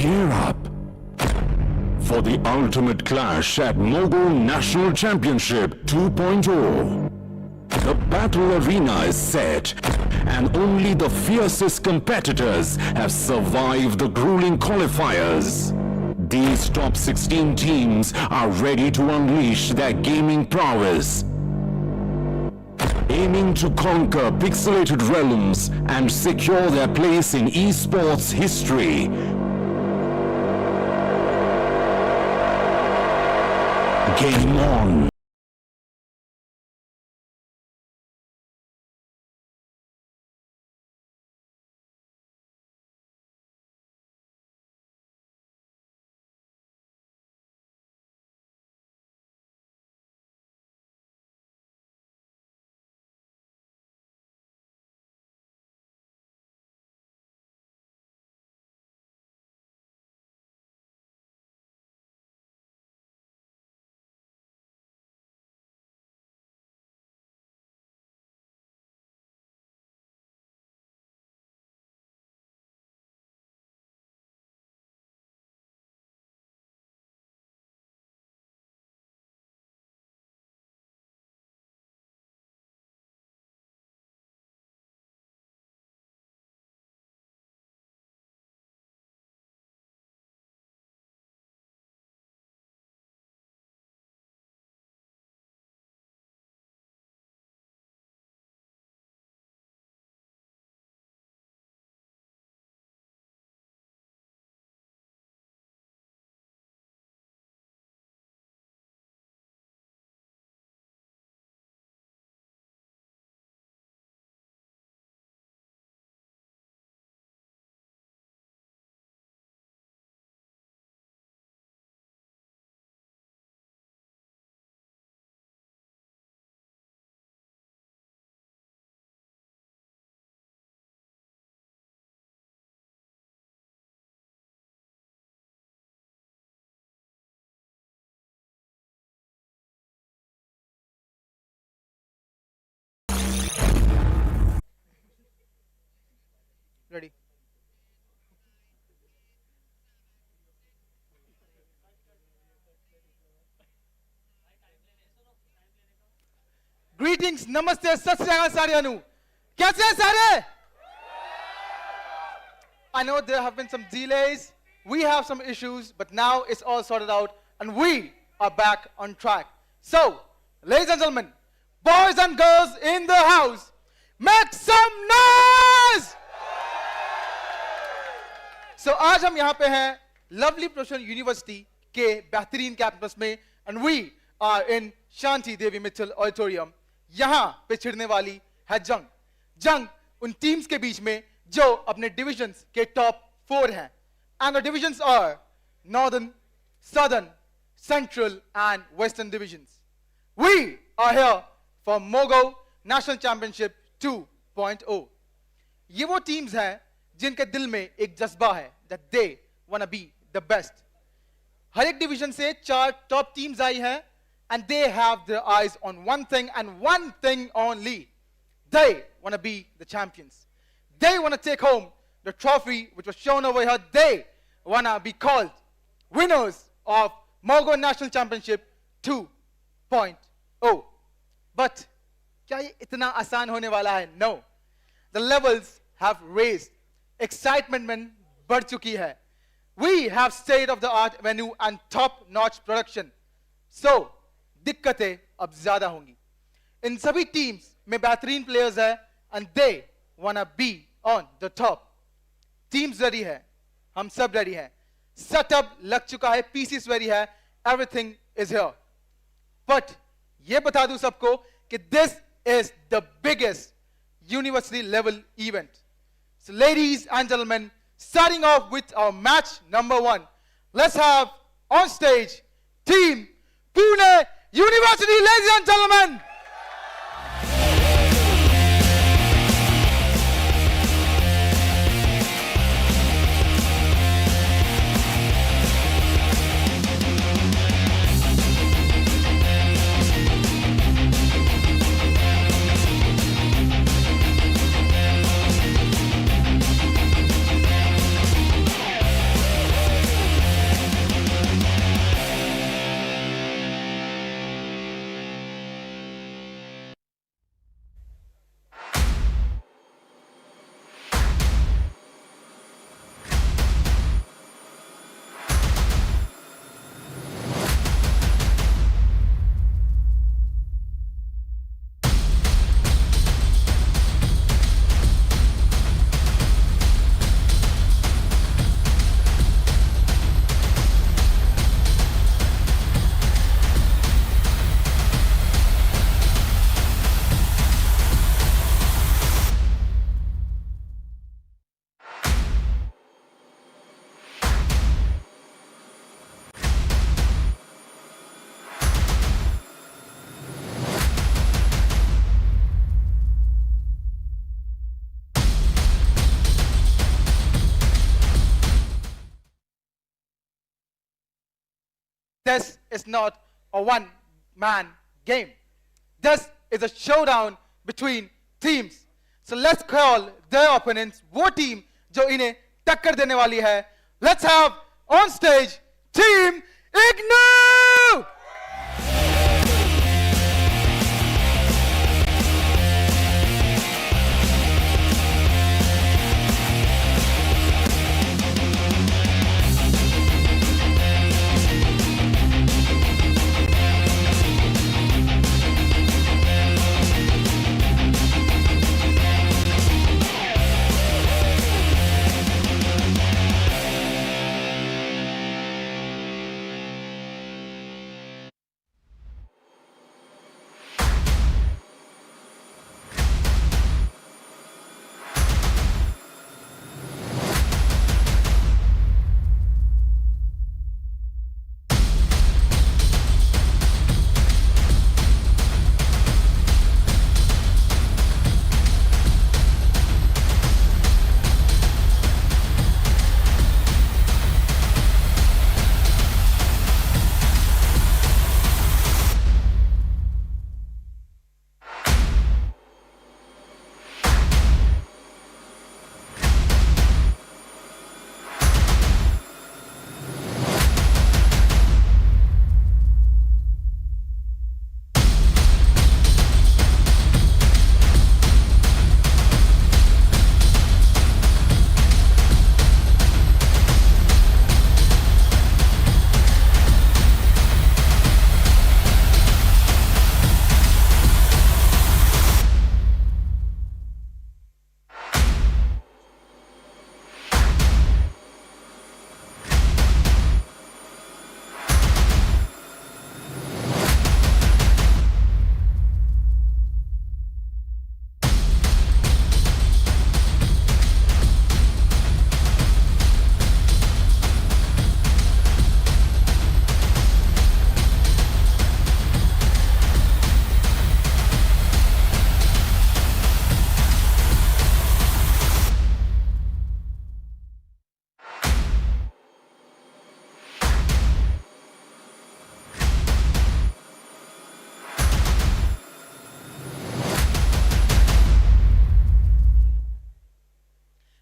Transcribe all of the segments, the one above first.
Gear up for the ultimate clash at Mogo National Championship 2.0. The battle arena is set, and only the fiercest competitors have survived the grueling qualifiers. These top 16 teams are ready to unleash their gaming prowess, aiming to conquer pixelated realms and secure their place in esports history. Game on! Ready. Greetings, namaste, sat sri akal सारियानु. कैसे हैं सारे? I know there have been some delays, we have some issues, but now it's all sorted out and we are back on track. So, ladies and gentlemen, boys and girls in the house, make some noise! So, आज हम यहाँ पे हैं lovely professional university के बेहतरीन campus में and we are in Shanti Devi Mittal auditorium. यहाँ पे छिड़ने वाली है जंग उन टीम्स के बीच में जो अपने डिविजन्स के टॉप 4 हैं. And the divisions are Northern, Southern, Central and Western divisions. We are here for Mogo National Championship 2.0. ये वो टीम्स हैं जिनके दिल में एक जज्बा है that they wanna be the best. हर एक डिवीजन से 4 टॉप टीम्स आई हैं and they have their eyes on one thing and one thing only. They wanna be the champions. They wanna take home the trophy which was shown over here. They wanna be called winners of Mogo National Championship 2.0. But क्या ये इतना आसान होने वाला है? No. The levels have raised. Excitement में बढ़ चुकी है. We have state-of-the-art venue and top-notch production. So, दिक्कतें अब ज़्यादा होंगी. इन सभी टीम्स में बेहतरीन प्लेयर्स हैं and they wanna be on the top. Teams ready है, हम सब ready हैं. Setup लग चुका है, pieces ready है, everything is here. But ये बता दूं सबको कि this is the biggest university level event. So ladies and gentlemen, starting off with our match number 1. Let's have on stage Team Pune University, ladies and gentlemen. this is not a one-man game. This is a showdown between teams. So let's call their opponents, वो team जो इन्हें टक्कर देने वाली है. Let's have on stage Team IGNOU!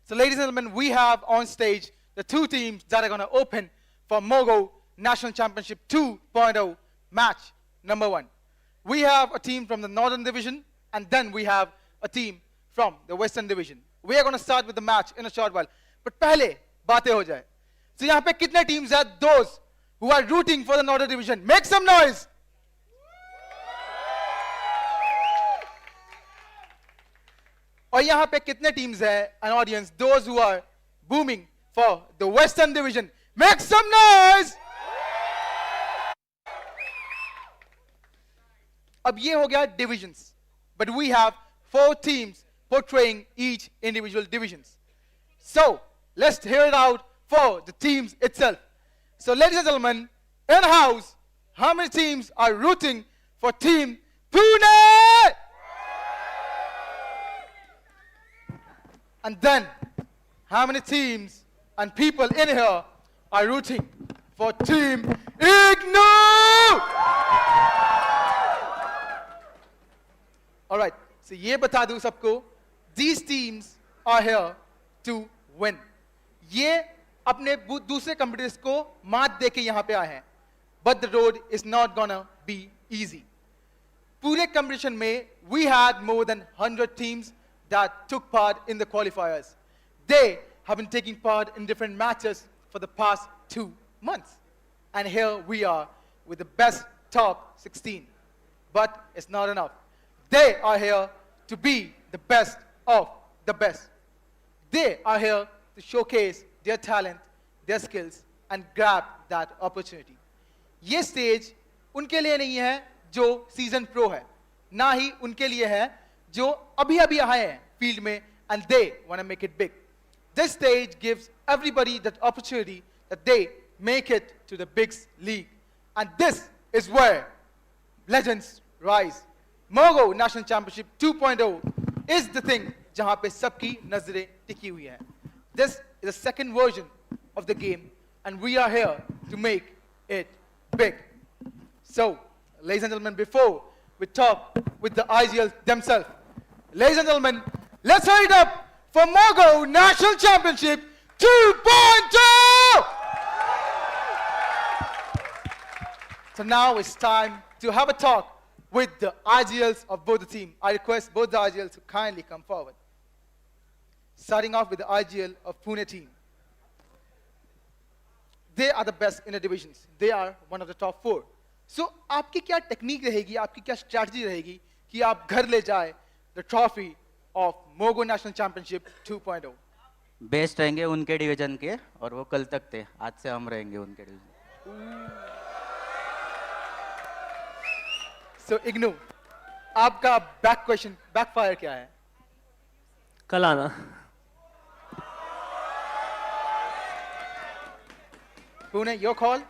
So ladies and gentlemen, we have on stage the two teams that are going to open for Mogo National Championship 2.0 match number 1. We have a team from the Northern Division, and then we have a team from the Western Division. We are going to start with the match in a short while. But पहले बातें हो जाए. So यहाँ पे कितने teams हैं? Those who are rooting for the Northern Division. Make some noise. और यहाँ पे कितने teams हैं? An audience. Those who are booming for the Western Division. Make some noise. अब ये हो गया divisions. But we have 4 teams portraying each individual divisions. So, let's hear it out for the teams itself. So, ladies and gentlemen, in house, how many teams are rooting for Team Pune? And then, how many teams and people in here are rooting for Team IGNOU? All right. So ये बता दूं सबको, these teams are here to win. ये अपने दूसरे competitors को मात देके यहाँ पे आए हैं. But the road is not gonna be easy. पूरे competition में we had more than 100 teams that took part in the qualifiers. They have been taking part in different matches for the past 2 months. And here we are with the best top 16. But it's not enough. They are here to be the best of the best. They are here to showcase their talent, their skills, and grab that opportunity. ये stage उनके लिए नहीं है जो season pro है, ना ही उनके लिए है जो अभी-अभी आए हैं field में and they want to make it big. This stage gives everybody that opportunity that they make it to the big league. And this is where legends rise. Mogo National Championship 2.0 is the thing जहाँ पे सबकी नजरें टिकी हुई हैं. This is the second version of the game and we are here to make it big. So, ladies and gentlemen, before we talk with the IGL themselves, ladies and gentlemen, let's hurry it up for Mogo National Championship 2.2! So now it's time to have a talk with the IGLs of both the team. I request both the IGLs to kindly come forward. Starting off with the IGL of Pune team. They are the best in the divisions. They are one of the top 4. So, आपकी क्या technique रहेगी, आपकी क्या strategy रहेगी कि आप घर ले जाए the trophy of Mogo National Championship 2.0? Best रहेंगे उनके डिवीजन के और वो कल तक थे, आज से हम रहेंगे उनके डिवीजन। So, IGNOU, आपका backfire क्या है? कल आना। Pune, your call?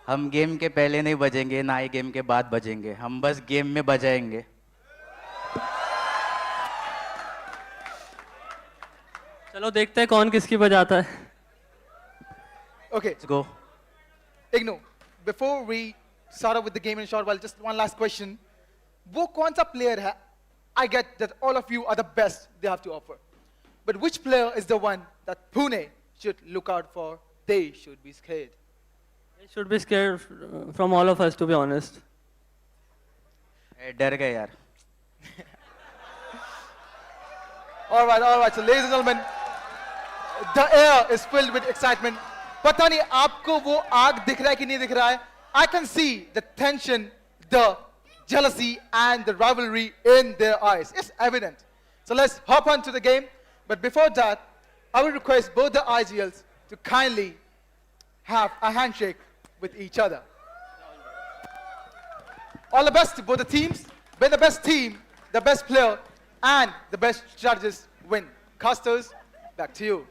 हम गेम के पहले नहीं बजेंगे, ना ही गेम के बाद बजेंगे, हम बस गेम में बजाएंगे। चलो देखते हैं कौन किसकी बजाता है। Okay. Let's go. IGNOU, before we start off with the game in a short while, just one last question. वो कौन सा player है? I get that all of you are the best they have to offer. But which player is the one that Pune should look out for? They should be scared. They should be scared from all of us, to be honest. डर गए यार। All right. So, ladies and gentlemen, the air is filled with excitement. पता नहीं आपको वो आग दिख रहा है कि नहीं दिख रहा है? I can see the tension, the jealousy, and the rivalry in their eyes. It's evident. So let's hop on to the game. But before that, I will request both the IGLs to kindly have a handshake with each other. All the best to both the teams. May the best team, the best player, and the best strategist win. Casters, back to you.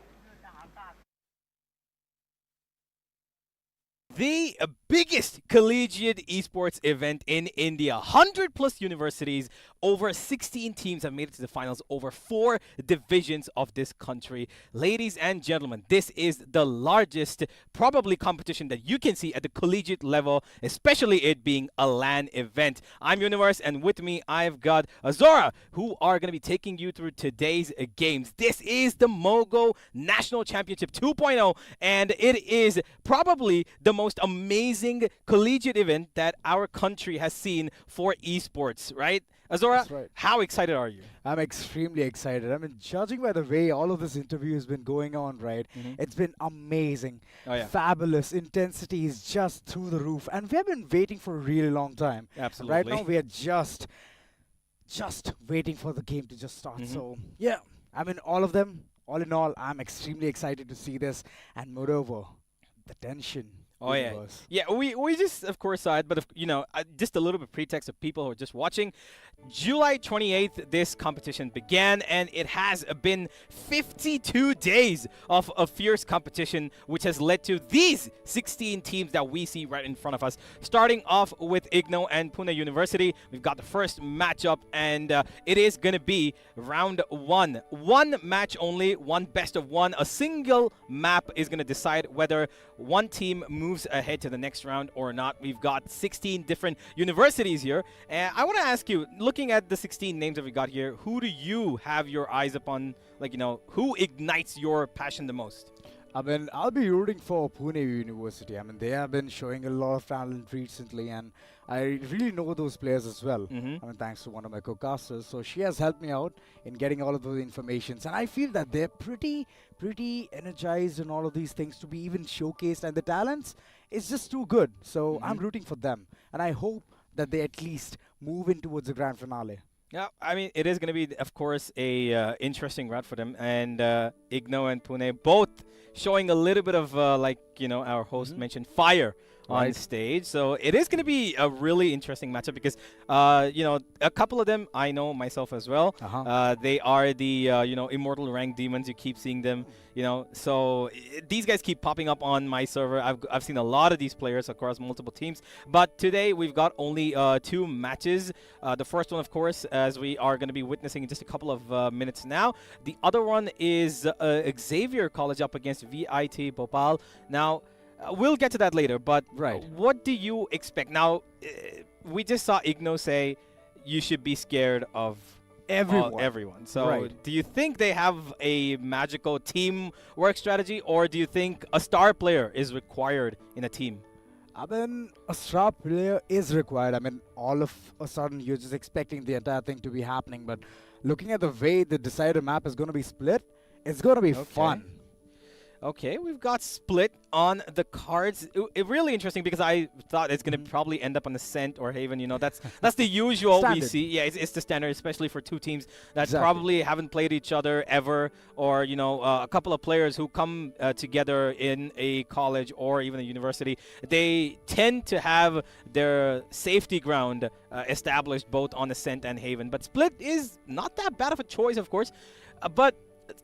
The biggest collegiate esports event in India. 100 plus universities, over 16 teams have made it to the finals, over 4 divisions of this country. Ladies and gentlemen, this is the largest probably competition that you can see at the collegiate level, especially it being a LAN event. I'm Universe, and with me I've got Azora, who are going to be taking you through today's games. This is the Mogo National Championship 2.0, and it is probably the most amazing collegiate event that our country has seen for esports, right? Azora, That's right. how excited are you? I'm extremely excited. I mean, judging by the way all of this interview has been going on, right? It's been amazing. Oh, yeah. Fabulous. Intensity is just through the roof. And we have been waiting for a really long time. Absolutely. Right now, we are just waiting for the game to just start. So, yeah. I mean, all of them, all in all, I'm extremely excited to see this. And moreover, the tension. Oh yeah, Universe. yeah. We just of course saw it, but just a little bit pretext of people who are just watching. July 28th, this competition began, and it has been 52 days of a fierce competition, which has led to these 16 teams that we see right in front of us. Starting off with IGNOU and Pune University, we've got the first matchup, and it is going to be round 1. One match only, one best of one. A single map is going to decide whether one team moves ahead to the next round or not. We've got 16 different universities here, and I want to ask you, looking at the 16 names that we got here, who do you have your eyes upon? Like, who ignites your passion the most? I mean, I'll be rooting for Pune University. I mean, they have been showing a lot of talent recently, and I really know those players as well. I mean, thanks to one of my co-casters. So she has helped me out in getting all of those informations, and I feel that they're pretty energized in all of these things to be even showcased, and the talents is just too good. So I'm rooting for them, and I hope that they at least move in towards the grand finale. Yeah, I mean, it is going to be, of course, a interesting route for them. And IGNOU and Pune both showing a little bit of, our host mentioned, fire on stage. So it is going to be a really interesting matchup because, a couple of them I know myself as well. They are the, immortal rank demons. You keep seeing them, So these guys keep popping up on my server. I've seen a lot of these players across multiple teams. But today we've got only 2 matches. The first one, of course, as we are going to be witnessing in just a couple of minutes now. The other one is Xavier College up against VIT Bhopal. Now, We'll get to that later, but Right. what do you expect? Now, we just saw IGNOU say you should be scared of everyone. So Right. do you think they have a magical teamwork strategy, or do you think a star player is required in a team? I mean, a star player is required. I mean, all of a sudden you're just expecting the entire thing to be happening. But looking at the way the decider map is going to be split, it's going to be fun. Okay, we've got Split on the cards. It really interesting because I thought it's going to probably end up on Ascent or Haven. You know, that's the usual we Standard. see. Yeah, it's the standard, especially for two teams that Exactly. probably haven't played each other ever, or you know, a couple of players who come together in a college or even a university. They tend to have their safety ground established both on Ascent and Haven. But Split is not that bad of a choice, of course. But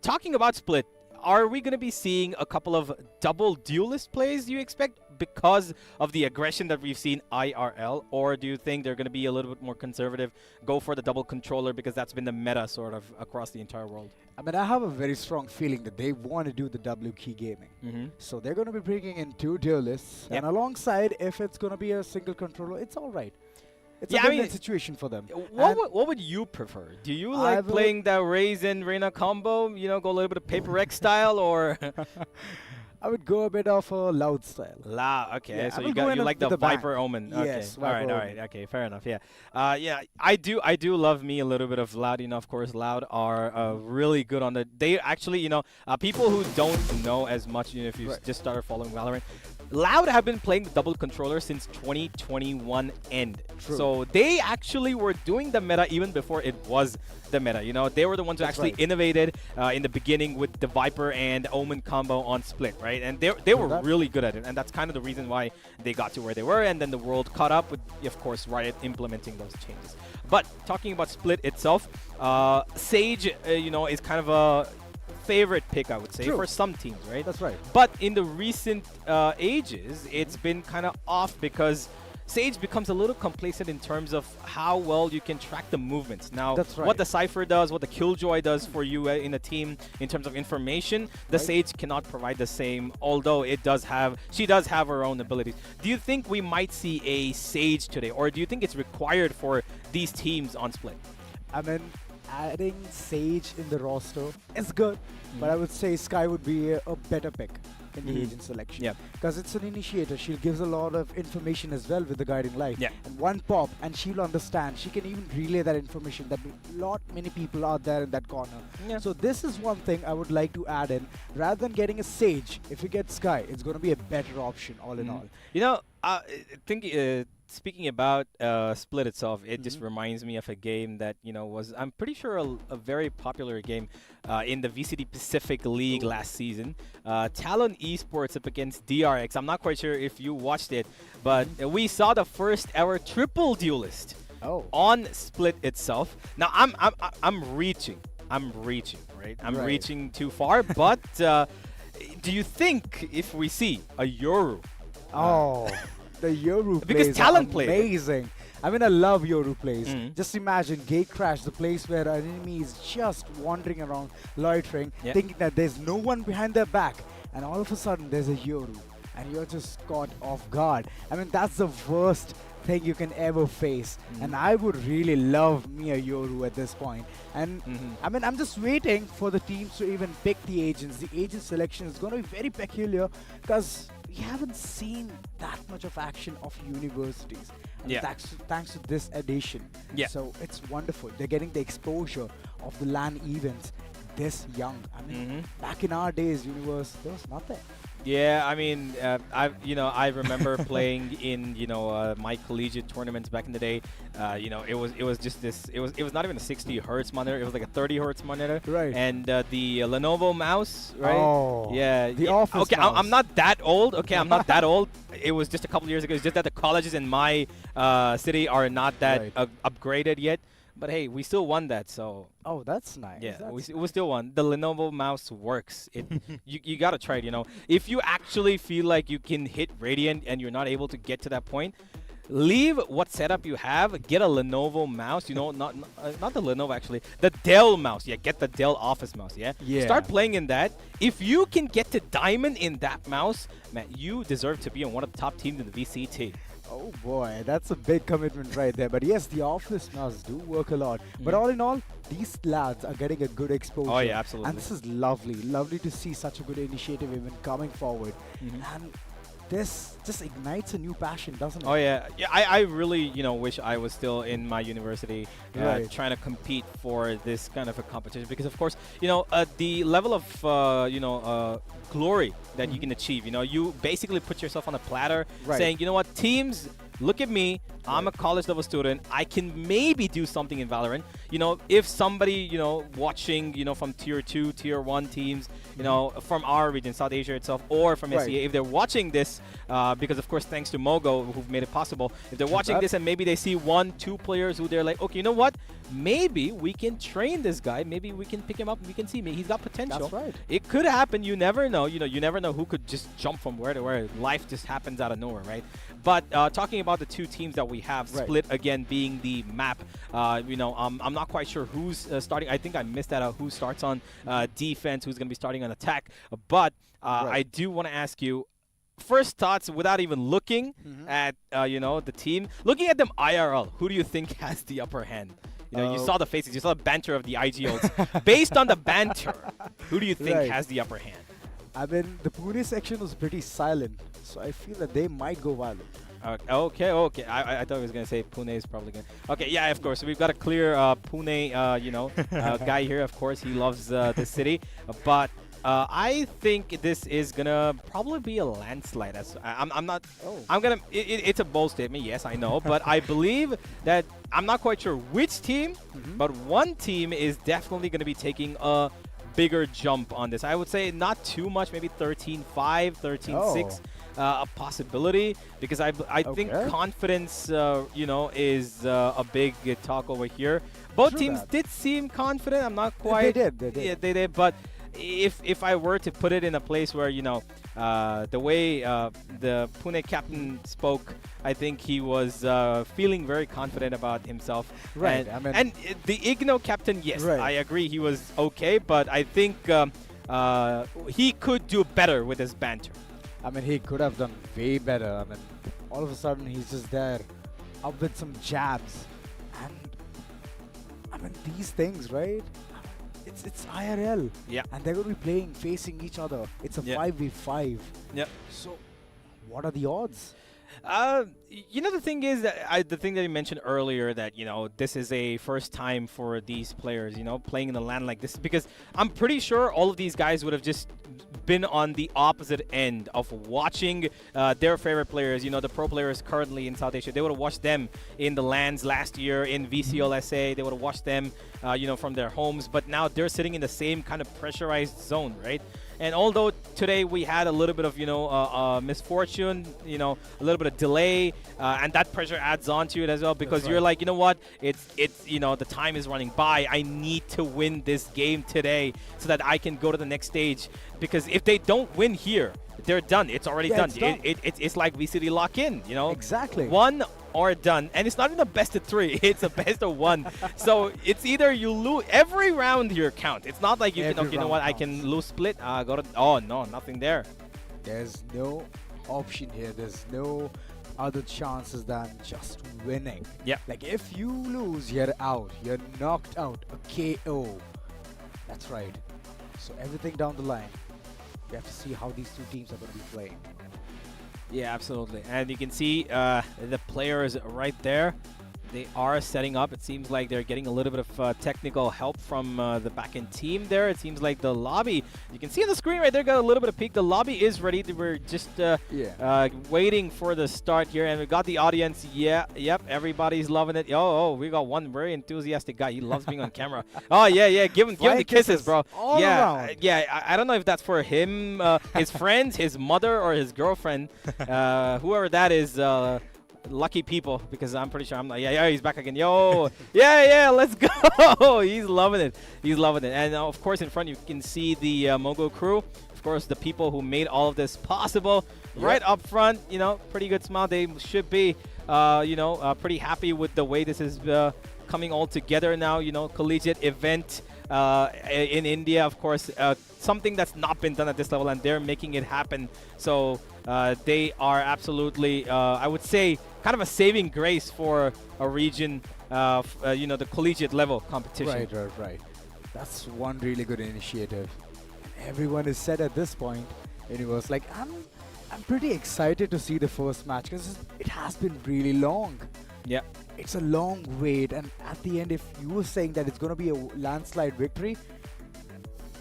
talking about Split, are we going to be seeing a couple of double duelist plays, you expect, because of the aggression that we've seen IRL? Or do you think they're going to be a little bit more conservative, go for the double controller, because that's been the meta sort of across the entire world? I mean, I have a very strong feeling that they want to do the W key gaming. So they're going to be bringing in two duelists. Yep. And alongside, if it's going to be a single controller, it's all right. It's Yeah, a I win-win mean, situation for them. What And what would you prefer? Do you I like would- playing that Raze and Reyna combo, you know, go a little bit of Paper X style, or I would go a bit of a loud style. La? Okay, Yeah, so I you will go got in you like with the the bang. Viper Omen. Okay. Yes, all right, Viper all right, Omen. okay, fair enough. Yeah, yeah, I do love me a little bit of Loud. You know, of course, Loud are really good on the. They actually, you know, people who don't know as much, you know, if you Right. just started following Valorant, Loud have been playing the double controller since 2021 end. True. So they actually were doing the meta even before it was the meta. You know, they were the ones who That's actually right. innovated in the beginning with the Viper and Omen combo on Split, right? And they were that. really good at it, and that's kind of the reason why they got to where they were. And then the world caught up with, of course, Riot implementing those changes. But talking about Split itself, Sage, you know, is kind of a favorite pick, I would say, True. for some teams, right? That's right. But in the recent ages, it's been kind of off because Sage becomes a little complacent in terms of how well you can track the movements. Now, That's what right. the Cypher does, what the Killjoy does for you in a team in terms of information, the Right. Sage cannot provide the same, although she does have her own abilities. Do you think we might see a Sage today, or do you think it's required for these teams on Split? I mean, adding Sage in the roster is good, but I would say Sky would be a better pick in the agent selection. Yeah. Because it's an initiator. She gives a lot of information as well with the guiding light. Yeah. And one pop, and she'll understand. She can even relay that information that many people are there in that corner. Yeah. So this is one thing I would like to add in. Rather than getting a Sage, if you get Sky, it's going to be a better option all in all. You know, speaking about Split itself, it just reminds me of a game that, you know, was, I'm pretty sure, a very popular game in the VCD Pacific League last season. Talon Esports up against DRX. I'm not quite sure if you watched it, but we saw the first ever triple duelist on Split itself. Now, I'm reaching, right? I'm Right. reaching too far, but do you think if we see a Yoru? Oh, the Yoru Because plays Talon are played it. amazing. I mean, I love Yoru plays. Mhm. Just imagine Gate Crash, the place where an enemy is just wandering around, loitering, Yeah. thinking that there's no one behind their back, and all of a sudden there's a Yoru, and you're just caught off guard. I mean, that's the worst thing you can ever face, and I would really love me a Yoru at this point. And I mean, I'm just waiting for the teams to even pick the agents. The agent selection is going to be very peculiar because we haven't seen that much of action of universities. And Yeah. thanks to this edition. Yeah. So it's wonderful. They're getting the exposure of the LAN events this young. I mean, back in our days, universe, there was nothing. Yeah, I mean, I remember playing in, my collegiate tournaments back in the day. It was just this. It was not even a 60 hertz monitor. It was like a 30 hertz monitor. Right. And the Lenovo mouse, right? Oh, Yeah. the yeah. office Okay, mouse. I'm not that old. Okay, I'm not that old. It was just a couple years ago. It's just that the colleges in my city are not that Right. upgraded yet. But hey, we still won that, so. Oh, that's nice. Yeah, That's we still won. The Lenovo mouse works. It you gotta try it. If you actually feel like you can hit Radiant and you're not able to get to that point, leave what setup you have, get a Lenovo mouse, you know, not the Lenovo actually, the Dell mouse. Yeah, get the Dell Office mouse, yeah? Yeah. Start playing in that. If you can get to Diamond in that mouse, man, you deserve to be on one of the top teams in the VCT. Oh boy, that's a big commitment right there. But yes, the office mouse do work a lot. But all in all, these lads are getting a good exposure. Oh, yeah, absolutely. And this is lovely. Lovely to see such a good initiative even coming forward. And this just ignites a new passion, doesn't it? Oh yeah, yeah. I really, you know, wish I was still in my university, Right. trying to compete for this kind of a competition, because of course, you know, the level of glory that you can achieve. You know, you basically put yourself on a platter, Right. saying, you know what, teams, look at me. I'm a college level student. I can maybe do something in Valorant. You know, if somebody, you know, watching, you know, from tier 2, tier 1 teams, you know, from our region, South Asia itself, or from Right. SEA, if they're watching this, because of course, thanks to Mogo, who've made it possible, if they're watching that. this and maybe they see 1, 2 players who they're like, okay, you know what? Maybe we can train this guy. Maybe we can pick him up. We can see me. He's got potential. That's right. It could happen. You never know. You know, you never know who could just jump from where to where. Life just happens out of nowhere, right? But talking about the two teams that we have, Right. split again being the map, you know, I'm not quite sure who's starting. I think I missed that out. Who starts on defense? Who's going to be starting on attack? But I do want to ask you, first thoughts without even looking at you know, the team, looking at them IRL. Who do you think has the upper hand? You know, you saw the faces, you saw the banter of the IGNOUs. Based on the banter, who do you think Right. has the upper hand? I mean, the Pune section was pretty silent, so I feel that they might go violent. Okay. I thought I was gonna say Pune is probably gonna. Okay, yeah, of course. We've got a clear Pune, you know, guy here. Of course, he loves the city, but I think this is gonna probably be a landslide. I'm not. Oh. I'm gonna. It's a bold statement. Yes, I know, but I believe that I'm not quite sure which team, but one team is definitely gonna be taking a bigger jump on this. I would say not too much, maybe 13-5, 13-6. A possibility, because I think Okay. confidence, you know, is a big talk over here. Both True teams that. did seem confident. I'm not quite. They did. Yeah, they did. But if I were to put it in a place where, you know, the way the Pune captain spoke, I think he was feeling very confident about himself. Right, And, I mean- and the IGNOU captain, yes, Right. I agree, he was okay, but I think he could do better with his banter. I mean, he could have done way better. I mean, all of a sudden he's just there, up with some jabs, and I mean these things, right? It's IRL, Yeah. and they're going to be playing facing each other. It's a Yeah. 5v5. Yeah. So, what are the odds? You know, the thing is that the thing that you mentioned earlier, that, you know, this is a first time for these players, you know, playing in a land like this, because I'm pretty sure all of these guys would have just been on the opposite end of watching their favorite players, you know, the pro players currently in South Asia. They would have watched them in the lands last year in VCLSA. They would have watched them, you know, from their homes, but now they're sitting in the same kind of pressurized zone, right? And although today we had a little bit of, you know, misfortune, you know, a little bit of delay, and that pressure adds on to it as well, because you're like, you know what, it's you know, the time is running by. I need to win this game today so that I can go to the next stage. Because if they don't win here, they're done. It's already done. It's done. It's like VCT lock-in, you know. Exactly. One or done, and it's not even a best of 3. It's a best of 1. So it's either you lose every round here count. It's not like you can, Every okay, you know round what, I counts. can lose split. Go to. Oh no, nothing there. There's no option here. There's no other chances than just winning. Yeah. Like if you lose, you're out. You're knocked out. A KO. That's right. So everything down the line, we have to see how these two teams are going to be playing. Yeah, absolutely. And you can see the players right there. They are setting up. It seems like they're getting a little bit of technical help from the back-end team there. It seems like the lobby, you can see on the screen right there, got a little bit of peak. The lobby is ready. We're just waiting for the start here. And we got the audience. Yeah, yep, everybody's loving it. Oh, we got one very enthusiastic guy. He loves being on camber. Oh, yeah, give him the Flying kisses, kisses bro. all yeah, around. I don't know if that's for him, his friends, his mother, or his girlfriend. Whoever that is, lucky people, because I'm pretty sure I'm not. Yeah, he's back again. Yo, yeah, let's go. He's loving it. And of course, in front you can see the Mogo crew. Of course, the people who made all of this possible. Right up front, you know, pretty good smile. They should be pretty happy with the way this is coming all together now. Collegiate event in India, of course, something that's not been done at this level, and they're making it happen. So they are absolutely, I would say, kind of a saving grace for a region, the collegiate level competition. Right. That's one really good initiative. Everyone is set at this point. And it was like, I'm pretty excited to see the first match because it has been really long. Yeah. It's a long wait, and at the end, if you were saying that it's going to be a landslide victory,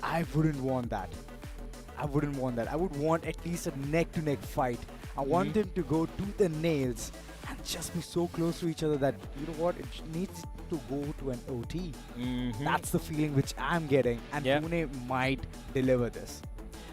I wouldn't want that. I would want at least a neck-to-neck fight. I want them to go tooth and nails and just be so close to each other that, you know what, it needs to go to an OT. That's the feeling which I'm getting, and Pune might deliver this.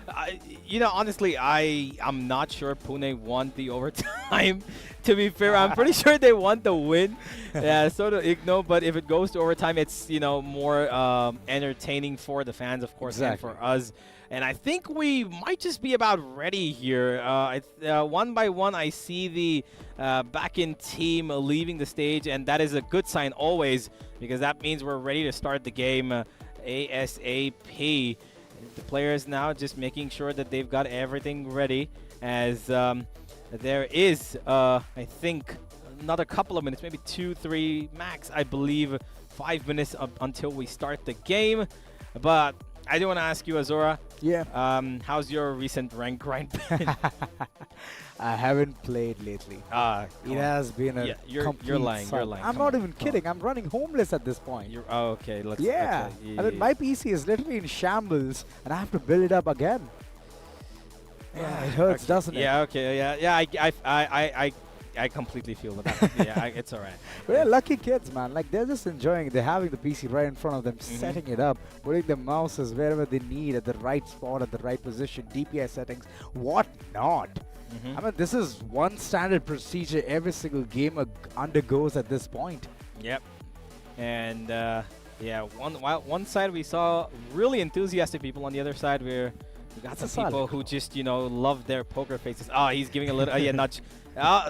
Honestly, I'm not sure Pune won the overtime. To be fair, I'm pretty sure they won the win. Yeah, so do IGNOU. But if it goes to overtime, it's more entertaining for the fans, of course, and for us. And I think we might just be about ready here. One by one, I see the back-end team leaving the stage, and that is a good sign always, because that means we're ready to start the game ASAP. The players now just making sure that they've got everything ready, as there is, I think, another couple of minutes, maybe 2-3 max, I believe, 5 minutes until we start the game. But I do want to ask you, Azora. Yeah. How's your recent rank grind been? I haven't played lately. It has been a you're lying. You're lying. I'm not even kidding. I'm running homeless at this point. Okay. Yeah. Okay. I mean, my PC is literally in shambles, and I have to build it up again. Yeah, it hurts, doesn't it? Yeah. Okay. Yeah. I completely feel that. Yeah, it's all right. But they're lucky kids, man. Like, they're just enjoying it. They're having the PC right in front of them, setting it up, putting the mouses wherever they need, at the right spot, at the right position, DPI settings, what not. I mean, this is one standard procedure every single gamer undergoes at this point. Yep. And one side we saw really enthusiastic people. On the other side, we got some people who just love their poker faces. He's giving a little nudge.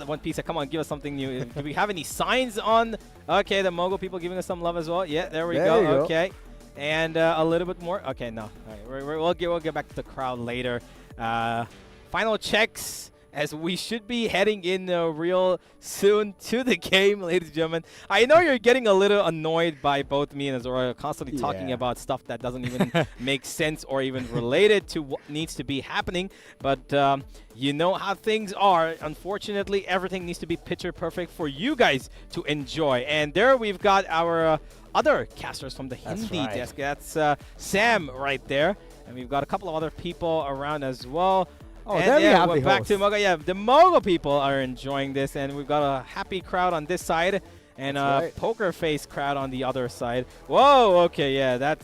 One piece. Come on, give us something new. Do we have any signs on? Okay, the Mogo people giving us some love as well. Yeah, there we go. Okay, and a little bit more. Okay, no. All right, we'll get back to the crowd later. Final checks, as we should be heading in real soon to the game, ladies and gentlemen. I know you're getting a little annoyed by both me and Azora constantly talking about stuff that doesn't even make sense or even related to what needs to be happening, but you know how things are. Unfortunately, everything needs to be picture perfect for you guys to enjoy. And there we've got our other casters from the Hindi desk. That's Sam right there. And we've got a couple of other people around as well. Oh, and there we have we're the back host. to Mogo. Yeah, the Mogo people are enjoying this, and we've got a happy crowd on this side and a poker face crowd on the other side. Whoa, okay, yeah,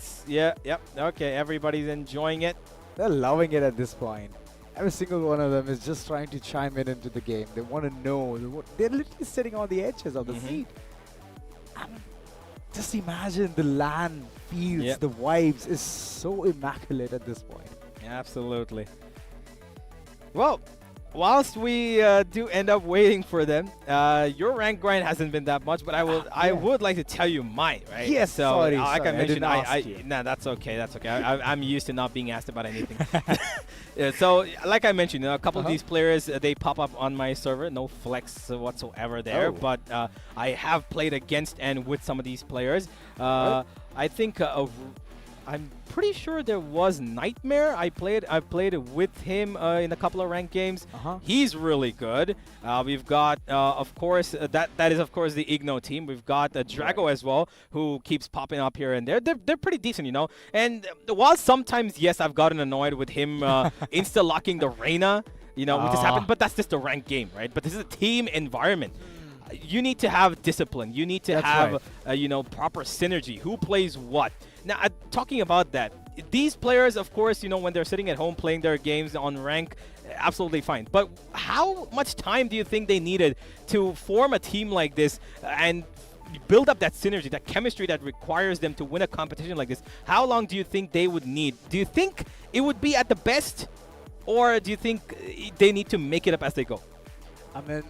okay, everybody's enjoying it. They're loving it at this point. Every single one of them is just trying to chime in into the game. They want to know. They're literally sitting on the edges of the seat. I mean, just imagine the land feels, the vibes is so immaculate at this point. Absolutely. Well, whilst we do end up waiting for them, your rank grind hasn't been that much, but I would like to tell you mine, right? Yes, so, sorry, like I mentioned, no, that's okay. I'm used to not being asked about anything. So, like I mentioned, a couple of these players, they pop up on my server. No flex whatsoever there, but I have played against and with some of these players. I think I'm pretty sure there was Nightmare. I played with him in a couple of ranked games. He's really good. We've got, of course, that is of course the IGNOU team. We've got Drago as well, who keeps popping up here and there. They're pretty decent, And while sometimes, yes, I've gotten annoyed with him insta locking the Reina, which has happened, but that's just a ranked game, right? But this is a team environment. You need to have discipline. You need to have, proper synergy. Who plays what? Now, talking about that, these players, of course, when they're sitting at home playing their games on rank, absolutely fine. But how much time do you think they needed to form a team like this and build up that synergy, that chemistry that requires them to win a competition like this? How long do you think they would need? Do you think it would be at the best, or do you think they need to make it up as they go? I mean,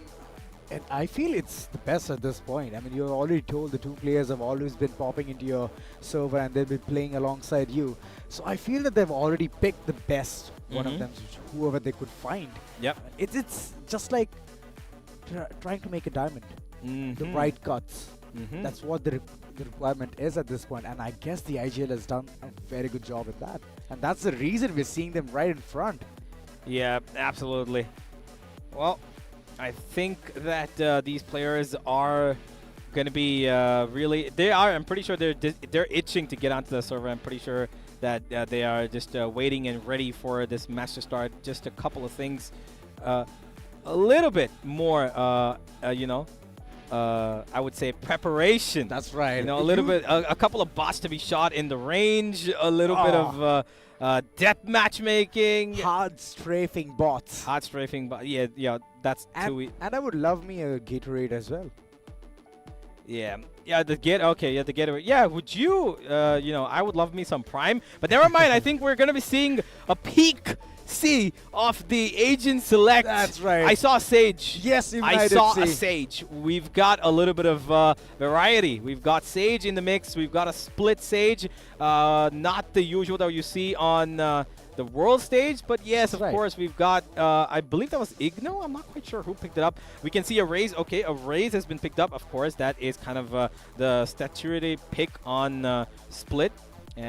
And I feel it's the best at this point. I mean, you're already told the two players have always been popping into your server and they've been playing alongside you. So I feel that they've already picked the best one of them, whoever they could find. Yep. It's just like trying to make a diamond. The right cuts. That's what the requirement is at this point. And I guess the IGL has done a very good job at that. And that's the reason we're seeing them right in front. Yeah, absolutely. Well, I think that these players are going to be really... I'm pretty sure they're itching to get onto the server. I'm pretty sure that they are just waiting and ready for this match to start. Just a couple of things. A little bit more, you know, I would say preparation. That's right. You know, a little bit, a couple of bots to be shot in the range, a little bit of depth matchmaking. Hard strafing bots. Hard strafing, but yeah, that's too. And I would love me a Gatorade as well. Yeah, the Gatorade. Yeah, would you? You know, I would love me some Prime, but never mind. I think we're gonna be seeing a peak of the Agent Select. That's right. I saw Sage. Yes, I saw a Sage. We've got a little bit of variety. We've got Sage in the mix. We've got a split Sage. Not the usual that you see on the world stage, but yes, of course, we've got, I believe that was IGNOU. I'm not quite sure who picked it up. We can see a Raze. Okay, a Raze has been picked up. Of course, that is kind of the statutory pick on split.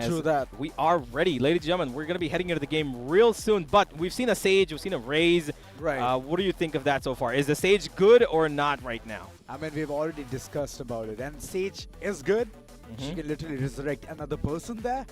True that. We are ready, ladies and gentlemen. We're going to be heading into the game real soon, but we've seen a Sage, we've seen a Raze. Right. What do you think of that so far? Is the Sage good or not right now? I mean, we've already discussed about it, and Sage is good. She can literally resurrect another person there.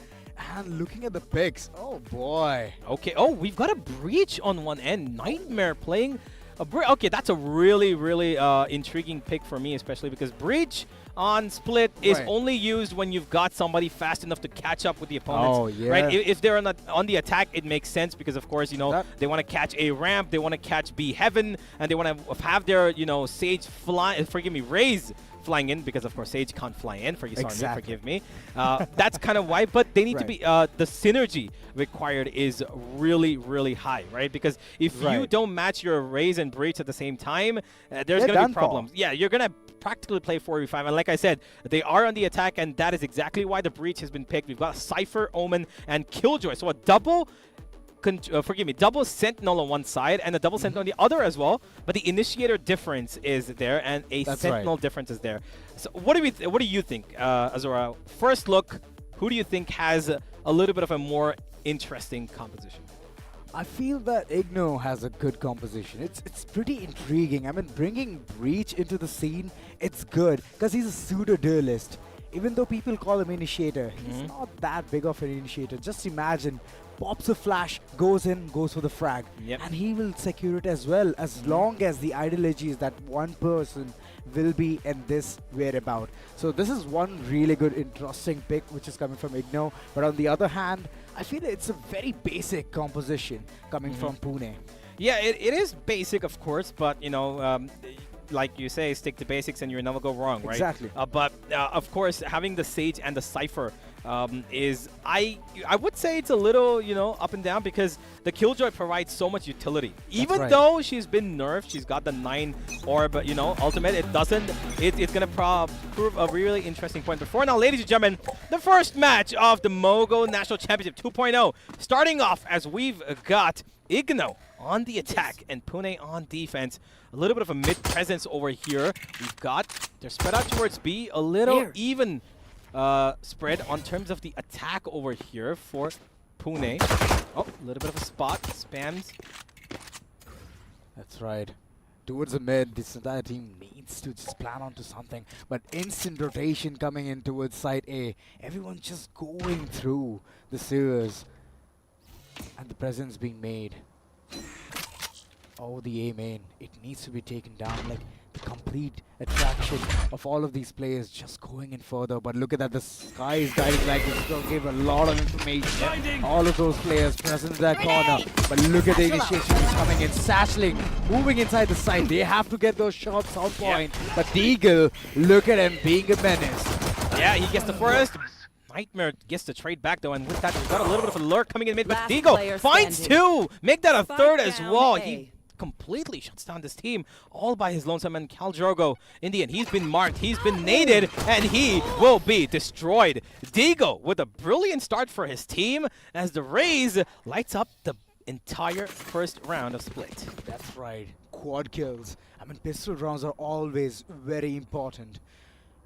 And looking at the picks, oh boy. Okay, oh, we've got a Breach on one end. Nightmare playing a Breach. Okay, that's a really, really intriguing pick for me, especially because Breach on split is only used when you've got somebody fast enough to catch up with the opponents. Oh, yeah. Right? If they're on the attack, it makes sense because, of course, you know, they want to catch A ramp, they want to catch B heaven, and they want to have their, you know, Sage fly, Raze flying in because, of course, Sage can't fly in. Forgive me. That's kind of why, but they need to be, the synergy required is really, really high, right? Because if you don't match your Raze and Breach at the same time, there's going to be problems. Yeah, you're going to practically play 4v5. And like I said, they are on the attack, and that is exactly why the Breach has been picked. We've got Cypher, Omen, and Killjoy. So a double double Sentinel on one side and a double Sentinel on the other as well. But the Initiator difference is there, and a Sentinel difference is there. So what do you think, Azura? First look, who do you think has a little bit of a more interesting composition? I feel that IGNOU has a good composition. It's pretty intriguing. I mean, bringing Breach into the scene, it's good because he's a pseudo-duelist. Even though people call him Initiator, he's not that big of an Initiator. Just imagine, pops a flash, goes in, goes for the frag. And he will secure it as well, as long as the ideology is that one person will be in this whereabout. So this is one really good, interesting pick which is coming from IGNOU. But on the other hand, I feel it's a very basic composition coming from Pune. Yeah, it is basic, of course, but, you know, like you say, stick to basics and you'll never go wrong, right? Exactly. But of course, having the Sage and the Cypher is, I would say it's a little, you know, up and down because the Killjoy provides so much utility. Even though she's been nerfed, she's got the 9 orb, you know, ultimate. It doesn't. It's gonna prove a really interesting point. Before now, ladies and gentlemen, the first match of the Mogo National Championship 2.0, starting off as we've got IGNOU on the attack and Pune on defense. A little bit of a mid presence over here. They're spread out towards B, a little even spread on terms of the attack over here for Pune. Oh, a little bit of a spot, spams. That's right. Towards the mid, this entire team needs to just plan onto something. But instant rotation coming in towards side A. Everyone's just going through the sewers. And the presence being made. Oh, the A main. It needs to be taken down. Like, the complete attraction of all of these players just going in further. But look at that. The sky is guiding like this. Will give a lot of information. All of those players present in that corner. But look at the initiation who's coming in. Sashling moving inside the site. They have to get those shots on point. But Deagle, look at him being a menace. Yeah, he gets the first. Nightmare gets the trade back though, and with that, we've got a little bit of a lurk coming in mid, but Deagle finds 2! Make that a third as well. He completely shuts down this team all by his lonesome. And Khal Drogo, in the end, he's been marked, he's been naded, and he will be destroyed. Deagle with a brilliant start for his team as the Rays lights up the entire first round of Split. That's right. Quad kills. I mean, pistol rounds are always very important.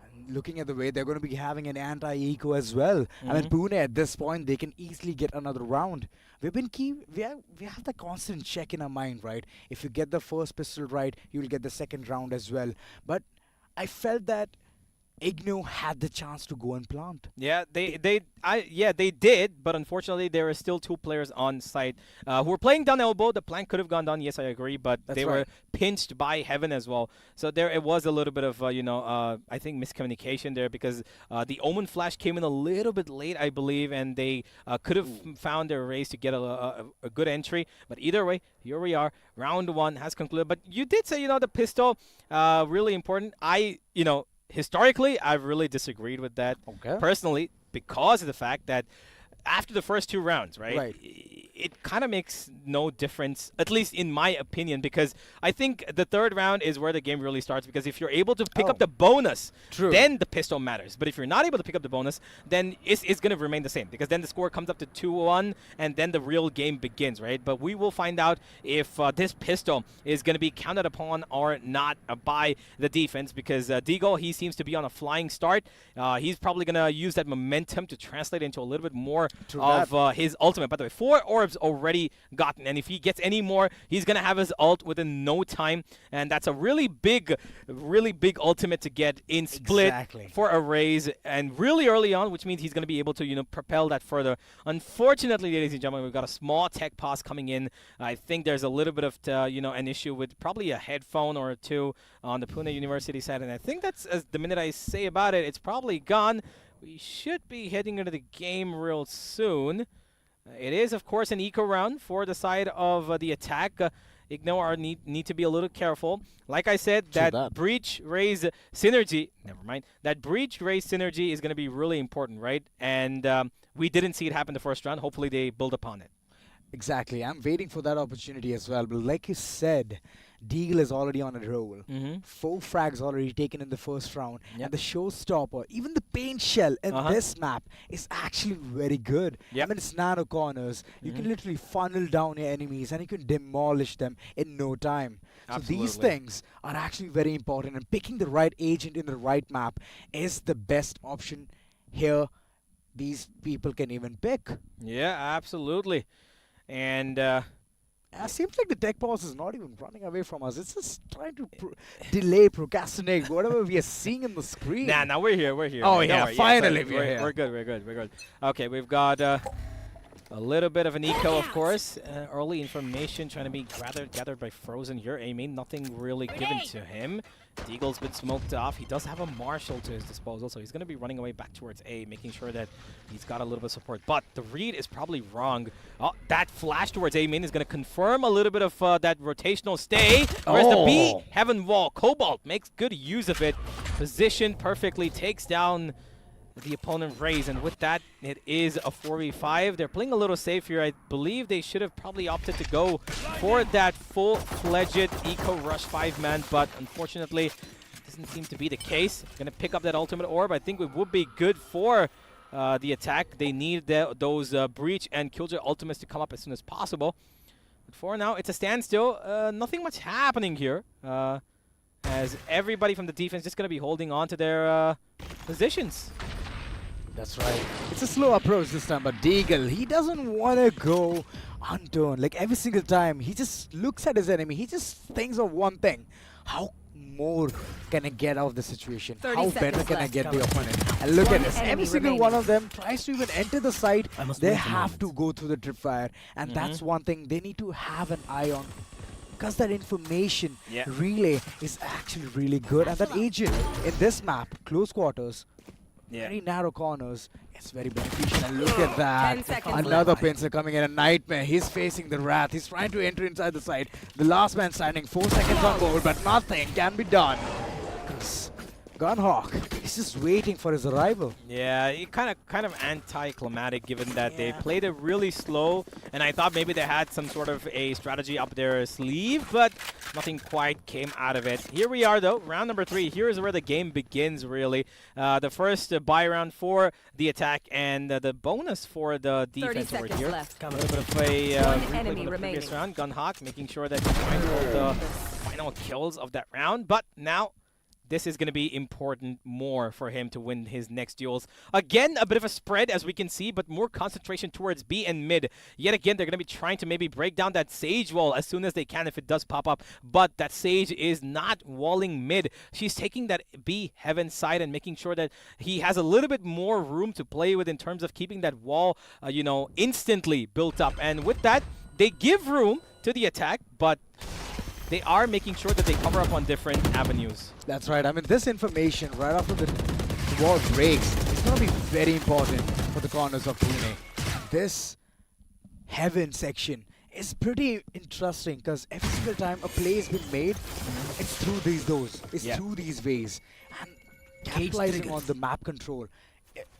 And looking at the way they're going to be having an anti-eco as well. I mean, Pune at this point, they can easily get another round. We have the constant check in our mind, right? If you get the first pistol right, you will get the second round as well. But I felt that IGNOU had the chance to go and plant. Yeah, they did, but unfortunately there are still 2 players on site who were playing down elbow. The plan could have gone down, yes, I agree, but they were pinched by Heaven as well. So there it was a little bit of I think miscommunication there, because the Omen flash came in a little bit late, I believe, and they could have found their race to get a good entry. But either way, here we are. Round 1 has concluded. But you did say, the pistol really important. Historically, I've really disagreed with that personally, because of the fact that after the first 2 rounds, right? It kind of makes no difference, at least in my opinion, because I think the 3rd round is where the game really starts, because if you're able to pick up the bonus, then the pistol matters. But if you're not able to pick up the bonus, then it's going to remain the same, because then the score comes up to 2-1, and then the real game begins, right? But we will find out if this pistol is going to be counted upon or not by the defense, because Deagle, he seems to be on a flying start. He's probably going to use that momentum to translate into a little bit more of his ultimate. By the way, 4 orbs already gotten, and if he gets any more, he's gonna have his ult within no time, and that's a really big ultimate to get in Split for a Raze, and really early on, which means he's gonna be able to propel that further. Unfortunately, ladies and gentlemen, we've got a small tech pause coming in. I think there's a little bit of an issue with probably a headphone or 2 on the Pune University side, and I think that's the minute I say about it, it's probably gone. We should be heading into the game real soon. It is, of course, an eco round for the side of the attack. IGNOU need to be a little careful. Like I said, that breach raise synergy. Never mind. That breach raise synergy is going to be really important, right? And we didn't see it happen the first round. Hopefully, they build upon it. Exactly. I'm waiting for that opportunity as well. But like you said, Deagle is already on a roll. 4 frags already taken in the first round. And the showstopper, even the paint shell in this map is actually very good. I mean, it's nano corners. You can literally funnel down your enemies and you can demolish them in no time. So these things are actually very important. And picking the right agent in the right map is the best option here these people can even pick. Yeah, absolutely. And seems like the tech pause is not even running away from us. It's just trying to delay, procrastinate, whatever we are seeing in the screen. Nah, we're here. Oh, yeah, finally we're here. We're good. Okay, we've got a little bit of an eco, of course. Early information trying to be gathered by Frozen here. Aiming, nothing really given to him. Deagle's been smoked off. He does have a Marshal to his disposal, so he's going to be running away back towards A, making sure that he's got a little bit of support. But the read is probably wrong. Oh, that flash towards A main is going to confirm a little bit of that rotational stay. Whereas the B Heaven Wall, Cobalt makes good use of it. Positioned perfectly, takes down the opponent Raze, and with that, it is a 4v5. They're playing a little safe here. I believe they should have probably opted to go for that full-fledged Eco Rush 5-man, but unfortunately, it doesn't seem to be the case. Gonna pick up that ultimate orb. I think it would be good for the attack. They need those Breach and Killjoy ultimates to come up as soon as possible. But for now, it's a standstill. Nothing much happening here, as everybody from the defense just gonna be holding on to their positions. That's right. It's a slow approach this time, but Deagle, he doesn't want to go unturned. Like every single time, he just looks at his enemy. He just thinks of one thing. How more can I get out of the situation? How better can I get the opponent? And look at this. Every single one of them tries to even enter the site. They have to go through the tripwire. And that's one thing they need to have an eye on. Because that information relay is actually really good. And that agent in this map, close quarters, very narrow corners, it's very beneficial. And look at that. Another pincer coming in, a nightmare. He's facing the Wrath. He's trying to enter inside the site. The last man standing, 4 seconds on board, but nothing can be done. Because Gunhawk is just waiting for his arrival. Yeah, it kind of anticlimactic given that they played it really slow, and I thought maybe they had some sort of a strategy up their sleeve, but nothing quite came out of it. Here we are though, round number 3. Here is where the game begins really. The first buy round for the attack and the bonus for the defense over here. Left. A little bit of a One replay enemy from the previous remaining. round. Gunhawk making sure that he finds all the final kills of that round, but now this is going to be important more for him to win his next duels. Again, a bit of a spread as we can see, but more concentration towards B and mid. Yet again, they're going to be trying to maybe break down that Sage wall as soon as they can if it does pop up. But that Sage is not walling mid. She's taking that B heaven side and making sure that he has a little bit more room to play with in terms of keeping that wall, instantly built up. And with that, they give room to the attack, but they are making sure that they cover up on different avenues. That's right. I mean, this information right after the wall breaks is going to be very important for the corners of Pune. This heaven section is pretty interesting because every single time a play has been made, it's through these doors, it's through these ways. And capitalizing on the map control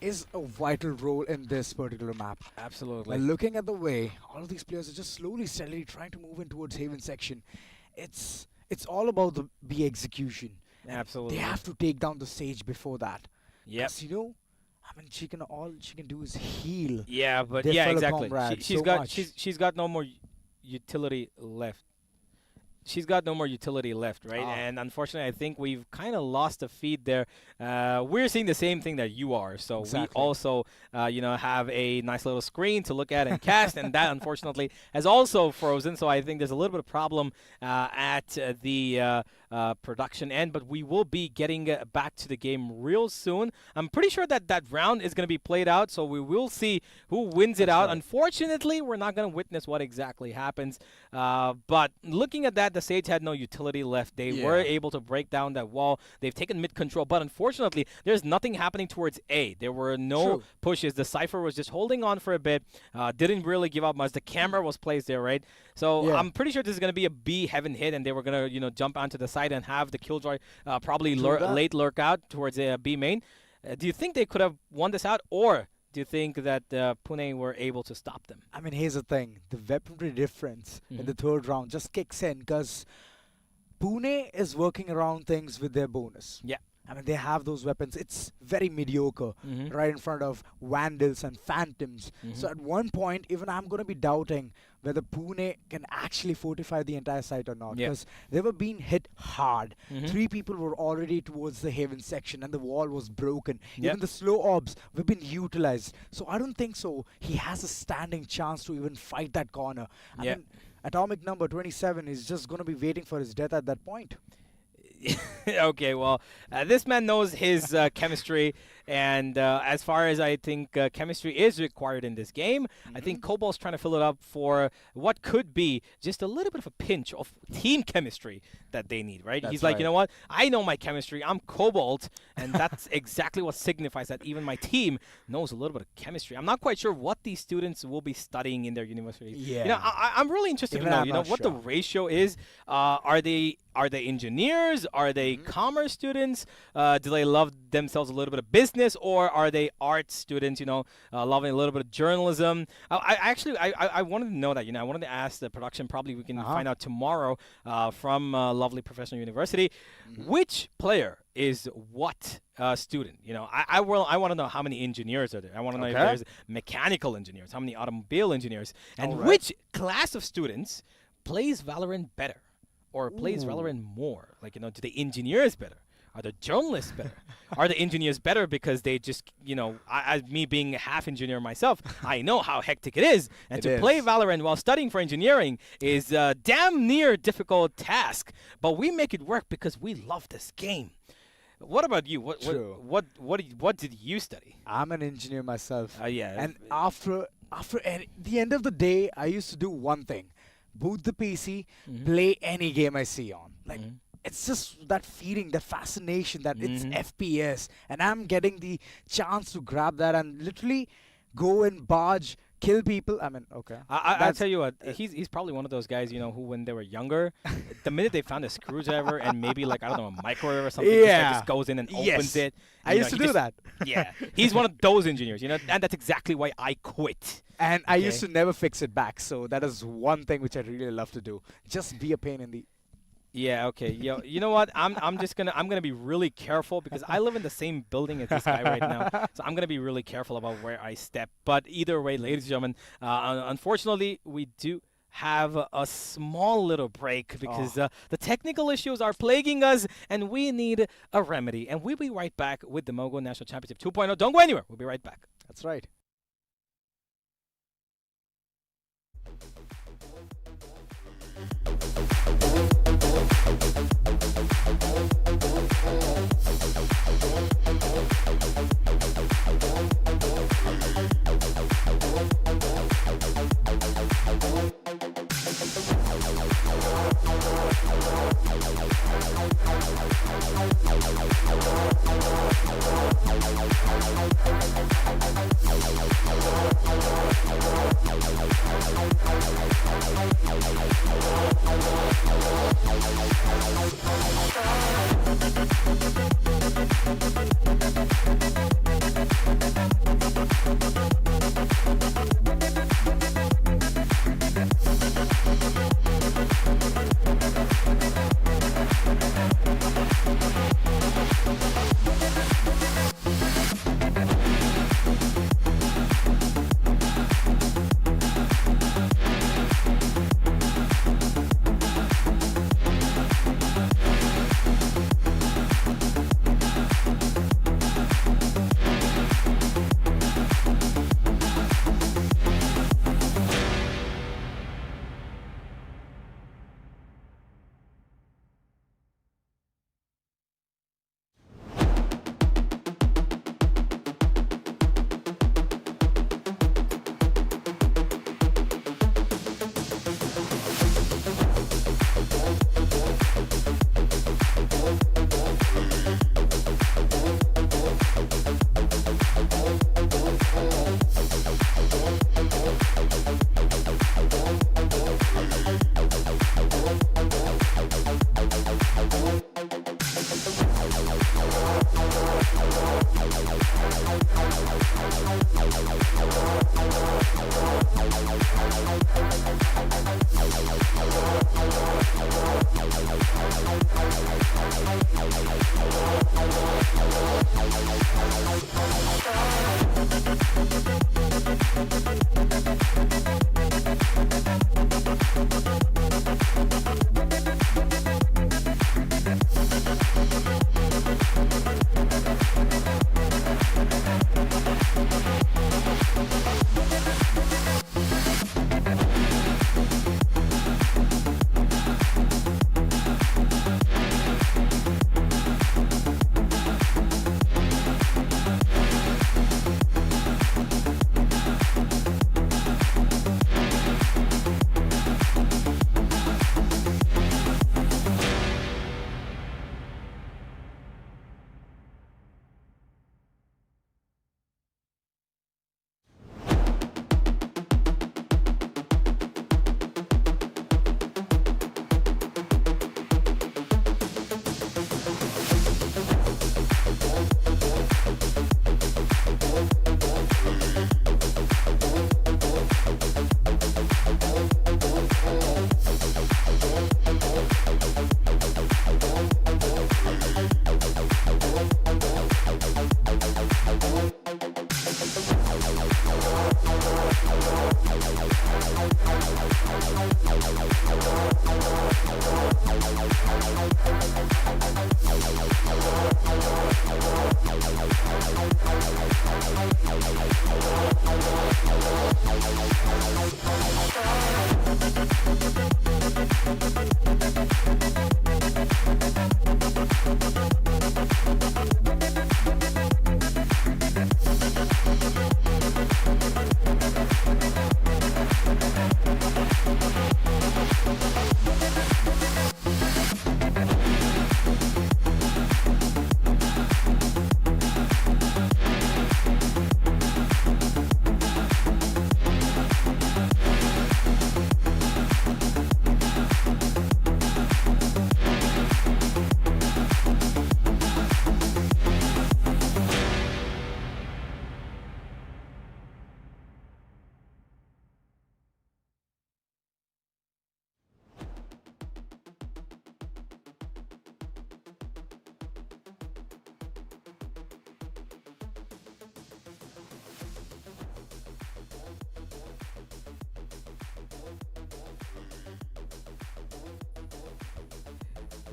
is a vital role in this particular map. Absolutely. Well, looking at the way all of these players are just slowly, steadily trying to move in towards Haven section, it's all about the B execution. Absolutely. They have to take down the Sage before that. Yep. 'Cause, I mean, all she can do is heal. Yeah, but their yeah, fellow exactly. comrades She's so got much. she's got no more utility left. She's got no more utility left, right? And unfortunately, I think we've kind of lost a feed there. We're seeing the same thing that you are. So we Exactly. also, have a nice little screen to look at and cast, and that unfortunately has also frozen. So I think there's a little bit of problem at the production end, but we will be getting back to the game real soon. I'm pretty sure that that round is going to be played out, so we will see who wins it out. right. Unfortunately, we're not going to witness what exactly happens. But looking at that, the Sage had no utility left. They were able to break down that wall. They've taken mid control, but unfortunately, there's nothing happening towards A. There were no pushes. The Cypher was just holding on for a bit, didn't really give up much. The camera was placed there, right? So I'm pretty sure this is going to be a B heaven hit, and they were going to, jump onto the side and have the Killjoy probably late lurk out towards a B main. Do you think they could have won this out, or do you think that Pune were able to stop them? I mean, here's the thing. The weaponry difference in the third round just kicks in because Pune is working around things with their bonus. Yeah. I mean, they have those weapons. It's very mediocre right in front of Vandals and Phantoms. So at one point, even I'm going to be doubting whether Pune can actually fortify the entire site or not. Because they were being hit hard. 3 people were already towards the Haven section and the wall was broken. Even the slow orbs were being utilized. So I don't think so. He has a standing chance to even fight that corner. I mean, atomic number 27 is just going to be waiting for his death at that point. Okay, well, this man knows his chemistry, and as far as I think chemistry is required in this game, I think Cobalt's trying to fill it up for what could be just a little bit of a pinch of team chemistry that they need, right? He's like, you know what? I know my chemistry. I'm Cobalt, and that's exactly what signifies that even my team knows a little bit of chemistry. I'm not quite sure what these students will be studying in their university. Yeah. I'm really interested Even to know, I'm not what the sure. ratio is. Are they engineers? Are they commerce students? Do they love themselves a little bit of business, or are they art students? Loving a little bit of journalism. I wanted to know that. I wanted to ask the production. Probably we can find out tomorrow from lovely professional university. Which player is what student? I want to know how many engineers are there. I want to know if there's mechanical engineers, how many automobile engineers, and which class of students plays Valorant better. Or plays Valorant more? Like, do the engineers better? Are the journalists better? Are the engineers better because they just, me being a half engineer myself, I know how hectic it is. And to play Valorant while studying for engineering is a damn near difficult task. But we make it work because we love this game. What about you? What did you study? I'm an engineer myself. Yeah. And after the end of the day, I used to do one thing. Boot the PC, play any game I see on. Like, it's just that feeling, that fascination that it's FPS. And I'm getting the chance to grab that and literally go and barge kill people. I mean, okay. I'll That's- tell you what, he's probably one of those guys, you know, who when they were younger, the minute they found a screwdriver and maybe like, I don't know, a microwave or something, this guy Yeah. just goes in and opens Yes. it. I You used know, to he do just- that. Yeah, he's one of those engineers, you know, and that's exactly why I quit. And I used Okay. to never fix it back. So that is one thing which I really love to do. Just be a pain in the. Yeah, okay. You know what? I'm gonna be really careful because I live in the same building as this guy right now. So I'm gonna be really careful about where I step. But either way, ladies and gentlemen, unfortunately we do have a small little break because the technical issues are plaguing us and we need a remedy. And we'll be right back with the Mogo National Championship 2.0. Don't go anywhere. We'll be right back. That's right.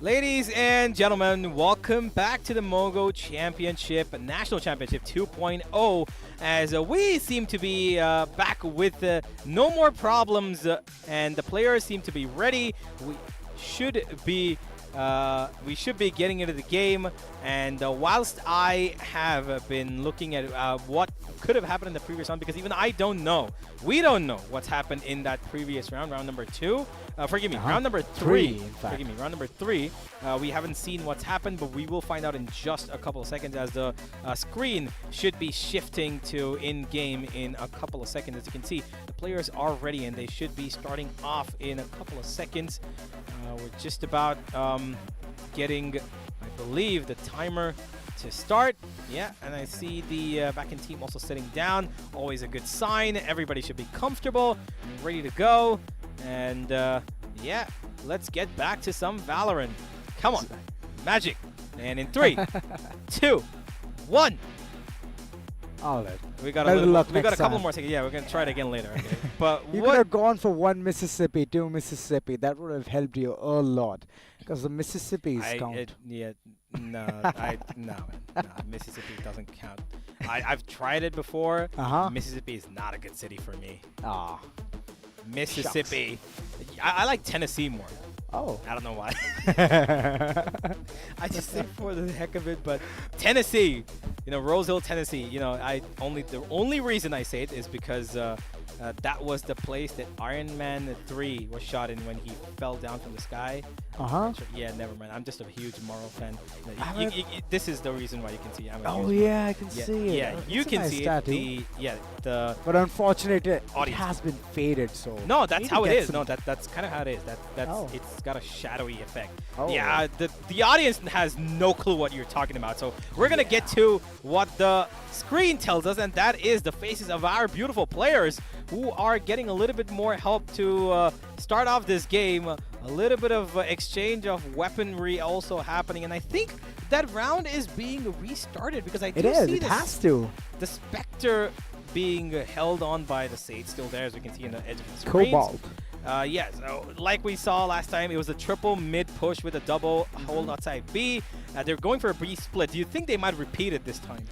Ladies and gentlemen, welcome back to the Mogo Championship, National Championship 2.0, as we seem to be back with no more problems, and the players seem to be ready. We should be getting into the game, and whilst I have been looking at what could have happened in the previous round, because even we don't know what's happened in that previous round, round number 2. Forgive me, round number 3. In fact. Forgive me, round number 3. We haven't seen what's happened, but we will find out in just a couple of seconds, as the screen should be shifting to in-game in a couple of seconds. As you can see, the players are ready, and they should be starting off in a couple of seconds. We're just about getting, I believe, the timer to start. Yeah, and I see the back-end team also sitting down. Always a good sign. Everybody should be comfortable and ready to go. And yeah, let's get back to some Valorant. Come on, Magic. And in 3, 2, 1. All right. We got Better luck we got a next couple time. more seconds. Yeah, we're gonna try it again later. Okay. But You could have gone for 1 Mississippi, 2 Mississippi. That would have helped you a lot. Because the Mississippi's count. No, Mississippi doesn't count. I've tried it before. Mississippi is not a good city for me. Ah. Mississippi. I like Tennessee more. Oh. I don't know why. I just say for the heck of it, but Tennessee, Rose Hill, Tennessee. The only reason I say it is because that was the place that Iron Man 3 was shot in when he fell down from the sky. Yeah, never mind. I'm just a huge Morrow fan. This is the reason why you can see. Yeah, I can see it. Yeah, you can see it. But unfortunately, it audience. has been faded. So no, that's need how to it get is. some- No, that's kind of how it is. It's got a shadowy effect. Oh. Yeah, the audience has no clue what you're talking about. So we're gonna get to what the screen tells us, and that is the faces of our beautiful players who are getting a little bit more help to start off this game. A little bit of exchange of weaponry also happening, and I think that round is being restarted because I do see It has to. the Spectre being held on by the Sage still there, as we can see in the edge of the screen. Cobalt. Yeah, so like we saw last time, it was a triple mid push with a double hold outside B. They're going for a B split. Do you think they might repeat it this time?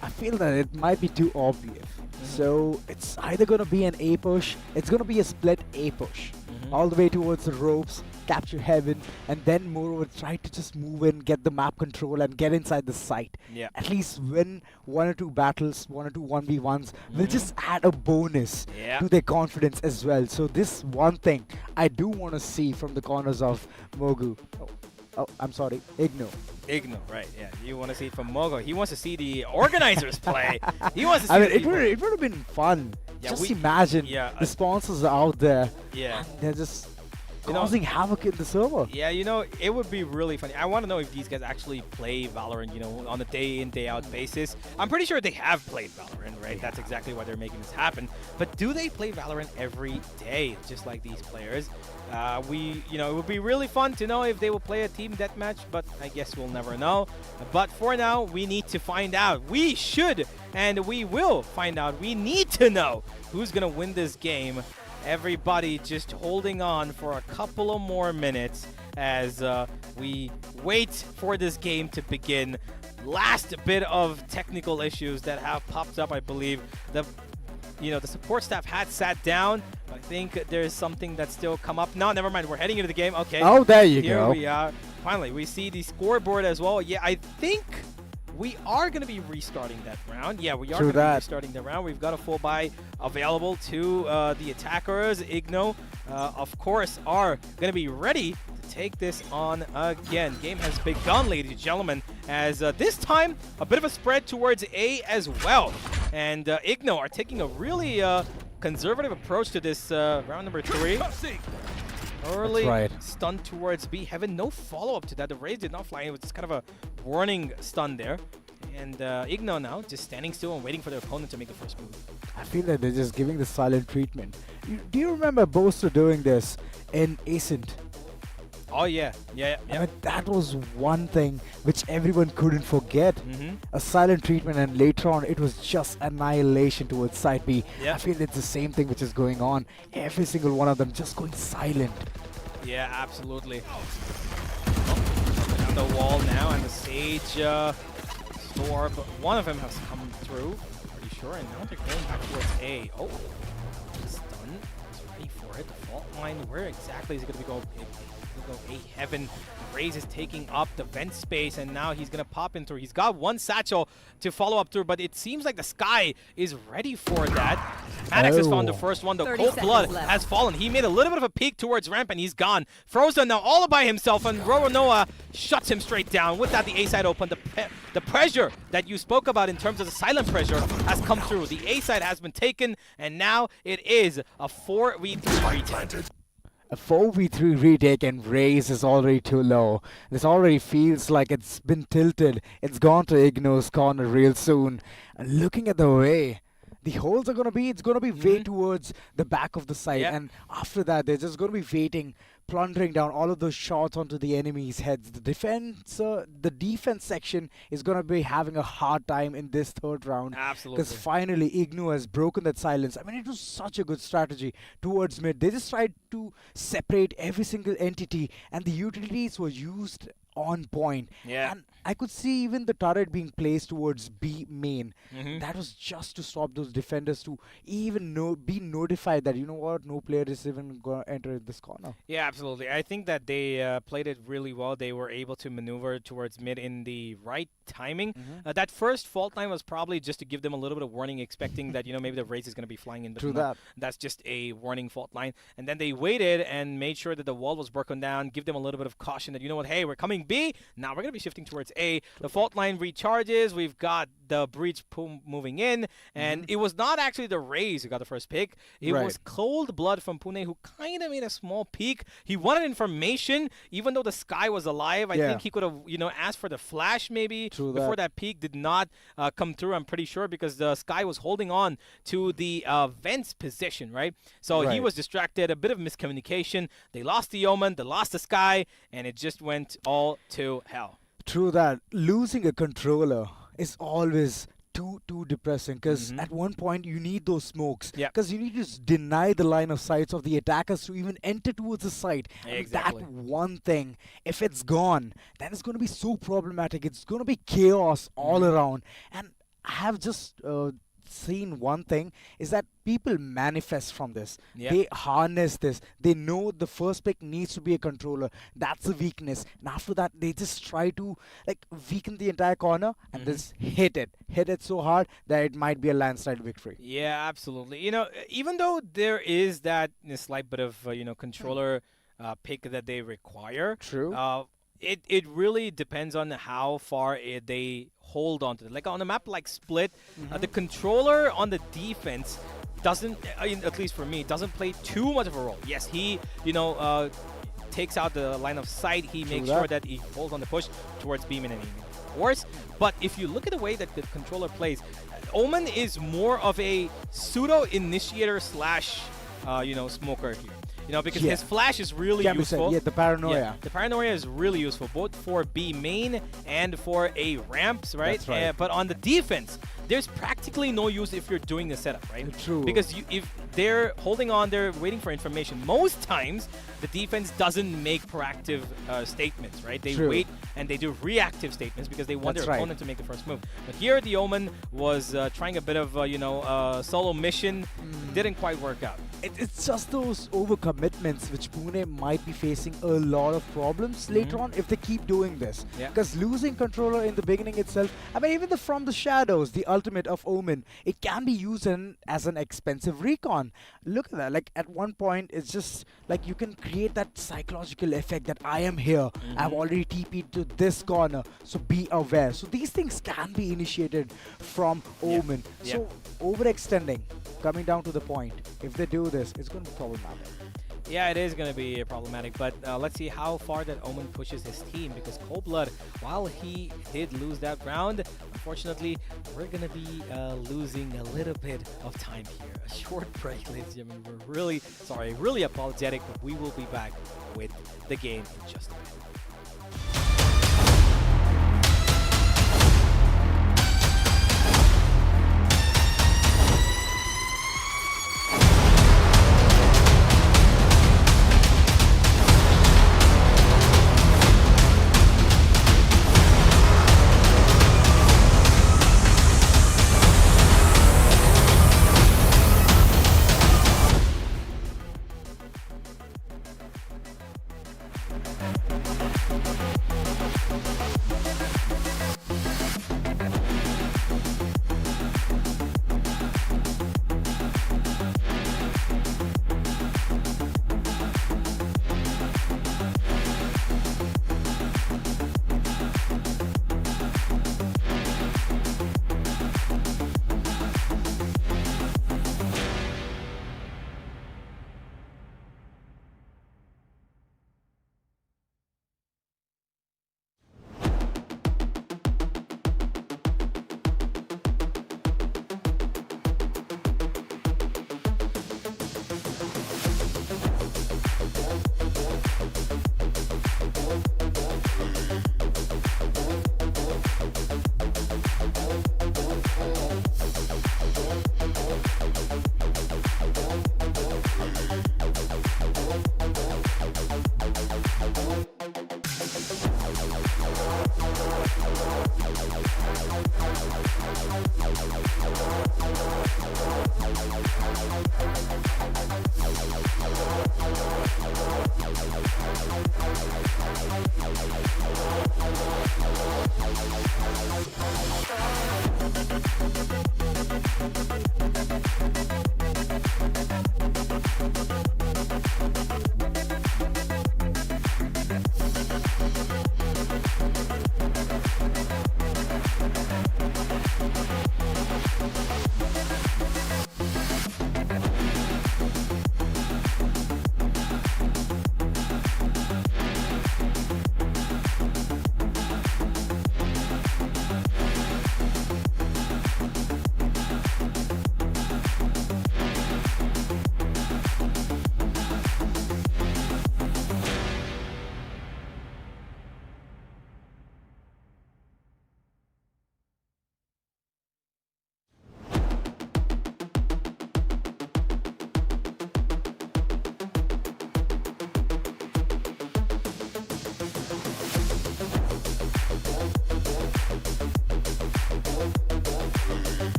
I feel that it might be too obvious. So it's either going to be an A push, it's going to be a split A push. All the way towards the ropes, capture heaven, and then moreover try to just move in, get the map control, and get inside the site. Yeah. At least win 1 or 2 battles, 1 or 2 1v1s will just add a bonus to their confidence as well. So this one thing I do want to see from the corners of Mogo. Oh, I'm sorry, IGNOU. IGNOU, right? Yeah, you want to see it from Mogo. He wants to see the organizers play. He wants to see. I mean, the it would have been fun. Yeah, Just imagine the sponsors are out there. Yeah. And they're just causing havoc in the server. Yeah, it would be really funny. I want to know if these guys actually play Valorant, on a day in, day out basis. I'm pretty sure they have played Valorant, right? That's exactly why they're making this happen. But do they play Valorant every day, just like these players? It would be really fun to know if they will play a team deathmatch, but I guess we'll never know. But for now, we need to find out. We should, and we will find out. We need to know who's going to win this game. Everybody just holding on for a couple of more minutes as we wait for this game to begin. Last bit of technical issues that have popped up, I believe. The support staff had sat down. I think there's something that's still come up. No, never mind. We're heading into the game. Okay. Oh, there you go. Here we are. Finally, we see the scoreboard as well. Yeah, I think we are going to be restarting that round. Yeah, we are going to be restarting the round. We've got a full buy available to the attackers. IGNOU, of course, are going to be ready to take this on again. Game has begun, ladies and gentlemen, as this time a bit of a spread towards A as well. And IGNOU are taking a really conservative approach to this round number 3. Early stun towards B. Heaven, no follow-up to that. The raise did not fly in. It was just kind of a warning stun there. And IGNOU now just standing still and waiting for their opponent to make the first move. I feel that they're just giving the silent treatment. Do you remember Boaster doing this in Ascent? Oh, yeah. I mean, that was one thing which everyone couldn't forget. A silent treatment, and later on it was just annihilation towards side B. I feel it's the same thing which is going on. Every single one of them just going silent. Yeah, absolutely. Oh. the wall now, and the Sage Storm, one of them has come through, pretty sure, and now they're going back towards A. Oh, stun. He's ready for it. The fault line, where exactly is it going to go? Go A heaven. Raze is taking up the vent space, and now he's gonna pop in through. He's got one satchel to follow up through, but it seems like the Sky is ready for that. Maddox has found the first one, though. 30 Cold Blood seconds left. has fallen. He made a little bit of a peek towards ramp, and he's gone. Frozen now all by himself, and Roronoa shuts him straight down. With that, the A side open. The pressure that you spoke about in terms of the silent pressure has come through. The A side has been taken, and now it is a 4v3 retake. A 4v3 retake and Raze is already too low. This already feels like it's been tilted. It's gone to IGNOU's corner real soon. And looking at the way the holes are going to be, it's going to be way towards the back of the site. Yep. And after that, they're just going to be waiting, plundering down all of those shots onto the enemy's heads. The defense section is going to be having a hard time in this third round. Absolutely. Because finally, IGNOU has broken that silence. I mean, it was such a good strategy towards mid. They just tried to separate every single entity, and the utilities were used on point. Yeah. And I could see even the turret being placed towards B main. That was just to stop those defenders to even be notified that, you know what, no player is even going to enter this corner. Yeah, absolutely. I think that they played it really well. They were able to maneuver towards mid in the right timing. That first fault line was probably just to give them a little bit of warning, expecting that, you know, maybe the Raze is going to be flying in. But True no, that. that's just a warning fault line. And then they waited and made sure that the wall was broken down, give them a little bit of caution that, you know what, hey, we're coming B. Now we're going to be shifting towards A. The fault line recharges. We've got the breach moving in. And it was not actually the Raze who got the first pick. It was Cold Blood from Pune who kind of made a small peek. He wanted information, even though the Sky was alive. I think he could have, you know, asked for the flash maybe before that peek did not come through, I'm pretty sure, because the Sky was holding on to the vents position, right? So he was distracted, a bit of miscommunication. They lost the Omen, they lost the Sky, and it just went all to hell. True that. Losing a controller is always too depressing, because at one point you need those smokes, because you need to deny the line of sights of the attackers to even enter towards the site. Exactly. That one thing, if it's gone, then it's going to be so problematic. It's going to be chaos all around. And I have just seen one thing, is that people manifest from this. They harness this. They know the first pick needs to be a controller. That's a weakness. And after that, they just try to like weaken the entire corner and just hit it. Hit it so hard that it might be a landslide victory. Yeah, absolutely. You know, even though there is that slight bit of, you know, controller pick that they require. True. It really depends on how far they hold on to it. Like on a map like Split, the controller on the defense doesn't, at least for me, doesn't play too much of a role. Yes, he, you know, takes out the line of sight. He makes sure that he holds on the push towards Beam and enemy, of course. But if you look at the way that the controller plays, Omen is more of a pseudo-initiator slash, you know, smoker here. You know, because his flash is really useful. The paranoia. Yeah, the paranoia is really useful, both for B main and for A ramps, right? That's right. But on the defense, there's practically no use if you're doing the setup, right? True. Because if they're holding on, they're waiting for information. Most times, the defense doesn't make proactive statements, right? They wait and they do reactive statements because they want their opponent to make the first move. But here, the Omen was trying a bit of, you know, solo mission. Didn't quite work out. It's just those overcommitments which Pune might be facing a lot of problems later on if they keep doing this. Because losing controller in the beginning itself, I mean, even from the shadows, the ultimate of Omen, it can be used as an expensive recon. Look at that. Like at one point, it's just like you can create that psychological effect that I am here. I've already TP'd to this corner, so be aware. So these things can be initiated from Omen. So overextending, coming down to the point, if they do this, it's going to be problematic. Yeah, it is going to be problematic, but let's see how far that Omen pushes his team, because Cold Blood, while he did lose that round, unfortunately, we're going to be losing a little bit of time here. A short break, ladies and gentlemen. We're really sorry, really apologetic, but we will be back with the game in just a bit.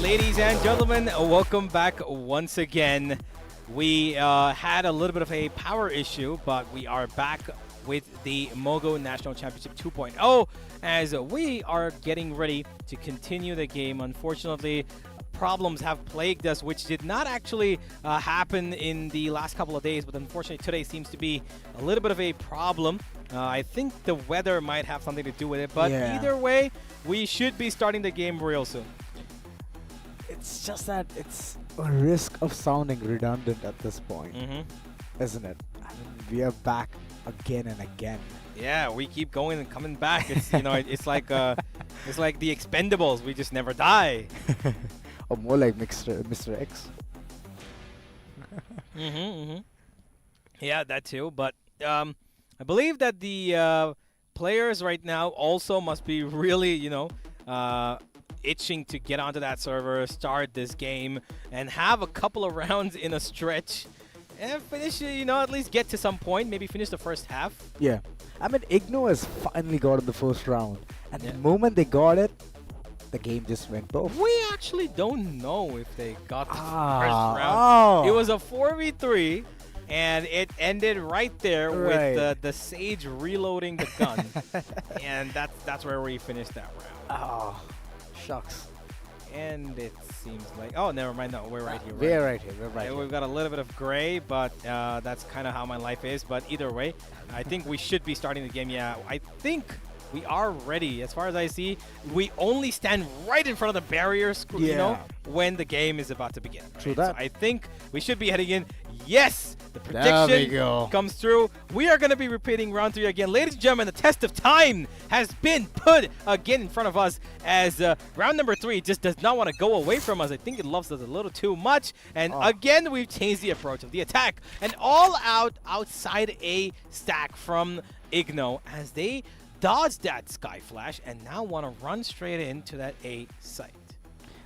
ladies and gentlemen, welcome back once again. We had a little bit of a power issue, but we are back with the Mogo National Championship 2.0 as we are getting ready to continue the game. Unfortunately, problems have plagued us, which did not actually happen in the last couple of days, but unfortunately today seems to be a little bit of a problem. I think the weather might have something to do with it, but either way, we should be starting the game real soon. It's just that it's a risk of sounding redundant at this point, isn't it? I mean, we are back again and again. Yeah, we keep going and coming back. It's it's like the Expendables. We just never die. Or more like Mr. X. Yeah, that too. But I believe that the players right now also must be really, itching to get onto that server, start this game, and have a couple of rounds in a stretch. And finish, at least get to some point, maybe finish the first half. Yeah. I mean, IGNOU has finally got in the first round. And the moment they got it, the game just went both. We actually don't know if they got the first round. It was a 4v3, and it ended right there with the Sage reloading the gun. And that's where we finished that round. Oh, shucks. And it seems like... Oh, never mind. No, we're right here. We're right here. We're right here. We've got a little bit of gray, but that's kind of how my life is. But either way, I think we should be starting the game. Yeah, I think we are ready. As far as I see, we only stand right in front of the barriers, when the game is about to begin. Right? True that. So I think we should be heading in. Yes, the prediction comes through. We are going to be repeating round 3 again. Ladies and gentlemen, the test of time has been put again in front of us as round number 3 just does not want to go away from us. I think it loves us a little too much. And again, we've changed the approach of the attack. An all-out outside A stack from IGNOU as they dodged that Sky Flash and now want to run straight into that A site.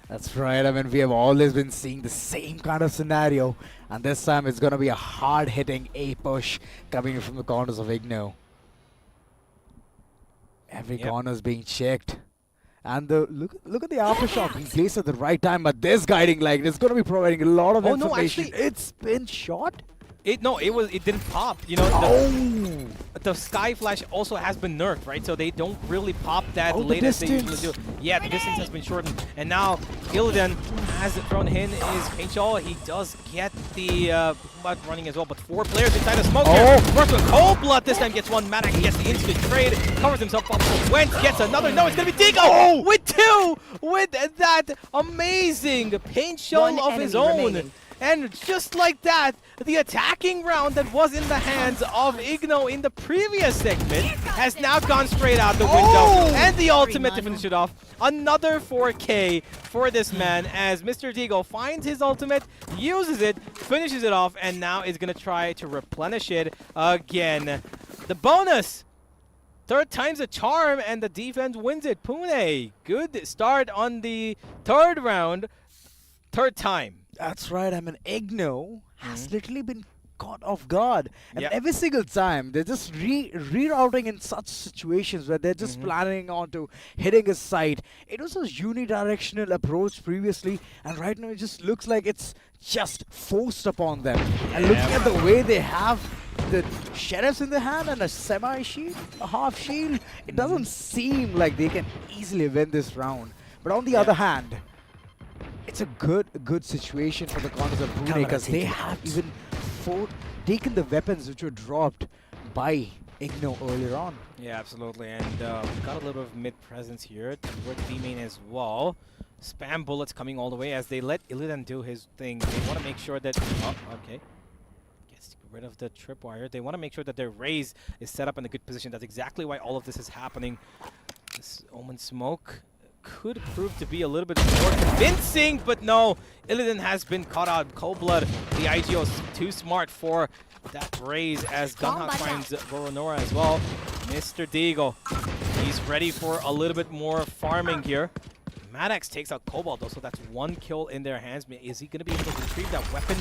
That's right. I mean, we have always been seeing the same kind of scenario. And this time it's going to be a hard-hitting A push coming from the corners of IGNOU. Every corner is being checked. And look at the aftershock being placed at the right time. But this guiding light is going to be providing a lot of information. No, actually, it's been shot. It didn't pop. The Sky Flash also has been nerfed, right? So they don't really pop that latest they usually do. Yeah, the distance has been shortened. And now Illidan has thrown in his paint shell. He does get the blood running as well, but 4 players inside the smoke here. Works with Cold Blood. This time gets one. Madak gets the instant trade. Covers himself up. Wentz gets another. No, it's going to be Digo with 2 with that amazing paint shell of his own. Remaining. And just like that, the attacking round that was in the hands of IGNOU in the previous segment has now gone straight out the window. And the ultimate to finish it off. Another 4K for this man as Mr. Deagle finds his ultimate, uses it, finishes it off, and now is going to try to replenish it again. The bonus! 3rd time's a charm, and the defense wins it. Pune, good start on the 3rd round. 3rd time. That's right. I mean, IGNOU has literally been caught off guard. And every single time, they're just rerouting in such situations where they're just planning on to hitting a site. It was a unidirectional approach previously, and right now it just looks like it's just forced upon them. And looking at the way they have the sheriffs in their hand and a semi-shield, a half shield, it doesn't seem like they can easily win this round. But on the other hand, it's a good situation for the corners of Pune because they have even taken the weapons which were dropped by IGNOU earlier on. Yeah, absolutely. And we've got a little bit of mid-presence here toward B main as well. Spam bullets coming all the way as they let Illidan do his thing. They want to make sure that... Oh, okay. Gets rid of the tripwire. They want to make sure that their Raze is set up in a good position. That's exactly why all of this is happening. This Omen Smoke could prove to be a little bit more convincing, but no, Illidan has been caught out. Cold Blood, the IGO is too smart for that Raze as Gunhawk finds Voronora as well. Mr. Deagle, he's ready for a little bit more farming here. Maddox takes out Cobalt though, so that's 1 kill in their hands. Is he going to be able to retrieve that weapon?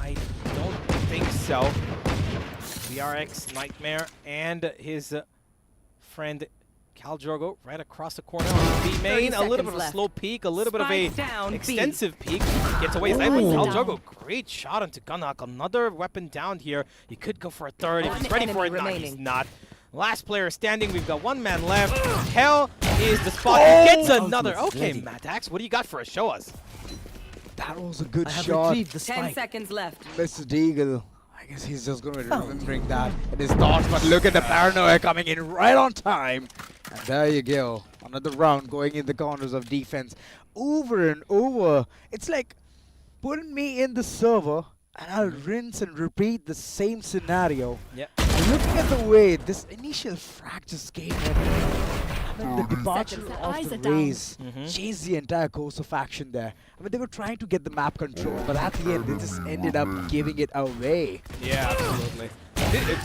I don't think so. VRX, Nightmare, and his friend Cal Drogo right across the corner on B main. A little bit of a slow peek, a little bit of a extensive peek. Gets away his life, but Cal Drogo, great shot onto Gunhawk. Another weapon down here. He could go for a third if he's ready for it. No, he's not. Last player standing. We've got one man left. Hell is the spot. He gets another. Okay, Madax, what do you got for us? Show us. That was a good shot. 10 seconds left. Mr. Deagle. I guess he's just going to be remembering that in his thoughts, but look at the paranoia coming in right on time. And there you go. Another round going in the corners of defense. Over and over. It's like putting me in the server and I'll rinse and repeat the same scenario. Yeah. And looking at the way this initial frag just came in. The departure of the Rays changed the entire course of action there. I mean, they were trying to get the map control, but at the end, they just ended up giving it away. Yeah, absolutely.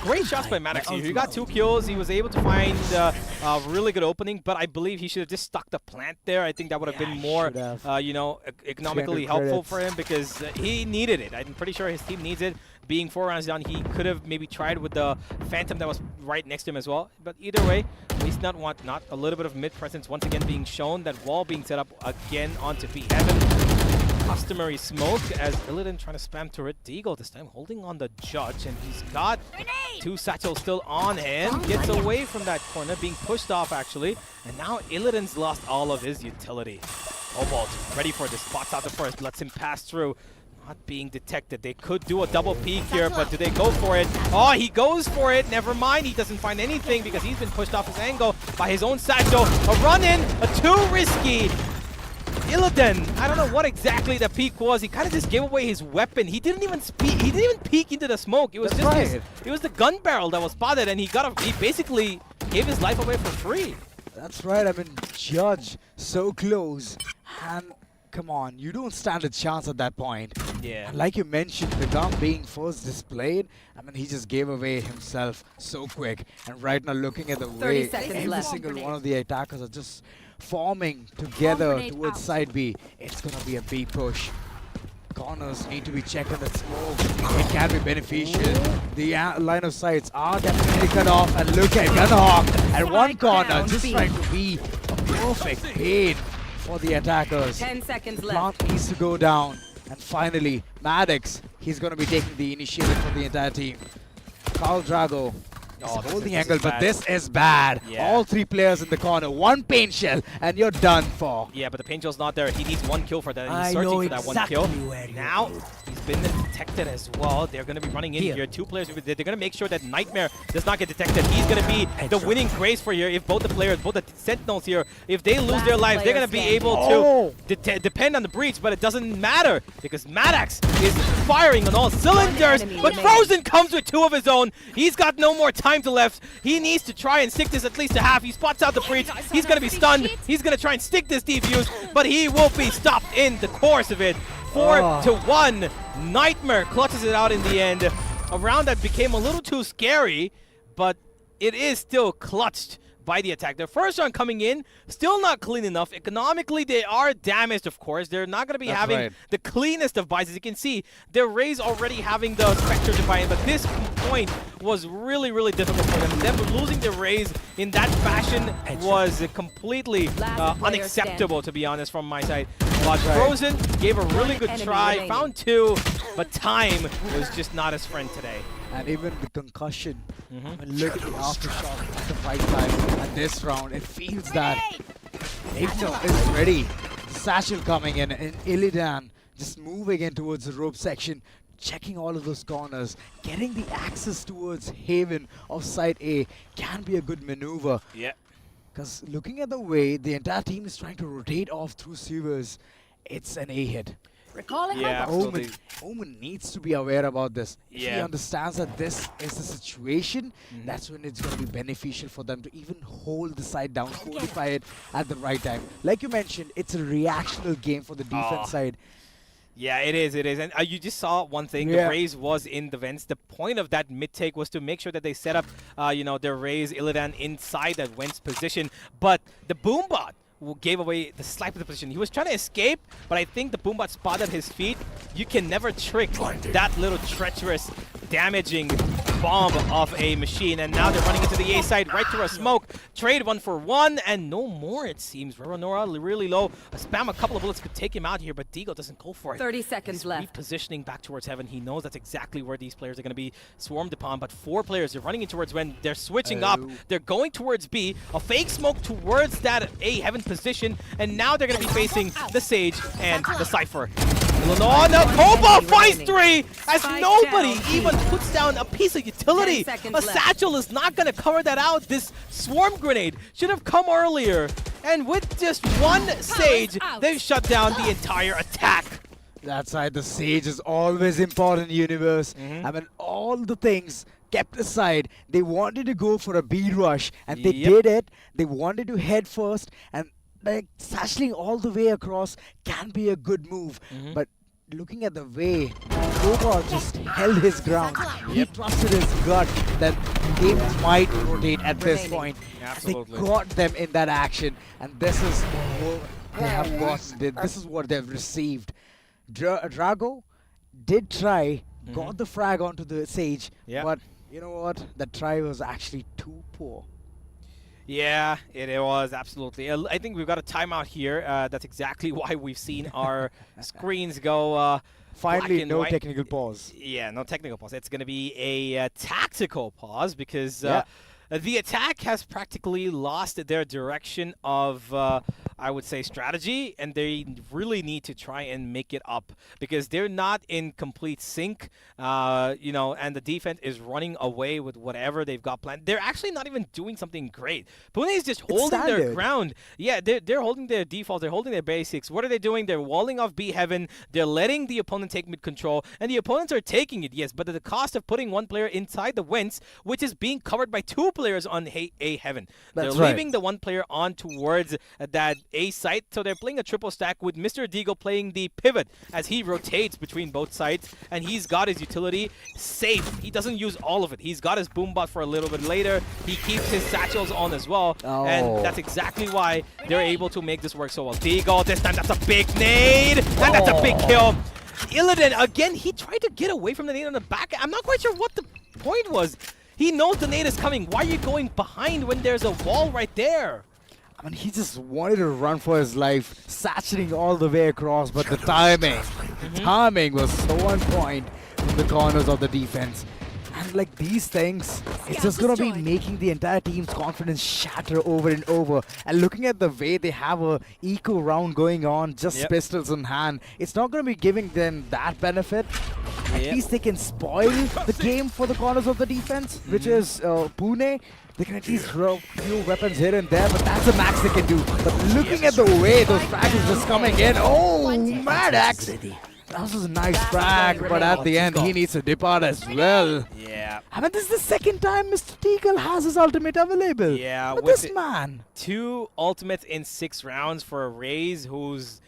Great shots by Maddox here. He got 2 kills. He was able to find a really good opening, but I believe he should have just stuck the plant there. I think that would have been more, you know, economically helpful for him because he needed it. I'm pretty sure his team needs it. Being 4 rounds down, he could have maybe tried with the Phantom that was right next to him as well. But either way, at least not a little bit of mid presence once again being shown. That wall being set up again onto B Heaven. Customary smoke as Illidan trying to spam turret. Deagle this time holding on the Judge, and he's got 2 satchels still on him. Gets away from that corner, being pushed off actually. And now Illidan's lost all of his utility. Cobalt ready for this. Spots out the first, lets him pass through. Not being detected. They could do a double peek here, but do they go for it? Oh, he goes for it. Never mind. He doesn't find anything because he's been pushed off his angle by his own satchel. A run-in, a too risky. Illidan, I don't know what exactly the peek was. He kind of just gave away his weapon. He didn't even peek into the smoke. It was just it was the gun barrel that was spotted, and he basically gave his life away for free. That's right. I mean, Judge so close, and come on, you don't stand a chance at that point. Yeah. And like you mentioned, the gun being first displayed, I mean, he just gave away himself so quick. And right now, looking at the way every single one of the attackers are just forming together towards side B, it's going to be a B push. Corners need to be checked on that smoke. It can be beneficial. The line of sights are definitely cut off. And look at Gunhawk at one corner, just trying to be a perfect pain for the attackers. 10 seconds left. Plant needs to go down. And finally, Maddox, he's going to be taking the initiative for the entire team. Khal Drogo is holding angle, but this is bad. Yeah. All 3 players in the corner, 1 paint shell, and you're done for. Yeah, but the paint shell's not there. He needs 1 kill for that. And he's searching for that 1 kill. Now, he's been detected as well. They're going to be running in here. 2 players. They're going to make sure that Nightmare does not get detected. He's going to be the winning grace for here. If both the players, both the Sentinels here, if they lose their lives, they're going to be able to depend on the breach. But it doesn't matter because Maddox is firing on all cylinders. But Frozen comes with 2 of his own. He's got no more time to left. He needs to try and stick this at least a half. He spots out the breach. He's going to be stunned. He's going to try and stick this defuse, but he will be stopped in the course of it. 4-1. Nightmare clutches it out in the end. A round that became a little too scary, but it is still clutched by the attack. Their first round coming in, still not clean enough. Economically, they are damaged, of course. They're not going to be having the cleanest of buys. As you can see, their Rays already having the Spectre to buy in, but this point was really, really difficult for them. Them losing their Rays in that fashion was completely unacceptable, to be honest, from my side. But Frozen gave a really good try, found 2, but time was just not his friend today. And even the concussion, I mean, look at the aftershock at the right time. And this round, it feels that IGNOU is ready. Satchel coming in, and Illidan just moving in towards the rope section, checking all of those corners, getting the access towards Haven of side A can be a good maneuver. Yeah. Because looking at the way the entire team is trying to rotate off through sewers, it's an A hit. Recalling Omen needs to be aware about this. If he Yeah. understands that this is the situation, that's when it's going to be beneficial for them to even hold the side down, fortify it at the right time. Like you mentioned, it's a reactional game for the defense side. Yeah, it is. And you just saw one thing. The Rays was in the vents. The point of that mid-take was to make sure that they set up, you know, their Rays, Illidan inside that Wentz position. But the Boombot gave away the sniper position. He was trying to escape, but I think the Boombot spotted his feet. You can never trick that little treacherous damaging bomb of a machine, and now they're running into the A side right through a smoke. Trade 1-for-1, and no more it seems. Nora really low. Spam a couple of bullets could take him out here, but Deagle doesn't go for it. 30 seconds He's left. repositioning back towards heaven. He knows that's exactly where these players are going to be swarmed upon, but 4 players, they're running in towards when they're switching up. They're going towards B, a fake smoke towards that A heaven position, and now they're going to be facing the Sage and the Cypher. Oh no, Cobalt finds 3 as nobody even puts down a piece of utility. 10 seconds A left. satchel is not going to cover that out. This swarm grenade should have come earlier. And with just one Sage, they've shut down the entire attack. That's right, the Sage is always important, Universe. I mean, all the things kept aside, they wanted to go for a B rush, and they did it. They wanted to head first, and like satcheling all the way across can be a good move. But looking at the way Mogo just held his ground, he trusted his gut that they might rotate at this point. Absolutely. They got them in that action, and this is what they have gotten. This is what they've received. Drago did try, got the frag onto the Sage, but you know what? The try was actually too poor. Yeah, it was, absolutely. I think we've got a timeout here. That's exactly why we've seen our screens go Finally, black and no white. technical pause. Yeah, no technical pause. It's going to be a tactical pause because the attack has practically lost their direction of, I would say, strategy, and they really need to try and make it up because they're not in complete sync, you know, and the defense is running away with whatever they've got planned. They're actually not even doing something great. Pune is just holding their ground. Yeah, they're holding their defaults. They're holding their basics. What are they doing? They're walling off B heaven. They're letting the opponent take mid control, and the opponents are taking it, yes, but at the cost of putting one player inside the Winds, which is being covered by 2 players on A heaven. They're leaving the 1 player on towards that A site, so they're playing a triple stack with Mr. Deagle playing the pivot as he rotates between both sides, and he's got his utility safe. He doesn't use all of it. He's got his boombot for a little bit later. He keeps his satchels on as well, and that's exactly why they're able to make this work so well. Deagle, this time that's a big nade, and that's a big kill. Illidan, again, he tried to get away from the nade on the back. I'm not quite sure what the point was. He knows the nade is coming. Why are you going behind when there's a wall right there? I mean, he just wanted to run for his life, satchelating all the way across, but the timing was so on point from the corners of the defense. And like these things, it's just going to be making the entire team's confidence shatter over and over. And looking at the way they have a eco round going on, just pistols in hand, it's not going to be giving them that benefit. At least they can spoil the game for the corners of the defense, which is Pune. They can at least throw a few weapons here and there, but that's the max they can do. But looking at the way those frags are just coming in, Maddox! That was a nice frag, but at the end he needs to depart as well. Yeah. I mean, this is the second time Mr. Deagle has his ultimate available. Yeah, but with this man. 2 ultimates in 6 rounds for a Raze who's...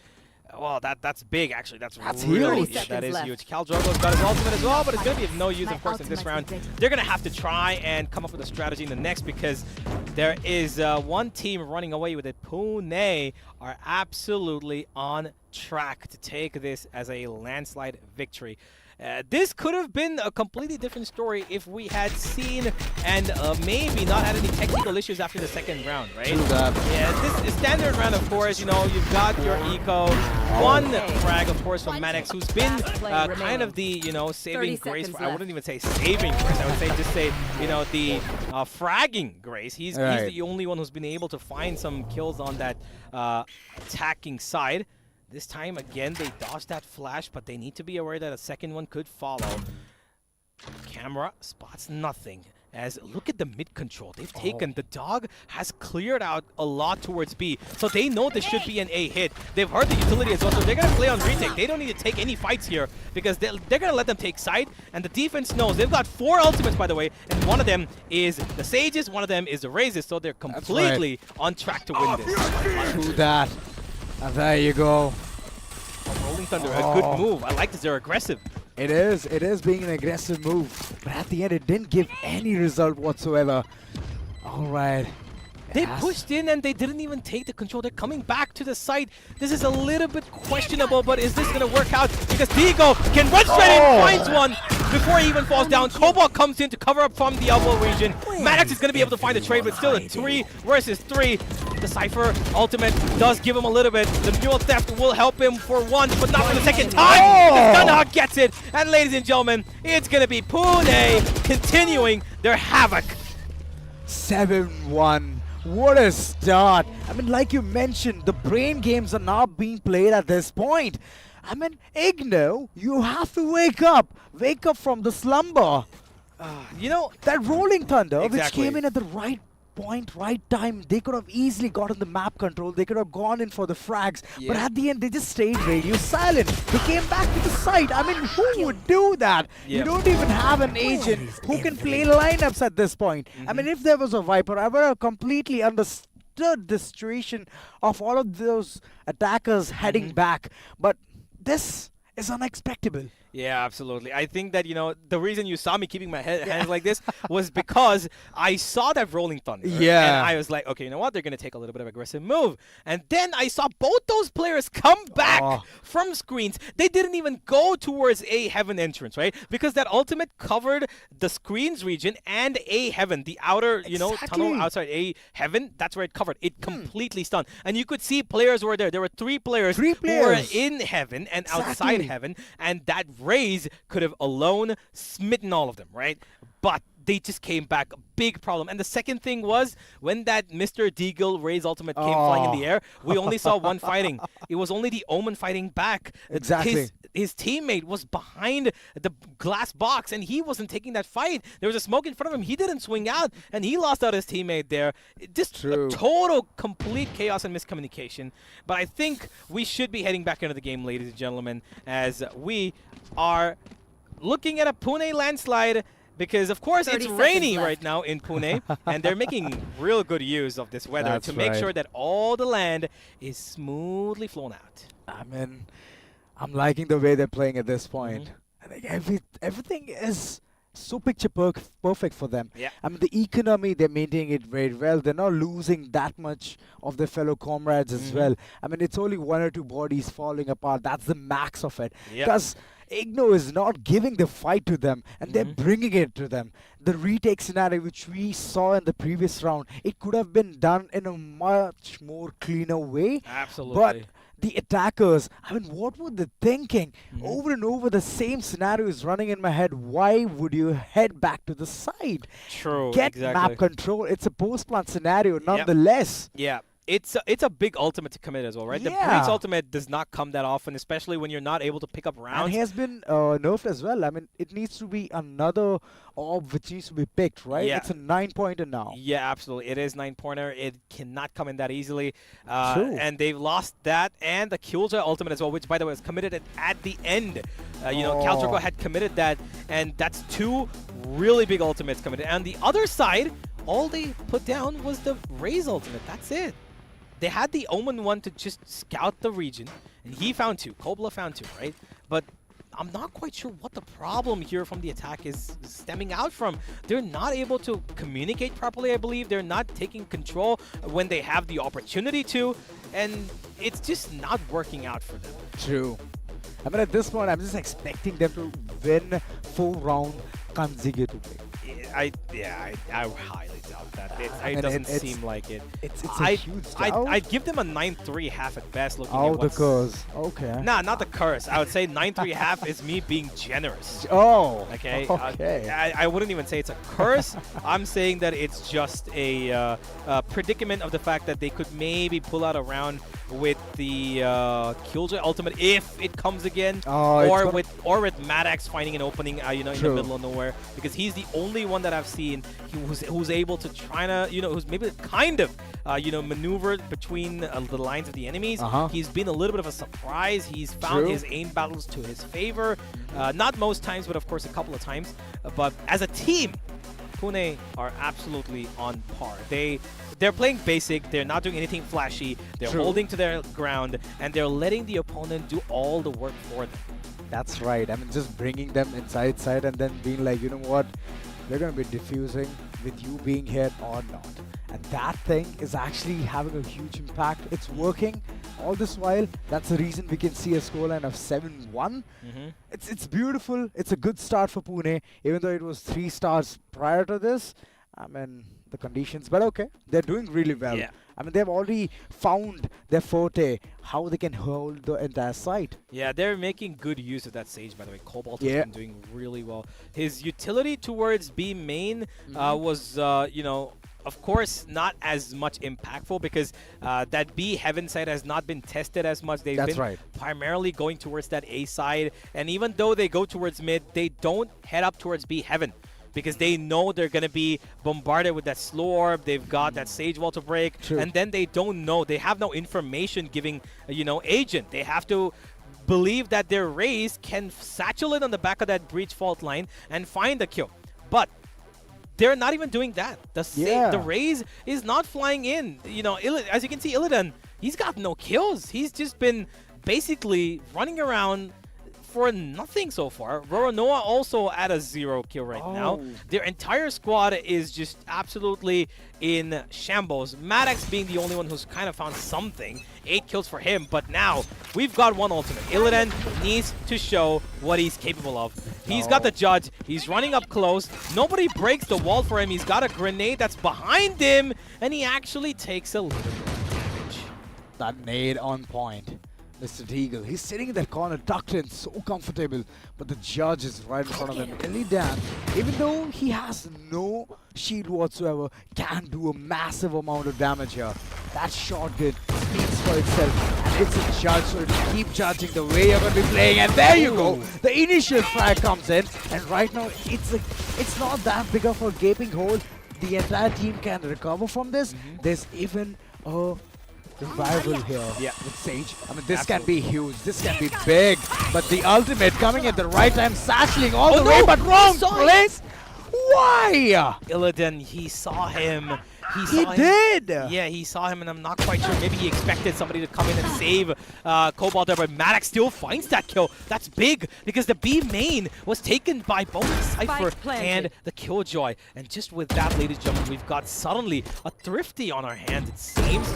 Well, that's big, actually. That's really huge. yeah, that is Left. huge. Cal Drogo's got his ultimate as well, but it's going to be of no use, of course, in this round. They're going to have to try and come up with a strategy in the next because there is one team running away with it. Pune are absolutely on track to take this as a landslide victory. This could have been a completely different story if we had seen and maybe not had any technical issues after the 2nd round, right? Yeah, this is standard round, of course. You know, you've got your eco, 1 frag, of course, from Maddox, who's been kind of the, you know, saving grace. I wouldn't even say saving grace. I would say just say, you know, the fragging grace. He's the only one who's been able to find some kills on that attacking side. This time, again, they dodged that flash, but they need to be aware that a 2nd one could follow. Camera spots nothing. As look at the mid control they've taken. The dog has cleared out a lot towards B, so they know this should be an A hit. They've heard the utility as well, so they're going to play on retake. They don't need to take any fights here because they're going to let them take side, and the defense knows. They've got 4 ultimates, by the way, and one of them is the Sages, one of them is the Razes, so they're completely on track to win this. Do that. And there you go. Rolling Thunder, a good move. I like this. They're aggressive. It is being an aggressive move, but at the end it didn't give any result whatsoever. All right, They pushed in and they didn't even take the control. They're coming back to the site. This is a little bit questionable, but is this going to work out? Because Diego can run straight in, finds one before he even falls down. Cobalt comes in to cover up from the elbow region. Maddox is going to be able to find the trade, but still a 3 versus 3. The Cypher ultimate does give him a little bit. The Mule Theft will help him for once, but not for the second time. The Stunhawk gets it. And ladies and gentlemen, it's going to be Pune continuing their havoc. 7-1. What a start. I mean, like you mentioned, the brain games are not being played at this point. I mean, IGNOU, you have to wake up. Wake up from the slumber. You know, That Rolling Thunder, which Exactly. came in at the right point, right time, they could have easily gotten the map control. They could have gone in for the frags. But at the end, they just stayed radio silent. They came back to the site. I mean, who would do that? Yeah. You don't even have an agent who can play lineups at this point. I mean, if there was a Viper, I would have completely understood the situation of all of those attackers heading back. But this is unexpected. yeah, absolutely. I think that, you know, the reason you saw me keeping my hands like this was because I saw that Rolling Thunder. Yeah. And I was like, okay, you know what? They're going to take a little bit of aggressive move. And then I saw both those players come back from screens. They didn't even go towards A Heaven entrance, right? Because that ultimate covered the screens region and A Heaven, the outer, you know, tunnel outside A Heaven. That's where it covered. It completely stunned. And you could see players were there. There were 3 players who were in Heaven and outside Heaven. And that raise could have alone smitten all of them, right? But they just came back. A big problem. And the second thing was when that Mr. Deagle Raise ultimate came flying in the air, we only saw one fighting. It was only the Omen fighting back. Exactly. His teammate was behind the glass box and he wasn't taking that fight. There was a smoke in front of him. He didn't swing out and he lost out his teammate there. Just a total, complete chaos and miscommunication. But I think we should be heading back into the game, ladies and gentlemen, as we are looking at a Pune landslide. Because, of course, it's 30 rainy seconds left. right now in Pune, and they're making real good use of this weather That's to make right. sure that all the land is smoothly flown out. I mean, I'm liking the way they're playing at this point. I think everything is so picture perfect for them. Yeah. I mean, the economy, they're maintaining it very well. They're not losing that much of their fellow comrades as well. I mean, it's only 1 or 2 bodies falling apart. That's the max of it. Yeah. Because IGNOU is not giving the fight to them, and they're bringing it to them. The retake scenario which we saw in the previous round, it could have been done in a much more cleaner way. Absolutely. But the attackers, I mean, what were they thinking? Over and over, the same scenario is running in my head. Why would you head back to the side? True, Get exactly. map control. It's a post-plant scenario, nonetheless. Yeah. It's a big ultimate to commit as well, right? The Yeah. Breeze ultimate does not come that often, especially when you're not able to pick up And rounds. he has been nerfed as well. I mean, it needs to be another orb which needs to be picked, right? Yeah. It's a 9-pointer now. Yeah, absolutely. It is 9-pointer. It cannot come in that easily. True. And they've lost that and the Killjoy ultimate as well, which, by the way, was committed at the end. You know, Caltrogo had committed that, and that's 2 really big ultimates committed. And the other side, all they put down was the Raze ultimate. That's it. They had the Omen one to just scout the region, and he found 2. Kobla found 2, right? But I'm not quite sure what the problem here from the attack is stemming out from. They're not able to communicate properly, I believe. They're not taking control when they have the opportunity to, and it's just not working out for them. True. I mean, at this point, I'm just expecting them to win 4 rounds consecutively. I highly doubt that. It mean, doesn't it's- seem like it. It's a huge doubt. I'd give them a 9-3 half at best. Looking Oh, at the what's... curse. Okay. Nah, not the curse. I would say 9-3 half is me being generous. Oh. Okay. Okay. I wouldn't even say it's a curse. I'm saying that it's just a predicament of the fact that they could maybe pull out a round with the Killjoy ultimate if it comes again, or with Maddox finding an opening, you know, in the middle of nowhere, because he's the only one that I've seen who's able to try to, you know, who's maybe kind of, you know, maneuver between the lines of the enemies. He's been a little bit of a surprise. He's found his aim battles to his favor. Not most times, but of course a couple of times. But as a team, Pune are absolutely on par. They're playing basic, they're not doing anything flashy, they're holding to their ground, and they're letting the opponent do all the work for them. That's right. I mean, just bringing them inside and then being like, you know what? They're going to be diffusing. with you being here or not. And that thing is actually having a huge impact. It's working all this while. That's the reason we can see a scoreline of 7-1. It's beautiful. It's a good start for Pune, even though it was 3 stars prior to this. I mean, the conditions, but okay, they're doing really well. Yeah. I mean, they've already found their forte, how they can hold the entire site. Yeah, they're making good use of that Sage, by the way. Cobalt has Yeah. been doing really well. His utility towards B main was, you know, of course, not as much impactful because that B heaven side has not been tested as much. They've That's been right. primarily going towards that A side. And even though they go towards mid, they don't head up towards B heaven, because they know they're going to be bombarded with that slow orb. They've got that Sage Wall to break. True. And then they don't know. They have no information giving, you know, agent. They have to believe that their Raze can satchel it on the back of that breach fault line and find the kill. But they're not even doing that. The Raze is not flying in. You know, as you can see, Illidan, he's got no kills. He's just been basically running around for nothing so far. Roronoa also at a 0 kill right now. Their entire squad is just absolutely in shambles. Maddox being the only one who's kind of found something. 8 kills for him, but now we've got one ultimate. Illidan needs to show what he's capable of. He's got the judge. He's running up close. Nobody breaks the wall for him. He's got a grenade that's behind him, and he actually takes a little bit of damage. That nade on point. Mr. Deagle, he's sitting in that corner, tucked in, so comfortable, but the judge is right in front of him. Illidan, even though he has no shield whatsoever, can do a massive amount of damage here. That shotgun speaks for itself, and it's a judge, so to keep judging the way you're going to be playing, and there you go! The initial frag comes in, and right now, it's not that big of a gaping hole. The entire team can recover from this. There's even a revival here with Sage. I mean, this can be huge. This can be big. But the ultimate coming at the right time, satcheling all the way, but wrong place. Why? Illidan, he saw him. He did. Yeah, he saw him, and I'm not quite sure. Maybe he expected somebody to come in and save Cobalt there, but Maddox still finds that kill. That's big, because the B main was taken by both Cypher and the Killjoy. And just with that, ladies and gentlemen, we've got suddenly a Thrifty on our hands, it seems.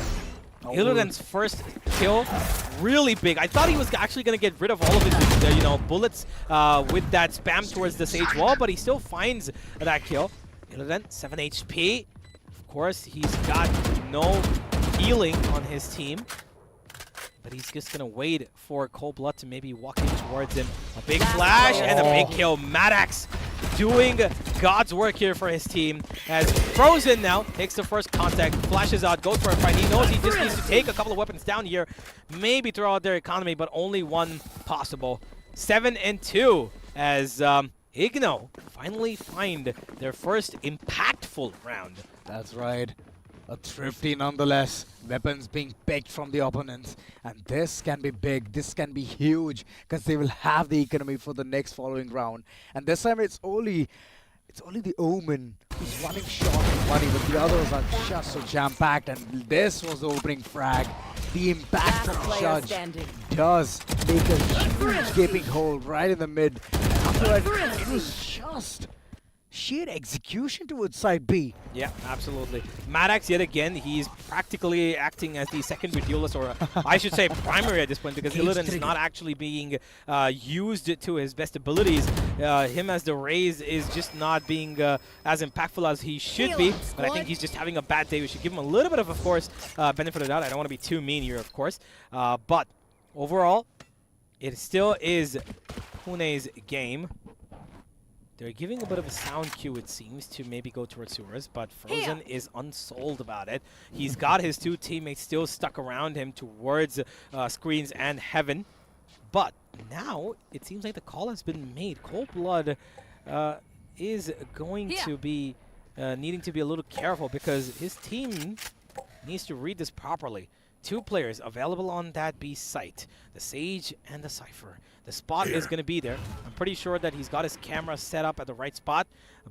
Illidan's first kill, really big. I thought he was actually going to get rid of all of his, you know, bullets with that spam towards the Sage Wall, but he still finds that kill. Illidan, 7 HP. Of course, he's got no healing on his team, but he's just going to wait for Cold Blood to maybe walk in towards him. A big flash and a big kill. Maddox doing God's work here for his team, as Frozen now takes the first contact, flashes out, goes for a fight. He knows he just needs to take a couple of weapons down here, maybe throw out their economy, but only one possible. 7-2 as IGNOU finally find their first impactful round. That's right. A Thrifty nonetheless. Weapons being picked from the opponents. And this can be big. This can be huge, because they will have the economy for the next following round. And this time it's only the Omen who's running short of money, but the others are just so jam-packed. And this was the opening frag. The impact from Judge does make a huge gaping hole right in the mid. And after that, it was just sheer execution towards side B. Yeah, absolutely. Maddox, yet again, he's practically acting as the secondary duelist, or I should say primary at this point, because Illidan's not actually being used to his best abilities. Him as the Raze is just not being as impactful as he should be, but I think he's just having a bad day. We should give him a little bit of course, benefit of the doubt. I don't want to be too mean here, of course. But overall, it still is Pune's game. They're giving a bit of a sound cue, it seems, to maybe go towards sewers, but Frozen is unsold about it. He's got his 2 teammates still stuck around him towards screens and heaven. But now, it seems like the call has been made. Cold Blood is going to be needing to be a little careful, because his team needs to read this properly. 2 players available on that B site, the Sage and the Cypher. The spot is going to be there. I'm pretty sure that he's got his camera set up at the right spot,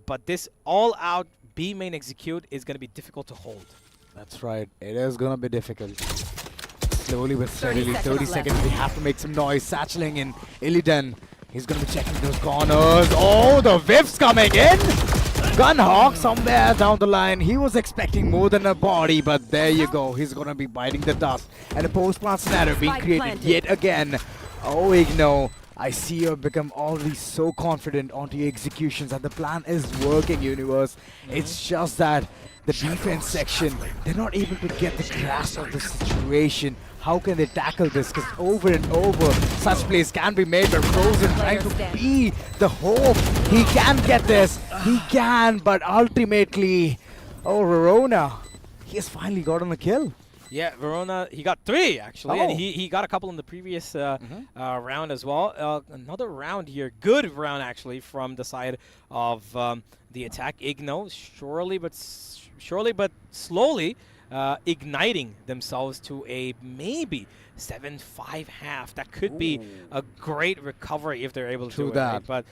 but this all-out B main execute is going to be difficult to hold. That's right. It is going to be difficult. Slowly but steadily, 30 seconds, we have to make some noise. Satcheling in Illidan. He's going to be checking those corners. Oh, the whiff's coming in! Gunhawk somewhere down the line. He was expecting more than a body, but there you go. He's gonna be biting the dust. And a post-plant scenario being Spike created planted. yet again. Oh, IGNOU. I see you have become already so confident onto your executions and the plan is working, Universe. It's just that the defense section, they're not able to get the grasp of the situation. How can they tackle this? Because over and over, such plays can be made, but Frozen trying to be the hope. He can get this. He can, but ultimately, oh, Rorona, he has finally gotten a kill. Yeah, Verona, he got 3 actually, and Oh. he got a couple in the previous round as well. Another round here, good round actually from the side of the attack. IGNOU surely but slowly igniting themselves to a maybe 7-5 half. That could be a great recovery if they're able to do it, right? But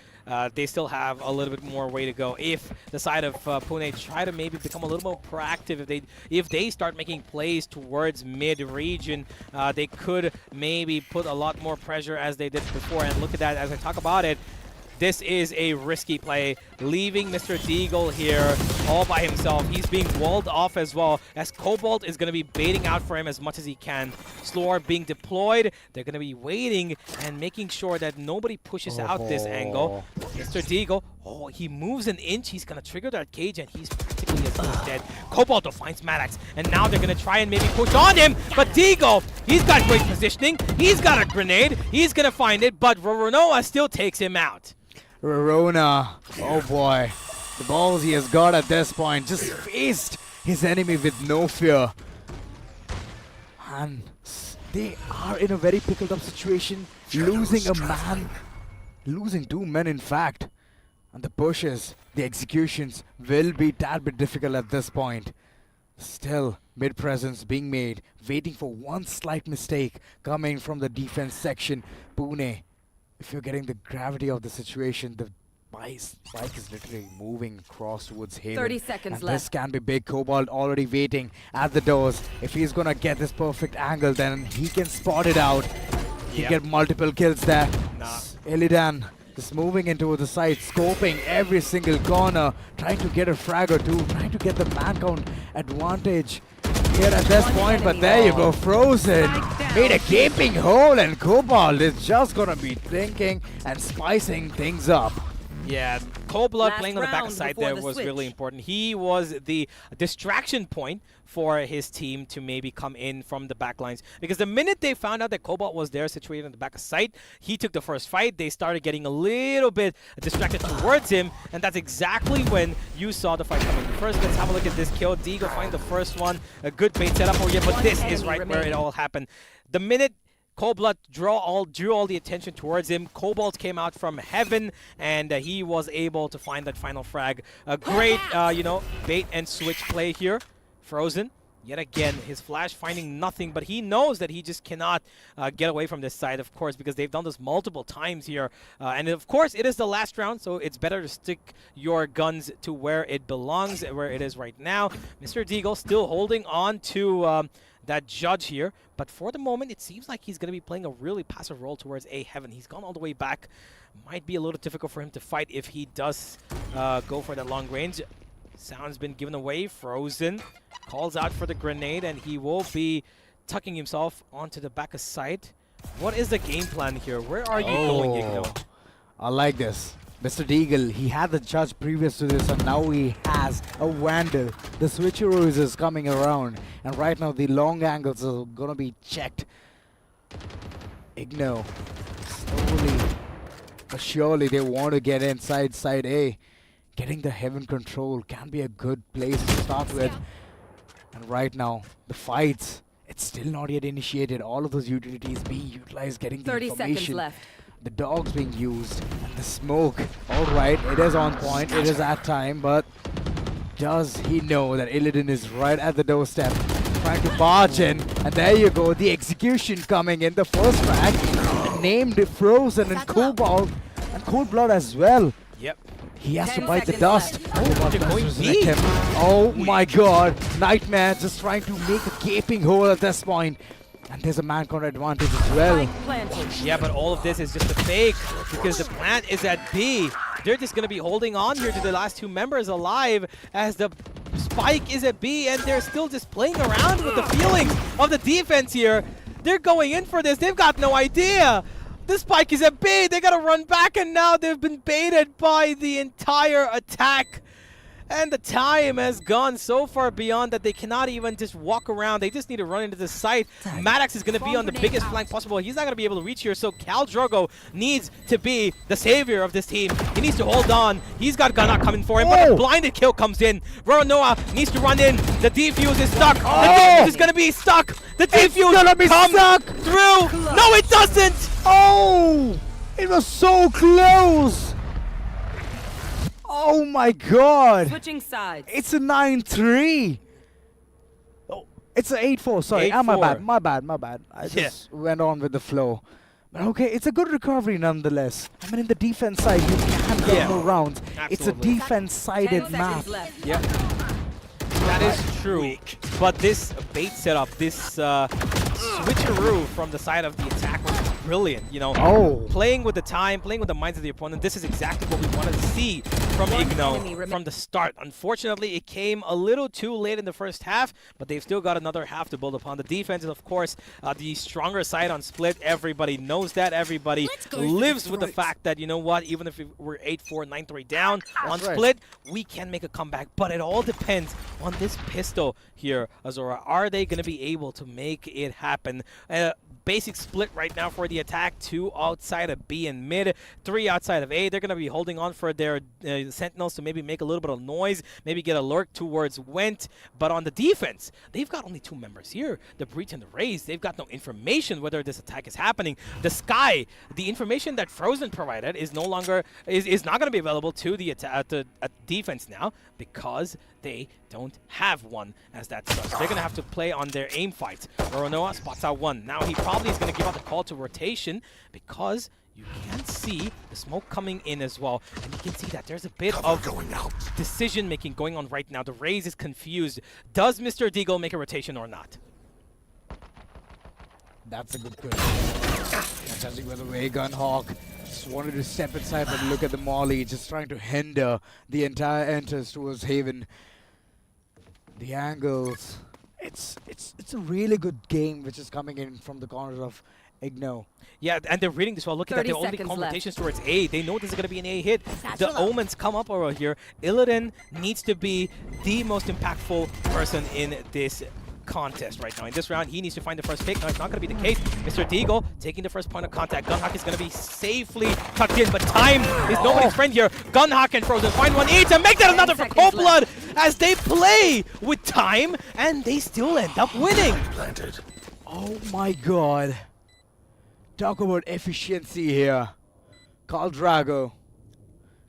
they still have a little bit more way to go. If the side of Pune try to maybe become a little more proactive, if they start making plays towards mid-region, they could maybe put a lot more pressure as they did before. And look at that, as I talk about it, this is a risky play, leaving Mr. Deagle here all by himself. He's being walled off as well, as Cobalt is going to be baiting out for him as much as he can. Slower being deployed. They're going to be waiting and making sure that nobody pushes out this angle. Mr. Deagle, oh, he moves an inch. He's going to trigger that cage, and he's practically as good as dead. Cobalt finds Maddox, and now they're going to try and maybe push on him. But Deagle, he's got great positioning. He's got a grenade. He's going to find it, but Roronoa still takes him out. Rorona, oh boy, the balls he has got at this point, just faced his enemy with no fear. And they are in a very pickled up situation, losing a man, losing 2 men in fact. And the pushes, the executions will be tad bit difficult at this point. Still, mid-presence being made, waiting for one slight mistake coming from the defense section. Pune, if you're getting the gravity of the situation, the bike is literally moving across towards Haven. 30 seconds and left. This can be big. Cobalt already waiting at the doors. If he's gonna get this perfect angle, then he can spot it out. He Yep. get multiple kills there. Nah. Illidan just moving into the side, scoping every single corner, trying to get a frag or two, trying to get the man count advantage here at this point, but there you go, Frozen made a gaping hole, and Cobalt is just gonna be thinking and spicing things up. Yeah, Cold-Blood Last playing on the back round side before there the was switch. really important. He was the distraction point for his team to maybe come in from the back lines. Because the minute they found out that Cobalt was there situated on the back of site, he took the first fight. They started getting a little bit distracted towards him, and that's exactly when you saw the fight coming. First, let's have a look at this kill. Deagle find the first one. A good bait setup for you, but this is right where it all happened. The minute Cold-Blood drew all the attention towards him, Cobalt came out from heaven, and he was able to find that final frag. A great, bait and switch play here. Frozen, yet again, his flash finding nothing, but he knows that he just cannot get away from this side, of course, because they've done this multiple times here. And of course, it is the last round, so it's better to stick your guns to where it belongs, where it is right now. Mr. Deagle still holding on to that judge here, but for the moment it seems like he's going to be playing a really passive role towards A Heaven. He's gone all the way back. Might be a little difficult for him to fight if he does go for that long range. Sound's been given away. Frozen calls out for the grenade, and he will be tucking himself onto the back of site. What is the game plan here? Where are you going, IGNOU? I like this. Mr. Deagle, he had the judge previous to this, and now he has a Vandal. The switcheroos is coming around, and right now the long angles are gonna be checked. IGNOU, slowly but surely they want to get inside side A. Getting the Heaven control can be a good place to start with. And right now, the fights, it's still not yet initiated. All of those utilities being utilized, getting the 30 seconds information. left. The dogs being used, and the smoke. Alright, it is on point, it is at time, but does he know that Illidan is right at the doorstep, trying to barge in, and there you go, the execution coming in, the first frag, named Frozen and Cobalt, and Cold Blood as well. Yep. He has to 10 bite the seconds dust. left. Oh, they're going that's deep. him. Oh my god, Nightmare just trying to make a gaping hole at this point. And there's a man count advantage as well. Spike planted. Yeah, but all of this is just a fake, because the plant is at B. they're just going to be holding on here to the last two members alive as the spike is at B, and they're still just playing around with the feelings of the defense here. They're going in for this. They've got no idea. The spike is at B. They got to run back, and now they've been baited by the entire attack. And the time has gone so far beyond that they cannot even just walk around. They just need to run into the site. Maddox is going to be on the biggest flank possible. He's not going to be able to reach here, so Cal Drogo needs to be the savior of this team. He needs to hold on. He's got Gunnock coming for him, but a blinded kill comes in. Roronoa needs to run in. The defuse is stuck. The defuse is going to be stuck. The defuse comes stuck through. No, it doesn't. Oh! It was so close! Oh my god! Switching sides. It's a 9-3! Oh, it's an 8-4, sorry. Ah, my 8-4. bad. I just went on with the flow. But okay, it's a good recovery nonetheless. I mean, in the defense side, you can't get more rounds. It's a Absolutely. defense-sided 10 map. seconds left. Yep. That is true. But this bait setup, this switcheroo from the side of the attack was brilliant. You know, playing with the time, playing with the minds of the opponent. This is exactly what we wanted to see from IGNOU from the start. Unfortunately, it came a little too late in the first half, but they've still got another half to build upon. The defense is, of course, the stronger side on split. Everybody knows that. Everybody lives with the fact that, you know what, even if we're 8-4, 9-3 down on split, we can make a comeback. But it all depends on this pistol here, Azora. Are they going to be able to make it happen? Basic split right now for the attack. 2 outside of B and mid, 3 outside of A. They're going to be holding on for their sentinels to maybe make a little bit of noise, maybe get a lurk towards Went. But on the defense, they've got only 2 members here, the Breach and the Raze. They've got no information whether this attack is happening. The Sky, the information that Frozen provided is no longer, is not going to be available to the defense now because they don't have one as that such. They're going to have to play on their aim fights. Roronoa spots out one. Now he probably is going to give out the call to rotation because you can see the smoke coming in as well. And you can see that there's a bit of decision-making going on right now. The Raze is confused. Does Mr. Deagle make a rotation or not? That's a good question. Judging by the way Gunhawk just wanted to step inside, but look at the Molly just trying to hinder the entire entrance towards Haven. The angles. It's a really good game which is coming in from the corner of IGNOU. Yeah, and they're reading this well. Look at that. They're only conversations towards A. They know this is going to be an A hit. The omens come up over here. Illidan needs to be the most impactful person in this contest right now. In this round, he needs to find the first pick. No, it's not going to be the case. Mr. Deagle taking the first point of contact. Gunhawk is going to be safely tucked in, but time is nobody's friend here. Gunhawk and Frozen find one each and make that another for Cold Blood as they play with time, and they still end up winning. Oh my god. Talk about efficiency here. Khal Drago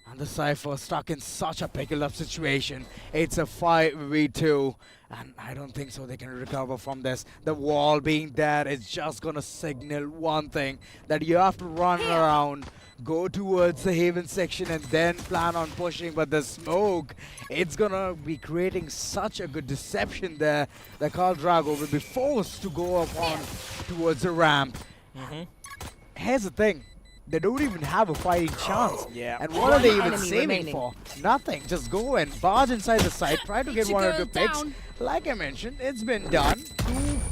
and the Cypher stuck in such a pickle up situation. It's a 5v2. And I don't think so they can recover from this. The wall being there is just gonna signal one thing, that you have to run around, go towards the Haven section and then plan on pushing. But the smoke, it's gonna be creating such a good deception there that Khal Drago will be forced to go up on towards the ramp. Here's the thing. They don't even have a fighting chance. Yeah. And what are they even enemy saving remaining. for? Nothing. Just go and barge inside the site, try to get 1 or 2 picks. Like I mentioned, it's been done. 2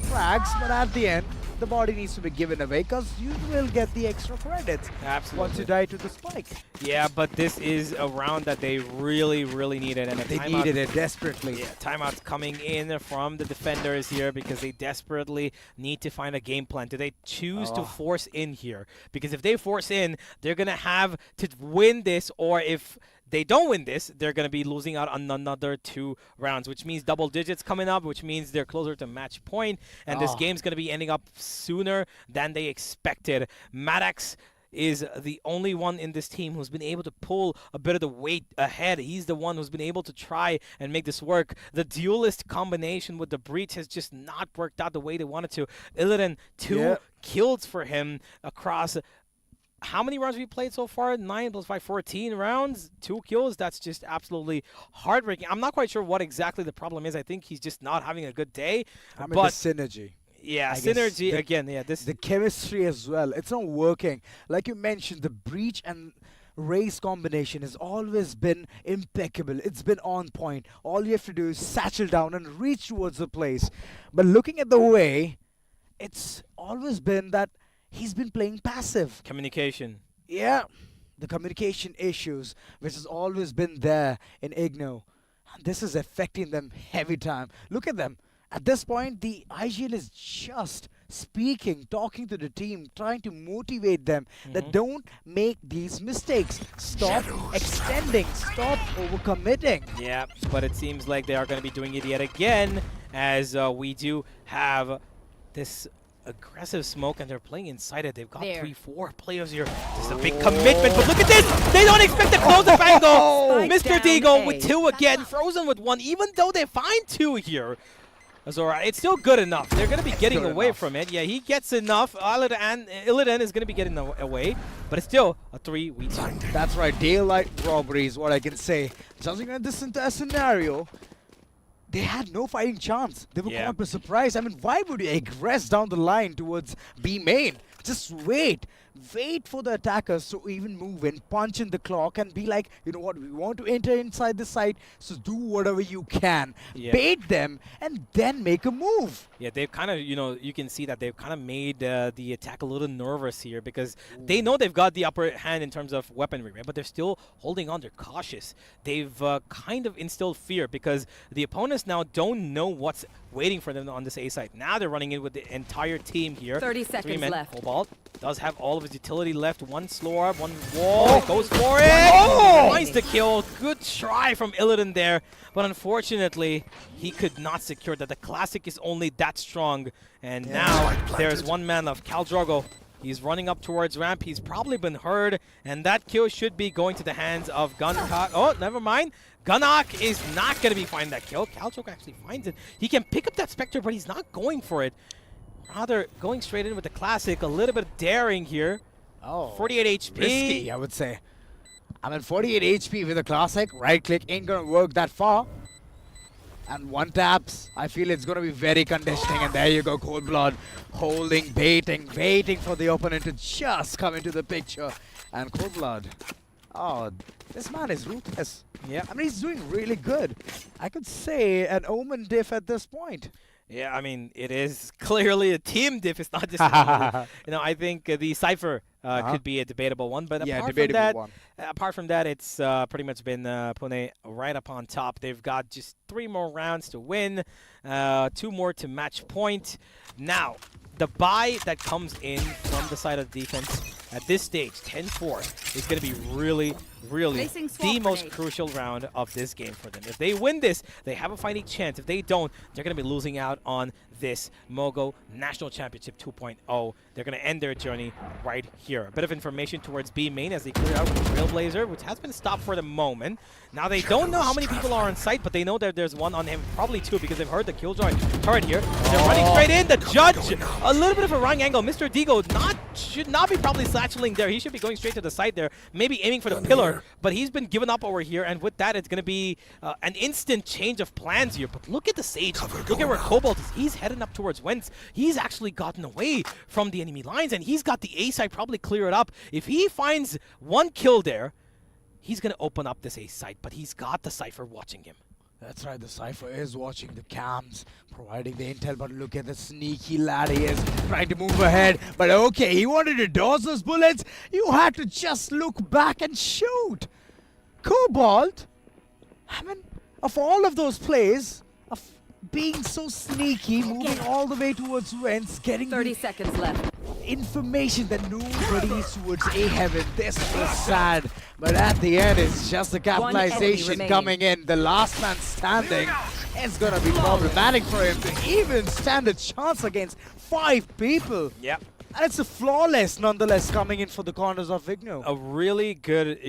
frags, but at the end, the body needs to be given away because you will get the extra credits once you die to the spike. Yeah, but this is a round that they really, really needed. And They needed it desperately. Yeah, timeouts coming in from the defenders here because they desperately need to find a game plan. Do they choose to force in here? Because if they force in, they're going to have to win this, or if they don't win this, they're going to be losing out on another 2 rounds, which means double digits coming up, which means they're closer to match point, and this game's going to be ending up sooner than they expected. Maddox is the only one in this team who's been able to pull a bit of the weight ahead. He's the one who's been able to try and make this work. The duelist combination with the Breach has just not worked out the way they wanted to. Illidan, 2 kills for him across how many rounds have we played so far? 9 plus 5, 14 rounds, 2 kills. That's just absolutely heartbreaking. I'm not quite sure what exactly the problem is. I think he's just not having a good day. I mean, but the synergy. yeah, I guess synergy the- again. Yeah, this The chemistry as well. It's not working. Like you mentioned, the Breach and race combination has always been impeccable. It's been on point. All you have to do is satchel down and reach towards the place. But looking at the way, it's always been that he's been playing passive. Communication. Yeah, the communication issues, which has always been there in IGNOU. And this is affecting them heavy time. Look at them. At this point, the IGN is just speaking, talking to the team, trying to motivate them that don't make these mistakes. Stop extending. Stop overcommitting. Yeah, but it seems like they are going to be doing it yet again, as we do have this aggressive smoke, and they're playing inside it. They've got There. 3-4 players here. This is a big commitment, but look at this! They don't expect to close the angle! Spike Mr. down Deagle A. with 2 again, Frozen with 1, even though they find 2 here. Azora, it's still good enough. They're going to be getting good away enough. from it. Yeah, he gets enough. Illidan is going to be getting away, but it's still a 3v2. That's right, daylight robbery is what I can say. Judging at this entire scenario, they had no fighting chance. They were Yeah. caught by surprise. I mean, why would you aggress down the line towards B main? Just wait. Wait for the attackers to even move in, punch in the clock, and be like, you know what, we want to enter inside the site, so do whatever you can. Yeah. Bait them, and then make a move. Yeah, they've kind of, you can see that they've kind of made the attack a little nervous here, because they know they've got the upper hand in terms of weaponry, right? But they're still holding on. They're cautious. They've kind of instilled fear, because the opponents now don't know what's waiting for them on this A side. Now they're running in with the entire team here. 30 3 seconds men. left. Cobalt does have all of his utility left. 1 slow up, 1 wall. Goes for it. Finds the kill. Good try from Illidan there. But unfortunately, he could not secure that. The classic is only that strong. And now there's 1 man of Khal Drogo. He's running up towards ramp. He's probably been heard. And that kill should be going to the hands of Guncock. Oh, never mind. Gunnock is not going to be finding that kill. Khal Drogo actually finds it. He can pick up that Spectre, but he's not going for it. Rather going straight in with the classic. A little bit of daring here. Oh, 48 HP. risky, I would say. I mean, 48 HP with a classic. Right click ain't gonna work that far. And 1 taps, I feel it's gonna be very conditioning. And there you go, Cold Blood, holding, baiting, waiting for the opponent to just come into the picture. And Cold Blood, oh, this man is ruthless. Yeah. I mean, he's doing really good. I could say an Omen diff at this point. Yeah, I mean, it is clearly a team diff. It's not just I think the Cypher could be a debatable one. But Yeah, apart from debatable that, one. it's pretty much been Pune right up on top. They've got just 3 more rounds to win, 2 more to match point. Now, the buy that comes in from the side of the defense at this stage, 10-4, is going to be really Placing swamp the most grenade. crucial round of this game for them. If they win this, they have a fighting chance. If they don't, they're going to be losing out on this Mogo National Championship 2.0. They're going to end their journey right here. A bit of information towards B main as they clear out with the Trailblazer, which has been stopped for the moment. Now, they don't know how many people are on site, but they know that there's 1 on him, probably 2, because they've heard the Killjoy turret here. They're running straight in. The Judge, a little bit of a wrong angle. Mr. Deagle should not be probably satcheling there. He should be going straight to the side there, maybe aiming for the pillar, but he's been given up over here, and with that, it's going to be an instant change of plans here. But look at the Sage. Look at where Cobalt is. He's heading up towards Wentz. He's actually gotten away from the enemy lines, and he's got the A side probably clear it up. If he finds 1 kill there, he's going to open up this A site, but he's got the Cypher watching him. That's right, the Cypher is watching the cams, providing the intel, but look at the sneaky lad he is, trying to move ahead. But okay, he wanted to dodge those bullets. You had to just look back and shoot. Cobalt, I mean, of all of those plays, of being so sneaky, moving all the way towards Wentz, getting 30 the seconds left. information that nobody is towards A heaven. This was sad, but at the end, it's just the capitalization remaining. coming in. The last man standing is gonna be problematic for him to even stand a chance against 5 people. Yep. And it's a flawless, nonetheless, coming in for the corners of IGNOU. A really good,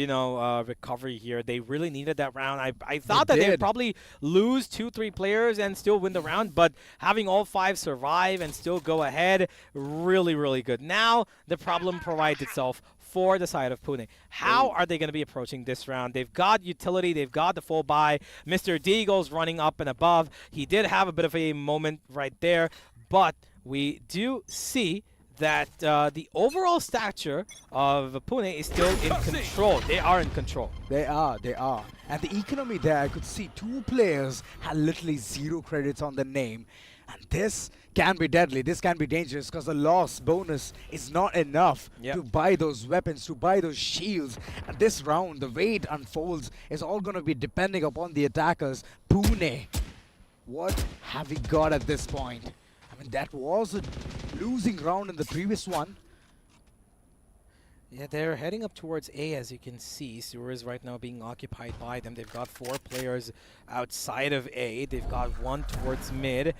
recovery here. They really needed that round. I thought that they would did. probably lose 2-3 players and still win the round, but having all 5 survive and still go ahead, really good. Now, the problem provides itself for the side of Pune. How are they going to be approaching this round? They've got utility. They've got the full buy. Mr. Deagle's running up and above. He did have a bit of a moment right there, but we do see that the overall stature of Pune is still in control. They are in control. They are. And the economy there, I could see 2 players had literally 0 credits on the name. And this can be deadly, this can be dangerous, because the loss bonus is not enough to buy those weapons, to buy those shields. And this round, the way it unfolds is all going to be depending upon the attackers. Pune, what have we got at this point? I mean, that was a losing round in the previous one. Yeah, they're heading up towards A, as you can see. Sewer is right now being occupied by them. They've got 4 players outside of A. They've got 1 towards mid.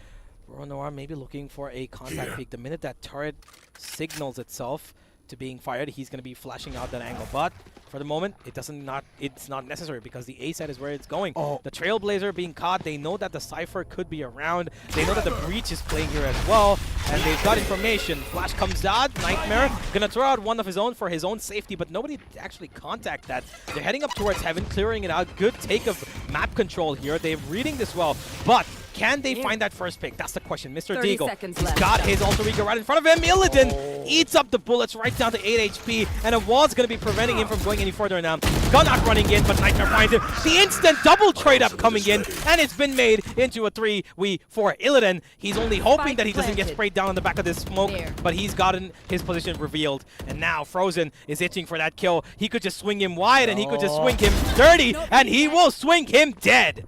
Ronoa maybe looking for a contact peek. The minute that turret signals itself to being fired, he's going to be flashing out that angle. But for the moment, it's not necessary, because the A side is where it's going. The Trailblazer being caught. They know that the Cypher could be around. They know that the Breach is playing here as well, and they've got information. Flash comes out. Nightmare gonna throw out one of his own for his own safety, but nobody actually contact that. They're heading up towards Heaven, clearing it out. Good take of map control here. They're reading this well, but can they find that first pick? That's the question. Mr. 30 Deagle, seconds he's left. got his alter ego right in front of him. Illidan eats up the bullets right down to 8 HP, and a wall's going to be preventing him from going any further now. Gunnock running in, but Nightmare finds him. The instant double trade-up coming in, and it's been made into a 3v4. Illidan, he's only hoping that he doesn't get sprayed down on the back of this smoke, but he's gotten his position revealed. And now Frozen is itching for that kill. He could just swing him wide, and he could just swing him dirty, and he will swing him dead.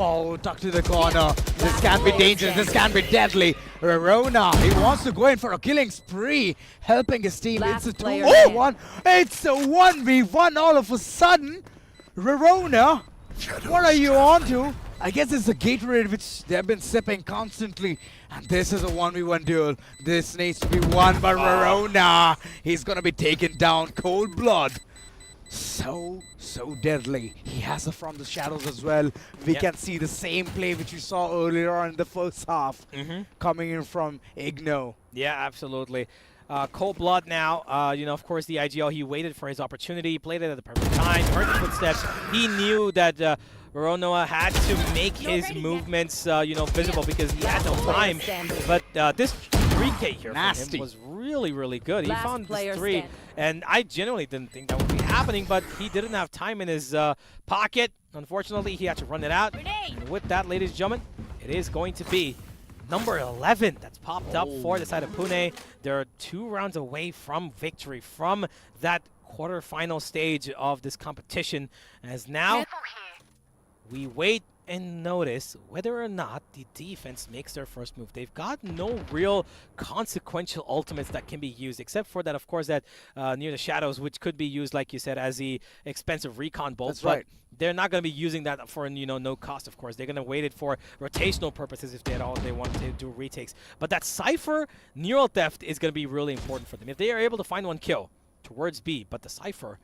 Oh, tucked to the corner. This can be dangerous. This can be deadly. Rorona, he wants to go in for a killing spree, helping his team. Last It's a player 2v1. It's a 1v1 all of a sudden. Rorona, what are you on to? I guess it's the Gatorade which they've been sipping constantly. And this is a 1v1 duel. This needs to be won by Rorona. He's going to be taken down cold blood. So deadly. He has it from the shadows as well. We can see the same play which we saw earlier on in the first half coming in from IGNOU. Yeah, absolutely. Cold blood now. You know, of course, the IGL, he waited for his opportunity, played it at the perfect time, heard the footsteps. He knew that Ronoa had to make his movements, you know, visible, because he had no time. But this 3K here from him was really, really good. He found this 3, and I genuinely didn't think that would be happening, but he didn't have time in his pocket. Unfortunately, he had to run it out. And with that, ladies and gentlemen, it is going to be number 11 that's popped up for the side of Pune. They're 2 rounds away from victory, from that quarterfinal stage of this competition, as now we wait and notice whether or not the defense makes their first move. They've got no real consequential ultimates that can be used, except for that, of course, that near the shadows, which could be used, like you said, as the expensive recon bolts. That's right. But they're not going to be using that for, you know, no cost, of course. They're going to wait it for rotational purposes if they want to do retakes. But that Cypher neural theft is going to be really important for them. If they are able to find 1 kill towards B, but the Cypher,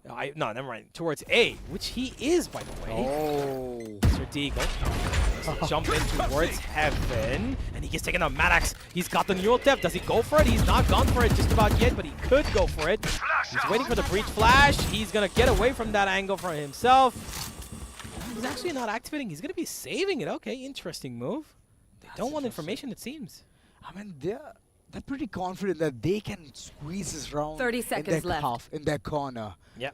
no, never mind. Towards A, which he is, by the way. Mr. Deagle jump in towards Heaven, and he gets taken out. Maddox, he's got the neural theft. Does he go for it? He's not gone for it just about yet, but he could go for it. He's waiting for the breach flash. He's going to get away from that angle for himself. He's actually not activating. He's going to be saving it. Okay, interesting move. They don't want information, it seems. I mean, they're pretty confident that they can squeeze this round 30 in seconds their left. half, in their corner. Yep.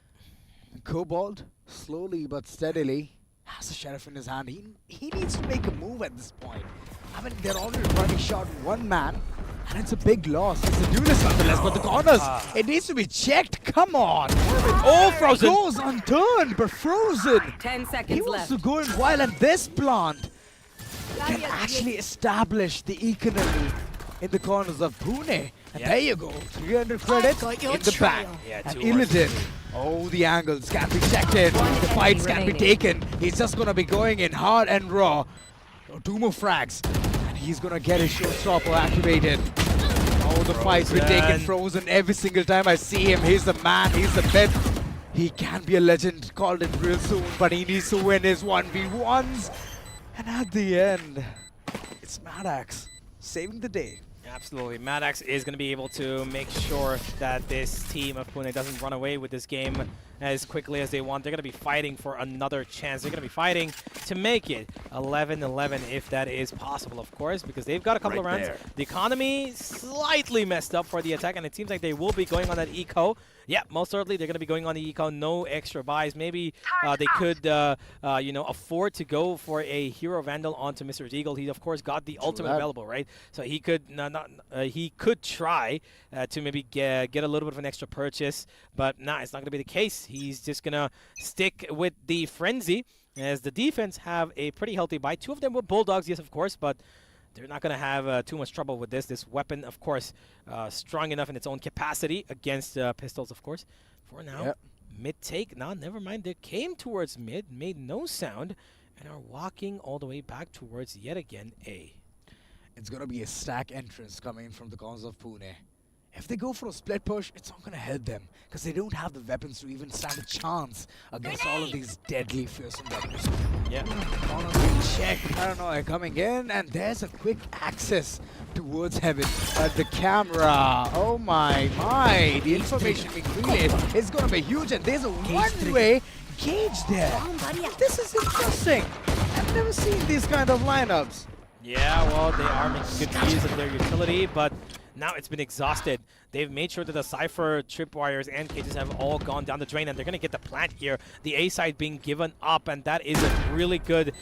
Cobalt, slowly but steadily, has the sheriff in his hand. He needs to make a move at this point. I mean, they're already running short 1 man, and it's a big loss. It's a duelist nonetheless, but the corners, it needs to be checked. Come on. Oh, Frozen! Goes unturned, but Frozen. 10 seconds He left. wants to go in while, and this plant can actually establish the economy in the corners of Pune. And there you go, 300 credits in the back. Yeah, And 2 Illidan, oh, the angles can be checked in. The fights can be taken. He's just going to be going in hard and raw. 2 more frags, and he's going to get his showstopper activated. Oh, the fight's been taken. Frozen every single time I see him. He's the man, he's the myth. He can be a legend called in real soon, but he needs to win his 1v1s. And at the end, it's Maddox saving the day. Absolutely. Maddox is going to be able to make sure that this team of Pune doesn't run away with this game. as quickly as they want. They're going to be fighting for another chance. They're going to be fighting to make it 11-11 if that is possible, of course, because they've got a couple of rounds. The economy slightly messed up for the attack, and it seems like they will be going on that eco. Yeah, most certainly they're going to be going on the eco. No extra buys. Maybe they could, afford to go for a Hero Vandal onto Mr. Deagle. He, of course, got the ultimate available, right? So he could he could try to maybe get a little bit of an extra purchase, but it's not going to be the case. He's just going to stick with the Frenzy, as the defense have a pretty healthy buy. Two of them were Bulldogs, yes, of course, but they're not going to have too much trouble with this. This weapon, of course, strong enough in its own capacity against pistols, of course. For now, mid take. Never mind. They came towards mid, made no sound, and are walking all the way back towards, yet again, A. It's going to be a stack entrance coming in from the corners of Pune. If they go for a split push, it's not going to help them, because they don't have the weapons to even stand a chance against all of these deadly fearsome weapons. Yeah. On a quick check, Paranoia coming in, and there's a quick access towards heaven at the camera. Oh my, the information being relayed is going to be huge, and there's a one-way gauge there. This is interesting. I've never seen these kind of lineups. Yeah, well, they are making good use of their utility, but now it's been exhausted. They've made sure that the Cypher, tripwires, and cages have all gone down the drain, and they're going to get the plant here. The A side being given up, and that is a really good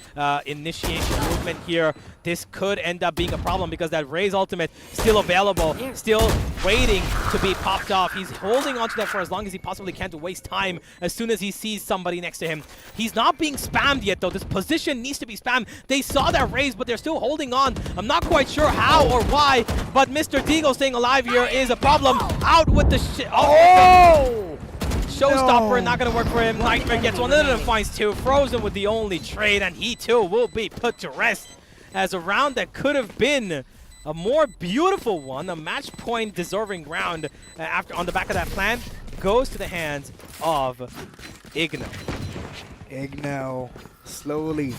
initiation movement here. This could end up being a problem because that Ray's ultimate still available, still waiting to be popped off. He's holding onto that for as long as he possibly can to waste time as soon as he sees somebody next to him. He's not being spammed yet, though. This position needs to be spammed. They saw that Raise, but they're still holding on. I'm not quite sure how or why, but Mr. Deagle staying alive here is a problem. Out with the showstopper, not going to work for him. Nightmare gets one, and then finds two. Frozen with the only trade, and he too will be put to rest as a round that could have been a more beautiful one, a match point deserving round after on the back of that plan goes to the hands of IGNOU. IGNOU slowly.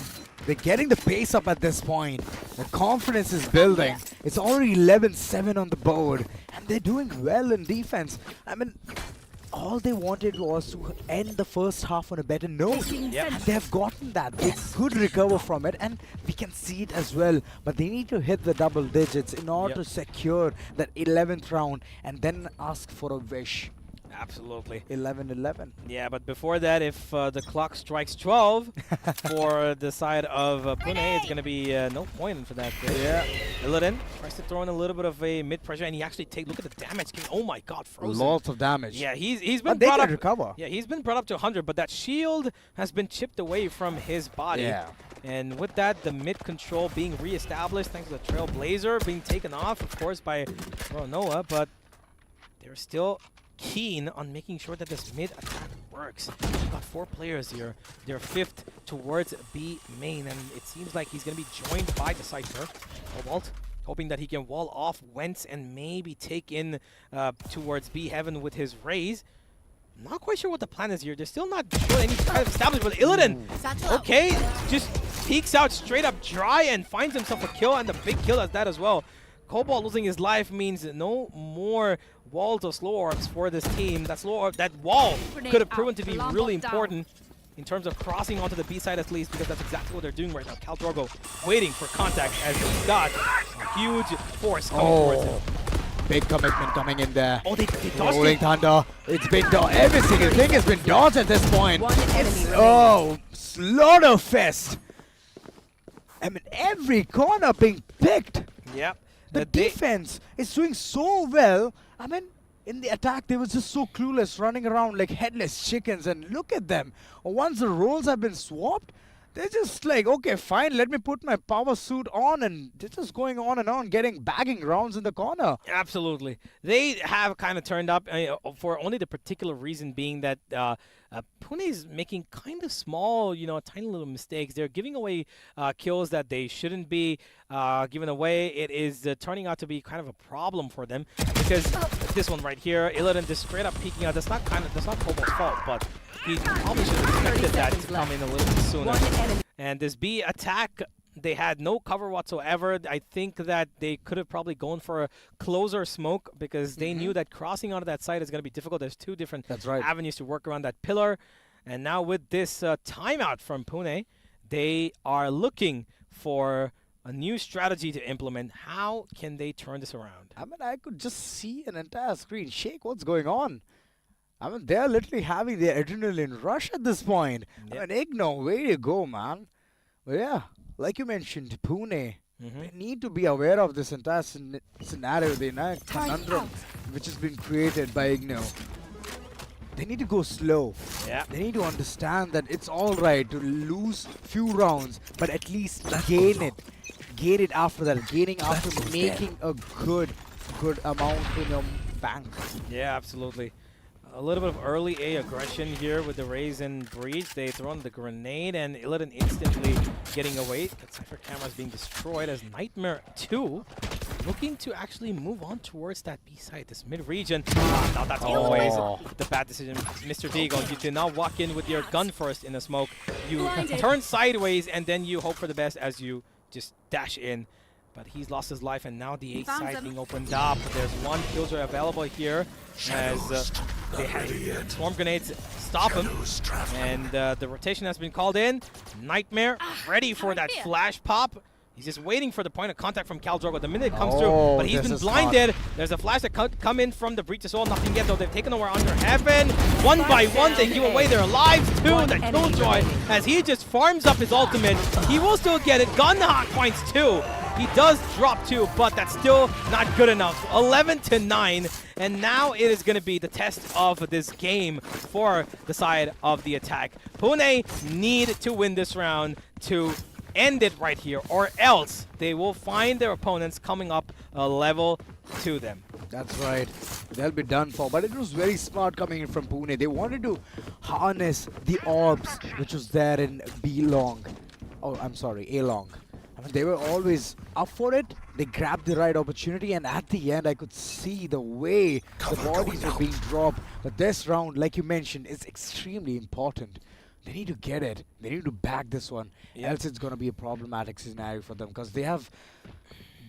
They're getting the pace up at this point. The confidence is building. It's already 11-7 on the board, and they're doing well in defense. I mean, all they wanted was to end the first half on a better note. And they've gotten that. They could recover from it, and we can see it as well. But they need to hit the double digits in order to secure that 11th round and then ask for a wish. Absolutely. 11-11. Yeah, but before that, if the clock strikes 12 for the side of Pune, it's going to be no point for that. Illidan tries to throw in a little bit of a mid-pressure, and he actually look at the damage. Oh my god, Frozen. Lots of damage. Yeah, he's been but they brought can up. recover. Yeah, he's been brought up to 100, but that shield has been chipped away from his body. Yeah. And with that, the mid control being reestablished thanks to the Trailblazer being taken off, of course, by Noah, but they're still keen on making sure that this mid attack works. We've got 4 players here. They're 5th towards B main, and it seems like he's going to be joined by the Cypher. Cobalt, hoping that he can wall off Wentz and maybe take in towards B heaven with his Raise. Not quite sure what the plan is here. They're still not sure any kind of established, but Illidan, okay, just peeks out straight up dry and finds himself a kill, and the big kill as that as well. Cobalt losing his life means no more walls of slow orbs for this team. That wall could have proven to be really important in terms of crossing onto the B side at least, because that's exactly what they're doing right now. Cal Drogo waiting for contact as he's got a huge force coming towards him. Big commitment coming in there. Oh, they dodged Rolling it. Thunder. It's been dodged. Every single thing has been dodged at this point. Slaughterfest. I mean, every corner being picked. Yep. The defense is doing so well. I mean, in the attack, they were just so clueless, running around like headless chickens. And look at them. Once the roles have been swapped, they're just like, okay, fine, let me put my power suit on, and they're just going on and on, bagging rounds in the corner. Absolutely. They have kind of turned up for only the particular reason being that Pune is making kind of small, tiny little mistakes. They're giving away kills that they shouldn't be giving away. It is turning out to be kind of a problem for them, because this one right here, Illidan just straight up peeking out. That's not Cobalt's fault, but he probably should have expected that to come in a little bit sooner. And this B attack They had no cover whatsoever. I think that they could have probably gone for a closer smoke because they knew that crossing onto that side is going to be difficult. There's two different That's right. avenues to work around that pillar. And now with this timeout from Pune, they are looking for a new strategy to implement. How can they turn this around? I mean, I could just see an entire screen shake. What's going on? I mean, they're literally having their adrenaline rush at this point. Yep. I mean, IGNOU, way to go, man. But yeah, like you mentioned, Pune, they need to be aware of this entire scenario, the entire conundrum which has been created by IGNOU. They need to go slow. Yeah. They need to understand that it's all right to lose few rounds, but at least gain it. Gain it after that. Gaining after making a good amount in your bank. Yeah, absolutely. A little bit of early A aggression here with the Raise and Breach. They throw in the grenade and Illidan instantly getting away. That Cypher camera is being destroyed as Nightmare 2 looking to actually move on towards that B side, this mid region. Now that's always the bad decision. Mr. Deagle, you do not walk in with your gun first in the smoke. You turn sideways and then you hope for the best as you just dash in. But he's lost his life, and now the A side being opened up. There's one killjoy available here as they had swarm grenades stop him. And the rotation has been called in. Nightmare ready for that flash pop. He's just waiting for the point of contact from Khal Drogo. The minute it comes through, but he's been blinded. There's a flash that come in from the breach as well. Nothing yet, though. They've taken over under heaven. One by one, they give away their lives to the Killjoy as he just farms up his ultimate. He will still get it. Gunhawk points 2. He does drop 2, but that's still not good enough. 11-9, and now it is going to be the test of this game for the side of the attack. Pune need to win this round to end it right here, or else they will find their opponents coming up a level to them. That's right. They'll be done for. But it was very smart coming in from Pune. They wanted to harness the orbs which was there in B-long. Oh, I'm sorry, A-long. I mean, they were always up for it. They grabbed the right opportunity, and at the end, I could see the way the bodies were being dropped. But this round, like you mentioned, is extremely important. They need to get it. They need to back this one. Else it's going to be a problematic scenario for them because they have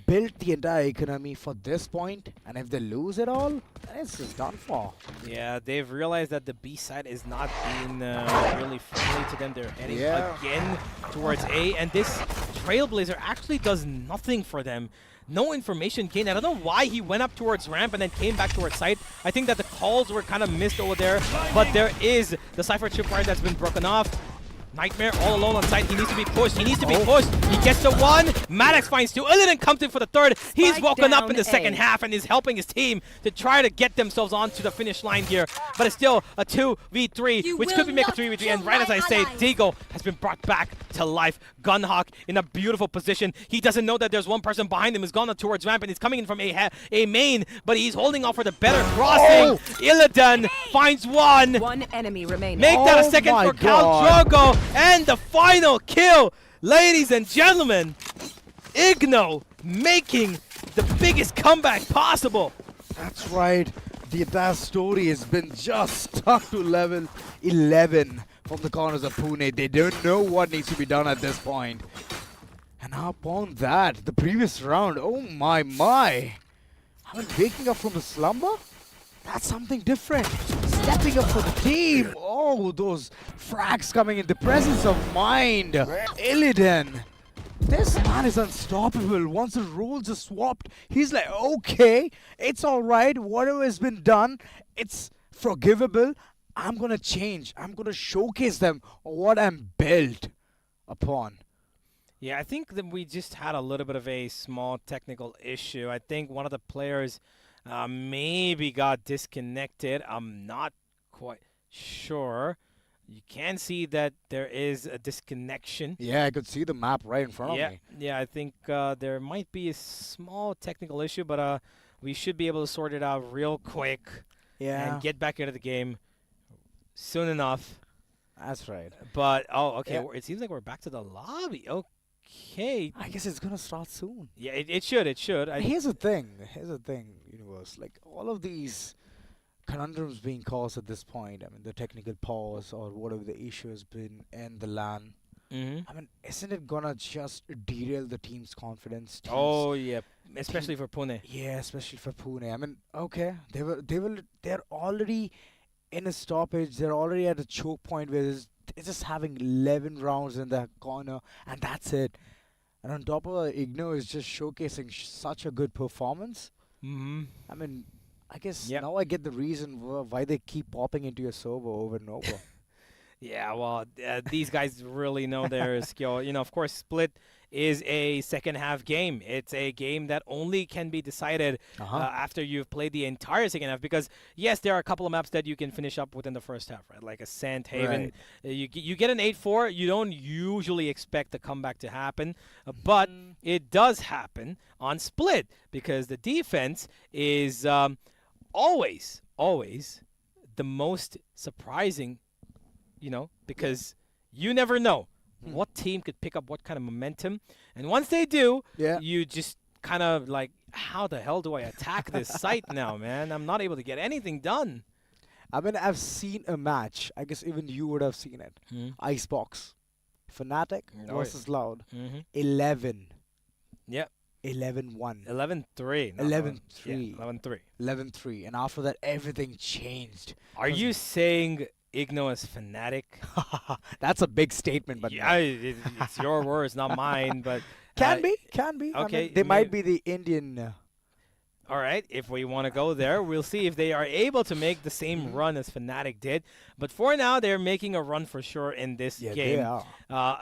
built the entire economy for this point, and if they lose it all, then it's just done for. Yeah, they've realized that the B side is not being really friendly to them. They're heading again towards A, and this Trailblazer actually does nothing for them. No information gained. I don't know why he went up towards ramp and then came back towards site. I think that the calls were kind of missed over there, but there is the Cypher tripwire that's been broken off. Nightmare all alone on site. He needs to be pushed. He needs to be pushed. He gets the 1. Maddox finds 2. Illidan comes in for the 3rd. He's woken up in the second half and is helping his team to try to get themselves onto the finish line here. But it's still a 2v3, which could be make a 3v3. And right as I say, Deagle has been brought back to life. Gunhawk in a beautiful position. He doesn't know that there's one person behind him. He's gone towards ramp and he's coming in from a main, but he's holding off for the better crossing. Illidan finds 1. One enemy remaining. Make that a second for Khal Drogo. And the final kill, ladies and gentlemen. IGNOU making the biggest comeback possible. That's right. The entire story has been just stuck to level 11 from the corners of Pune. They don't know what needs to be done at this point. And upon that, the previous round, oh my. I mean, waking up from the slumber? That's something different. Stepping up for the team. Oh, those frags coming in. The presence of mind. Illidan. This man is unstoppable. Once the roles are swapped, he's like, okay, it's all right. Whatever has been done, it's forgivable. I'm going to change. I'm going to showcase them what I'm built upon. Yeah, I think that we just had a little bit of a small technical issue. I think one of the players maybe got disconnected. I'm not quite sure. You can see that there is a disconnection. Yeah, I could see the map right in front of me. Yeah, I think there might be a small technical issue, but we should be able to sort it out real quick and get back into the game soon enough. That's right. But, okay, it seems like we're back to the lobby. Okay. I guess it's going to start soon. Yeah, it should. Here's the thing, Universe. Like, all of these conundrums being caused at this point, I mean, the technical pause or whatever the issue has been in the LAN, I mean, isn't it gonna just derail the team's confidence? Oh yeah, especially for Pune. Yeah, especially for Pune. I mean, okay, they're already in a stoppage. They're already at a choke point where they're just having 11 rounds in the corner, and that's it. And on top of it, IGNOU is just showcasing such a good performance. Mm-hmm. I mean, I guess Yep. now I get the reason why they keep popping into your server over and over. Yeah, well, these guys really know their skill. You know, of course, Split is a second half game. It's a game that only can be decided after you've played the entire second half. Because yes, there are a couple of maps that you can finish up within the first half, right? Like Ascent, Haven. Right. You get an 8-4. You don't usually expect the comeback to happen, but it does happen on Split because the defense is always the most surprising. You know, because you never know what team could pick up what kind of momentum. And once they do, Yeah. you just kind of like, how the hell do I attack this site now, man? I'm not able to get anything done. I mean, I've seen a match. I guess even you would have seen it. Icebox, Fnatic Oh, versus Loud. Mm-hmm. 11. Yep. 11-1. 11-3. 11-3. 11-3. 11-3. And after that, everything changed. Are you saying IGNOU is Fnatic? That's a big statement, but Yeah, it's your words, not mine. But can be. I okay, mean, they might may- be the Indian. all right, if we want to go there, we'll see if they are able to make the same run as Fnatic did. But for now, they're making a run for sure in this Yeah, game. they are.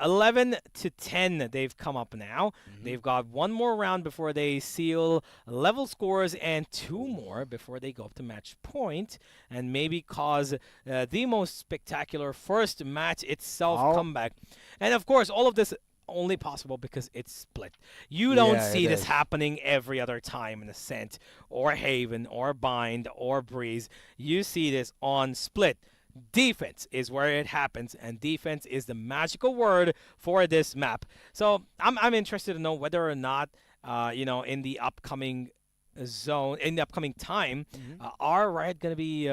11-10, they've come up now. They've got one more round before they seal level scores and two more before they go up to match point and maybe cause the most spectacular first match itself Oh. comeback. And of course, all of this only possible because it's Split. You don't Yeah, see it this is. happening every other time in Ascent or Haven or Bind or Breeze. You see this on Split. Defense is where it happens, and defense is the magical word for this map. So I'm interested to know whether or not, in the upcoming zone, in the upcoming time, are Riot going to be,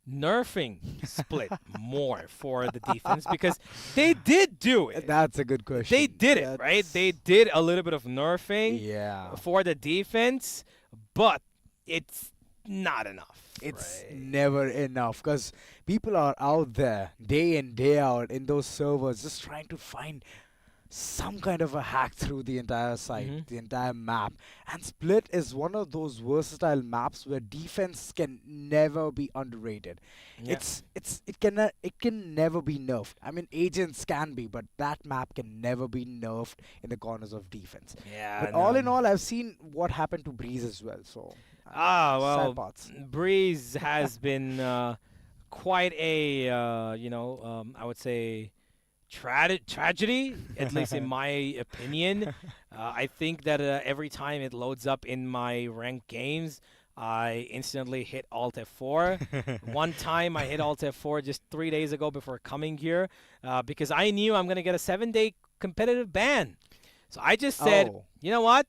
nerfing Split more for the defense? Because they did do it. That's a good question. They did it, right? They did a little bit of nerfing Yeah. for the defense, but it's not enough. It's right? never enough because people are out there day in, day out in those servers just trying to find some kind of a hack through the entire site, the entire map. And Split is one of those versatile maps where defense can never be underrated. Yeah. It can never be nerfed. I mean, agents can be, but that map can never be nerfed in the corners of defense. Yeah. But all in all, I've seen what happened to Breeze as well. So Ah, well, sad parts. Breeze has been quite a, I would say, tragedy, at least in my opinion. I think that every time it loads up in my ranked games, I instantly hit Alt F4. One time I hit Alt F4 just 3 days ago before coming here because I knew I'm going to get a 7-day competitive ban. So I just said, Oh. you know what?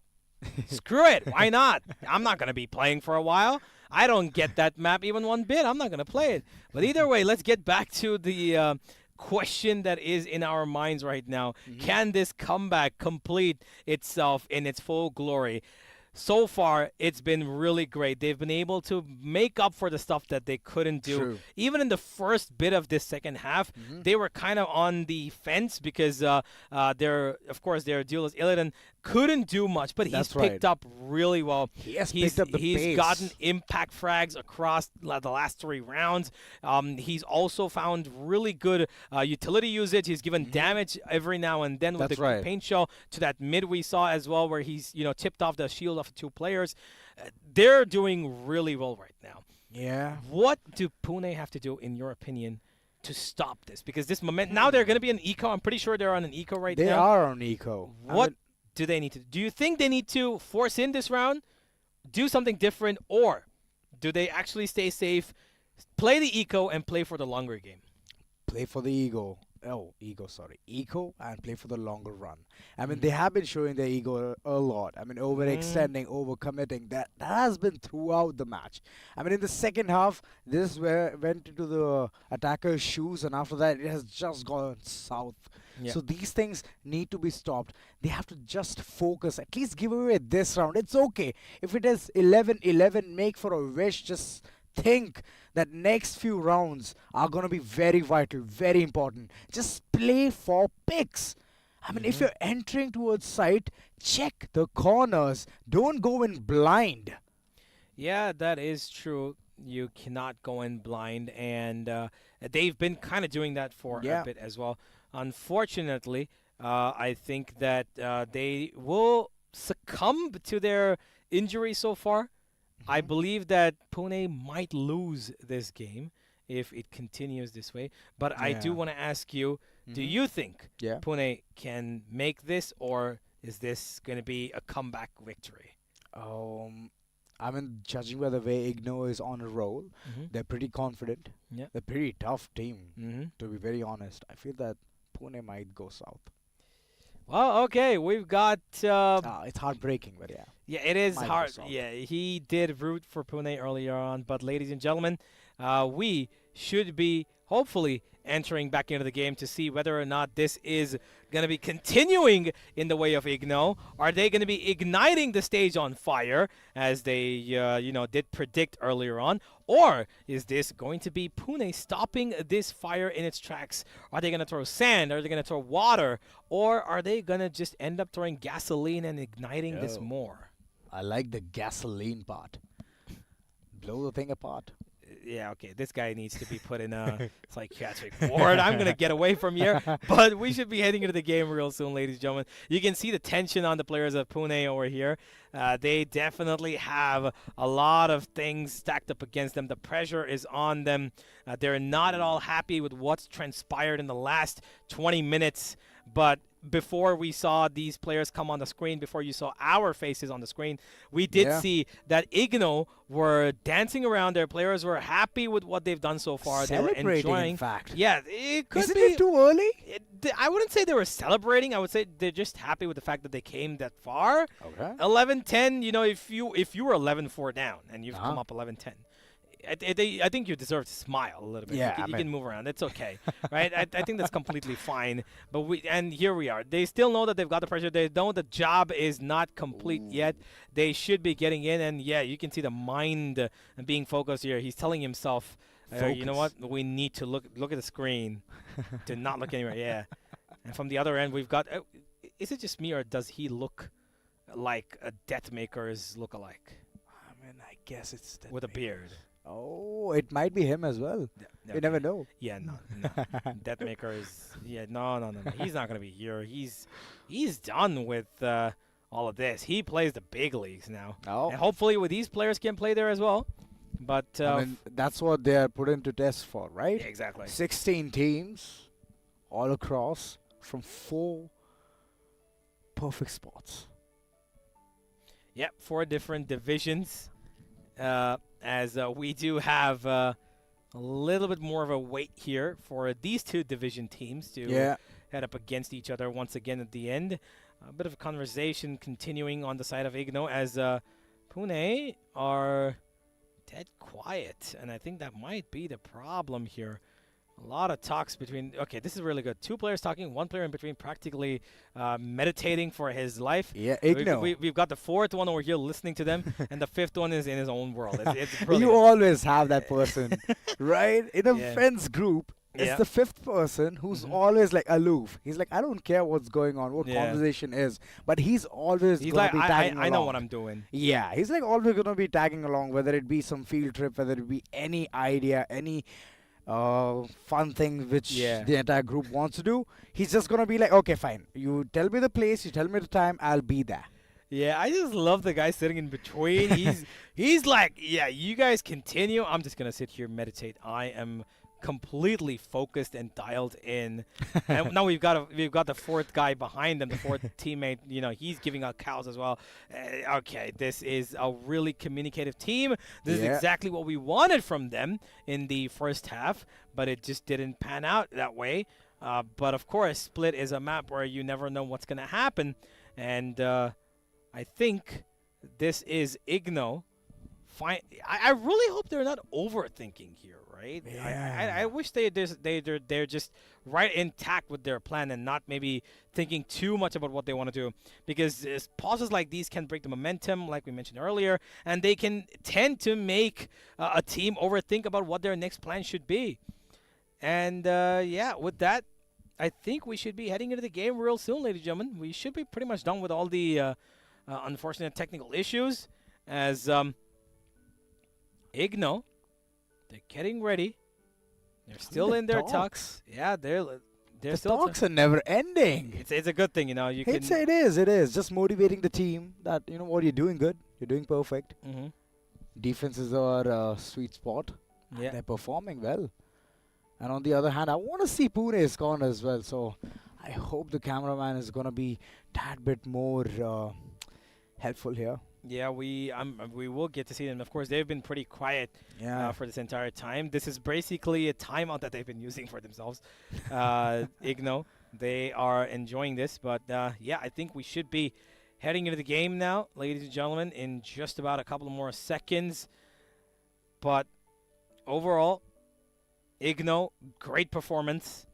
Screw it. Why not? I'm not going to be playing for a while. I don't get that map even one bit. I'm not going to play it. But either way, let's get back to the question that is in our minds right now. Can this comeback complete itself in its full glory? So far, it's been really great. They've been able to make up for the stuff that they couldn't do. True. Even in the first bit of this second half, they were kind of on the fence because their duelist Illidan couldn't do much, but he's That's picked right. up really well. He has He's picked up the He's pace. gotten impact frags across the last 3 rounds. He's also found really good utility usage. He's given damage every now and then with That's the right. paint shell to that mid we saw as well, where he's tipped off the shield of 2 players. They're doing really well right now. Yeah. What do Pune have to do, in your opinion, to stop this? Because this moment now they're going to be an eco. I'm pretty sure they're on an eco right They now. are on eco. I What mean, do they need to do? Do you think they need to force in this round, do something different, or do they actually stay safe, play the eco, and play for the longer game? play for the ego. ego and play for the longer run. I mean, they have been showing their ego a lot. I mean, overextending, overcommitting. That has been throughout the match. I mean, in the second half, this went into the attacker's shoes, and after that, it has just gone south. Yeah. So these things need to be stopped. They have to just focus. At least give away this round. It's okay if it is 11-11. Make for a wish. Just think that next few rounds are going to be very vital, very important. Just play for picks. I mean, if you're entering towards site, check the corners. Don't go in blind. Yeah, that is true. You cannot go in blind, and they've been kind of doing that for a bit as well. Unfortunately, I think that they will succumb to their injury so far. I believe that Pune might lose this game if it continues this way. But I do want to ask you, do you think Pune can make this, or is this going to be a comeback victory? I mean, judging by the way IGNOU is on a roll, they're pretty confident. Yeah. They're a pretty tough team, to be very honest. I feel that Pune might go south. Well, okay, we've got... it's heartbreaking, but yeah. Yeah, it is Might go hard. south. Yeah, he did root for Pune earlier on. But ladies and gentlemen, we should be hopefully entering back into the game to see whether or not this is going to be continuing in the way of IGNOU. Are they going to be igniting the stage on fire as they, did predict earlier on? Or is this going to be Pune stopping this fire in its tracks? Are they going to throw sand? Are they going to throw water? Or are they going to just end up throwing gasoline and igniting this more? I like the gasoline part. Blow the thing apart. Yeah, okay, this guy needs to be put in a psychiatric ward. I'm going to get away from here. But we should be heading into the game real soon, ladies and gentlemen. You can see the tension on the players of Pune over here. They definitely have a lot of things stacked up against them. The pressure is on them. They're not at all happy with what's transpired in the last 20 minutes. But before we saw these players come on the screen, before you saw our faces on the screen, we did see that IGNOU were dancing around. Their players were happy with what they've done so far. They were enjoying. In fact. Yeah, it could Isn't be. it too early? I wouldn't say they were celebrating. I would say they're just happy with the fact that they came that far. Okay. 11-10, if you were 11-4 down and you've come up 11-10, I think you deserve to smile a little bit. Yeah, you can move around. It's okay, right? I think that's completely fine. But here we are. They still know that they've got the pressure. They know the job is not complete yet. They should be getting in. And yeah, you can see the mind being focused here. He's telling himself, you know what? We need to look at the screen. Do not look anywhere. Yeah. And from the other end, we've got. Is it just me, or does he look like a Deathmaker's lookalike? I mean, I guess it's with a beard. Oh, it might be him as well. You never know. Yeah, no. Deathmaker is. Yeah, no. He's not gonna be here. He's done with all of this. He plays the big leagues now. Oh. And hopefully, with these players can play there as well. But I mean, that's what they are put into test for, right? yeah, exactly. 16 teams, all across, from 4 perfect spots. Yep, 4 different divisions. As we do have a little bit more of a weight here for these 2 division teams to head up against each other once again at the end. A bit of a conversation continuing on the side of IGNOU as Pune are dead quiet, and I think that might be the problem here. A lot of talks between. Okay, this is really good. 2 players talking, 1 player in between practically meditating for his life. Yeah, IGNOU. We've got the 4th one over here listening to them, and the 5th one is in his own world. It's brilliant. You always have that person, right? In a friends group, it's the 5th person who's always like aloof. He's like, I don't care what's going on, what conversation is, but he's always He's gonna like, be tagging along. I know what I'm doing. Yeah, he's like always gonna be tagging along, whether it be some field trip, whether it be any idea, any fun thing which the entire group wants to do. He's just gonna be like, okay, fine. You tell me the place, you tell me the time, I'll be there. Yeah, I just love the guy sitting in between. He's like, yeah, you guys continue. I'm just gonna sit here, meditate. I am completely focused and dialed in. And now we've got the 4th guy behind them, the 4th teammate. He's giving out cows as well. Okay, this is a really communicative team. This is exactly what we wanted from them in the first half, but it just didn't pan out that way. But of course, Split is a map where you never know what's going to happen. And I think this is IGNOU. I really hope they're not overthinking here, right? Yeah. I wish they're just right intact with their plan and not maybe thinking too much about what they want to do, because pauses like these can break the momentum, like we mentioned earlier, and they can tend to make a team overthink about what their next plan should be. And yeah, with that, I think we should be heading into the game real soon, ladies and gentlemen. We should be pretty much done with all the unfortunate technical issues, as IGNOU, they're getting ready. They're still in their talks. Yeah, they're The still. talks are never ending. It's a good thing, you know. You can. It is. Just motivating the team that, what, you're doing good. You're doing perfect. Mhm. Defense is our sweet spot. and Yeah. They're performing well. And on the other hand, I want to see Pune's corner as well. So I hope the cameraman is going to be tad bit more helpful here. Yeah, we will get to see them. Of course, they've been pretty quiet Yeah. for this entire time. This is basically a timeout that they've been using for themselves. IGNOU, they are enjoying this, but yeah, I think we should be heading into the game now, ladies and gentlemen, in just about a couple more seconds. But overall, IGNOU, great performance,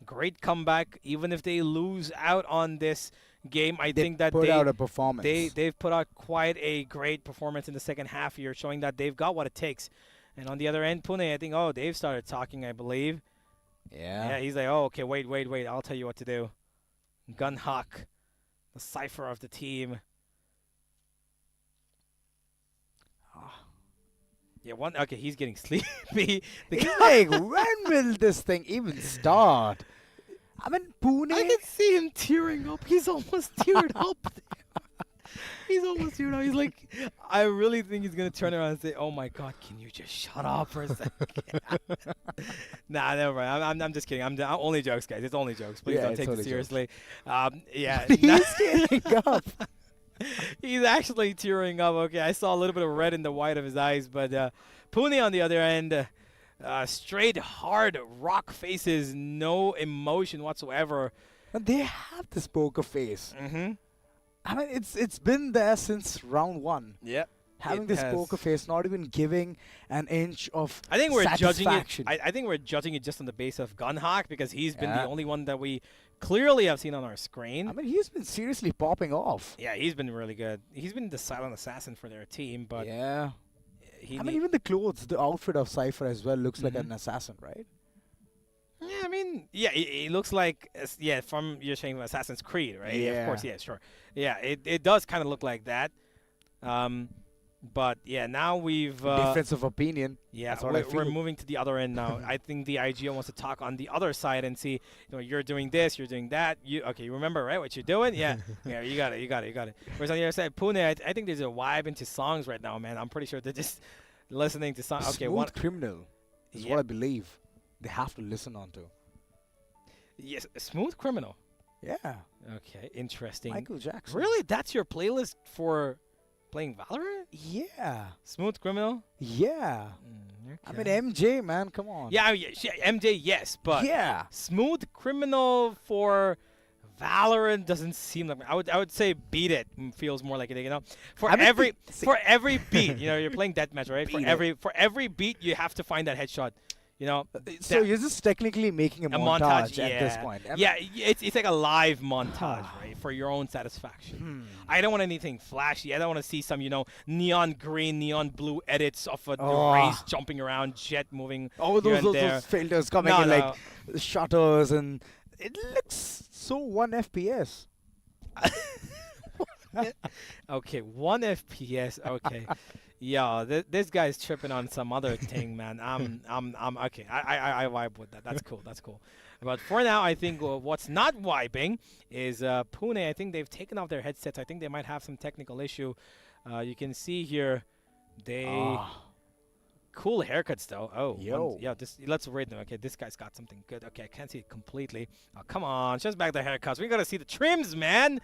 great comeback. Even if they lose out on this game, I think that put out a performance. they've put out quite a great performance in the second half here, showing that they've got what it takes. And on the other end, Pune, I think, they've started talking, I believe. Yeah, he's like, okay, wait, I'll tell you what to do. Gunhawk, the cipher of the team. Yeah, okay, he's getting sleepy. Like, when will this thing even start? I mean, Pune. I can see him tearing up. He's almost teared up. He's almost teared up. He's like, I really think he's going to turn around and say, oh my God, can you just shut up for a second? Nah, never mind. I'm just kidding. I'm only jokes, guys. It's only jokes. Please Yeah, don't it's take only this jokes. seriously. Yeah. He's tearing up. He's actually tearing up. Okay, I saw a little bit of red in the white of his eyes, but Pune on the other end, straight hard rock faces, no emotion whatsoever. And they have this poker face. Mm-hmm. I mean, it's been there since round one. Yep. Having It this has. poker face, not even giving an inch of I think we're judging it. satisfaction. I think we're judging it just on the base of Gunhawk, because he's been the Yeah. only one that we clearly have seen on our screen. I mean, he's been seriously popping off. Yeah, he's been really good. He's been the silent assassin for their team, but Yeah. he I mean, even the clothes, the outfit of Cypher as well looks like Mhm. an assassin, right? yeah, I mean, yeah, it looks like from you're saying Assassin's Creed, right? Yeah, of course, Yeah. yeah, sure. Yeah, it does kind of look like that. But yeah, now we've Difference of opinion. yeah, That's what I we're feel. moving to the other end now. I think the IGO wants to talk on the other side and see, you're doing this, you're doing that. You remember, right, what you're doing? Yeah, yeah, you got it. Whereas on the other side, Pune, I think there's a vibe into songs right now, man. I'm pretty sure they're just listening to songs. Okay, Smooth one. Criminal is Yeah. what I believe they have to listen on to. Yes, Smooth Criminal. Yeah. Okay, interesting. Michael Jackson. Really, that's your playlist for playing Valorant? Yeah. Smooth Criminal. Yeah. I mean, Okay. MJ, man, come on. Yeah, MJ, yes, but Yeah. Smooth Criminal for Valorant doesn't seem like. I would say Beat It feels more like it. For I mean, for every beat, you're playing deathmatch, right? Beat It. For every beat, you have to find that headshot. So that- you're just technically making a montage at this point. I mean, Yeah, it's like a live montage, right, for your own satisfaction. I don't want anything flashy. I don't want to see some, neon green, neon blue edits of a race jumping around, jet moving. all here and those there. filters coming No, in, no. like shutters, and it looks so 1 FPS. Okay, 1 FPS. Okay, yeah, this guy's tripping on some other thing, man. I'm okay. I vibe with that. That's cool. That's cool. But for now, I think what's not vibing is Pune. I think they've taken off their headsets. I think they might have some technical issue. You can see here, they cool haircuts though. Oh, Yo. yeah. Let's rate them. Okay, this guy's got something good. Okay, I can't see it completely. Oh, come on, just back the haircuts. We gotta see the trims, man.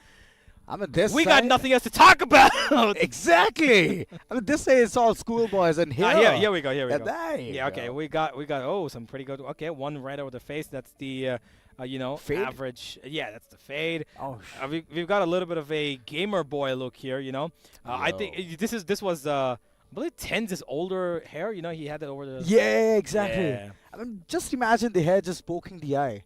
I mean, this We got side- nothing else to talk about. Exactly. I mean, this side is all schoolboys, and here. Here we go. Here we go. There you Yeah, okay. go. We got some pretty good. Okay, one right over the face. That's the Fade? average. Yeah, that's the fade. Oh, We've got a little bit of a gamer boy look here. I think this was I believe Tenz's older hair. He had that over the. yeah, exactly. Yeah. I mean, just imagine the hair just poking the eye.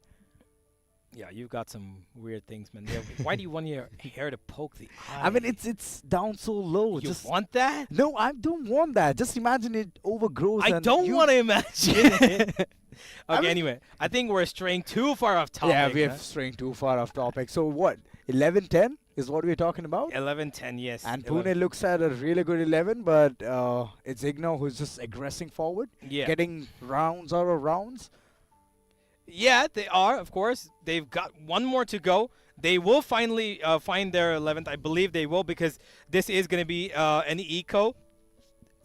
Yeah, you've got some weird things, man. Why do you want your hair to poke the eye? I mean, it's down so low. You just want that? No, I don't want that. Just imagine it overgrows. I and don't you- want to imagine it. Okay, mean- anyway, I think we're straying too far off topic. Yeah, we have straying too far off topic. So what? 11-10 is what we're talking about. 11-10, yes. And 11. Pune looks at a really good 11, but it's IGNOU who's just aggressing forward, Yeah. getting rounds out of rounds. Yeah, they are, of course. They've got one more to go. They will finally find their 11th. I believe they will, because this is going to be an eco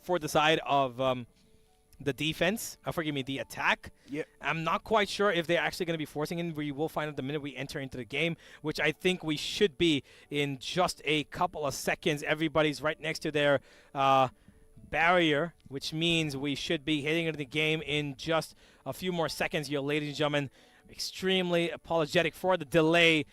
for the side of the defense. Forgive me, the attack. Yep. I'm not quite sure if they're actually going to be forcing in. We will find out the minute we enter into the game, which I think we should be in just a couple of seconds. Everybody's right next to their barrier, which means we should be hitting into the game in just a few more seconds here, ladies and gentlemen. Extremely apologetic for the delay,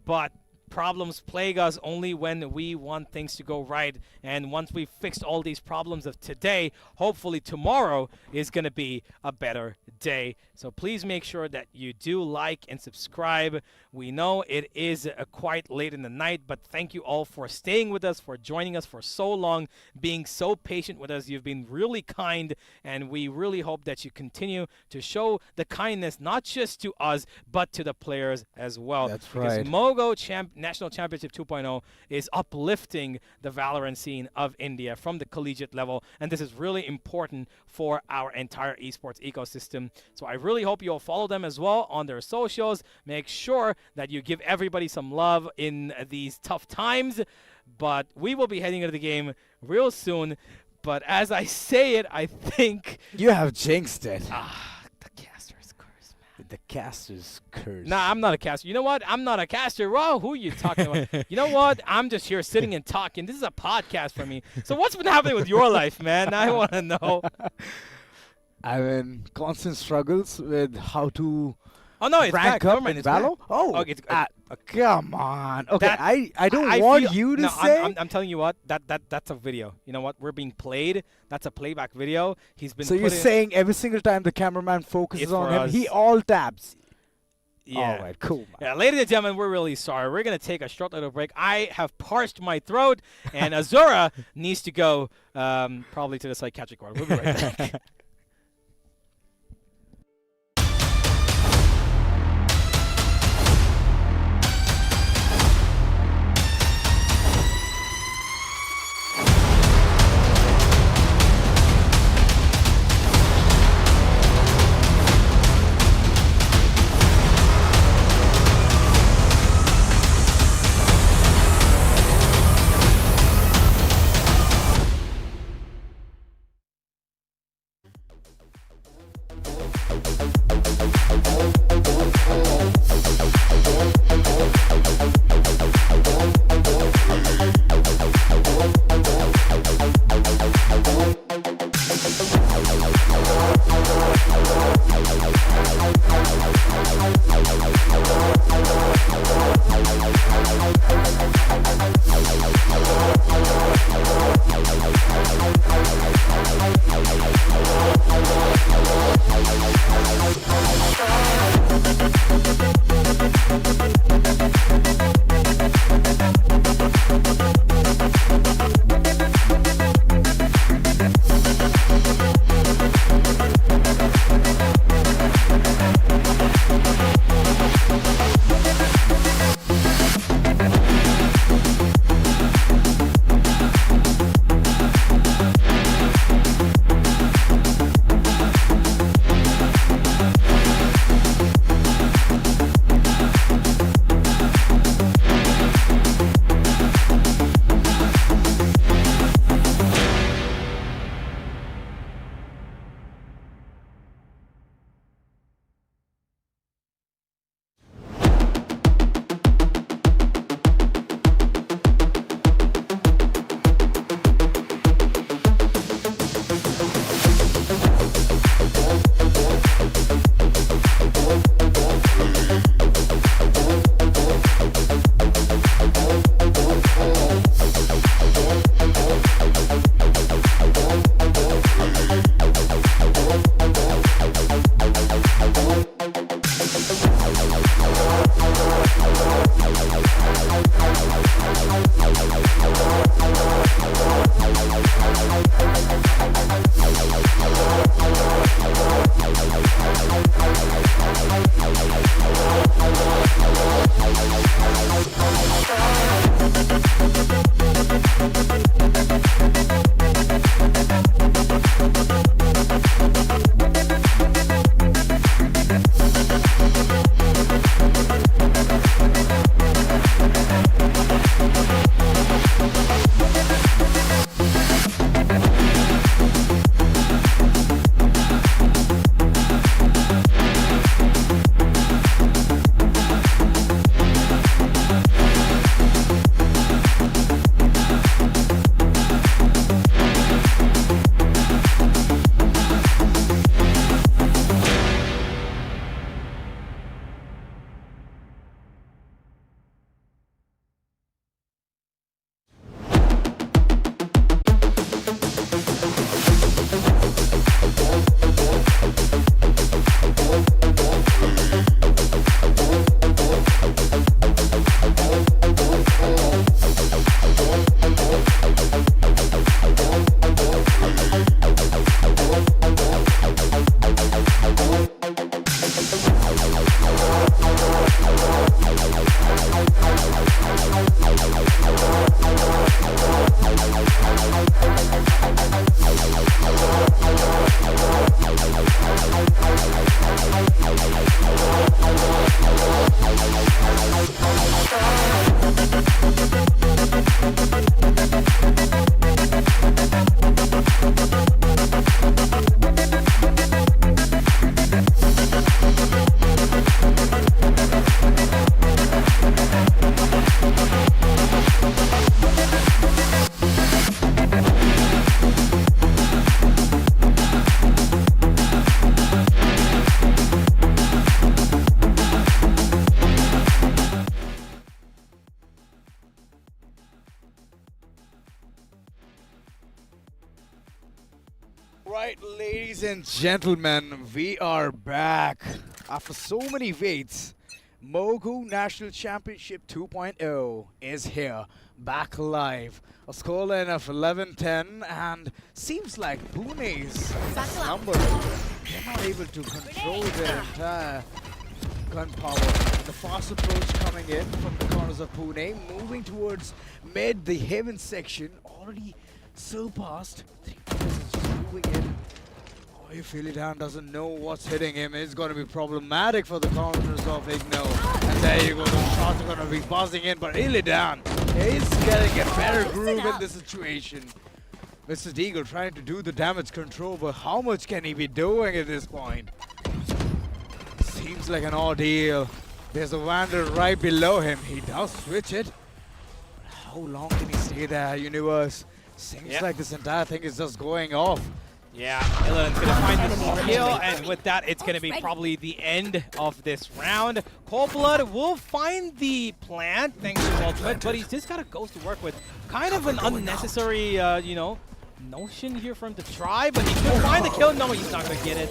but problems plague us only when we want things to go right. And once we've fixed all these problems of today, hopefully tomorrow is going to be a better day. So please make sure that you do like and subscribe. We know it is quite late in the night, but thank you all for staying with us, for joining us for so long, being so patient with us. You've been really kind, and we really hope that you continue to show the kindness, not just to us, but to the players as well. That's because right. Mogo National Championship 2.0 is uplifting the Valorant scene of India from the collegiate level, and this is really important for our entire esports ecosystem. So I really hope you all follow them as well on their socials. Make sure that you give everybody some love in these tough times, but we will be heading into the game real soon. But as I say it, I think You have jinxed it. the caster's curse, man. The caster's curse. Nah, I'm not a caster. You know what? I'm not a caster. Whoa, who are you talking about? You know what? I'm just here sitting and talking. This is a podcast for me. So what's been happening with your life, man? I want to know. I mean, constant struggles with how to Oh, no, it's rank back. Never up mind, in it's back. Valo. Oh, Okay, come on. Okay, That- I don't I want feel- you to no, say. I'm telling you what. That's a video. You know what? We're being played. That's a playback video. He's been. So you're put in- saying every single time the cameraman focuses It's on for him, us. he all taps. Yeah. All right, cool. Man. Yeah, ladies and gentlemen, we're really sorry. We're going to take a short little break. I have parched my throat, and Azura needs to go probably to the psychiatric ward. We'll be right back. Right, ladies and gentlemen, we are back. After so many waits, Mogo National Championship 2.0 is here, back live. A scoreline of 11-10, and seems like Pune's number. They're not able to control their entire gun power. The fast approach coming in from the corners of Pune, moving towards mid, the Haven section, already surpassed. 3 players is just moving in. Oh, you feel it down, doesn't know what's hitting him. It's going to be problematic for the corners of IGNOU. And there you go, the shots are going to be buzzing in, but Illidan is getting a better groove in this situation. Mr. Deagle trying to do the damage control, but how much can he be doing at this point? Seems like an ordeal. There's a Wander right below him. He does switch it. How long can he stay there, Universe? Seems like this entire thing is just going off. Yeah, Illidan's going to find this kill, and with that, it's going to be probably the end of this round. Coldblood will find the plant, thanks to ultimate, but he's just got a Ghost to work with. Kind of an unnecessary, you know, notion here for him to try, but he could find the kill. No, he's not going to get it.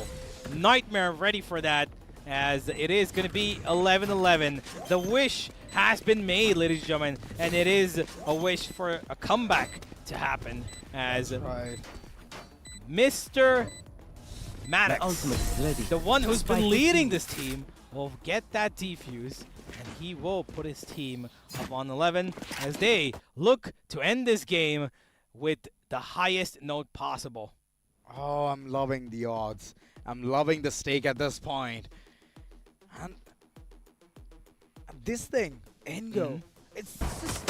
Nightmare ready for that, as it is going to be 11-11. The wish has been made, ladies and gentlemen, and it is a wish for a comeback to happen, as Mr. Maddox, the one who's been leading this team, will get that defuse, and he will put his team up on 11 as they look to end this game with the highest note possible. Oh, I'm loving the odds. I'm loving the stake at this point. And this thing, Engo, it's just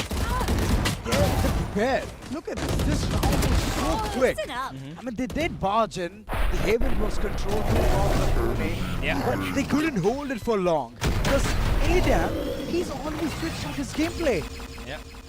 they're prepared. Look at this. This round was so quick. I mean, they did barge in. The Haven was controlled from the but they couldn't hold it for long. Because Illidan, he's always switched on his gameplay.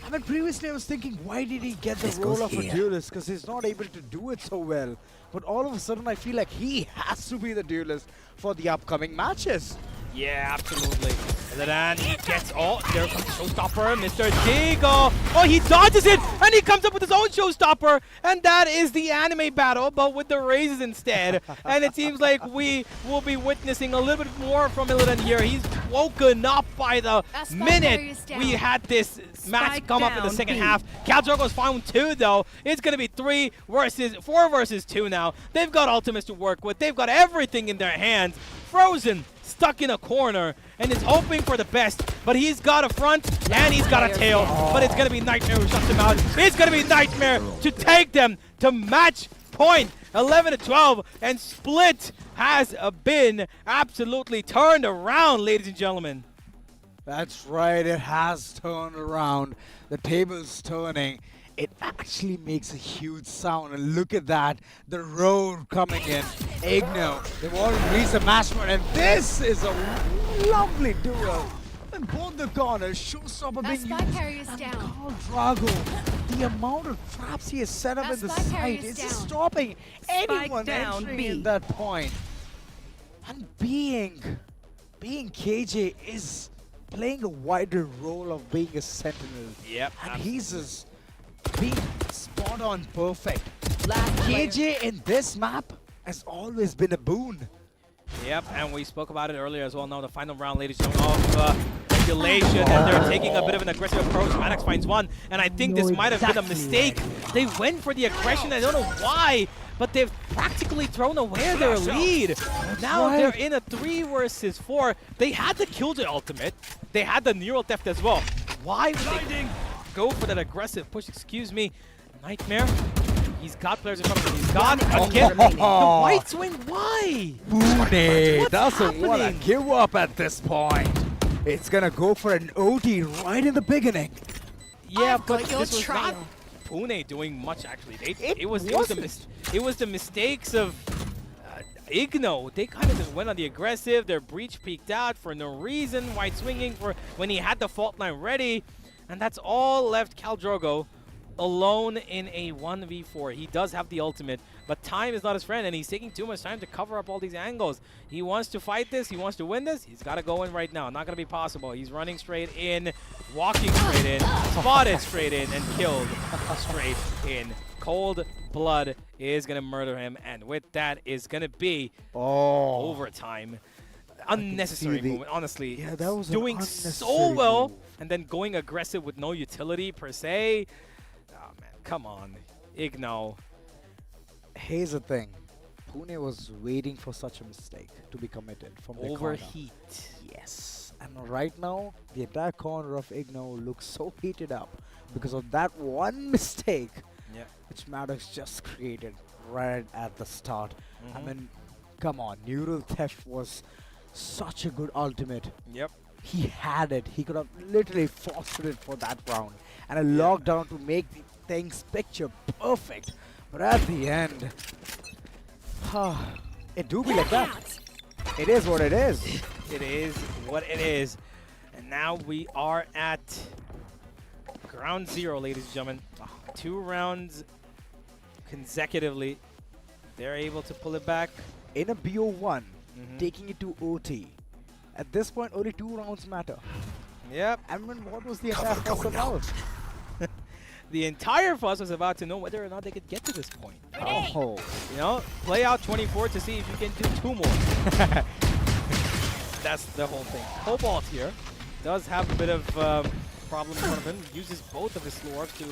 I mean, previously I was thinking, why did he get the role of a duelist? Because he's not able to do it so well. But all of a sudden, I feel like he has to be the duelist for the upcoming matches. Yeah, absolutely. And then he gets, oh, there comes Showstopper, Mr. Deagle. Oh, he dodges it, and he comes up with his own Showstopper. And that is the anime battle, but with the raises instead. And it seems like we will be witnessing a little bit more from Illidan here. He's woken up by the minute we had this match come up in the second half. Caldrogo's found 2, though. It's going to be 4 versus 2 now. They've got ultimates to work with. They've got everything in their hands. Frozen, stuck in a corner, and is hoping for the best, but he's got a front and he's got a tail, but it's going to be Nightmare who shuts him out. It's going to be Nightmare to take them to match point. 11-12, and Split has been absolutely turned around, ladies and gentlemen. That's right, it has turned around. The table's turning. It actually makes a huge sound, and look at that, the road coming in. IGNOU, they've already reached the match point, and this is a lovely duel. In both the corners, Showstopper being used, and Carl Drago, the amount of traps he has set up in the side is just stopping anyone entering in that point. And being KJ is playing a wider role of being a sentinel. Yep. And he's just being spot on perfect. KJ in this map has always been a boon. Yep, and we spoke about it earlier as well. Now the final round, ladies and gentlemen, of regulation, and they're taking a bit of an aggressive approach. Maddox finds one, and I think this might have been a mistake. They went for the aggression. I don't know why, but they've practically thrown away their lead. Now they're in a 3 versus 4. They had the Killjoy ultimate. They had the neural theft as well. Why would they go for that aggressive push? Excuse me. Nightmare. He's got players in front of him. He's got again. The white swing. Why? Pune doesn't want to give up at this point. It's gonna go for an OT right in the beginning. Yeah, but this was not Pune doing much actually. It was the mistakes of IGNOU. They kind of just went on the aggressive. Their breach peeked out for no reason. White swinging for when he had the fault line ready, and that's all left Caldrogo alone in a 1v4. He does have the ultimate, but but time is not his friend, and he's taking too much time to cover up all these angles. He wants to fight this. He wants to win this. He's got to go in right now. Not going to be possible. He's running straight in, walking straight in, spotted straight in, and killed straight in. Cold blood is going to murder him, and with that is going to be overtime. Unnecessary movement, honestly. Yeah, that was doing an so unnecessary well, move. and then going aggressive with no utility per se. Oh man, come on, IGNOU. Here's the thing. Pune was waiting for such a mistake to be committed from the corner. Overheat. Yes. And right now, the entire corner of IGNOU looks so heated up because of that one mistake Yeah. which Maddox just created right at the start. I mean, come on. Neural Theft was such a good ultimate. Yep. He had it. He could have literally fostered it for that round. And a lockdown to make the things picture perfect. But at the end, it do be like that. It is what it is. It is what it is. And now we are at ground zero, ladies and gentlemen. 2 rounds consecutively. They're able to pull it back. In a BO1, taking it to OT. At this point, only 2 rounds matter. Yep. And when what was the entire fuss about? The entire fuss was about to know whether or not they could get to this point. Oh. You know, play out 24 to see if you can do 2 more. That's the whole thing. Cobalt here does have a bit of problem in front of him. Uses both of his slow arcs to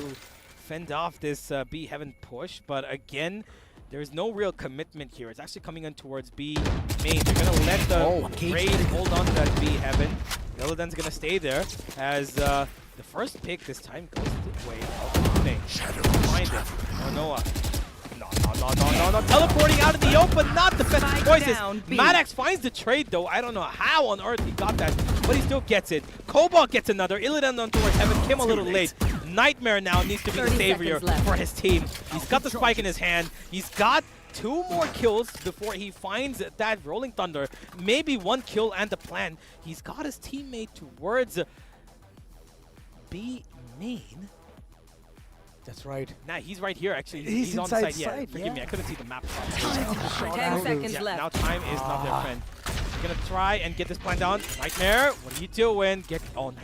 fend off this B Heaven push, but again, there's no real commitment here. It's actually coming in towards B main. They're going to let the Raid hold on to that B Heaven. Illidan's going to stay there as the first pick this time goes the way of Pune. Find it. Oh, Noah. No. Teleporting out in the open, not defensive choices. Maddox finds the trade, though. I don't know how on earth he got that, but he still gets it. Cobalt gets another. Illidan on towards Heaven. Kim a little late. Nightmare now needs to be the savior for his team. He's got the spike in his hand. He's got 2 more kills before he finds that Rolling Thunder. Maybe 1 kill and the plan. He's got his teammate towards B main. That's right. Nah, he's right here, actually. He's on the inside side. Yeah, side, forgive me, I couldn't see the map. 10 seconds Yeah, left. now time is not their friend. We're gonna try and get this plan down. Nightmare, what are you doing? Nightmare.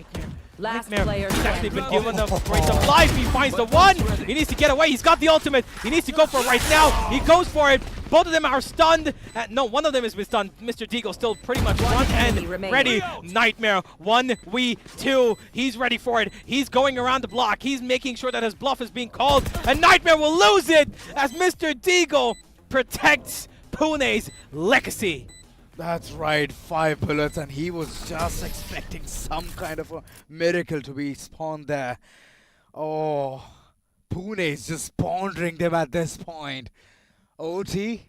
Last Nightmare. player He's actually been standing. given a grace of life. He finds the 1. He needs to get away. He's got the ultimate. He needs to go for it right now. He goes for it. Both of them are stunned. No, one of them has been stunned. Mr. Deagle still pretty much front and enemy ready. remaining. Nightmare. 1v2. He's ready for it. He's going around the block. He's making sure that his bluff is being called. And Nightmare will lose it as Mr. Deagle protects Pune's legacy. That's right, 5 bullets, and he was just expecting some kind of a miracle to be spawned there. Oh, Pune is just pondering them at this point. OT,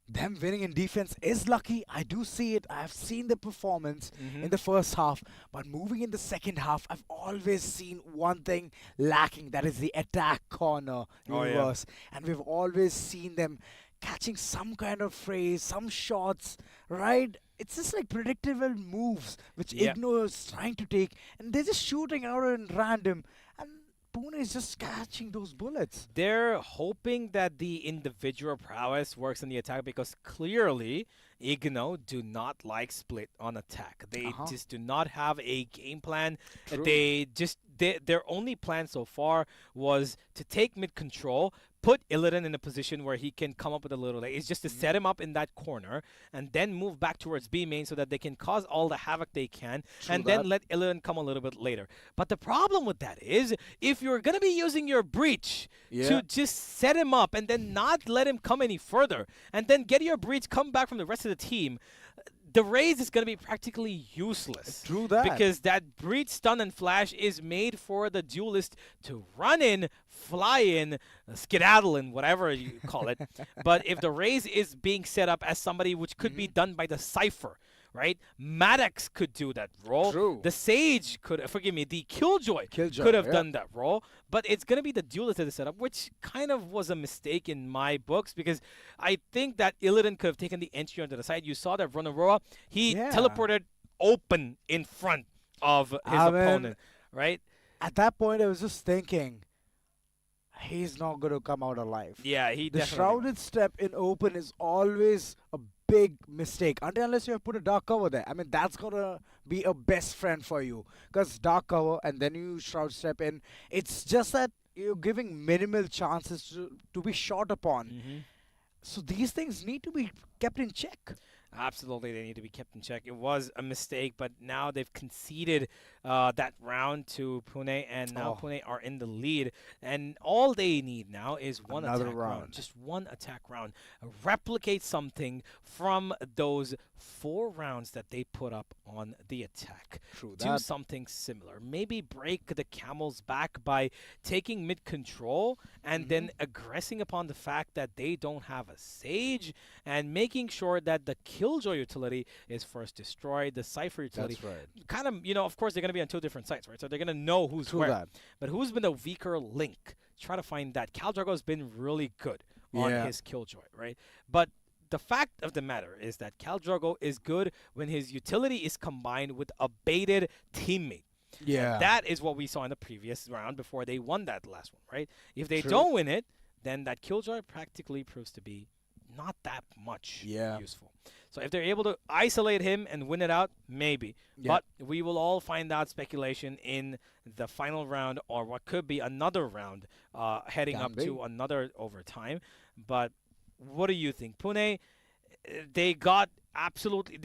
them winning in defense is lucky. I do see it. I've seen the performance in the first half, but moving in the second half, I've always seen one thing lacking. That is the attack corner universe, and we've always seen them catching some kind of phrase, some shots, right? It's just like predictable moves which IGNOU is trying to take, and they're just shooting out in random, and Pune is just catching those bullets. They're hoping that the individual prowess works in the attack because clearly IGNOU do not like split on attack. They just do not have a game plan. Their only plan so far was to take mid control, put Illidan in a position where he can come up with a little late. It's just to set him up in that corner and then move back towards B main so that they can cause all the havoc they can and then let Illidan come a little bit later. But the problem with that is if you're going to be using your breach to just set him up and then not let him come any further and then get your breach come back from the rest of the team, the raise is going to be practically useless. True that. Because that breach, stun, and flash is made for the duelist to run in, fly in, skedaddle in, whatever you call it. But if the raise is being set up as somebody which could be done by the Cypher, right? Maddox could do that role. True. The Sage could, forgive me, the Killjoy Killjoy, could have done that role. But it's going to be the duelist that is set up, which kind of was a mistake in my books because I think that Illidan could have taken the entry onto the side. You saw that Runaroa, he teleported open in front of his opponent, right? At that point, I was just thinking, he's not going to come out alive. Yeah, he The definitely. shrouded step in open is always a big mistake unless you have put a dark cover there. I mean, that's gonna be a best friend for you because dark cover and then you shroud step in. It's just that you're giving minimal chances to be shot upon. So these things need to be kept in check. Absolutely, they need to be kept in check. It was a mistake, but now they've conceded that round to Pune, and now Oh. Pune are in the lead. And all they need now is one Another attack round. just one attack round. Replicate something from those 4 rounds that they put up on the attack. True Do that. something similar. Maybe break the Camels back by taking mid control and then aggressing upon the fact that they don't have a Sage and making sure that the Killjoy utility is first destroyed, the Cypher utility. That's right. Kind of, of course, they're going to be on 2 different sites, right? So they're going to know who's True where. that. But who's been the weaker link? Try to find that. Caldrago has been really good on Yeah. his Killjoy, right? But the fact of the matter is that Caldrago is good when his utility is combined with a baited teammate. Yeah. That is what we saw in the previous round before they won that last one, right? If they True. don't win it, then that Killjoy practically proves to be not that much Yeah. useful. So if they're able to isolate him and win it out, maybe. Yeah. But we will all find out speculation in the final round or what could be another round heading Can up be. to another overtime. But what do you think? Pune, they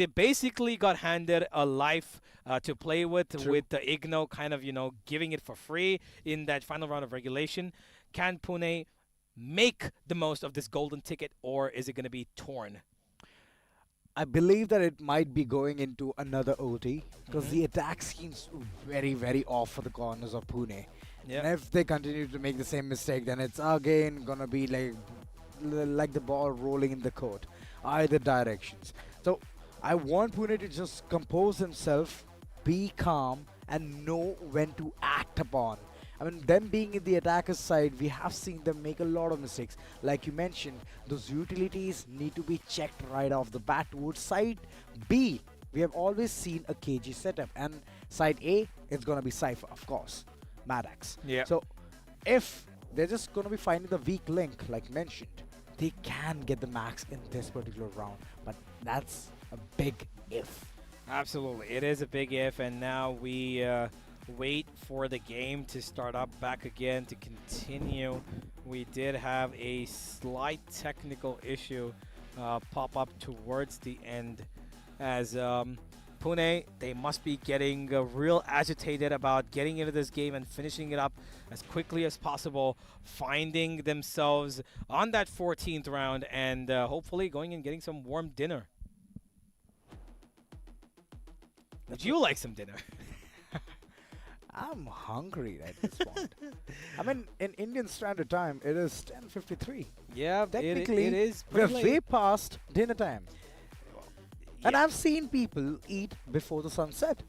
basically got handed a life to play with the IGNOU kind of, giving it for free in that final round of regulation. Can Pune make the most of this golden ticket, or is it going to be torn? I believe that it might be going into another OT because Mm-hmm. the attack seems very, very off for the corners of Pune. Yeah. And if they continue to make the same mistake, then it's again gonna be like the ball rolling in the court, either directions. So I want Pune to just compose himself, be calm, and know when to act upon. I mean, them being in the attacker's side, we have seen them make a lot of mistakes. Like you mentioned, those utilities need to be checked right off the bat towards side B. We have always seen a KG setup, and side A, it's gonna be Cypher, of course, Maddox. Yeah. So if they're just gonna be finding the weak link, like mentioned, they can get the max in this particular round, but that's a big if. Absolutely. It is a big if, and now we wait for the game to start up back again to continue. We did have a slight technical issue pop up towards the end as Pune, they must be getting real agitated about getting into this game and finishing it up as quickly as possible, finding themselves on that 14th round and hopefully going and getting some warm dinner. Would you like some dinner? I'm hungry at this point. I mean, in Indian Standard Time, it is 10:53. Yeah, Technically, it is we're pretty way late. past dinner time. And Yeah. I've seen people eat before the sunset.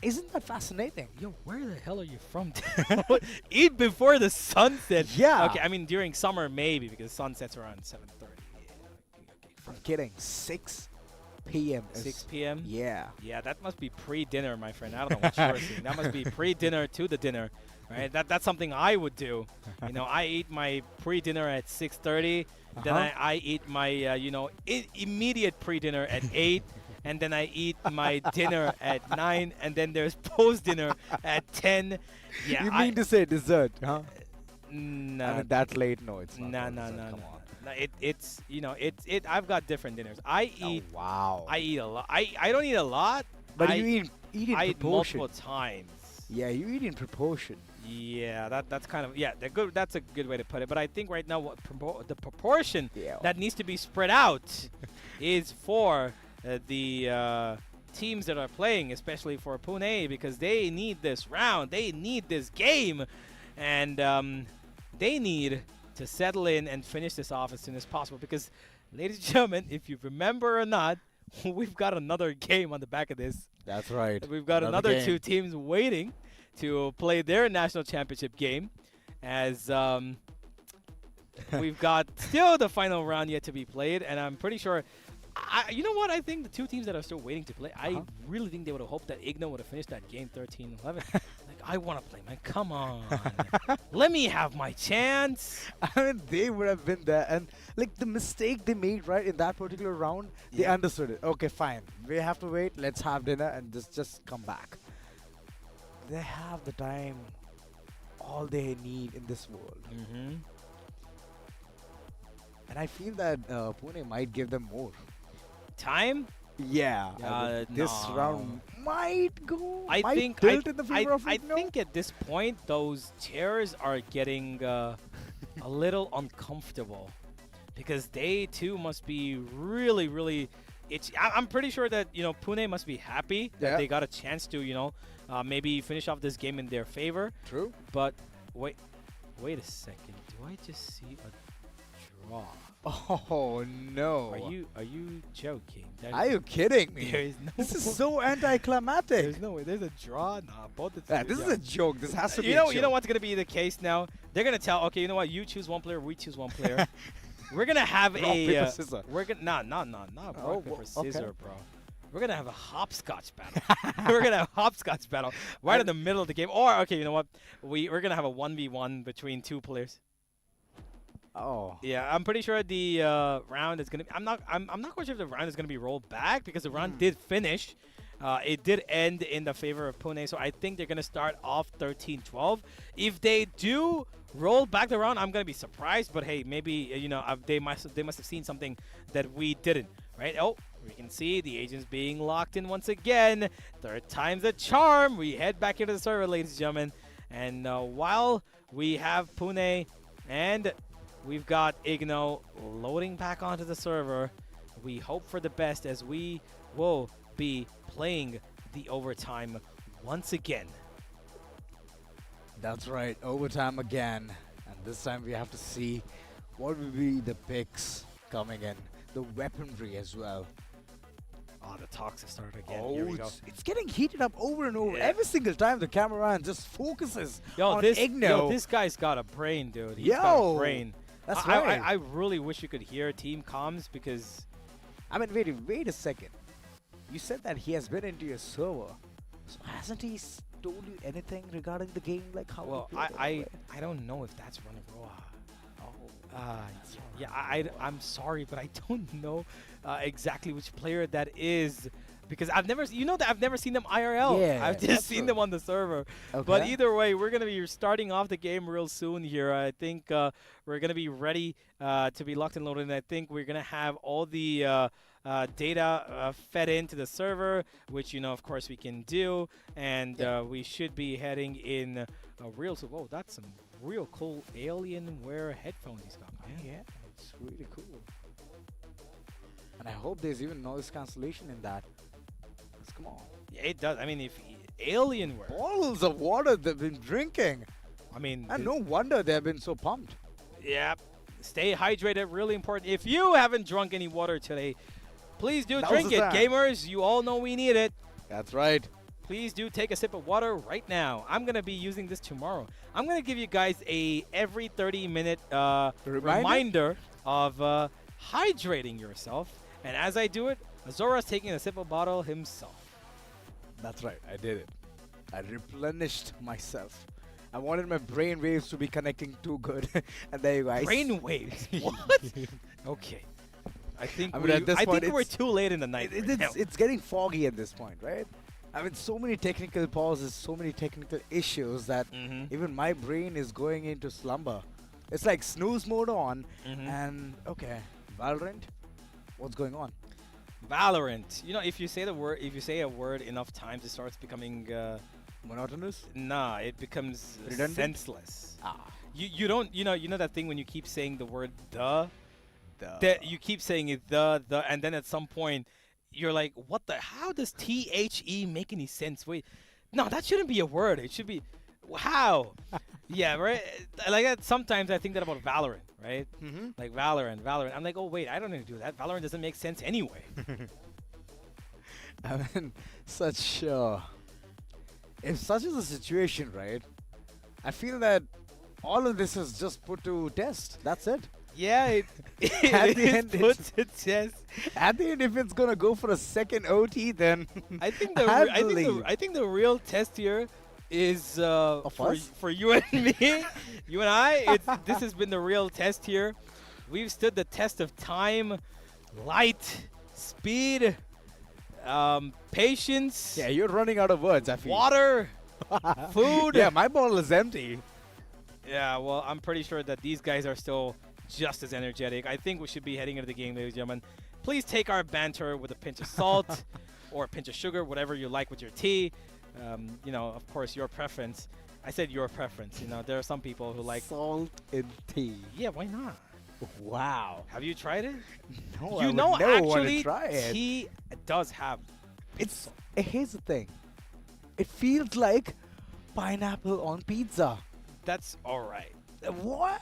Isn't that fascinating? Yo, where the hell are you from? Eat before the sunset. Yeah. Okay, I mean during summer maybe because sunsets around 7:30. I'm kidding. 6 p.m. is- 6 p.m. Yeah. Yeah, that must be pre-dinner, my friend. I don't know what you're seeing. That must be pre-dinner to the dinner, right? That's something I would do. I eat my pre-dinner at 6:30. Then I eat my immediate pre-dinner at 8. And then I eat my dinner at 9, and then there's post-dinner at 10. Yeah, You mean to say dessert, huh? Nah, I mean, that late? No, it's not. no, called no, dessert, no, come no. on. No, it's I've got different dinners. I eat Oh, wow. I eat a lot. I don't eat a lot. But I, you eat in I eat proportion. multiple times. Yeah, you eat in proportion. Yeah, that's kind of they're good. That's a good way to put it. But I think right now the proportion Yeah. that needs to be spread out is for the teams that are playing, especially for Pune, because they need this round, they need this game, and they need to settle in and finish this off as soon as possible. Because, ladies and gentlemen, if you remember or not, we've got another game on the back of this. That's right. We've got another 2 teams waiting to play their national championship game, as we've got still the final round yet to be played, and I'm pretty sure. You know what? I think the 2 teams that are still waiting to play, I really think they would have hoped that IGNOU would have finished that game 13-11. Like, I want to play, man. Come on. Let me have my chance. I mean, they would have been there, and like the mistake they made right in that particular round, they Yeah. understood it. Okay, fine. We have to wait. Let's have dinner and just come back. They have the time, all they need in this world, Mm-hmm. and I feel that Pune might give them more. Time? Yeah, this no. round might go. I might think tilt in the favor of I IGNOU. think at this point those chairs are getting a little uncomfortable because they too must be really itchy. I'm pretty sure that Pune must be happy that Yeah. they got a chance to maybe finish off this game in their favor. True. But wait a second. Do I just see a draw? Oh no! Are you joking? Are you kidding me? There is no. This is so anticlimactic. There's no way. There's a draw. Nah, both the Yeah, this is a joke. This has to be. You a know, joke. you know what's gonna be the case now? They're gonna tell, okay, you know what? You choose one player, we choose one player. We're gonna have Rock, a. paper, scissors. We're gonna nah, Oh, rock paper okay. scissors, bro. We're gonna have a hopscotch battle. We're gonna have a hopscotch battle right in the middle of the game. Or okay, you know what? We're gonna have a 1v1 between two players. Oh. Yeah, I'm pretty sure the round is gonna. I'm not quite sure if the round is gonna be rolled back because the round did finish. It did end in the favor of Pune, so I think they're gonna start off 13-12. If they do roll back the round, I'm gonna be surprised. But hey, maybe they must have seen something that we didn't, right? Oh, we can see the agents being locked in once again. Third time's a charm. We head back into the server, ladies and gentlemen, and while we have Pune and we've got IGNOU loading back onto the server, we hope for the best as we will be playing the overtime once again. That's right, overtime again. And this time we have to see what will be the picks coming in. The weaponry as well. Oh, the talks have started again. Here we go. It's getting heated up over and over. Yeah. Every single time the cameraman just focuses Yo, on this IGNOU. this guy's got a brain, dude. He's got a Yo, brain. that's I right. really wish you could hear team comms because I mean, wait a second. You said that he has been into your server. So hasn't he told you anything regarding the game? Like how? well, to play I the way? don't know if that's running raw. Oh, Yeah, I'm sorry, but I don't know exactly which player that is because I've never seen them IRL. Yeah, I've just that's seen true. them on the server. But Okay. either way, we're gonna be starting off the game real soon here. I think we're gonna be ready to be locked and loaded. And I think we're gonna have all the data fed into the server, which of course we can do, and we should be heading in a real. So, whoa, that's some real cool Alienware headphones he's got, man. Yeah, it's really cool. And I hope there's even noise cancellation in that. 'Cause come on. Yeah, it does. I mean, if Alienware, Bottles of water they've been drinking. I mean, And no wonder they've been so pumped. yeah, stay hydrated. Really important. If you haven't drunk any water today, please do Now's drink the it, time. gamers. You all know we need it. That's right. Please do take a sip of water right now. I'm gonna be using this tomorrow. I'm gonna give you guys a every 30-minute reminder of hydrating yourself. And as I do it, Azora's taking a sip of bottle himself. That's right. I did it. I replenished myself. I wanted my brain waves to be connecting too good. And there you go. Brain waves. What? Okay. I think I mean, at this point, we're it's- too late in the night. right now. It's getting foggy at this point, right? I mean, so many technical pauses, so many technical issues that Mhm. even my brain is going into slumber. It's like snooze mode on, Mhm. and okay, Valorant, what's going on? Valorant. If you say a word enough times, it starts becoming Monotonous? it becomes Redundant? senseless. Ah, You don't that thing when you keep saying the word the that you keep saying it the and then at some point you're like, what the, how does THE make any sense? Wait, no, that shouldn't be a word. It should be how. Yeah, right. Like that. Sometimes I think that about Valorant, right? Mhm. Like Valorant. I'm like, oh wait, I don't need to do that. Valorant doesn't make sense anyway. I mean, such if such is the situation, right? I feel that all of this is just put to test. That's it. Yeah, At the end, puts it says. At the end, if it's gonna go for a second OT, then I think I the believe. I think the real test here is Of us? for you and me, you and I. This has been the real test here. We've stood the test of time, light, speed, patience, Yeah, you're running out of words, I feel. water, food. Yeah, my bottle is empty. Yeah, well, I'm pretty sure that these guys are still just as energetic. I think we should be heading into the game, ladies and gentlemen. Please take our banter with a pinch of salt or a pinch of sugar, whatever you like with your tea. You know, of course, your preference. I said your preference. You know, there are some people who like Salt in tea. Yeah, why not? Wow. Have you tried it? No, You I would know, never want to actually, try it. tea does have. It's here's the thing. It feels like pineapple on pizza. That's all right. What?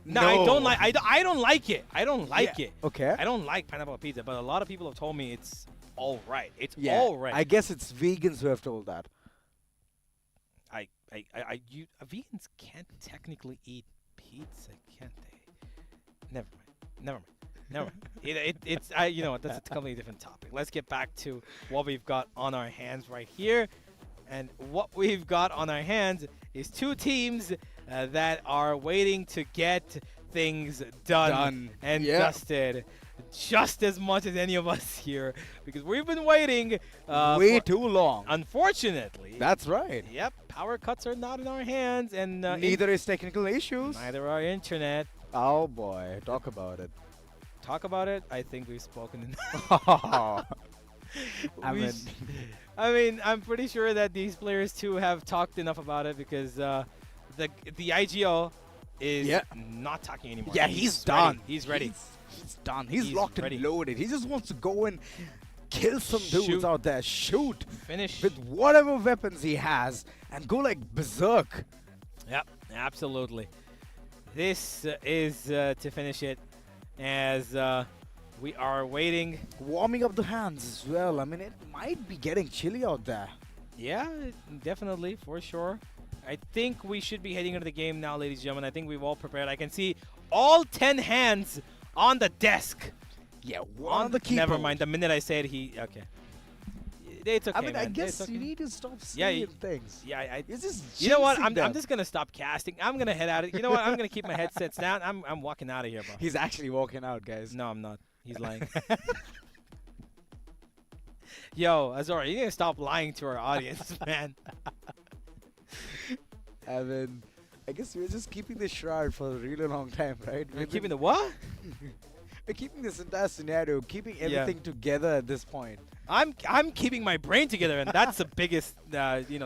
No, I don't like. I don't like it. I don't like Yeah, it. okay. I don't like pineapple pizza, but a lot of people have told me it's all right. It's Yeah, all right. I guess it's vegans who have told that. Vegans can't technically eat pizza, can't they? Never mind. It's you know what? That's a completely different topic. Let's get back to what we've got on our hands right here, and what we've got on our hands is two teams that are waiting to get things done and Yeah. dusted. Just as much as any of us here, because we've been waiting Way too long. Unfortunately, That's right. yep, power cuts are not in our hands, and Neither is technical issues. neither our internet. Oh boy, talk about it. Talk about it. I think we've spoken. I We mean, sh- I mean, I'm pretty sure that these players too have talked enough about it because the IGO is Yeah. not talking anymore. yeah, he's ready. done. He's ready. He's done. He's He's locked ready. and loaded. He just wants to go and kill some dudes Shoot. out there. Shoot Finish. with whatever weapons he has and go like berserk. Yep, absolutely. This is to finish it as we are waiting. Warming up the hands as well. I mean, it might be getting chilly out there. Yeah, definitely, for sure. I think we should be heading into the game now, ladies and gentlemen. I think we've all prepared. I can see all 10 hands on the desk. Yeah, on the keyboard. Never mind. The minute I said okay. It's okay, I mean, I man. guess It's you okay. need to stop Yeah, saying things. Yeah, It's just you know what? jinxing I'm them. just gonna stop casting. I'm gonna head out. You know what? I'm gonna keep my headsets down. I'm walking out of here, bro. He's actually walking out, guys. No, I'm not. He's lying. Yo, Azora, you need to stop lying to our audience, man. I mean, I guess we're just keeping this shroud for a really long time, right? We're keeping the what? We're keeping this entire scenario, keeping Yeah. everything together at this point. I'm keeping my brain together, and that's the biggest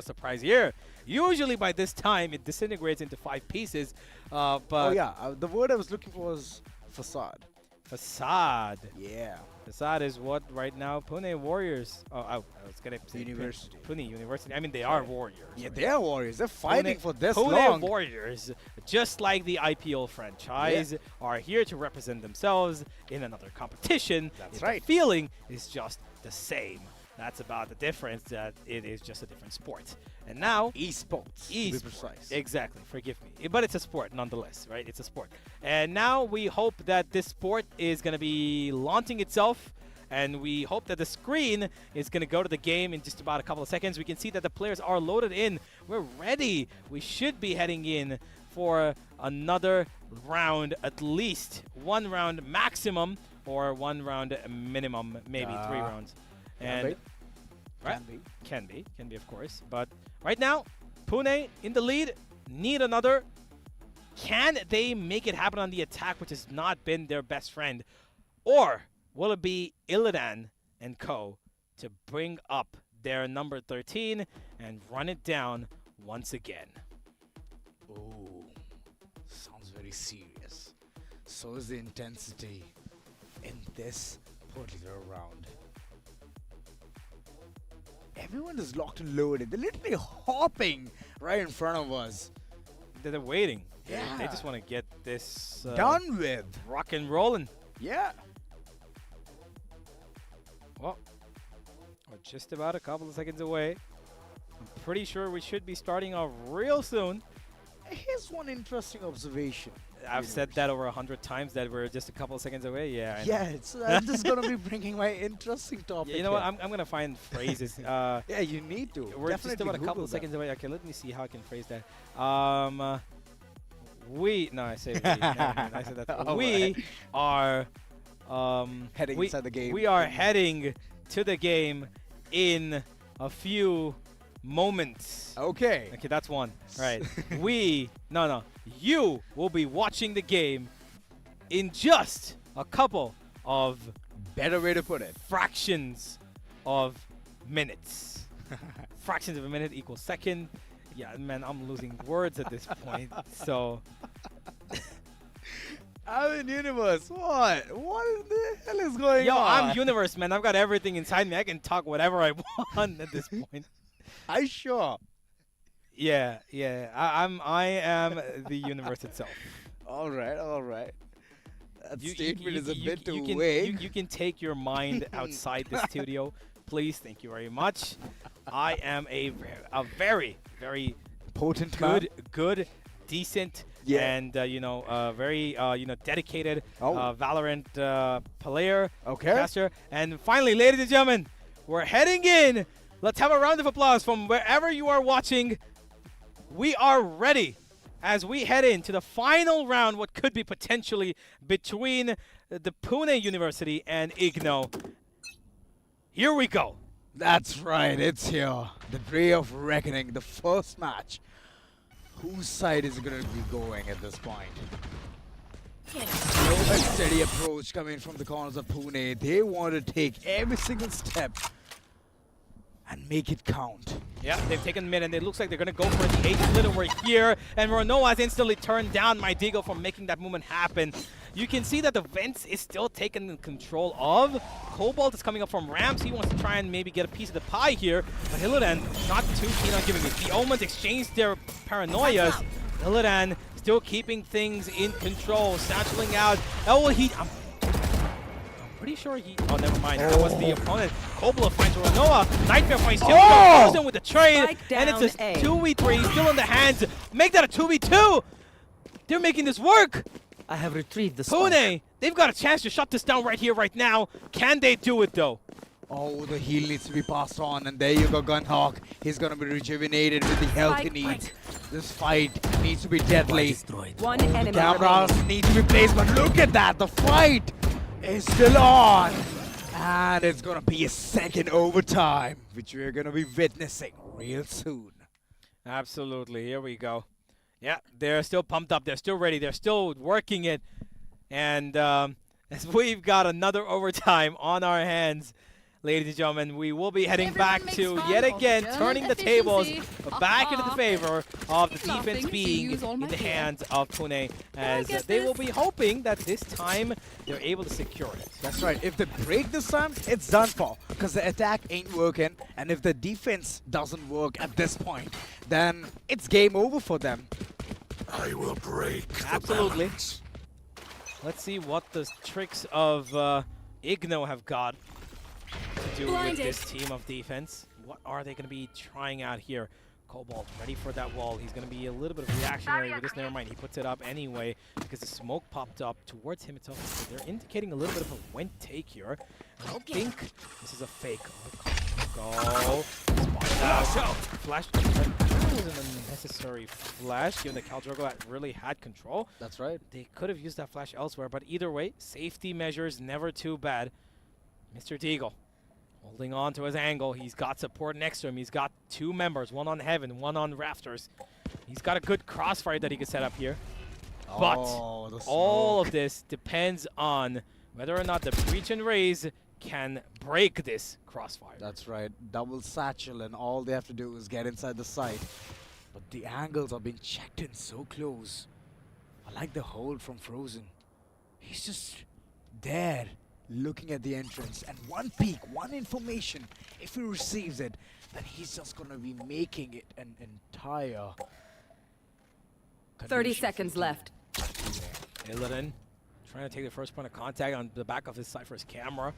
surprise here. Usually by this time it disintegrates into 5 pieces, but Oh yeah, the word I was looking for was facade. facade. Yeah. Facade is what right now Pune Warriors. Oh, I was gonna say University. Pune University. I mean, they are warriors. Yeah, right? they are warriors. They're fighting Pune- for this Pune long. Warriors, just like the IPL franchise, are here to represent themselves in another competition. That's If right. The feeling is just the same. That's about the difference, that it is just a different sport. And now, Esports, to be precise. exactly, forgive me. But it's a sport nonetheless, right? It's a sport. And now we hope that this sport is going to be launching itself, and we hope that the screen is going to go to the game in just about a couple of seconds. We can see that the players are loaded in. We're ready. We should be heading in for another round, at least 1 round maximum, or 1 round minimum, maybe 3 rounds. And right? Can be, of course. But right now, Pune in the lead, need another. Can they make it happen on the attack, which has not been their best friend? Or will it be Illidan and co. to bring up their number 13 and run it down once again? Ooh, sounds very serious. So is the intensity in this particular round. Everyone is locked and loaded. They're literally hopping right in front of us. They're waiting. They Yeah. just want to get this Done with. rock and rolling. Yeah. Well, we're just about a couple of seconds away. I'm pretty sure we should be starting off real soon. Here's one interesting observation. I've said that over 100 times that we're just a couple of seconds away. Yeah. I know. Yeah, it's, I'm just gonna be bringing my interesting topic. You know what? here. I'm gonna find phrases. Yeah, you need to. We're just Definitely about a couple Google of that. seconds away. Okay, let me see how I can phrase that. I say we. Never mind, I said that. All We right. are Heading inside the game. We are heading to the game in a few moments. Okay. Okay, that's one. Right. You will be watching the game in just a couple of Better way to put it. fractions of minutes. Fractions of a minute equals second. Yeah, man, I'm losing words at this point. So, I'm in universe. What? What the hell is going yo, on? I'm universe, man. I've got everything inside me. I can talk whatever I want at this point. Are you sure? Yeah. I am the universe itself. All right, all right. That You- you- statement you- is a you- bit too you can, vague. You can take your mind outside the studio, please. Thank you very much. I am a very, very Potent man. good, decent, Yeah. and very dedicated Oh. Valorant player, Okay. caster. And finally, ladies and gentlemen, we're heading in. Let's have a round of applause from wherever you are watching. We are ready as we head into the final round, what could be potentially between the Pune University and IGNOU. Here we go. That's right, it's here. The day of reckoning, the first match. Whose side is it going to be going at this point? Slow and steady approach coming from the corners of Pune. They want to take every single step and make it count. Yeah, they've taken mid, and it looks like they're going to go for the H split over here. And Renoa has instantly turned down my Deagle from making that movement happen. You can see that the Vents is still taken control of. Cobalt is coming up from ramps. He wants to try and maybe get a piece of the pie here. But Illidan not too keen on giving it. The Omens exchange their paranoias. Illidan still keeping things in control. Satcheling out. Oh, I'm pretty sure he... Oh, never mind. That was the opponent. Cobalt finds Renoa. Nightmare finds Chitkara. Oh! Goes in with the trade. Strike And it's a down A. 2v3 still in the hands. Make that a 2v2. They're making this work. I have retrieved the spike. Pune, they've got a chance to shut this down right here, right now. Can they do it, though? Oh, the heal needs to be passed on, and there you go, Gunhawk. He's gonna be rejuvenated with the health he Spike needs. This fight needs to be deadly. Destroyed. One enemy Cameras remaining. need to be placed, but look at that, the fight is still on. And it's gonna be a second overtime, which we're gonna be witnessing real soon. Absolutely. Here we go. Yeah, they're still pumped up. They're still ready. They're still working it. And as we've got another overtime on our hands, ladies and gentlemen, we will be heading back to, yet again, turning the tables back into the favor of the defense being in the hands of Pune, as they will be hoping that this time they're able to secure it. That's right, if they break this time, it's done for, because the attack ain't working, and if the defense doesn't work at this point, then it's game over for them. I will break Absolutely. the balance. Let's see what the tricks of IGNOU have got to do with this team of defense. What are they going to be trying out here? Cobalt ready for that wall. He's going to be a little bit of reactionary with this. Never mind. He puts it up anyway because the smoke popped up towards him itself. So they're indicating a little bit of a went take here. I think this is a fake. Go. Spotted out. Flash. I think it was an unnecessary flash given that Caldrogo really had control. That's right. They could have used that flash elsewhere, but either way, safety measures never too bad. Mr. Deagle holding on to his angle. He's got support next to him. He's got two members, one on Heaven, one on Rafters. He's got a good crossfire that he could set up here. But Oh, the all smoke. of this depends on whether or not the breach and raise can break this crossfire. That's right. Double satchel, and all they have to do is get inside the site. But the angles are being checked in so close. I like the hold from Frozen. He's just there, looking at the entrance. And one peek, one information, if he receives it, then he's just going to be making it an entire... 30 condition seconds for left. Illidan trying to take the first point of contact on the back of his Cypher's camera.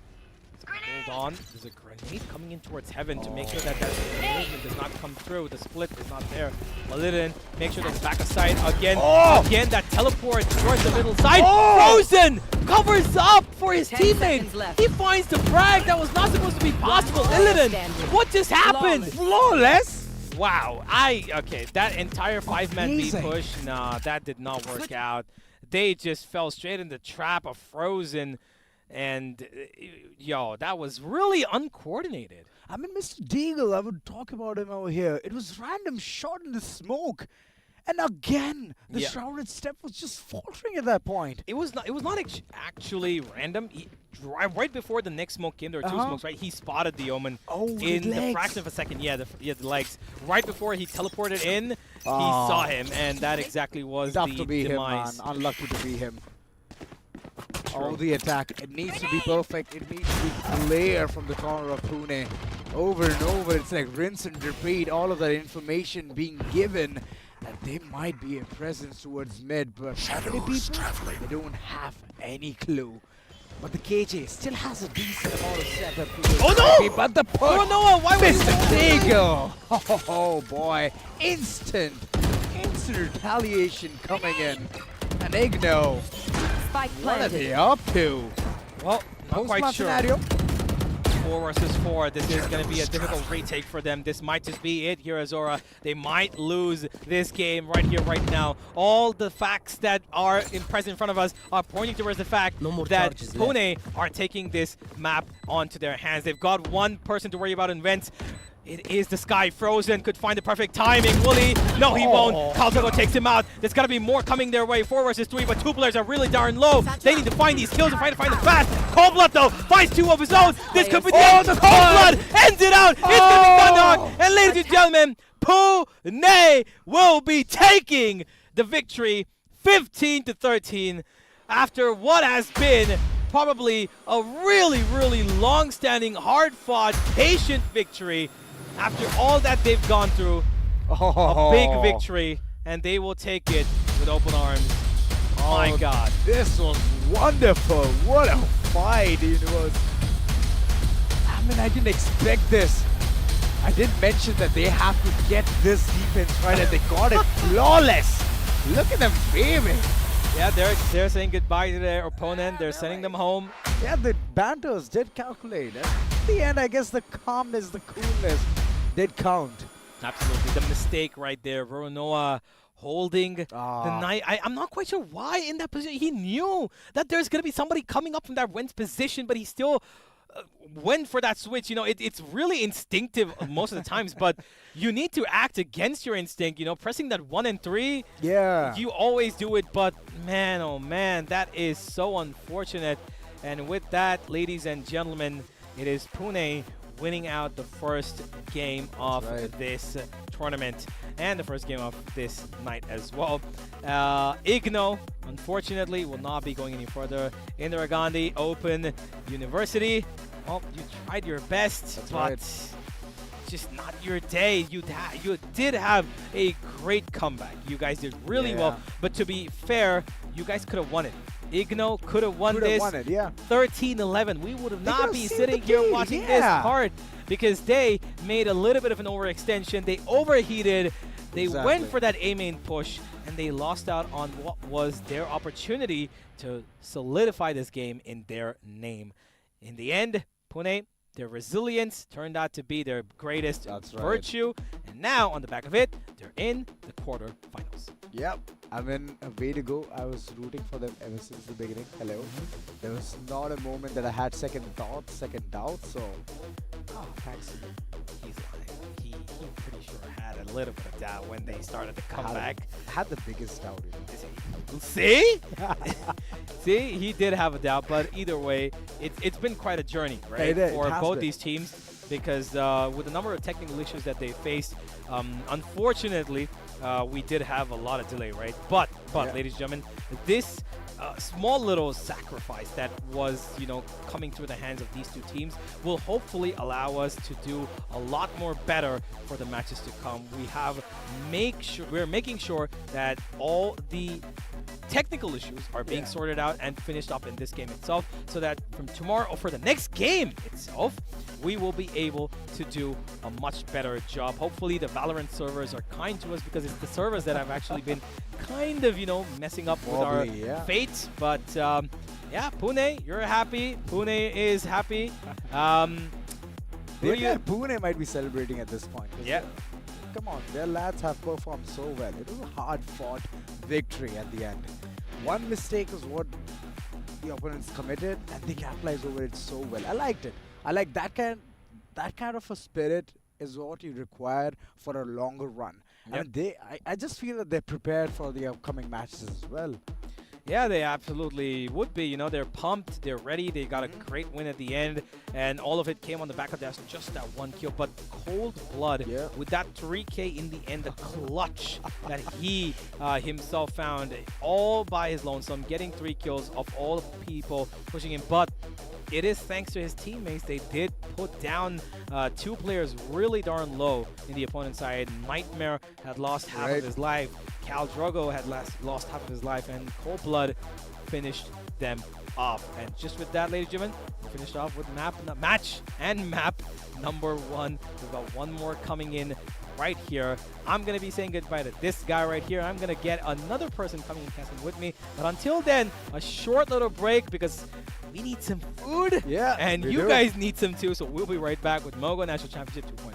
Hold on. There's a grenade coming in towards Heaven to make sure that that movement does not come through. The split is not there. Malidin, make sure that's back aside again. Again, that teleport towards the middle side. Frozen covers up for his 10 teammate. seconds left. He finds the frag that was not supposed to be possible. Illidan, what just happened? Flawless. Wow. Okay, that entire 5-man B Amazing. push, nah, that did not work out. They just fell straight in the trap of Frozen. And, yo, that was really uncoordinated. I mean, Mr. Deagle, I would talk about him over here. It was random shot in the smoke. And again, the shrouded step was just faltering at that point. It was not actually random. Right before the next smoke came, there were two smokes, right? He spotted the Omen in the fraction of a second. Yeah, the legs. Right before he teleported in, he saw him, and that exactly was Tough the to be demise. him, man. Unlucky to be him. Oh, the attack. It needs to be perfect. It needs to be clear from the corner of Pune. Over and over, it's like rinse and repeat. All of that information being given. And they might be a presence towards mid, but they don't have any clue. But the KJ still has a decent amount of setup. Oh no! But the push! Oh no! Why was Mr. Deagle! Oh boy! Instant retaliation coming in. And IGNOU, Spike what are planted. they up to? Well, not quite Post-match sure. scenario. 4 versus 4. This is going to be a difficult retake for them. This might just be it here, Azora. They might lose this game right here, right now. All the facts that are present in front of us are pointing towards the fact No more that charges Pune are taking this map onto their hands. They've got one person to worry about in Vents. It is the Sky. Frozen could find the perfect timing. Will he? No, he won't. Calzogo takes him out. There's got to be more coming their way. 4 versus 3, but two players are really darn low. They need to find these kills and try to find them fast. Cold Blood, though, finds 2 of his own. This could be the end. Cold Blood ends it out. It's going to be Gundog. And ladies and gentlemen, Pune will be taking the victory 15-13 after what has been probably a really, really long-standing, hard-fought, patient victory. After all that they've gone through, a big victory, and they will take it with open arms. My God. This was wonderful. What a fight it was. I mean, I didn't expect this. I did mention that they have to get this defense right, and they got it flawless. Look at them waving. Yeah, they're saying goodbye to their opponent. They're sending them home. Yeah, the banters did calculate. At the end, I guess the calmness, the coolness did count. Absolutely. The mistake right there. Roronoa holding the knight. I'm not quite sure why in that position. He knew that there's going to be somebody coming up from that Wentz position, but he still went for that switch. You know, it's really instinctive most of the times, but you need to act against your instinct. You know, pressing that 1 and 3. Yeah. You always do it, but man, oh man, that is so unfortunate. And with that, ladies and gentlemen, it is Pune winning out the first game of this tournament and the first game of this night as well. IGNOU, unfortunately, will not be going any further. Indira Gandhi Open University. Well, you tried your best, but just not your day. You did have a great comeback. You guys did really well, but to be fair, you guys could have won it. IGNOU could have won this 13-11. We would have not be sitting here watching this part because they made a little bit of an overextension. They overheated. They went for that A main push, and they lost out on what was their opportunity to solidify this game in their name. In the end, Pune, their resilience turned out to be their greatest virtue. And now, on the back of it, they're in the quarterfinals. Yep. I mean, way to go. I was rooting for them ever since the beginning. Hello. There was not a moment that I had second thoughts, second doubts. So, thanks. He's lying. He pretty sure had a little bit of doubt when they started to come back. I had the biggest doubt. See? See, he did have a doubt, but either way, it's been quite a journey, right? For both these teams, because with the number of technical issues that they faced, unfortunately, we did have a lot of delay, right? But ladies and gentlemen, this small little sacrifice that was, you know, coming through the hands of these two teams will hopefully allow us to do a lot more better for the matches to come. We're making sure that all the technical issues are being sorted out and finished up in this game itself, so that from tomorrow or for the next game itself, we will be able to do a much better job. Hopefully the Valorant servers are kind to us, because it's the servers that have actually been kind of, you know, messing up with our fate. But yeah, Pune, you're happy. Pune is happy. Pune might be celebrating at this point. Yeah. Come on, their lads have performed so well. It was a hard-fought victory at the end. One mistake is what the opponents committed, and they capitalized over it so well. I liked it. I like that kind of a spirit is what you require for a longer run. Yep. And I just feel that they're prepared for the upcoming matches as well. Yeah, they absolutely would be. You know, they're pumped, they're ready, they got a great win at the end, and all of it came on the back of just that one kill. But Cold Blood, with that 3K in the end, the clutch that he himself found all by his lonesome, getting 3 kills of all the people pushing him. But it is thanks to his teammates. They did put down 2 players really darn low in the opponent's side. Nightmare had lost half of his life. Cal Drogo had lost half of his life, and Cold Blood finished them off. And just with that, ladies and gentlemen, we finished off with match number 1. We've got one more coming in right here. I'm going to be saying goodbye to this guy right here. I'm going to get another person coming and casting with me. But until then, a short little break, because we need some food. Yeah, and you guys need some too. So we'll be right back with Mogo National Championship 2.0.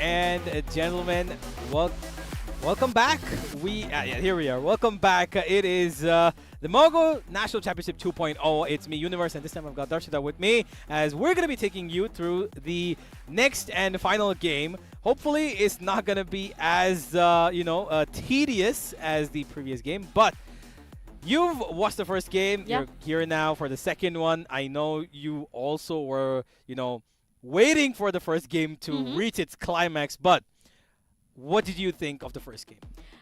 and gentlemen, welcome back. Here we are. Welcome back. It is the Mogo National Championship 2.0. It's me, Universe, and this time I've got Darshita with me as we're going to be taking you through the next and final game. Hopefully, it's not going to be as tedious as the previous game, but you've watched the first game. Yeah. You're here now for the second one. I know you also were, waiting for the first game to reach its climax, but what did you think of the first game?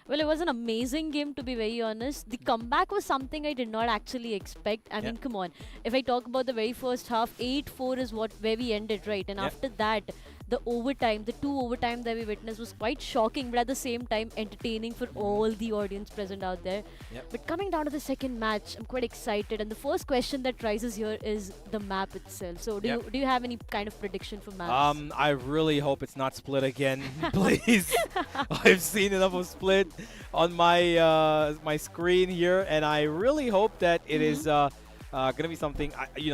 Well, it was an amazing game, to be very honest. The comeback was something I did not actually expect. I mean, come on. If I talk about the very first half, 8-4 is where we ended, right? And after that, the overtime, the 2 overtime that we witnessed was quite shocking, but at the same time entertaining for all the audience present out there. But coming down to the second match, I'm quite excited. And the first question that rises here is the map itself. So do you have any kind of prediction for maps? I really hope it's not split again, please. I've seen enough of split on my my screen here, and I really hope that it is gonna be something.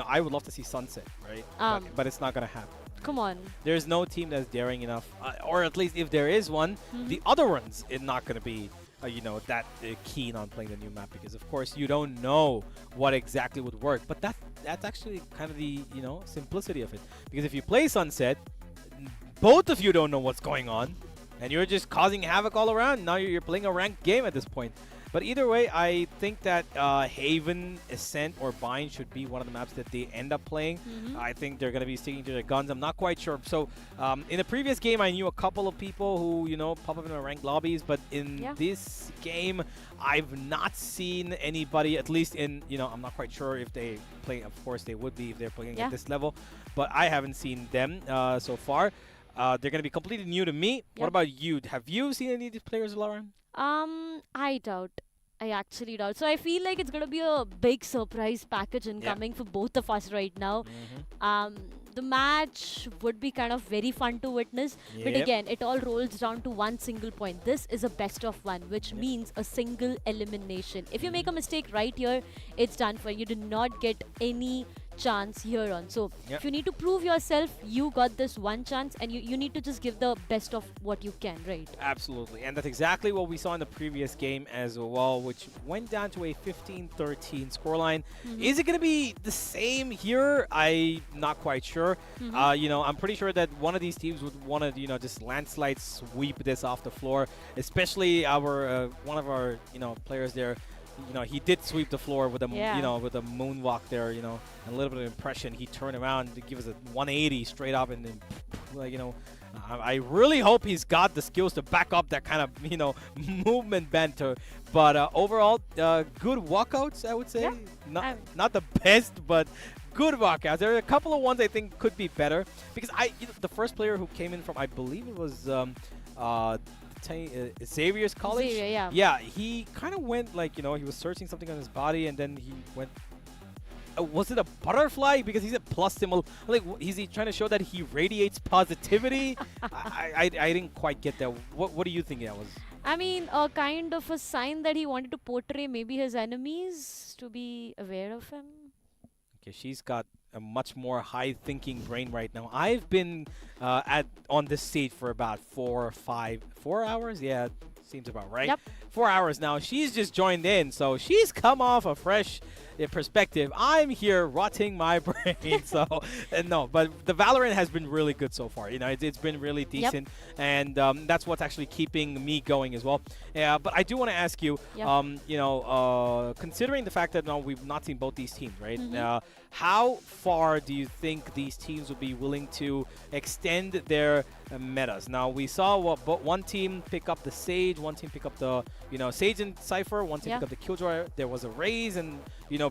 I would love to see Sunset, right? But it's not gonna happen. Come on. There's no team that's daring enough, or at least if there is one, the other ones are not going to be, that keen on playing the new map, because of course you don't know what exactly would work. But that's actually kind of the simplicity of it, because if you play Sunset, both of you don't know what's going on, and you're just causing havoc all around. Now you're playing a ranked game at this point. But either way, I think that Haven, Ascent, or Bind should be one of the maps that they end up playing. I think they're going to be sticking to their guns. I'm not quite sure. So in the previous game, I knew a couple of people who, pop up in the ranked lobbies. But in this game, I've not seen anybody, at least in, I'm not quite sure if they play. Of course, they would be if they're playing at this level. But I haven't seen them so far. They're going to be completely new to me. What about you? Have you seen any of these players, Lauren? I doubt. I actually doubt. So I feel like it's going to be a big surprise package incoming for both of us right now. The match would be kind of very fun to witness. But again, it all rolls down to one single point. This is a best of one, which means a single elimination. If you make a mistake right here, it's done for you. You do not get any chance here on. So if you need to prove yourself, you got this one chance, and you need to just give the best of what you can, right? Absolutely. And that's exactly what we saw in the previous game as well, which went down to a 15-13 scoreline. Is it going to be the same here? I'm not quite sure. I'm pretty sure that one of these teams would want to, just landslide sweep this off the floor, especially our one of our, players there. He did sweep the floor with a with a moonwalk there, and a little bit of impression. He turned around to give us a 180 straight up, and then I really hope he's got the skills to back up that kind of movement banter. But overall, good walkouts, I would say. Not the best, but good walkouts. There are a couple of ones I think could be better, because the first player who came in from, I believe it was Xavier's college. Xavier, yeah, he kind of went like, he was searching something on his body, and then he went, was it a butterfly? Because he's a plus symbol. Like, is he trying to show that he radiates positivity? I didn't quite get that. What do you think that was? I mean, kind of a sign that he wanted to portray maybe his enemies to be aware of him. Okay, she's got a much more high-thinking brain right now. I've been on this stage for about 4 hours. Yeah, seems about right. 4 hours now. She's just joined in, so she's come off a fresh perspective. I'm here rotting my brain. So no, but the Valorant has been really good so far. It's been really decent, and that's what's actually keeping me going as well. Yeah, but I do want to ask you, considering the fact that now we've not seen both these teams, right? How far do you think these teams would be willing to extend their metas? Now, we saw one team pick up the Sage, one team pick up the Sage and Cypher, one team pick up the Killjoy. There was a Raze and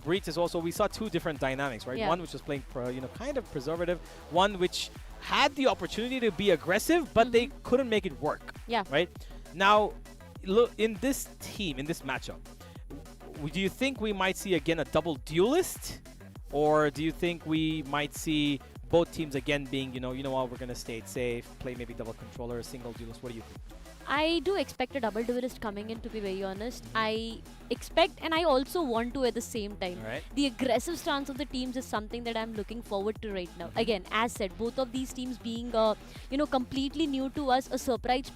Breach as well. So we saw two different dynamics, right? One which was playing kind of preservative, one which had the opportunity to be aggressive, but they couldn't make it work. Right? Now, look, in this team, in this matchup, do you think we might see again a double duelist? Or do you think we might see both teams again being, you know what, we're going to stay safe, play maybe double controller, single duelist? What do you think? I do expect a double duelist coming in, to be very honest. I expect and I also want to at the same time. Alright. The aggressive stance of the teams is something that I'm looking forward to right now. Again, as said, both of these teams being completely new to us, a surprise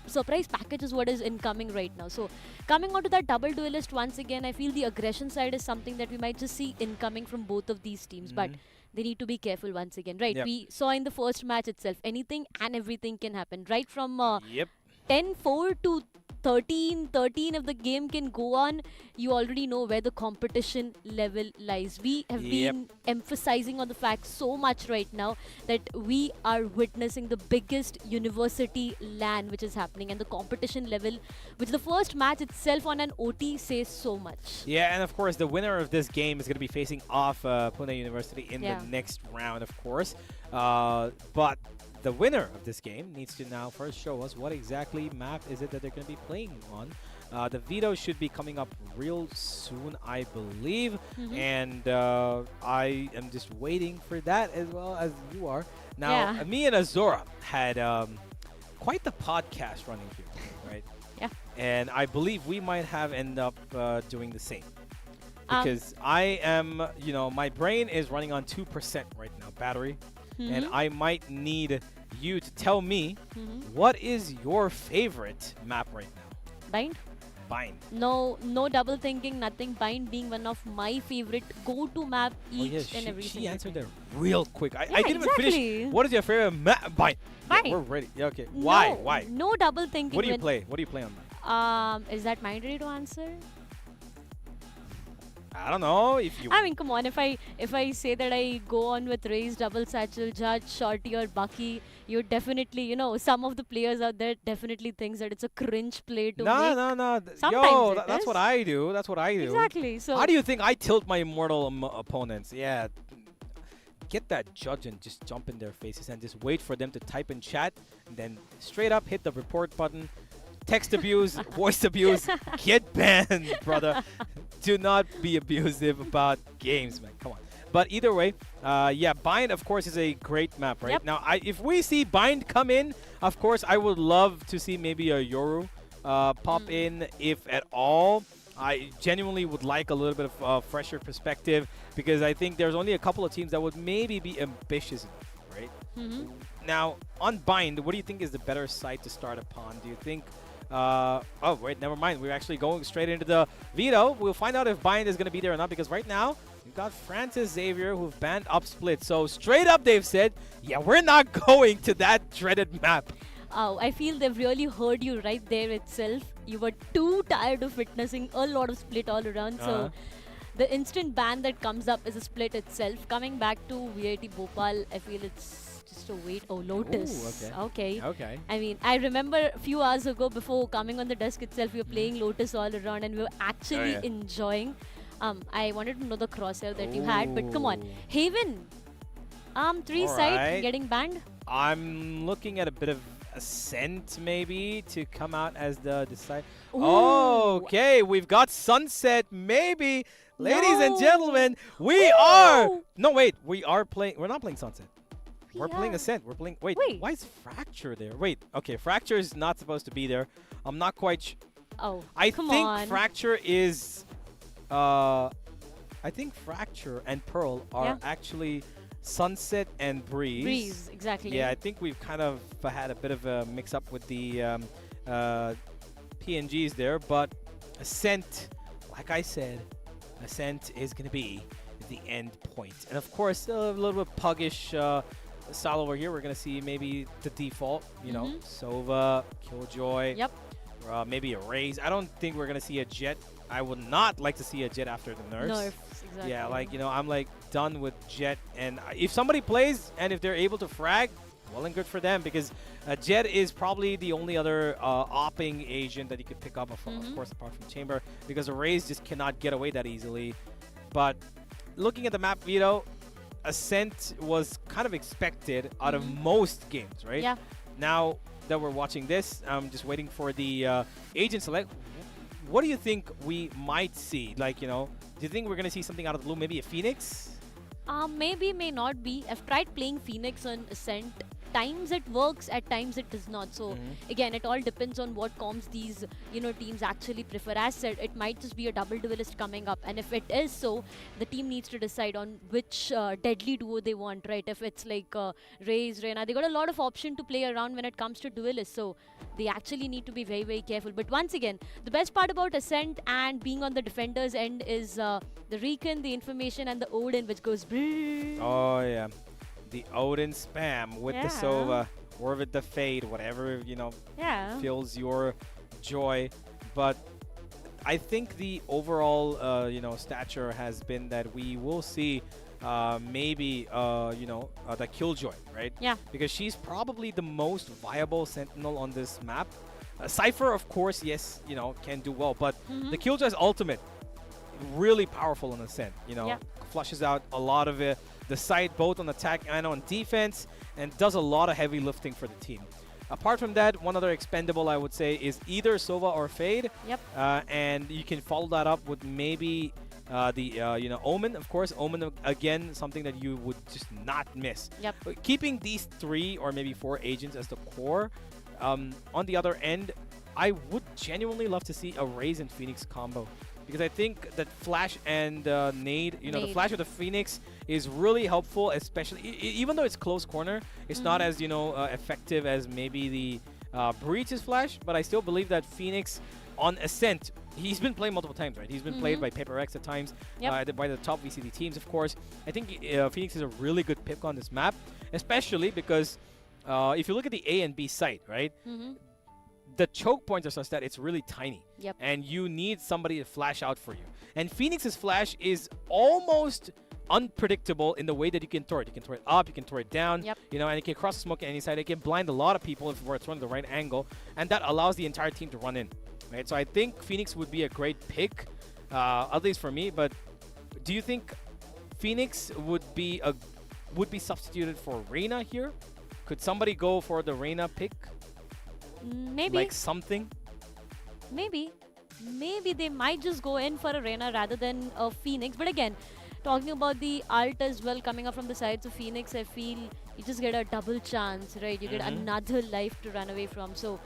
package is what is incoming right now. So coming on to that double duelist once again, I feel the aggression side is something that we might just see incoming from both of these teams. But they need to be careful once again, right? Yep. We saw in the first match itself, anything and everything can happen, right from Yep. 10-4 to 13-13. If the game can go on, you already know where the competition level lies. We have been emphasizing on the fact so much right now that we are witnessing the biggest university LAN which is happening, and the competition level, which the first match itself on an OT says so much. Yeah, and of course, the winner of this game is going to be facing off Pune University in the next round, of course. But the winner of this game needs to now first show us what exactly map is it that they're going to be playing on. The veto should be coming up real soon, I believe. And I am just waiting for that as well as you are. Now, me and Azora had quite the podcast running here, right? Yeah. And I believe we might have ended up doing the same. Because I am, my brain is running on 2% right now, battery. And I might need you to tell me what is your favorite map right now? Bind? Bind. No double thinking, nothing. Bind being one of my favorite go-to map each and every she single answered time. that real quick. I didn't even exactly. finish. What is your favorite map? Bind. Bind. Yeah, we're ready. Yeah, okay. Why? Why? No double thinking. What do you play? What do you play on that? Is that mine ready to answer? I don't know if you. I mean, come on. If I say that I go on with Raze, Double Satchel, Judge, Shorty, or Bucky, you definitely, some of the players out there definitely thinks that it's a cringe play to make. No. Sometimes That's what I do. That's what I do. Exactly. So how do you think I tilt my immortal opponents? Yeah. Get that judge and just jump in their faces and just wait for them to type in chat, and then straight up hit the report button. Text abuse, voice abuse, get banned, brother. Do not be abusive about games, man. Come on. But either way, Bind, of course, is a great map, right? Yep. Now, if we see Bind come in, of course, I would love to see maybe a Yoru pop in, if at all. I genuinely would like a little bit of a fresher perspective, because I think there's only a couple of teams that would maybe be ambitious enough, right? Now, on Bind, what do you think is the better site to start upon? Do you think... oh, wait, never mind. We're actually going straight into the veto. We'll find out if Bind is going to be there or not, because right now, we've got Francis Xavier who've banned up split. So straight up, they've said, yeah, we're not going to that dreaded map. Oh, I feel they've really heard you right there itself. You were too tired of witnessing a lot of split all around. So the instant ban that comes up is a split itself. Coming back to VIT Bhopal, I feel it's just a wait. Oh, Lotus. Ooh, okay. I mean, I remember a few hours ago before coming on the desk itself, we were playing Lotus all around and we were actually enjoying. I wanted to know the crosshair that you had, but come on. Haven. 3 side getting banned. I'm looking at a bit of Ascent maybe to come out as the decide. Ooh. Okay, we've got Sunset maybe. Ladies and gentlemen, we are. No, wait. We are playing. We're not playing Sunset. We're playing Ascent. We're playing. Wait, why is Fracture there? Wait, okay. Fracture is not supposed to be there. I'm not quite. I think Fracture is. I think Fracture and Pearl are actually Sunset and Breeze. Breeze, exactly. Yeah, I think we've kind of had a bit of a mix-up with the PNGs there, but Ascent, like I said, Ascent is going to be the end point. And of course, a little bit puggish style over here. We're going to see maybe the default, Sova, Killjoy. Yep. Maybe a Raze. I don't think we're going to see a Jet. I would not like to see a Jet after the nerfs. Nerfs, exactly. Yeah, I'm done with Jet. And if somebody plays and if they're able to frag, well and good for them, because Jet is probably the only other opping agent that you could pick up, of course, apart from Chamber, because a Raze just cannot get away that easily. But looking at the map veto, Ascent was kind of expected out of most games, right? Yeah. Now that we're watching this, I'm just waiting for the agent select. What do you think we might see? Do you think we're going to see something out of the blue? Maybe a Phoenix? Maybe, may not be. I've tried playing Phoenix on Ascent. times it works, at times it does not. So again, it all depends on what comms these teams actually prefer. As said, it might just be a double duelist coming up, and if it is so, the team needs to decide on which deadly duo they want, right? If it's like Raze, Reyna, they got a lot of option to play around when it comes to duelists, so they actually need to be very, very careful. But once again, the best part about Ascent and being on the defender's end is the Recon, the information, and the Odin, which goes brrrr. Oh yeah, the Odin spam with the Yeah. Sova or with the Fade, whatever Yeah. fills your joy. But I think the overall stature has been that we will see maybe the Killjoy, right? Yeah. Because she's probably the most viable sentinel on this map. Cypher, of course, yes, can do well, but the Killjoy's ultimate, really powerful on Ascent. Yeah. Flushes out a lot of the site, both on attack and on defense, and does a lot of heavy lifting for the team. Apart from that, one other expendable I would say is either Sova or Fade. Yep. And you can follow that up with maybe Omen, of course. Omen, again, something that you would just not miss. Yep. But keeping these 3 or maybe 4 agents as the core, on the other end, I would genuinely love to see a Raze and Phoenix combo. Because I think that Flash and Nade, the Nade. Flash with the Phoenix is really helpful, especially even though it's close corner, it's not as effective as maybe the Breach's Flash. But I still believe that Phoenix on Ascent, he's been played multiple times, right? He's been played by Paper X at times, Yep. by the top VCT teams, of course. I think Phoenix is a really good pick on this map, especially because if you look at the A and B site, right? The choke points are such that it's really tiny. Yep. And you need somebody to flash out for you. And Phoenix's flash is almost unpredictable in the way that you can throw it. You can throw it up, you can throw it down, Yep. and it can cross the smoke at any side. It can blind a lot of people if it's on the right angle, and that allows the entire team to run in. Right? So I think Phoenix would be a great pick, at least for me. But do you think Phoenix would be substituted for Reyna here? Could somebody go for the Reyna pick? Maybe. Like something? Maybe they might just go in for a Reyna rather than a Phoenix. But again, talking about the ult as well coming up from the sides of Phoenix, I feel you just get a double chance, right? You get another life to run away from. So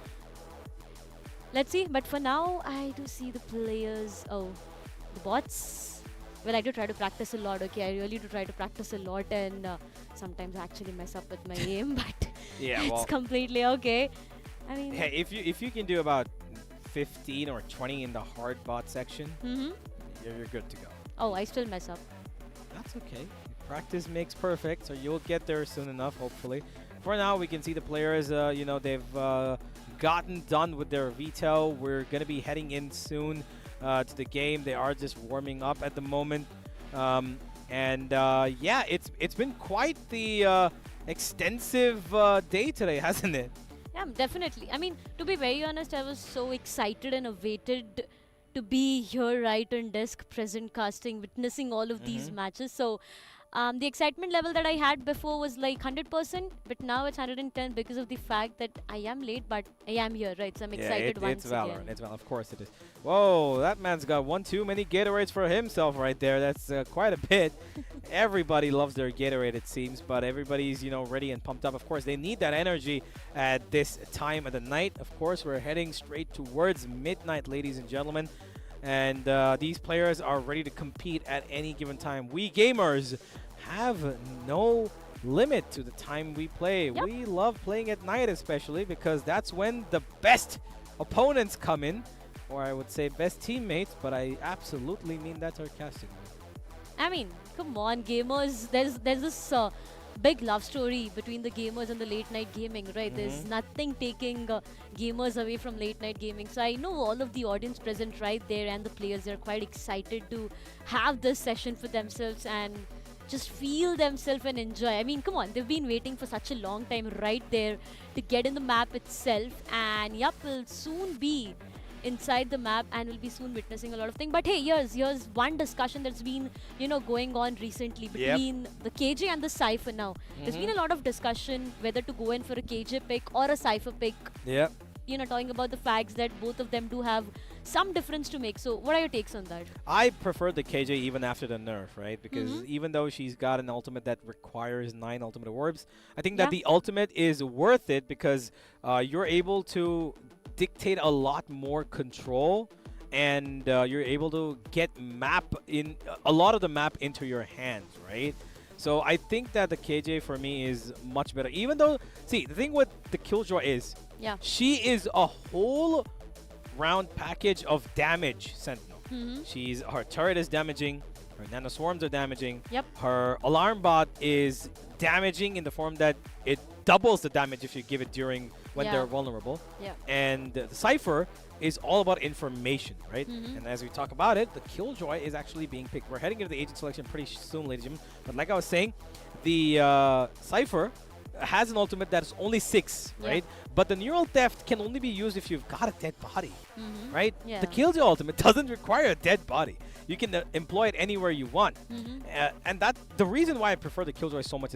let's see. But for now, I do see the players. Oh, the bots. Well, I do try to practice a lot. Okay, I really do try to practice a lot, and sometimes I actually mess up with my aim, but Yeah, it's well, completely okay. I mean, hey, if you can do about 15 or 20 in the hard bot section, you're good to go. oh, I still mess up. That's okay. Practice makes perfect, so you'll get there soon enough, hopefully. For now, we can see the players, they've gotten done with their veto. We're going to be heading in soon to the game. They are just warming up at the moment. Yeah, it's been quite the extensive day today, hasn't it? Yeah, definitely. I mean, to be very honest, I was so excited and awaited to be here right on desk, present casting, witnessing all of these matches. So the excitement level that I had before was like 100%, but now it's 110 because of the fact that I am late, but I am here, right? So I'm excited once it's Valorant. again. It's Valorant. Of course it is. Whoa, that man's got one too many Gatorades for himself right there. That's quite a bit. Everybody loves their Gatorade, it seems, but everybody's, ready and pumped up. Of course, they need that energy at this time of the night. Of course, we're heading straight towards midnight, ladies and gentlemen. And these players are ready to compete at any given time. We gamers have no limit to the time we play. Yep. We love playing at night, especially because that's when the best opponents come in, or I would say best teammates, but I absolutely mean that sarcastically. I mean, come on, gamers. There's this big love story between the gamers and the late night gaming, right? There's nothing taking gamers away from late night gaming. So I know all of the audience present right there and the players are quite excited to have this session for themselves and just feel themselves and enjoy. I mean, come on, they've been waiting for such a long time right there to get in the map itself. And yep, we'll soon be inside the map and we'll be soon witnessing a lot of things. But hey, here's one discussion that's been going on recently between the KJ and the Cypher now. There's been a lot of discussion whether to go in for a KJ pick or a Cypher pick. Yeah. talking about the facts that both of them do have some difference to make. So what are your takes on that? I prefer the KJ even after the nerf, right? Because even though she's got an ultimate that requires 9 ultimate orbs, I think that the ultimate is worth it because you're able to dictate a lot more control, and you're able to get a lot of the map into your hands, right? So I think that the KJ for me is much better. Even though, see, the thing with the Killjoy is, she is a whole round package of damage Sentinel. Her turret is damaging, her nano swarms are damaging, her alarm bot is damaging in the form that it doubles the damage if you give it during when they're vulnerable. And the Cypher is all about information, right? And as we talk about it, the Killjoy is actually being picked. We're heading into the agent selection pretty soon, ladies and gentlemen. But like I was saying, the Cypher has an ultimate that is only 6, right? But the neural theft can only be used if you've got a dead body, right? The Killjoy ultimate doesn't require a dead body. You can employ it anywhere you want. And the reason why I prefer the Killjoy so much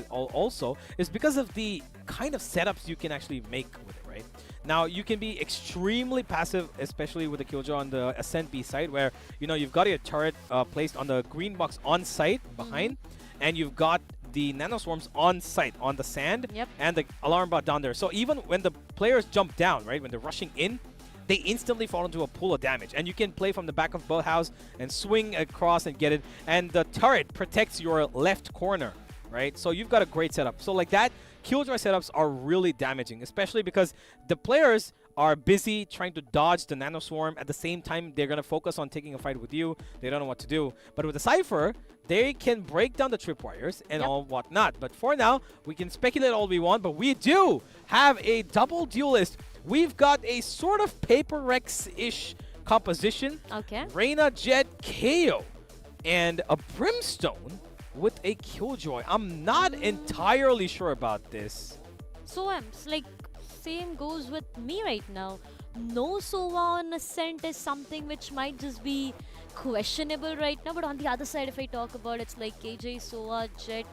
is because of the kind of setups you can actually make with it, right? Now, you can be extremely passive, especially with the Killjoy on the Ascent B side, where, you've got your turret placed on the green box on site behind, and you've got the nanoswarms on site on the sand and the alarm bot down there. So even when the players jump down, right, when they're rushing in, they instantly fall into a pool of damage. And you can play from the back of boathouse and swing across and get it. And the turret protects your left corner, right? So you've got a great setup. So like that, Killjoy setups are really damaging, especially because the players are busy trying to dodge the nanoswarm. At the same time, they're going to focus on taking a fight with you. They don't know what to do. But with the Cypher, they can break down the tripwires and all whatnot. But for now, we can speculate all we want, but we do have a double duelist. We've got a sort of Paper Rex-ish composition. Reyna, Jet, KO, and a Brimstone with a Killjoy. I'm not entirely sure about this. So like, same goes with me right now. No Sova on Ascent is something which might just be questionable right now, but on the other side, if I talk about it's like KJ, Sova, Jet,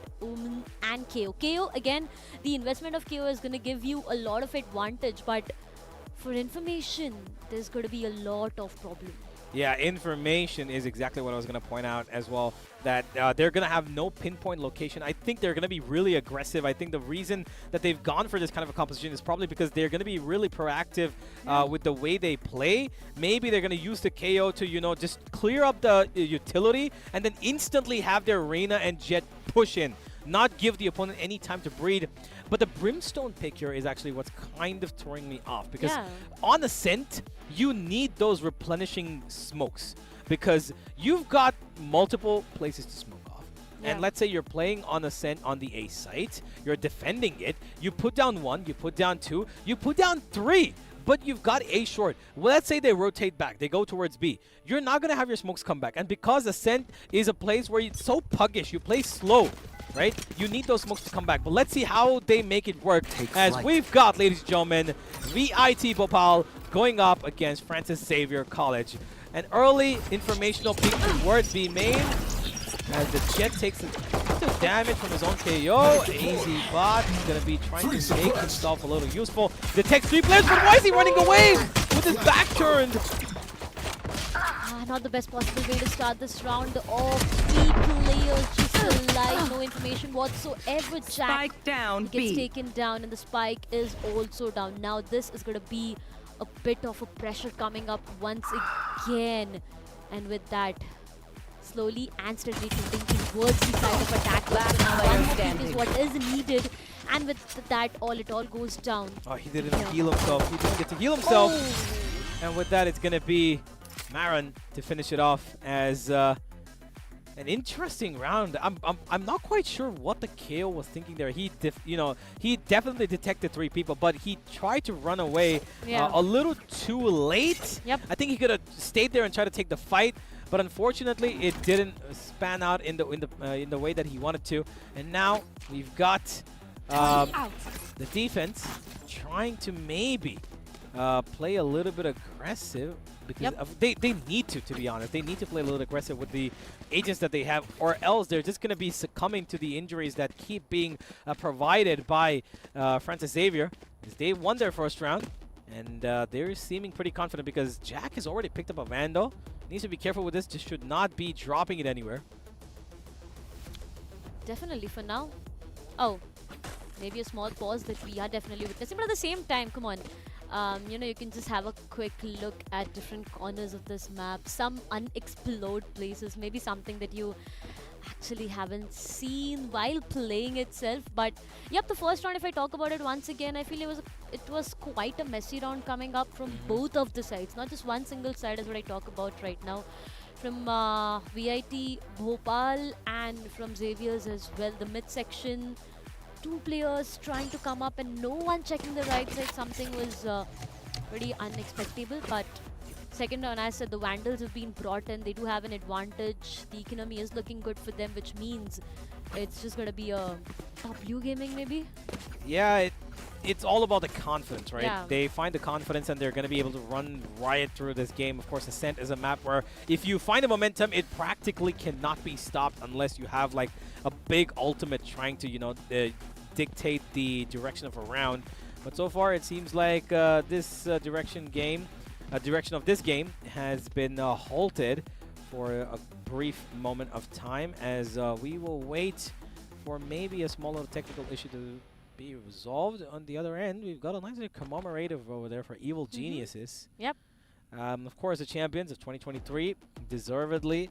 and KO. KO, again, the investment of KO is going to give you a lot of advantage, but for information, there's going to be a lot of problem. Yeah, information is exactly what I was going to point out as well, that they're going to have no pinpoint location. I think they're going to be really aggressive. I think the reason that they've gone for this kind of a composition is probably because they're going to be really proactive with the way they play. Maybe they're going to use the KO to, just clear up the utility and then instantly have their Reyna and Jet push in, not give the opponent any time to breathe. But the Brimstone pick here is actually what's kind of throwing me off, because on Ascent, you need those replenishing smokes because you've got multiple places to smoke off. And let's say you're playing on Ascent on the A site, you're defending it, you put down 1, you put down 2, you put down 3. But you've got A short. Well, let's say they rotate back. They go towards B. You're not going to have your smokes come back. And because Ascent is a place where it's so puggish, you play slow, right? You need those smokes to come back. But let's see how they make it work. We've got, ladies and gentlemen, VIT Bhopal going up against Francis Xavier College. An early informational peek towards B main. As the Jet takes the damage from his own KO. Easy bot. He's going to be trying to make himself a little useful. Detects 3 players, but why is he running away with his back turned? Not the best possible way to start this round. All 3 players just alive. No information whatsoever. Jack Spike down, gets taken down, and the spike is also down. Now this is going to be a bit of a pressure coming up once again. And with that, slowly and steadily tilting towards the side of attack. One more pick is what is needed, and with that, it all goes down. Oh, he didn't heal himself. He didn't get to heal himself. And with that, it's going to be Maron to finish it off as an interesting round. I'm not quite sure what the KO was thinking there. He definitely detected 3 people, but he tried to run away a little too late. I think he could have stayed there and tried to take the fight. But unfortunately, it didn't span out in the way that he wanted to. And now we've got the defense trying to maybe play a little bit aggressive because they need to be honest. They need to play a little aggressive with the agents that they have, or else they're just going to be succumbing to the injuries that keep being provided by Francis Xavier. They won their first round. And they're seeming pretty confident because Jack has already picked up a Vandal. Needs to be careful with this. Just should not be dropping it anywhere. Definitely for now. Oh, maybe a small pause that we are definitely witnessing. But at the same time, come on. You know, you can just have a quick look at different corners of this map. Some unexplored places. Maybe something that you actually haven't seen while playing itself. But yep, the first round, if I talk about it once again, I feel it was quite a messy round coming up from both of the sides. Not just one single side is what I talk about right now. From VIT Bhopal and from Xavier's as well. The midsection, two players trying to come up and no one checking the right side. Something was pretty unexpected. But second round, as I said, the Vandals have been brought in. They do have an advantage. The economy is looking good for them, which means it's just going to be a W gaming maybe. Yeah, it's all about the confidence, right? Yeah. They find the confidence and they're going to be able to run riot through this game. Of course, Ascent is a map where if you find a momentum, it practically cannot be stopped unless you have like a big ultimate trying to, you know, dictate the direction of a round. But so far, it seems like this direction of this game has been halted for a brief moment of time as we will wait for maybe a small little technical issue to be resolved. On the other end, we've got a nice commemorative over there for Evil Geniuses. Yep. Of course, the champions of 2023, deservedly.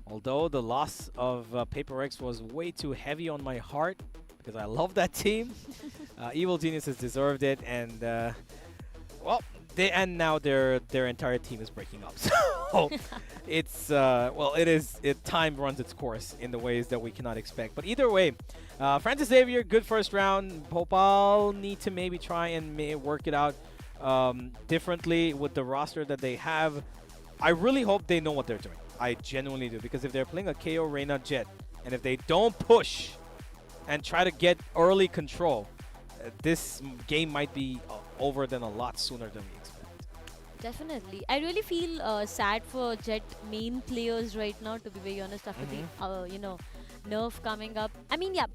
Although the loss of Paper X was way too heavy on my heart because I love that team. Evil Geniuses deserved it, and well, now their entire team is breaking up. So it's well, time runs its course in the ways that we cannot expect. But either way, Francis Xavier, good first round. Bhopal need to maybe try and work it out differently with the roster that they have. I really hope they know what they're doing. I genuinely do, because if they're playing a KO Reyna Jet and if they don't push and try to get early control, this game might be over than a lot sooner than we expect. Definitely. I really feel sad for Jet main players right now, to be very honest, after the, you know, nerf coming up. I mean, yeah,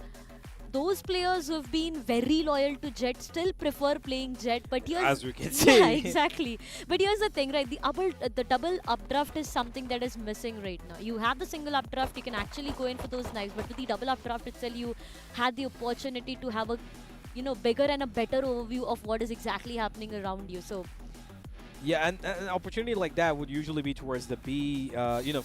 those players who have been very loyal to Jet still prefer playing Jet, but here's... As we can see. Yeah, exactly. But here's the thing, right? The double updraft is something that is missing right now. You have the single updraft, you can actually go in for those knives, but with the double updraft itself, you had the opportunity to have a, you know, bigger and a better overview of what is exactly happening around you. So yeah, and an opportunity like that would usually be towards the B, you know,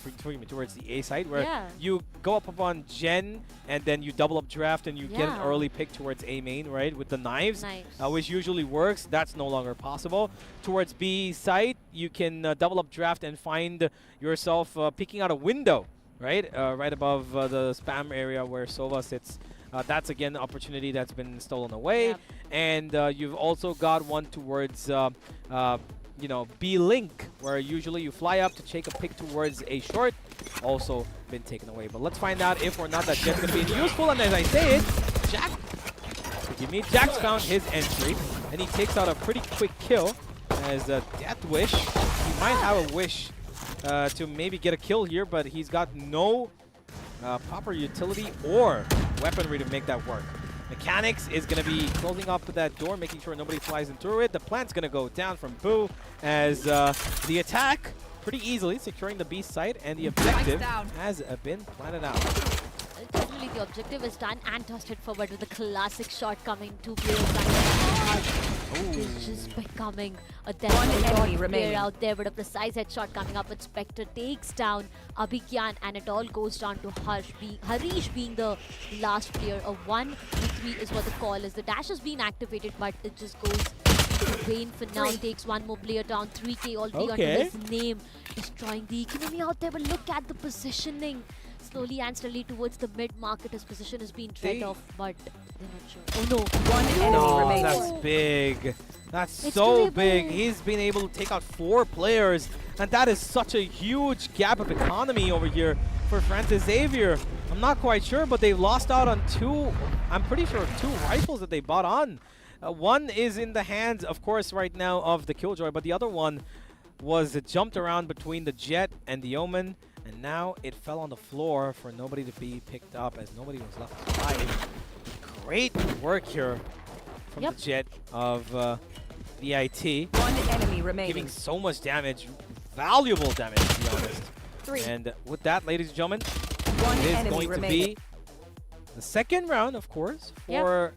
towards the A side, where you go up upon Gen and then you double up draft and you get an early pick towards A main, right, with the knives, which usually works. That's no longer possible. Towards B side, you can double up draft and find yourself picking out a window, right, right above the spam area where Sova sits. That's again an opportunity that's been stolen away. And you've also got one towards you know, B-Link, where usually you fly up to take a pick towards a short, also been taken away. But let's find out if or not that Jet's going to be useful. And as I say it, Jack, forgive me, Jack's found his entry, and he takes out a pretty quick kill as Death Wish. He might have a wish to maybe get a kill here, but he's got no proper utility or weaponry to make that work. Mechanics is going to be closing up that door, making sure nobody flies in through it. The plant's going to go down from Boo as the attack pretty easily securing the B site, and the objective has been planted out. Definitely the objective is done and tossed it forward with a classic shot coming. Two players it's just becoming a death player out there with a precise headshot coming up. But Spectre takes down Abhigyan, and it all goes down to Harish being the last player. A 1v3 is what the call is. The dash has been activated, but it just goes to vain for now. Takes one more player down. 3k already under his name, destroying the economy out there. But look at the positioning. Slowly and steadily towards the mid-market, his position has been tread off, but they're not sure. Oh no! One enemy remains. That's big. That's so big. He's been able to take out 4 players, and that is such a huge gap of economy over here for Francis Xavier. I'm not quite sure, but they lost out on 2, I'm pretty sure 2 rifles that they bought on. One is in the hands, of course, right now of the Killjoy, but the other one was jumped around between the Jet and the Omen. And now it fell on the floor for nobody to be picked up, as nobody was left alive. Great work here from the Jet of VIT. One enemy remaining. Giving so much damage, valuable damage to be honest. 3. And with that, ladies and gentlemen, One it is enemy going remaining. to be the second round, of course, for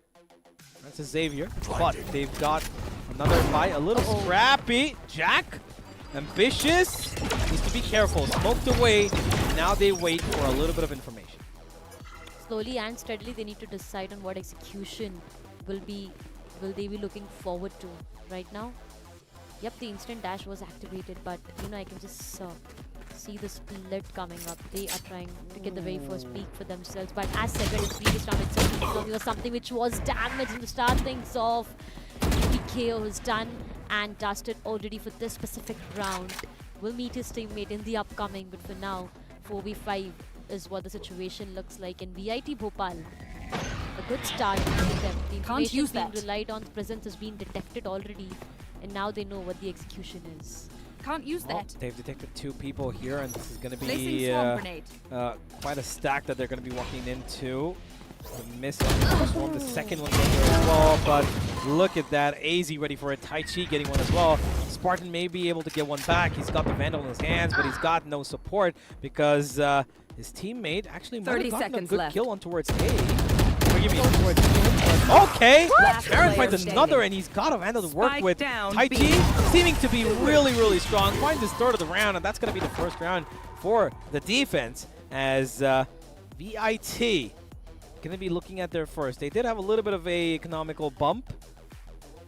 that's Xavier. But they've got another fight, a little scrappy. Jack, ambitious, needs to be careful. Smoked away. Now they wait for a little bit of information. Slowly and steadily, they need to decide on what execution will they be looking forward to right now. Yep, the instant dash was activated, but you know, I can just see the split coming up. They are trying to get the very first peak for themselves, but as said in the previous round itself, it was something which was damaged to start things off. KO is done and dusted already for this specific round. Will meet his teammate in the upcoming, but for now, 4v5 is what the situation looks like in VIT Bhopal. A good start with them. The Can't information use being that. relied on, the presence has been detected already, and now they know what the execution is. Can't use Well, that. they've detected 2 people here, and this is going to Placing be swarm grenade. quite a stack that they're going to be walking into. The miss on the first one, the second one getting there as well, but look at that. AZ ready for it. Tai Chi getting one as well. Spartan may be able to get one back. He's got the Vandal in his hands, but he's got no support because his teammate actually might 30 have gotten a seconds good left. kill on towards A. Forgive me, towards B. Okay! Last Baron player finds another, standing. and he's got a Vandal to work Spike with. down, Tai B. Chi seeming to be really, really strong. Finds his third of the round, and that's going to be the first round for the defense as VIT going to be looking at their first. They did have a little bit of a economical bump,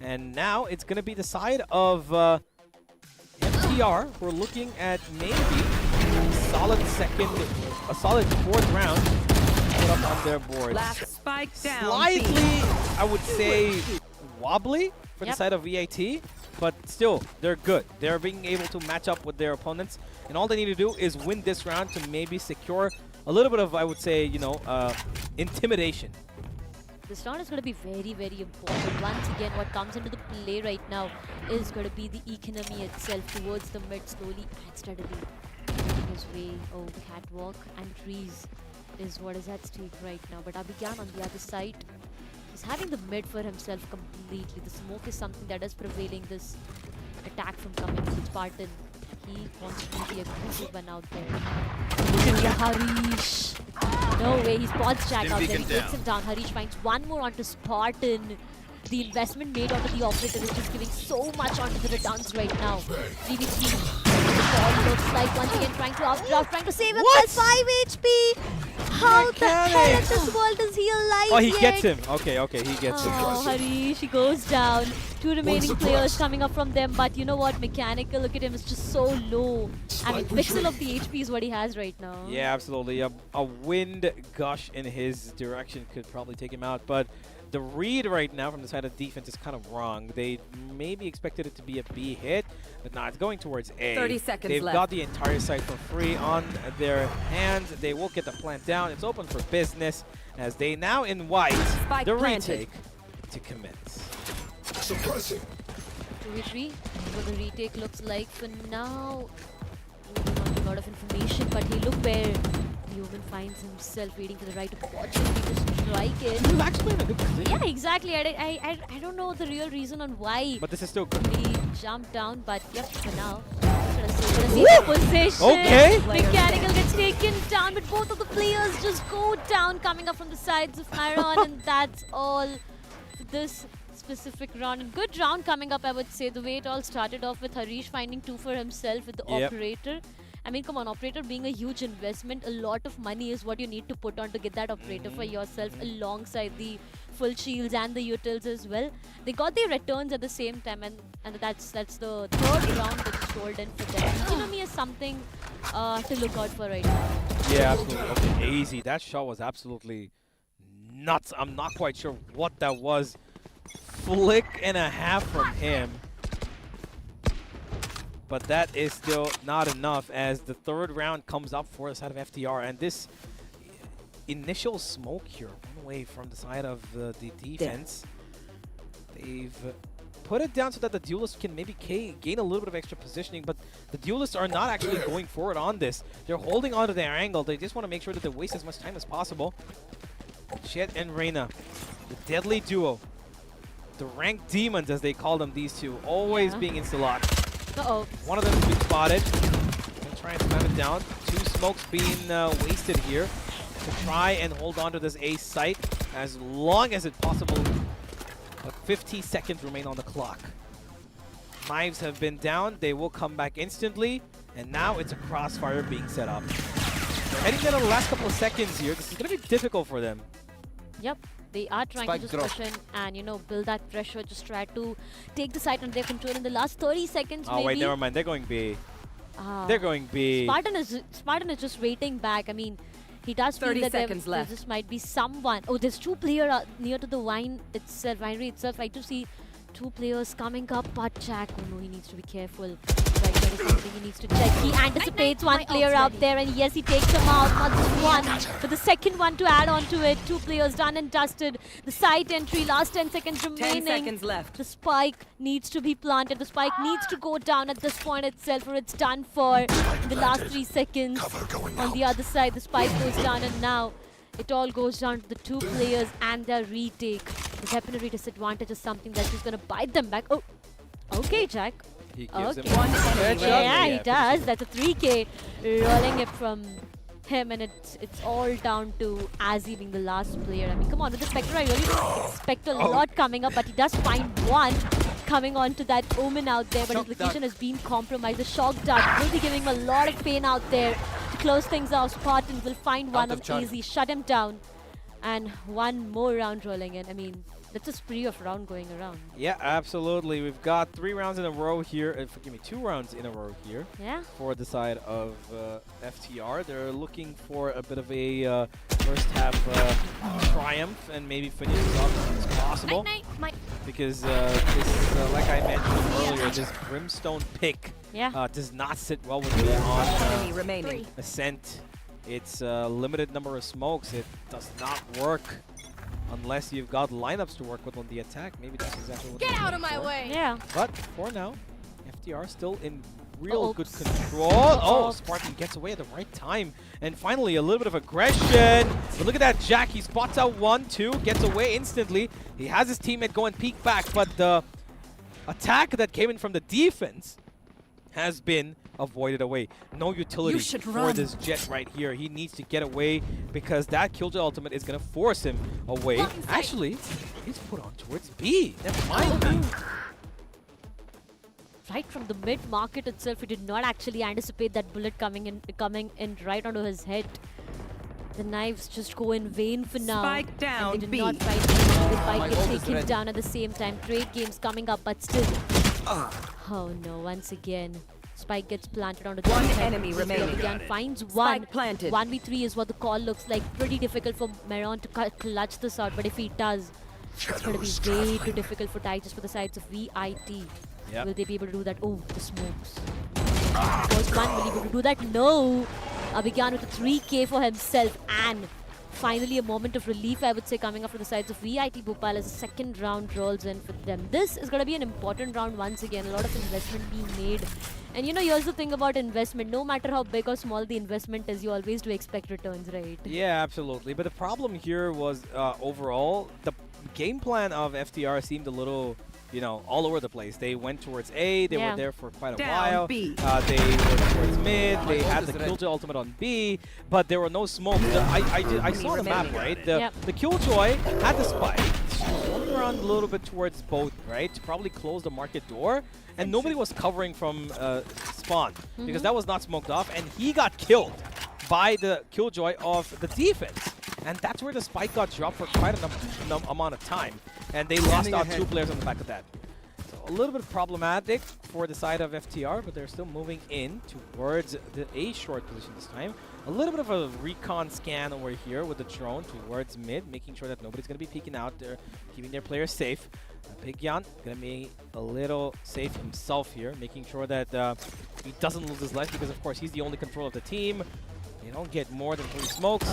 and now it's going to be the side of MTR. We're looking at maybe a solid fourth round put up on their boards. Last spike down. Slightly, I would say, wobbly for the Yep. side of VIT, but still, they're good. They're being able to match up with their opponents, and all they need to do is win this round to maybe secure a little bit of, I would say, you know, intimidation. This round is going to be very, very important. Once again, what comes into the play right now is going to be the economy itself towards the mid, slowly and steadily making his way. Oh, the catwalk and trees is what is at stake right now. But Abhigyan on the other side, he's having the mid for himself completely. The smoke is something that is prevailing this attack from coming to Spartan. He wants to be the aggressive one out there. Look at Harish. No way, he spots Jack out there. He takes him down. Harish finds one more onto Spartan. The investment made onto the operator is just giving so much onto the returns right now. 3v3. The ball looks like once again trying to outdraft, trying to save himself. 5 HP. How the hell in this world is he alive Oh, he yet? gets him. Okay, he gets him. Oh, Harish, he goes down. 2 remaining players coming up from them, but you know what? Mechanical, look at him, it's just so low. I mean, pixel of the HP is what he has right now. Yeah, absolutely. A wind gush in his direction could probably take him out, but the read right now from the side of defense is kind of wrong. They maybe expected it to be a B hit, but no, it's going towards A. 30 seconds They've left. got the entire site for free on their hands. They will get the plant down. It's open for business as they now invite Spike the planted. retake to commence. 2v3, what the retake looks like for now. Not a lot of information, but hey, look where Human finds himself waiting for the right opportunity to strike it. He's actually in a good position. Yeah, exactly. I don't know the real reason on why But this is still good. he jumped down, but yep, for now. Gonna see the position. Okay. Mechanical gets taken down, but both of the players just go down, coming up from the sides of Myron, and that's all for this specific round. And good round coming up, I would say. The way it all started off with Harish finding 2 for himself with the operator. I mean, come on, operator being a huge investment, a lot of money is what you need to put on to get that operator for yourself alongside the full shields and the utils as well. They got their returns at the same time, and that's the third round that's rolled in for them. Economy is something to look out for right now. Yeah, absolutely. Okay, AZ, that shot was absolutely nuts. I'm not quite sure what that was. Flick and a half from him. But that is still not enough as the third round comes up for the side of FTR. And this initial smoke here, one away from the side of the defense. They've put it down so that the duelists can maybe gain a little bit of extra positioning, but the duelists are not actually going forward on this. They're holding on to their angle. They just want to make sure that they waste as much time as possible. Chet and Reyna, the deadly duo. The ranked demons, as they call them, these two, always being insta-locked. Uh-oh. One of them is being spotted. Gonna try and slam it down. 2 smokes being wasted here to try and hold on to this A site as long as it's possible. 50 seconds remain on the clock. Knives have been down. They will come back instantly. And now it's a crossfire being set up. They're heading down in the last couple of seconds here. This is going to be difficult for them. Yep. They are trying to just push in and, you know, build that pressure. Just try to take the site under their control in the last 30 seconds, Oh, maybe. wait, never mind. They're going B. They're going B. Spartan is just waiting back. I mean, he does feel 30 that seconds there left. just might be someone. Oh, there's 2 players near to the winery itself. I do see 2 players coming up, but Jack, oh no, he needs to be careful. Right, there is something he needs to check. He anticipates one player out there, and yes, he takes him out. Not just one, but the second one to add on to it. 2 players done and dusted. The site entry, last 10 seconds remaining. 10 seconds left. The spike needs to be planted. The spike needs to go down at this point itself, or it's done for in the last 3 seconds. On the other side, the spike goes down, and now it all goes down to the 2 players and their retake. The weaponry disadvantage is something that is going to bite them back. Oh, okay, Jack. He gives Okay. him one headshot. Yeah, he does. That's a 3K rolling it from him, and it's all down to Azzy being the last player. I mean, come on, with the Spectre, I really don't expect a lot coming up, but he does find one coming onto that Omen out there, but his location has been compromised. The shock dart will be giving him a lot of pain out there. To close things off, Spartan will find one on Easy, shut him down, and one more round rolling in. I mean, that's a spree of round going around. Yeah, absolutely. We've got 3 rounds in a row here. Forgive me, 2 rounds in a row here. Yeah. For the side of FTR. They're looking for a bit of a first half triumph and maybe finish this off as soon as possible. Because this, like I mentioned earlier, this Brimstone pick does not sit well with me on Enemy remaining. Ascent. It's a limited number of smokes. It does not work unless you've got lineups to work with on the attack. Maybe that's exactly what Get out of my for. way! Yeah. But for now, FTR still in real good control. Oh, Spartan gets away at the right time. And finally, a little bit of aggression. But look at that, Jack. He spots out 1, 2, gets away instantly. He has his teammate go and peek back, but the attack that came in from the defense has been avoided away. No utility for this Jet right here. He needs to get away because that Killjoy ultimate is going to force him away. Actually, he's put on towards B. Never mind B. Right from the mid market itself, he did not actually anticipate that bullet coming in right onto his head. The knives just go in vain for now. Spike down, and they did B. not find the spike gets taken down at the same time. Trade games coming up, but still. Oh no, once again. Spike gets planted onto the One side. enemy remaining. Again finds one. Spike planted. 1v3 is what the call looks like. Pretty difficult for Meron to clutch this out, but if he does, it's going to be way too difficult for Ty just for the sides of VIT. Yep. Will they be able to do that? Oh, the smokes. First one, will he be able to do that? No! Began with a 3K for himself, and finally a moment of relief, I would say, coming up from the sides of VIT Bhopal as the second round rolls in for them. This is going to be an important round once again. A lot of investment being made. And you know, here's the thing about investment. No matter how big or small the investment is, you always do expect returns, right? Yeah, absolutely. But the problem here was overall, the game plan of FTR seemed a little, you know, all over the place. They went towards A, they were there for quite a while. B. They were towards mid, they had the Killjoy ultimate on B, but there were no smokes. I saw the map, right? The Killjoy had the spike. She was rolling around a little bit towards both, right? To probably close the market door. And nobody was covering from spawn, because that was not smoked off, and he got killed by the Killjoy of the defense. And that's where the spike got dropped for quite an amount of time. And they lost out 2 players on the back of that. So a little bit problematic for the side of FTR, but they're still moving in towards the A short position this time. A little bit of a recon scan over here with the drone towards mid, making sure that nobody's going to be peeking out there, keeping their players safe. Pigyan going to be a little safe himself here, making sure that he doesn't lose his life, because of course he's the only control of the team. They don't get more than 3 smokes.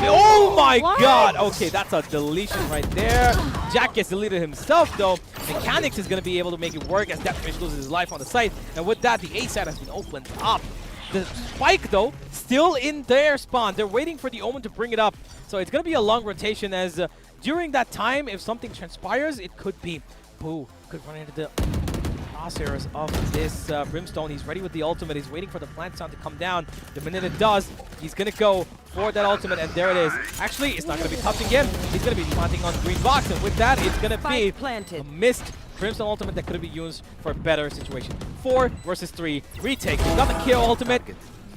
Oh my god! Okay, that's a deletion right there. Jack gets deleted himself though. Mechanics is going to be able to make it work as Deathwish loses his life on the site. And with that, the A side has been opened up. The spike though, still in their spawn. They're waiting for the Omen to bring it up. So it's going to be a long rotation as during that time, if something transpires, it could be Boo could run into the crosshairs of this Brimstone. He's ready with the ultimate. He's waiting for the plant sound to come down. The minute it does, he's going to go for that ultimate, and there it is. Actually, it's not going to be touching him. He's going to be planting on green box, and with that, it's going to be a missed Brimstone ultimate that could have been used for a better situation. 4 versus 3. Retake. He's got the kill ultimate.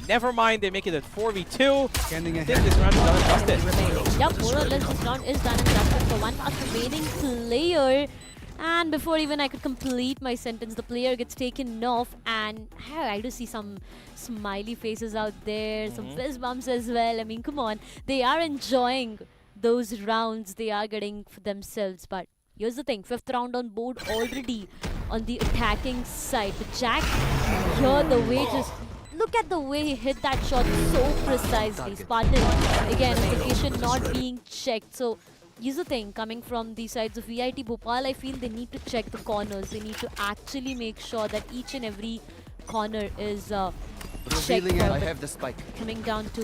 Never mind, they make it a 4v2. I think this round is done and dusted. Yep, more or less this round is done and dusted for one last remaining player. And before even I could complete my sentence, the player gets taken off, and I do see some smiley faces out there, some fist bumps as well. I mean, come on. They are enjoying those rounds they are getting for themselves. But here's the thing, 5th round on board already on the attacking side. But Jack, here the way just... Look at the way he hit that shot so precisely. Spartan, again, location not being checked. So, here's the thing, coming from the sides of VIT Bhopal, I feel they need to check the corners. They need to actually make sure that each and every corner is checked. I have the spike. Coming down to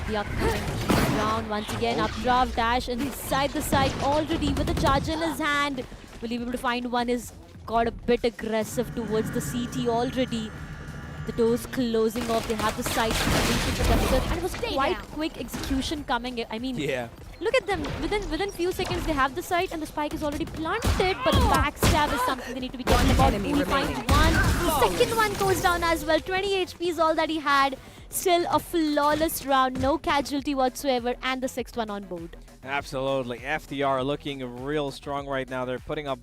the upcoming round. Once again, updraft, dash inside the side already with the charge in his hand. Will he be able to find one? Is got a bit aggressive towards the CT already. The doors closing off, they have the site and it was quite quick execution coming. I mean, look at them, within few seconds they have the site and the spike is already planted, but backstab is something they need to be talking about. He finds one, the second one goes down as well. 20 HP is all that he had. Still a flawless round, no casualty whatsoever, and the 6th one on board. Absolutely, FDR looking real strong right now. They're putting up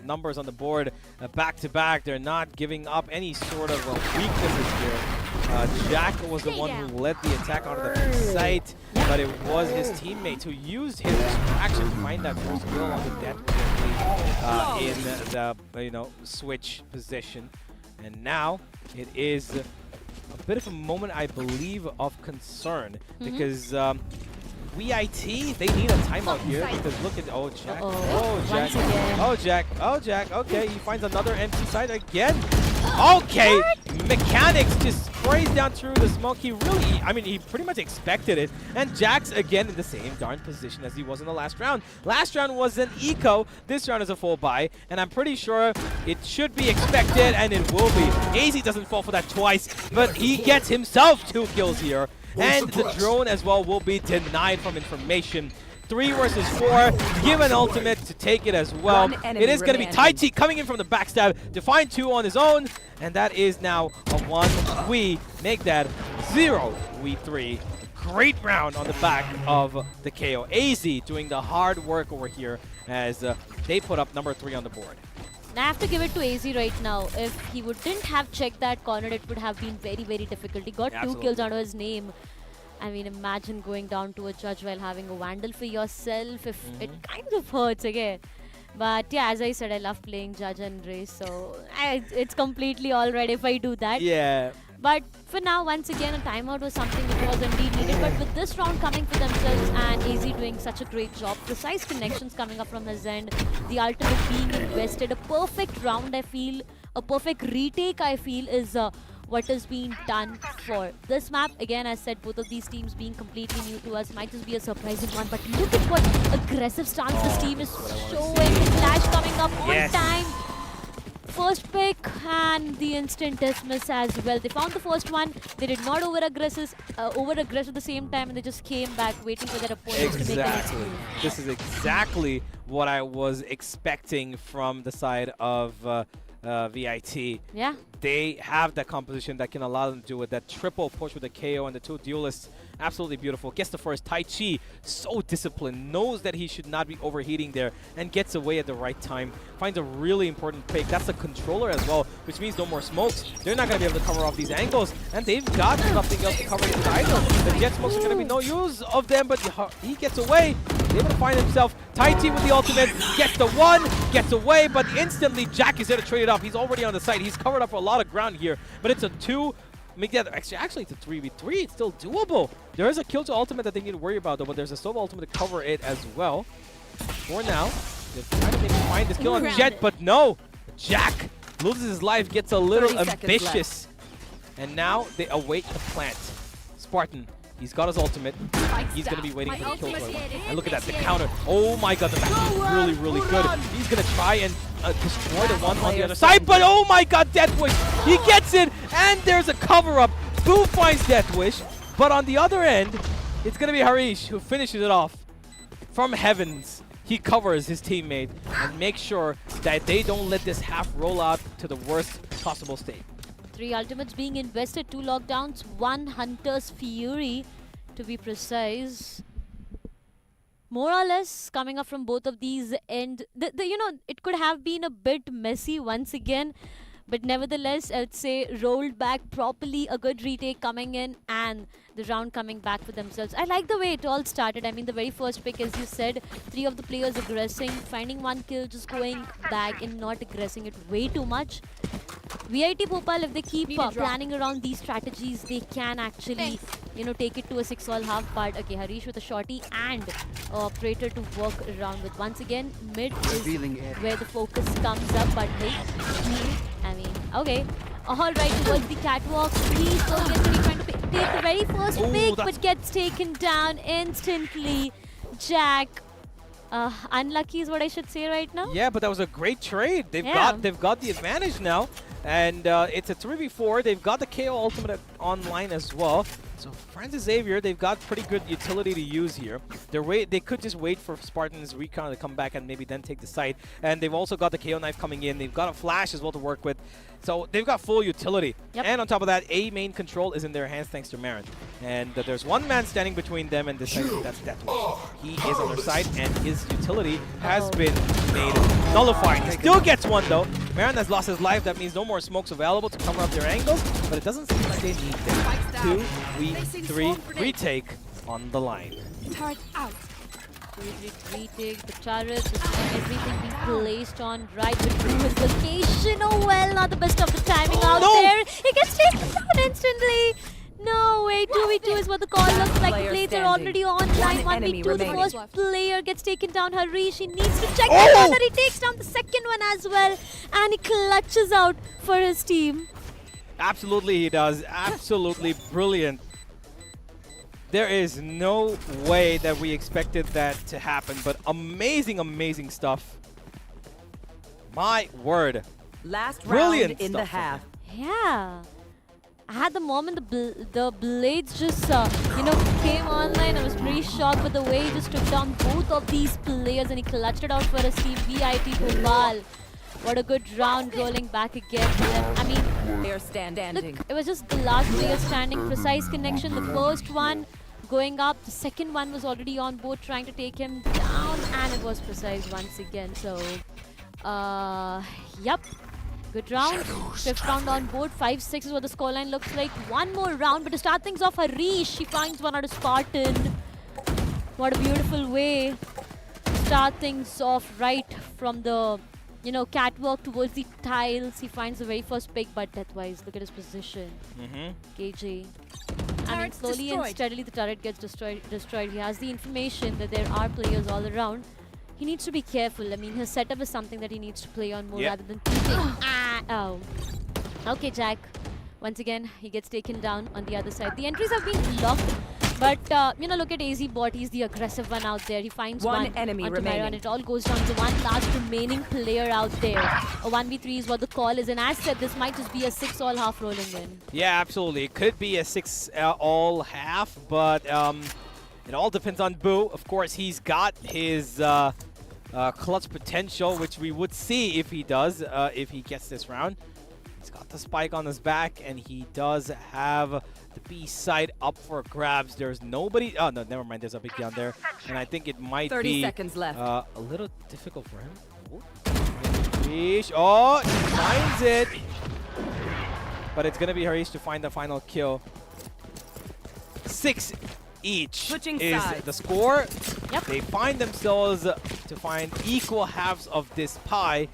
numbers on the board back to back. They're not giving up any sort of weaknesses here. Jack was the one who led the attack onto the site, but it was his teammate who used his distraction to find that first kill on the dead in the switch position. And now it is a bit of a moment, I believe, of concern because VIT, they need a timeout here because look at Jack. Okay, he finds another empty side again. Okay, Mechanics just sprays down through the smoke. He pretty much expected it. And Jack's again in the same darn position as he was in the last round. Last round was an eco. This round is a full buy, and I'm pretty sure it should be expected, and it will be. AZ doesn't fall for that twice, but he gets himself 2 kills here. And the drone as well will be denied from information. 3 versus 4. Give an ultimate to take it as well. It is going to be Taichi coming in from the backstab to find 2 on his own. And that is now a 1. We make that 0v3. Great round on the back of the KO. AZ doing the hard work over here as they put up number 3 on the board. I have to give it to AZ right now. If he didn't have checked that corner, it would have been very, very difficult. He got 2 kills under his name. I mean, imagine going down to a judge while having a Vandal for yourself. If it kind of hurts again. But yeah, as I said, I love playing judge and race, so it's completely alright if I do that. Yeah. But for now, once again, a timeout was something which was indeed needed. But with this round coming for themselves and AZ doing such a great job, precise connections coming up from his end, the ultimate being invested, a perfect round, I feel, a perfect retake, I feel, is what is being done for this map. Again, as said, both of these teams being completely new to us might just be a surprising one. But look at what aggressive stance this team is showing. Flash coming up on time. First pick and the instant dismiss as well. They found the first one. They did not over-aggress at the same time, and they just came back waiting for their opponents to make an move. This is exactly what I was expecting from the side of VIT. Yeah. They have that composition that can allow them to do it. That triple push with the KO and the 2 duelists. Absolutely beautiful. Gets the first. Taichi, so disciplined, knows that he should not be overheating there and gets away at the right time. Finds a really important pick. That's a controller as well, which means no more smokes. They're not going to be able to cover off these angles, and they've got nothing else to cover it with either. The jet smokes are going to be no use of them, but he gets away. Able to find himself. Taichi with the ultimate. Gets the 1, gets away, but instantly Jack is there to trade it up. He's already on the site. He's covered up for a lot of ground here, but it's a 2. Actually, it's a 3v3. It's still doable. There is a kill to ultimate that they need to worry about, though, but there's a solo ultimate to cover it as well. For now, they're trying to maybe find this kill on Jet, but no. Jack loses his life, gets a little ambitious. And now they await the plant. Spartan, He's got his ultimate. He's going to be waiting for the kill throw. And look at that, the counter. Oh my god, that's actually really, really good. He's going to try and destroy the one on the other side, but oh my god, Death Wish! He gets it, and there's a cover-up. Boo finds Death Wish, but on the other end, it's going to be Harish who finishes it off. From heavens, he covers his teammate and makes sure that they don't let this half roll out to the worst possible state. 3 ultimates being invested, 2 lockdowns, 1 Hunter's Fury to be precise. More or less coming up from both of these, and you know, it could have been a bit messy once again, but nevertheless, I'd say rolled back properly, a good retake coming in, and the round coming back for themselves. I like the way it all started. I mean, the very first pick, as you said, 3 of the players aggressing, finding 1 kill, just going back and not aggressing it way too much. VIT Bhopal, if they keep planning around these strategies, they can actually, you know, take it to a 6-all half. But okay, Harish with a shorty and Praetor to work around with. Once again, mid is where the focus comes up. But hey, I mean, okay. All right, towards the catwalk. He's trying to take the very first pick, but gets taken down instantly. Jack. Unlucky is what I should say right now. Yeah, but that was a great trade. They've got the advantage now, and it's a 3v4. They've got the KO ultimate online as well. So Francis Xavier, they've got pretty good utility to use here. They could just wait for Spartan's recon to come back and maybe then take the site. And they've also got the KO knife coming in. They've got a flash as well to work with. So they've got full utility. Yep. And on top of that, A main control is in their hands thanks to Marin. And there's one man standing between them and this side. That's Deathwish. He is on their side, and his utility has been made nullified. He still gets one though. Marin has lost his life. That means no more smokes available to cover up their angles. But it doesn't seem like they need them. 2v3 retake on the line. Turret out. Retake the turret, everything being placed on right between his location. Oh well, not the best of the timing out there. He gets taken down instantly. No way, 2v2 is what the call looks like. The blades are already online. 1v2, the first player gets taken down. Harish, he needs to check the corner. He takes down the second one as well. And he clutches out for his team. Absolutely he does. Absolutely brilliant. There is no way that we expected that to happen, but amazing, amazing stuff. My word. Last Brilliant round in the half. Yeah. At the moment, the blades just, you know, came online. I was pretty shocked with the way he just took down both of these players and he clutched it out for his team. VIT Bhopal. What a good round rolling back again for them. I mean, Player standing. look, it was just the last player standing. Precise connection. The first one going up. The second one was already on board trying to take him down. And it was Precise once again. So, yep. Good round. 5th round on board. 5-6 is what the scoreline looks like. One more round. But to start things off, Harish, he finds one out of Spartan. What a beautiful way to start things off right from the, you know, catwalk towards the tiles. He finds the very first pick, but death-wise, look at his position. KJ. I mean, slowly and steadily the turret gets destroyed. He has the information that there are players all around. He needs to be careful. I mean, his setup is something that he needs to play on more rather than peeking. Oh. Okay, Jack. Once again, he gets taken down on the other side. The entries have been locked, but, you know, look at AZ Bot. He's the aggressive one out there. He finds one enemy onto remaining. Myron. It all goes down to one last remaining player out there. A 1v3 is what the call is. And as said, this might just be a 6-all half rolling in. Yeah, absolutely. It could be a 6-all half, but it all depends on Boo. Of course, he's got his clutch potential, which we would see if he does, if he gets this round. He's got the spike on his back, and he does have the B side up for grabs. There's nobody. Oh, no, never mind. There's a big down there. And I think it might 30 be seconds left. A little difficult for him. Oh, he finds it. But it's going to be Harish to find the final kill. 6 each Switching is sides. the score. Yep. They find themselves to find equal halves of this pie.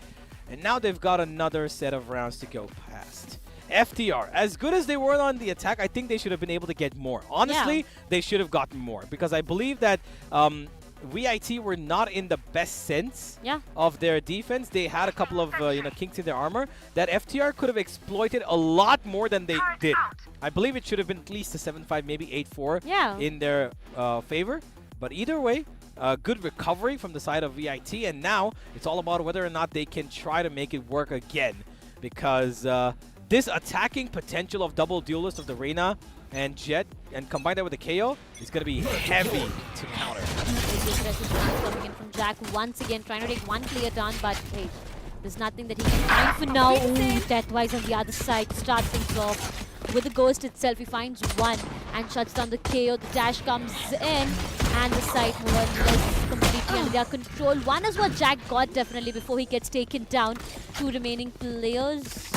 And now they've got another set of rounds to go past. FTR, as good as they were on the attack, I think they should have been able to get more. Honestly, they should have gotten more. Because I believe that VIT were not in the best sense Yeah. of their defense. They had a couple of kinks in their armor that FTR could have exploited a lot more than they did. I believe it should have been at least a 7-5, maybe 8-4 Yeah. in their favor. But either way, good recovery from the side of VIT, and now it's all about whether or not they can try to make it work again, because this attacking potential of double duelist of the Reyna and Jet, and combine that with the KO, is going to be heavy to counter. The aggressive stance coming in from Jack once again, trying to take one player down, but hey, there's nothing that he can find for now. Ooh, Deathwise on the other side starts things off with the Ghost itself. He finds one and shuts down the KO. The dash comes in, and the side more or less completely under their control. One is what Jack got definitely before he gets taken down. Two remaining players.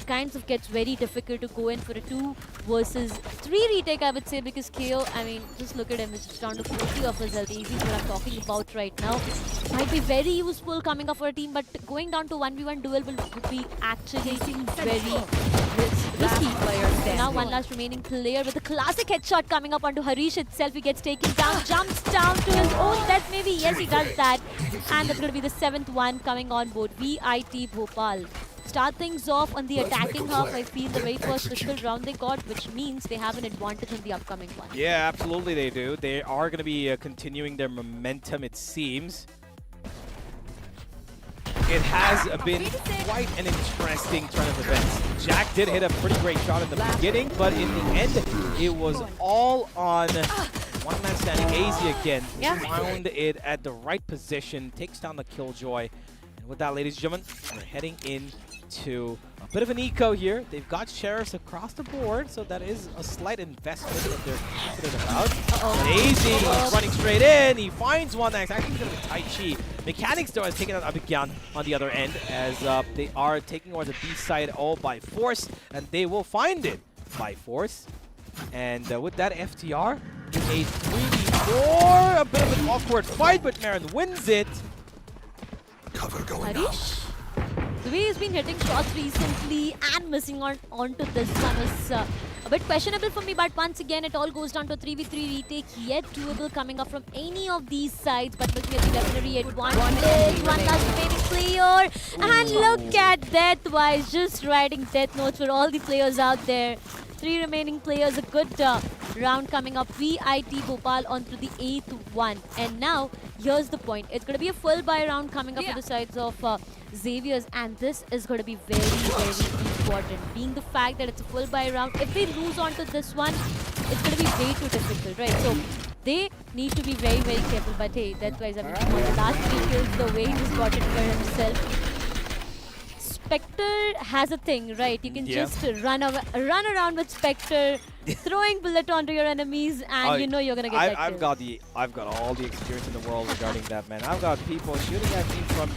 Kinds of gets very difficult to go in for a 2 versus 3 retake, I would say, because KO, I mean, just look at him, it's just down to 40 of his health. Easy is what I'm talking about right now. Might be very useful coming up for a team, but going down to 1v1 duel would be actually very risky. So now one last remaining player with a classic headshot coming up onto Harish itself. He gets taken down, jumps down to his own death maybe. Yes, he does that. And that's going to be the 7th one coming on board. VIT Bhopal start things off on the attacking half. I feel the very first physical round they got, which means they have an advantage in the upcoming one. Yeah, absolutely they do. They are going to be continuing their momentum, it seems. It has been quite an interesting turn of events. Jack did hit a pretty great shot in the beginning, but in the end, it was all on one man standing. AZ again found it at the right position, takes down the Killjoy. And with that, ladies and gentlemen, we're heading into a bit of an eco here. They've got sheriffs across the board, so that is a slight investment that they're confident about. But AZ is running straight in. He finds one that's actually going to be Tai Chi. Mechanics, though, has taken out Abhigyan on the other end, as they are taking over the B side all by force, and they will find it by force. And with that, FTR in a 3v4, a bit of an awkward fight, but Marin wins it. Harish? The way he's been hitting shots recently and missing onto this one is a bit questionable for me, but once again it all goes down to 3v3 retake, yet doable coming up from any of these sides, but looking at the legendary advantage. One last remaining player, and look at Deathwise just writing death notes for all the players out there. 3 remaining players, a good round coming up. VIT Bhopal onto the 8th one. And now, here's the point. It's going to be a full buy round coming up on the sides of Xavier's. And this is going to be very, very important. Being the fact that it's a full buy round. If they lose onto this one, it's going to be way too difficult, right? So, they need to be very, very careful. But hey, that's why, I mean, for the last 3 kills, the way he's got it for himself. Spectre has a thing, right? You can just run around with Spectre, throwing bullet onto your enemies, and you know you're gonna get that kill. I've got all the experience in the world regarding that, man. I've got people shooting at me from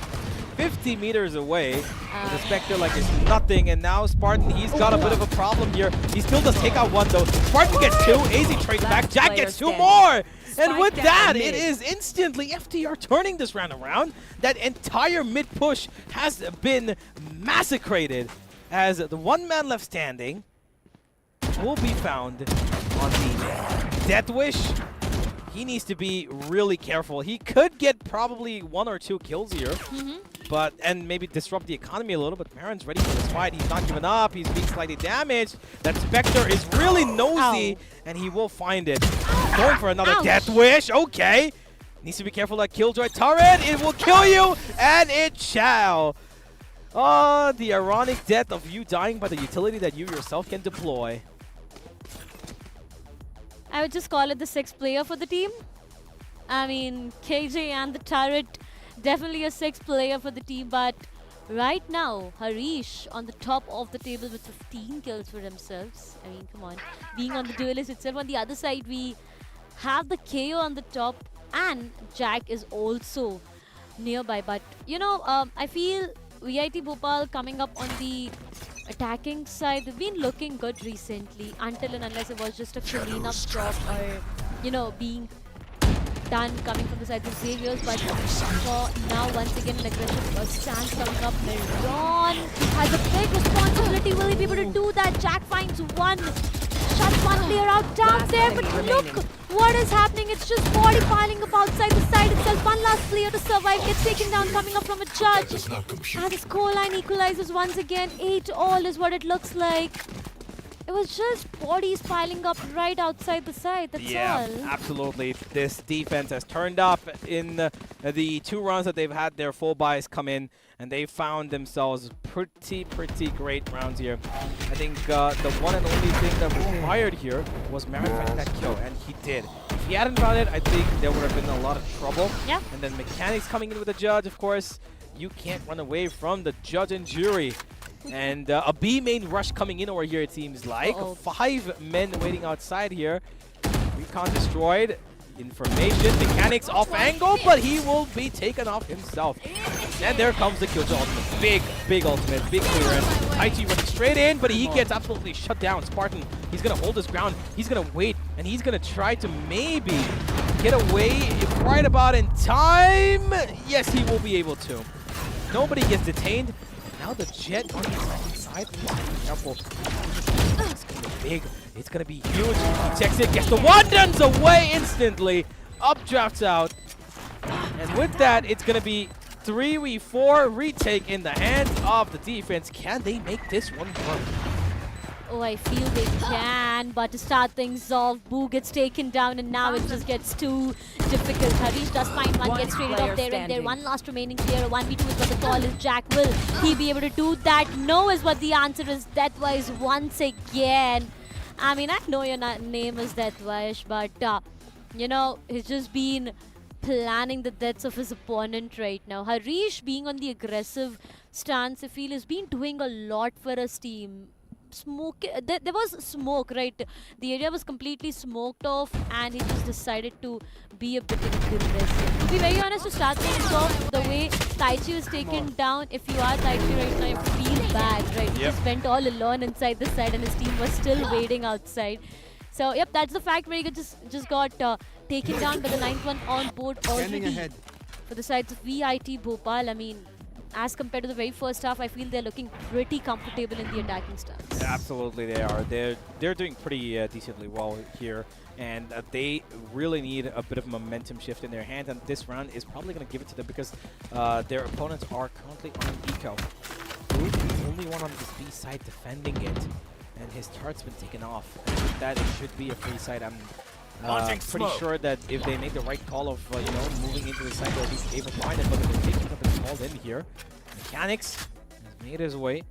50 meters away with a Spectre like it's nothing, and now Spartan, he's got a bit of a problem here. He still does take out one though. Spartan gets 2, AZ trades back, Jack gets 2 more! And with that, it is instantly FTR turning this round around. That entire mid push has been massacred, as the one man left standing will be found on the Death Wish. He needs to be really careful. He could get probably 1 or 2 kills here, and maybe disrupt the economy a little, but Marin's ready for this fight. He's not giving up. He's being slightly damaged. That Spectre is really nosy, and he will find it. Going for another Death Wish. Okay. Needs to be careful that Killjoy turret. It will kill you, and it shall. Oh, the ironic death of you dying by the utility that you yourself can deploy. I would just call it the 6th player for the team. I mean, KJ and the turret, definitely a 6th player for the team, but right now, Harish on the top of the table with 15 kills for themselves. I mean, come on. Being on the duelist itself. On the other side, we have the KO on the top, and Jack is also nearby. But, you know, I feel VIT Bhopal coming up on the attacking side, they've been looking good recently, until and unless it was just a clean up job or, you know, being done coming from the side of Xavier's. But for now, once again, an aggressive stance coming up. Miron has a big responsibility. Will he be able to do that? Jack finds one, Shuts one player out down Last there, but enemy look remaining. what is happening. It's just body piling up outside the side itself. One last player to survive gets taken down, coming up from a judge. And the scoreline equalizes once again. 8-all is what it looks like. It was just bodies piling up right outside the side, that's Yeah, all. absolutely. This defense has turned up in the 2 rounds that they've had. Their full buys come in, and they found themselves pretty great rounds here. I think the one and only thing that was required here was Merritt finding that kill, and he did. If he hadn't found it, I think there would have been a lot of trouble. Yeah. And then Mechanics coming in with the judge, of course. You can't run away from the judge and jury. And a B main rush coming in over here, it seems like. 5 men waiting outside here. Recon destroyed. Information. Mechanics off angle, but he will be taken off himself. And there comes the Killjoy ultimate. Big ultimate. Big clearance. Taichi running straight in, but he gets absolutely shut down. Spartan, he's going to hold his ground. He's going to wait, and he's going to try to maybe get away right about in time. Yes, he will be able to. Nobody gets detained. Now the jet on the side. Careful. It's going to be big. It's going to be huge. He checks it, gets the one, runs away instantly. Updrafts out. And with that, it's going to be 3v4 retake in the hands of the defense. Can they make this one work? Oh, I feel they can, but to start things off, Boo gets taken down and now it just gets too difficult. Harish does find one, gets traded off there and there. One last remaining player, 1v2 is what the call is. Jack, will he be able to do that? No is what the answer is. Deathwise once again. I mean, I know your name is Deathwise, but you know, he's just been planning the deaths of his opponent right now. Harish being on the aggressive stance, I feel, has been doing a lot for his team. There was smoke, right? The area was completely smoked off and he just decided to be a bit aggressive. To be very honest, to start things off, the way Taichi was taken down, if you are Taichi right now, you feel bad, right? He just went all alone inside the side and his team was still waiting outside. So, yep, that's the fact where he just got taken down by the 9th one on board already. For the sides of VIT Bhopal, I mean, as compared to the very first half, I feel they're looking pretty comfortable in the attacking stance. Yeah, absolutely, they are. They're doing pretty decently well here, and they really need a bit of momentum shift in their hand. And this round is probably going to give it to them because their opponents are currently on eco. Blue is the only one on this B side defending it, and his turret's been taken off. And with that, it should be a free side. I'm pretty sure that if they make the right call of you know, moving into the side, they'll be able to find it. But the rotation have been called in here. Mechanics has made his way.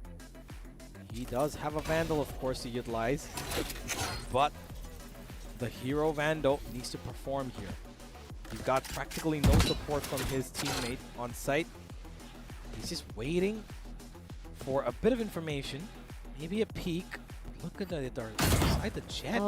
He does have a Vandal, of course, to utilize, but the hero Vandal needs to perform here. He's got practically no support from his teammate on site. He's just waiting for a bit of information, maybe a peek. Look at the side the jet.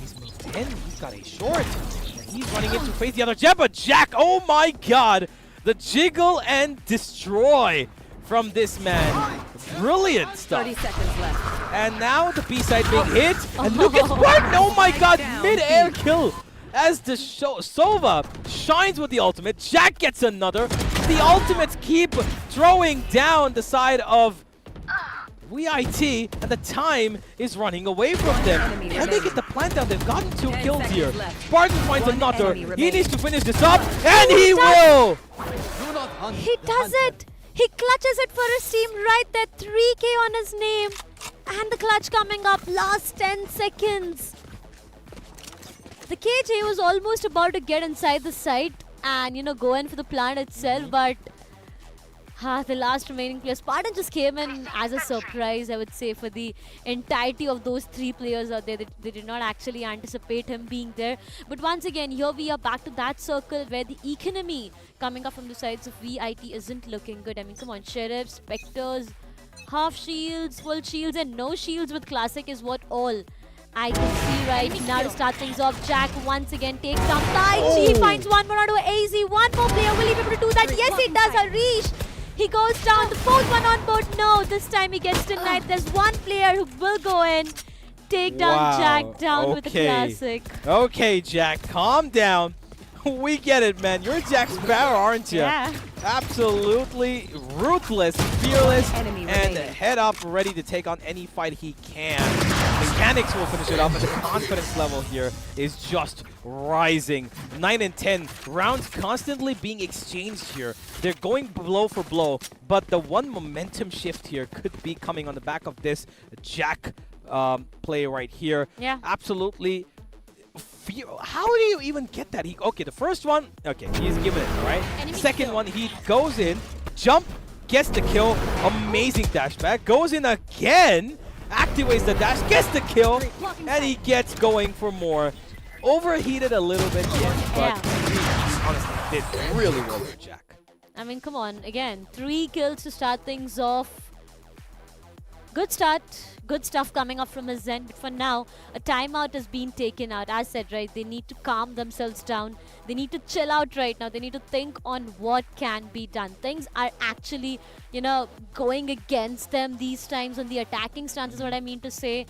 He's moved in. He's got a short. And he's running in to face the other jet. But Jack, oh my god! The jiggle and destroy from this man. Brilliant stuff. 30 seconds left. And now the B side being hit. And look at Spartan! Oh my god! Mid-air kill as the Sova shines with the ultimate. Jack gets another. The ultimates keep throwing down the side of VIT, and the time is running away from them. Can they get the plant down? They've gotten 2 kills here. Spartan finds another. He needs to finish this up, and he will! He does it! He clutches it for his team right there. 3K on his name. And the clutch coming up. Last 10 seconds. The KJ was almost about to get inside the site and, you know, go in for the plant itself, but the last remaining player, Spartan just came in as a surprise, I would say, for the entirety of those 3 players out there. They did not actually anticipate him being there. But once again, here we are back to that circle where the economy coming up from the sides of VIT isn't looking good. I mean, come on, Sheriffs, Spectres, half shields, full shields, and no shields with Classic is what all I can see right now to start things off. Jack once again takes down Taichi. He finds one more onto AZ. One more player. Will he be able to do that? Yes, he does. Harish. He goes down. The 4th one on board. No, this time he gets denied. There's one player who will go in. Take down Jack down with the Classic. Okay, Jack, calm down. We get it, man. You're Jack Sparrow, aren't you? Yeah. Absolutely ruthless, fearless, Enemy and remaining. head up, ready to take on any fight he can. mechanics will finish it off, and the confidence level here is just rising. 9 and 10 rounds constantly being exchanged here. They're going blow for blow, but the one momentum shift here could be coming on the back of this Jack play right here. Yeah. Absolutely. How do you even get that? Okay, the first one, okay, he's given it, all right? Enemy Second kill. one, he goes in, jump, gets the kill, amazing dash back, goes in again, activates the dash, gets the kill, and he gets going for more. Overheated a little bit, yes, but he honestly did really well with Jack. I mean, come on. Again, 3 kills to start things off. Good start. Good stuff coming up from his end. But for now, a timeout has been taken out. As said, right, they need to calm themselves down. They need to chill out right now. They need to think on what can be done. Things are actually, you know, going against them these times on the attacking stance is what I mean to say.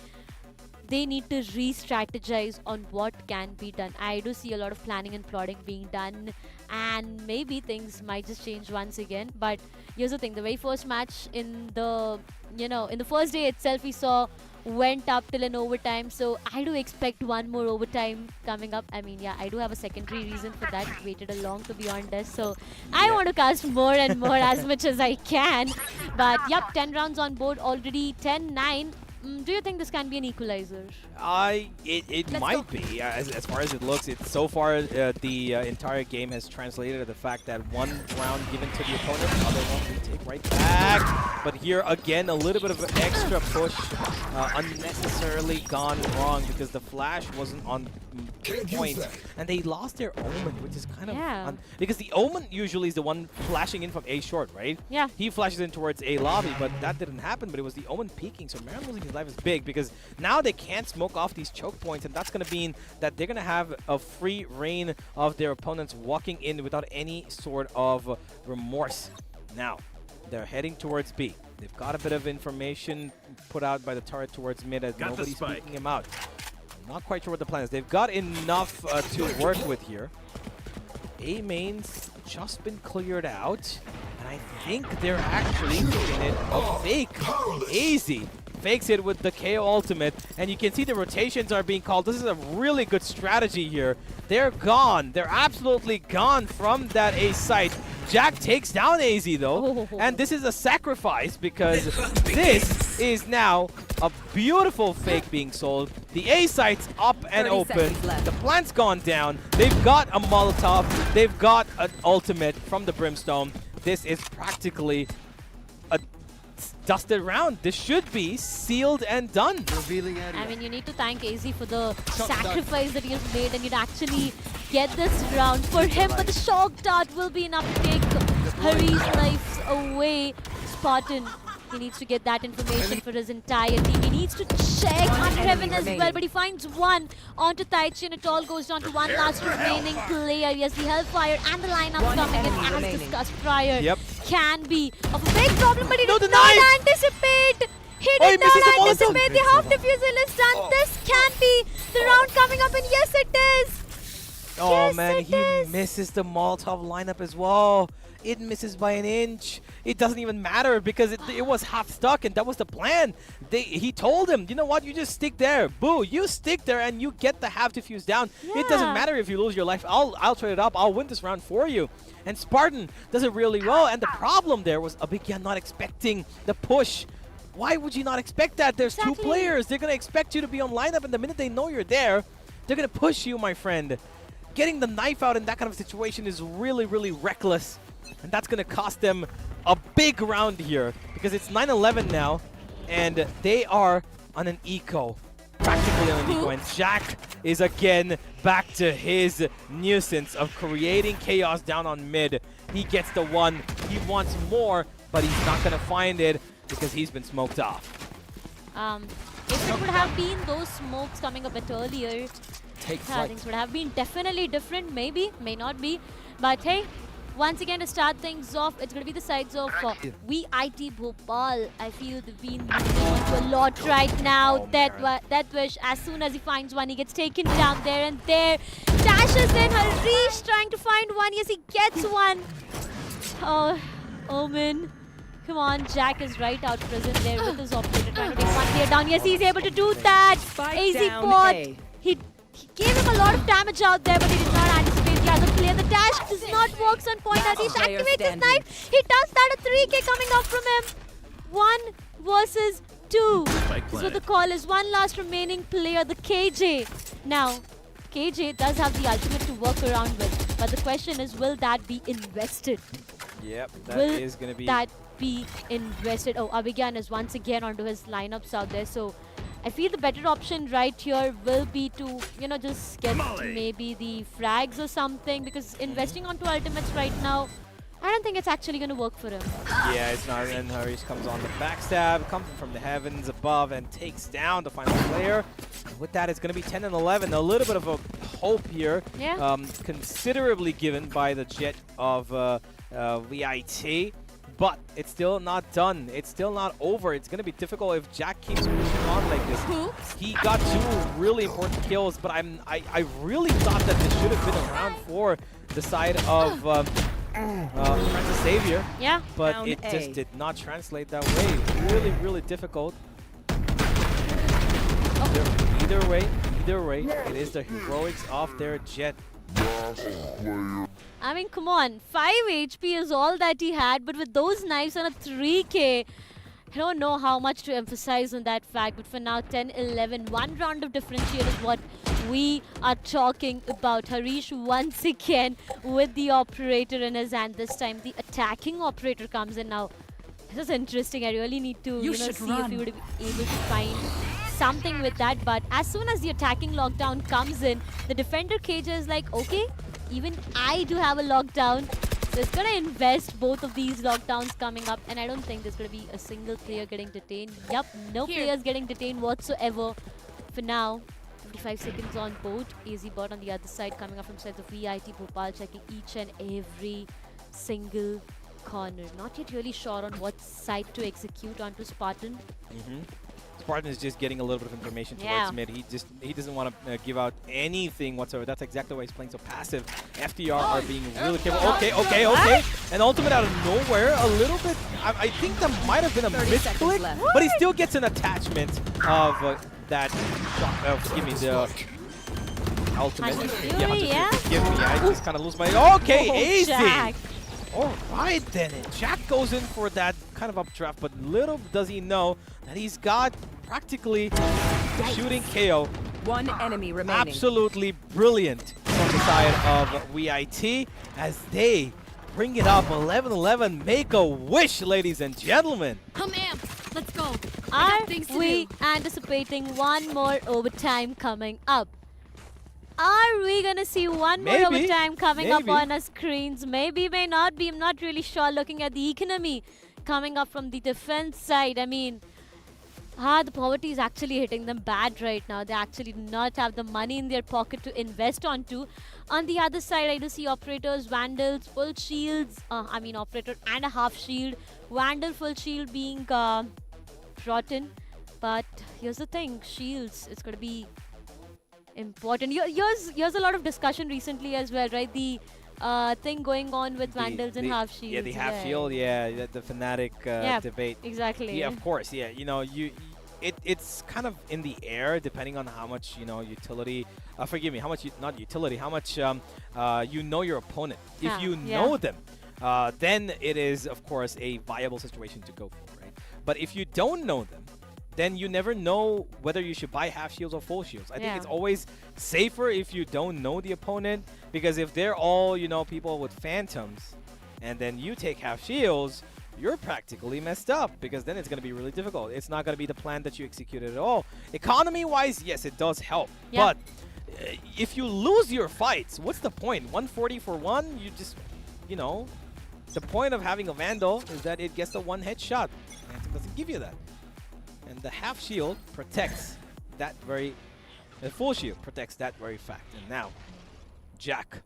They need to re-strategize on what can be done. I do see a lot of planning and plotting being done, and maybe things might just change once again. But here's the thing: the very first match in the, you know, in the first day itself, we saw went up till an overtime. So I do expect one more overtime coming up. I mean, yeah, I do have a secondary reason for that. Waited along to be on this, so I want to cast more and more as much as I can. But yep, 10 rounds on board already. 10-9. Do you think this can be an equalizer? It might be, as far as it looks. So far, the entire game has translated to the fact that one round given to the opponent, the other one we take right back. But here, again, a little bit of an extra push, unnecessarily gone wrong because the flash wasn't on point. And they lost their Omen, which is kind of... because the Omen usually is the one flashing in from A short, right? Yeah. He flashes in towards A lobby, but that didn't happen. But it was the Omen peeking, so Marin losing his life is big because now they can't smoke off these choke points, and that's going to mean that they're going to have a free reign of their opponents walking in without any sort of remorse. Now, they're heading towards B. They've got a bit of information put out by the turret towards mid as nobody's speaking him out. I'm not quite sure what the plan is. They've got enough to work with here. A main's just been cleared out, and I think they're actually doing it a fake. Easy. Fakes it with the KO ultimate, and you can see the rotations are being called. This is a really good strategy here. They're gone. They're absolutely gone from that A site. Jack takes down AZ though, and this is a sacrifice because this is now a beautiful fake being sold. The A site's up and open. The plant's gone down. They've got a Molotov. They've got an ultimate from the Brimstone. This is practically a dusted round. This should be sealed and done. I mean, you need to thank AZ for the sacrifice that he has made, and you'd actually get this round for him. But the shock dart will be enough to take Hari's life away. Spartan, he needs to get that information for his entire team. He needs to check on Heaven as well, but he finds one onto Taichi, and it all goes down to one last remaining player. Yes, the Hellfire and the lineup coming in as discussed prior. Can be of a big problem, but he did not anticipate. He did not anticipate. The half defusal is done. This can be the round coming up, and yes, it is. Oh yes, man, he misses the Molotov lineup as well. It misses by an inch. It doesn't even matter because it was half stuck, and that was the plan. He told him, you know what, you just stick there. Boo, you stick there and you get the half defuse down. It doesn't matter if you lose your life. I'll trade it up. I'll win this round for you. And Spartan does it really well. And the problem there was Abhigyan not expecting the push. Why would you not expect that? There's two players. They're going to expect you to be on lineup, and the minute they know you're there, they're going to push you, my friend. Getting the knife out in that kind of situation is really, really reckless. And that's going to cost them a big round here because it's 9-11 now, and they are on an eco. Practically on an eco, and Jack is again back to his nuisance of creating chaos down on mid. He gets the one. He wants more, but he's not going to find it because he's been smoked off. If it would have been those smokes coming a bit earlier, things would have been definitely different. Maybe, may not be. But hey, once again, to start things off, it's going to be the sides of VIT Bhopal. I feel they've been moving on to a lot right now. That wish, as soon as he finds one, he gets taken down there and there. Dashes in, Harish trying to find one. Yes, he gets one. Oh, Omen. Come on, Jack is right out present there with his operator trying to take one player down. Yes, he's able to do that. Spike Easy down pot. A. He gave him a lot of damage out there, but he did not anticipate the other player. The dash does not work on point as he Last player activates his standing. knife. He does that. A 3K coming up from him. 1 versus 2. So the call is one last remaining player, the KJ. Now, KJ does have the ultimate to work around with, but the question is, will that be invested? Yep, that Will is going to be... that be invested? Oh, Abhigyan is once again onto his lineups out there. So I feel the better option right here will be to, you know, just get maybe the frags or something, because investing onto ultimates right now, I don't think it's actually going to work for him. Yeah, it's not. And Harish comes on the backstab, comes from the heavens above and takes down the final player. And with that, it's going to be 10 and 11. A little bit of a hope here, Yeah. considerably given by the Jet of VIT. But it's still not done. It's still not over. It's going to be difficult if Jack keeps pushing on like this. He got 2 really important kills, but I really thought that this should have been a round for the side of Xavier. Yeah. But Round it A. just did not translate that way. Really, really difficult. Either way, it is the heroics of their Jet. I mean, come on. 5 HP is all that he had, but with those knives on a 3K, I don't know how much to emphasize on that fact, but for now, 10-11. 1 round of differentiate is what we are talking about. Harish once again with the operator in his hand. This time, the attacking operator comes in now. This is interesting. I really need to see if we would be able to find something with that. But as soon as the attacking lockdown comes in, the defender KJ is like, okay, even I do have a lockdown. So it's going to invest both of these lockdowns coming up. And I don't think there's going to be a single player getting detained. Yup, no players getting detained whatsoever. For now, 55 seconds on board. Easy bot on the other side coming up from side of VIT Bhopal, checking each and every single corner. Not yet really sure on what side to execute onto Spartan. Spartan is just getting a little bit of information towards Yeah. mid. He doesn't want to give out anything whatsoever. That's exactly why he's playing so passive. FDR are being really careful. Okay. And ultimate out of nowhere. A little bit. I think that might have been a 30 seconds misclick, left. but he still gets an attachment of that. Give me the ultimate. Hunter Fury, Hunter Fury, yeah. forgive me. I just kind of lose my. Okay, Oh, easy. Jack. All right, then. Jack goes in for that kind of updraft, but little does he know that he's got practically shooting KO. 1 enemy remaining. Absolutely brilliant from the side of VIT as they bring it up 11-11. Make a wish, ladies and gentlemen. Come in. Let's go. Are we anticipating one more overtime coming up? Are we going to see one more Maybe. overtime coming up Maybe. on our screens? Maybe, may not be. I'm not really sure. Looking at the economy coming up from the defense side. I mean, the poverty is actually hitting them bad right now. They actually do not have the money in their pocket to invest onto. On the other side, I do see operators, Vandals, full shields. Operator and a half shield. Vandal full shield being brought in. But here's the thing, shields, it's going to be important. Here's a lot of discussion recently as well, right? The thing going on with Vandals and half shields. Yeah, the half shield. Yeah, the Fnatic debate. Exactly. Yeah, of course. Yeah, it's kind of in the air depending on how much utility. Forgive me, how much not utility. How much you know your opponent. If you know them, then it is of course a viable situation to go for, right? But if you don't know them, then you never know whether you should buy half shields or full shields. I think it's always safer if you don't know the opponent, because if they're all, people with phantoms, and then you take half shields, you're practically messed up, because then it's going to be really difficult. It's not going to be the plan that you executed at all. Economy-wise, yes, it does help. Yeah. But if you lose your fights, what's the point? 140 for one, you just, the point of having a Vandal is that it gets the one headshot. Phantom doesn't give you that. And the half shield protects that the full shield protects that very fact. And now, Jack,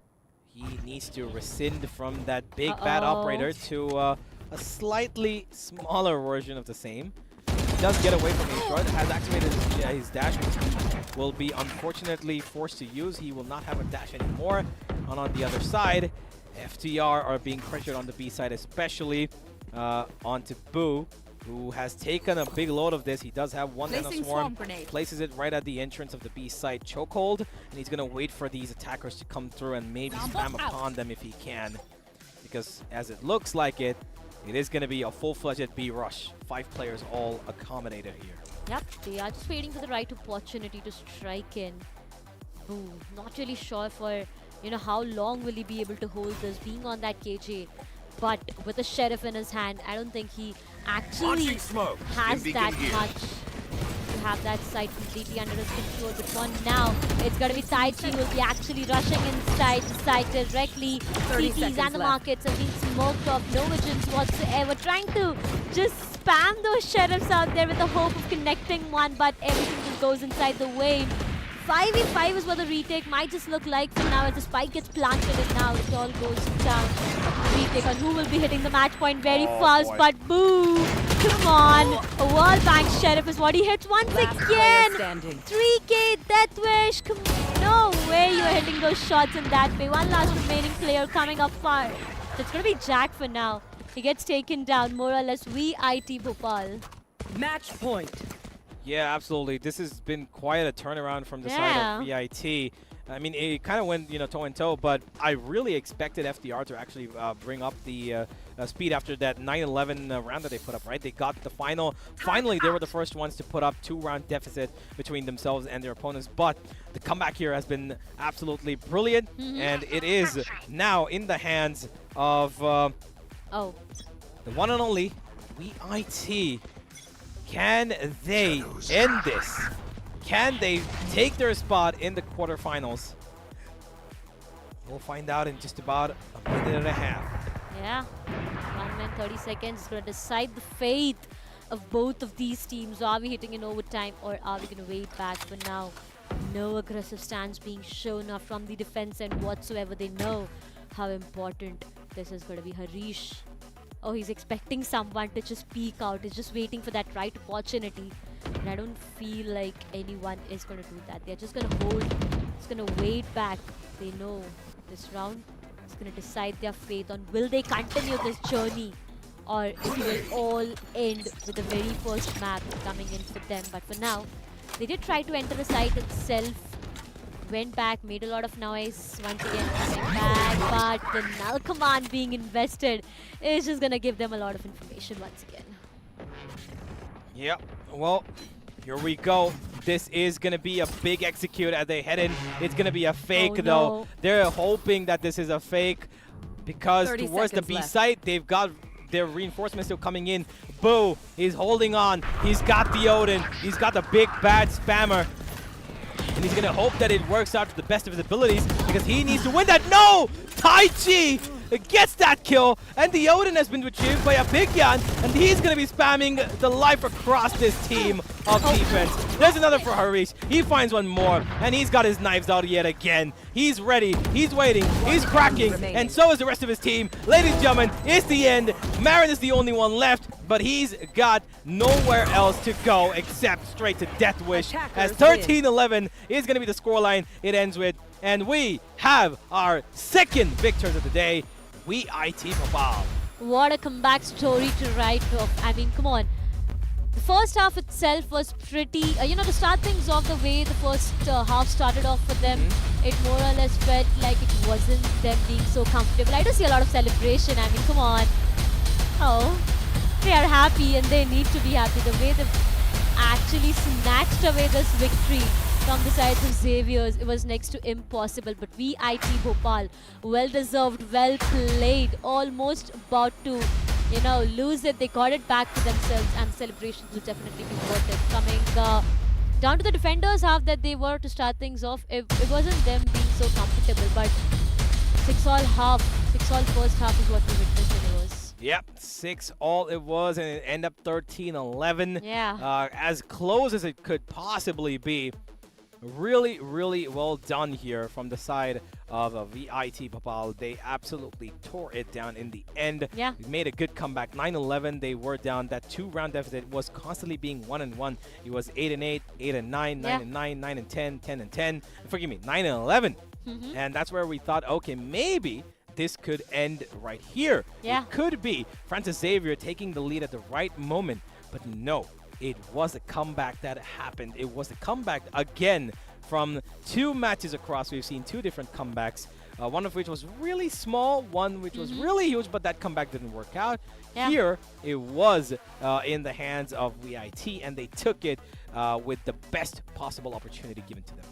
he needs to rescind from that big bad operator to a slightly smaller version of the same. He does get away from H-Rod, has activated his dash, which will be unfortunately forced to use. He will not have a dash anymore. And on the other side, FTR are being pressured on the B side especially. onto Boo, who has taken a big load of this. He does have one Nano Placing Swarm, swarm grenade. places it right at the entrance of the B side chokehold, and he's going to wait for these attackers to come through and maybe spam upon them if he can. Because as it looks like it is going to be a full-fledged B rush. 5 players all accommodated here. Yep, they are just waiting for the right opportunity to strike in. Boo, not really sure for, how long will he be able to hold this, being on that KJ. But with the Sheriff in his hand, I don't think he actually has that much to have that site completely under his control. But for now, it's going to be Taichi who will be actually rushing inside the site directly. 30 CTs seconds and the left. markets are being smoked off, no visions whatsoever. Trying to just spam those Sheriffs out there with the hope of connecting one, but everything just goes inside the wave. 5v5 is what the retake might just look like for now as the spike gets planted and now it all goes down. Retake on who will be hitting the match point very fast, but Boo! Come on! A wall bank Sheriff is what he hits once Last player again! standing. 3k Death Wish! Come no way you're hitting those shots in that way. One last remaining player coming up far. It's gonna be Jack for now. He gets taken down, more or less VIT Bhopal. Match point. Yeah, absolutely. This has been quite a turnaround from the side of VIT. I mean, it kind of went, toe and toe, but I really expected FDR to actually bring up the speed after that 9-11 round that they put up, right? They got the final. Finally, they were the first ones to put up 2-round deficit between themselves and their opponents, but the comeback here has been absolutely brilliant, and it is now in the hands of the one and only VIT. Can they end this? Can they take their spot in the quarterfinals? We'll find out in just about a minute and a half. Yeah, 1 minute 30 seconds is going to decide the fate of both of these teams. Are we hitting in overtime or are we going to wait back for now? No aggressive stance being shown up from the defense end whatsoever. They know how important this is going to be. Harish. Oh, he's expecting someone to just peek out. He's just waiting for that right opportunity. And I don't feel like anyone is going to do that. They're just going to hold. It's going to wait back. They know this round is going to decide their fate on will they continue this journey or it will all end with the very first map coming in for them. But for now, they did try to enter the site itself. Went back, made a lot of noise. Once again, coming back, but the null command being invested is just gonna give them a lot of information once again. Yep. Well, here we go. This is going to be a big execute as they head in. It's going to be a fake, though. They're hoping that this is a fake because 30 towards the seconds B left. site, they've got their reinforcements still coming in. Boo, he's holding on. He's got the Odin. He's got the big bad spammer. And he's going to hope that it works out to the best of his abilities because he needs to win that. No! Taichi gets that kill, and the Odin has been retrieved by a Big Yan, and he's going to be spamming the life across this team of defense. There's another for Harish. He finds one more, and he's got his knives out yet again. He's ready. He's waiting. He's cracking, and so is the rest of his team. Ladies and gentlemen, it's the end. Marin is the only one left, but he's got nowhere else to go except straight to Death Wish, as 13-11 is going to be the scoreline it ends with. And we have our second victors of the day, VIT Bhopal. What a comeback story to write off. I mean, come on. The first half itself was pretty, to start things off the way the first half started off for them, it more or less felt like it wasn't them being so comfortable. I do see a lot of celebration. I mean, come on. Oh, they are happy and they need to be happy. The way they've actually snatched away this victory from the sides of Xavier's, it was next to impossible. But VIT Bhopal, well deserved, well played, almost about to, lose it. They got it back to themselves, and celebrations will definitely be worth it. Coming down to the defenders half that they were to start things off, it wasn't them being so comfortable, but 6-all first half is what we witnessed in it was. Yep, 6-all it was, and it ended up 13-11. Yeah. As close as it could possibly be. Really, really well done here from the side of VIT Bhopal. They absolutely tore it down in the end. Yeah. Made a good comeback. 9-11, they were down. That 2-round deficit was constantly being 1-1. It was 8-8, 8-9, 9-9, 9-10, 10-10. Forgive me, 9-11. And that's where we thought, okay, maybe this could end right here. Yeah. It could be Francis Xavier taking the lead at the right moment, but no, it was a comeback that happened. It was a comeback again from 2 matches across. We've seen 2 different comebacks. One of which was really small, one which was really huge, but that comeback didn't work out. Yeah. Here, it was in the hands of VIT, and they took it with the best possible opportunity given to them.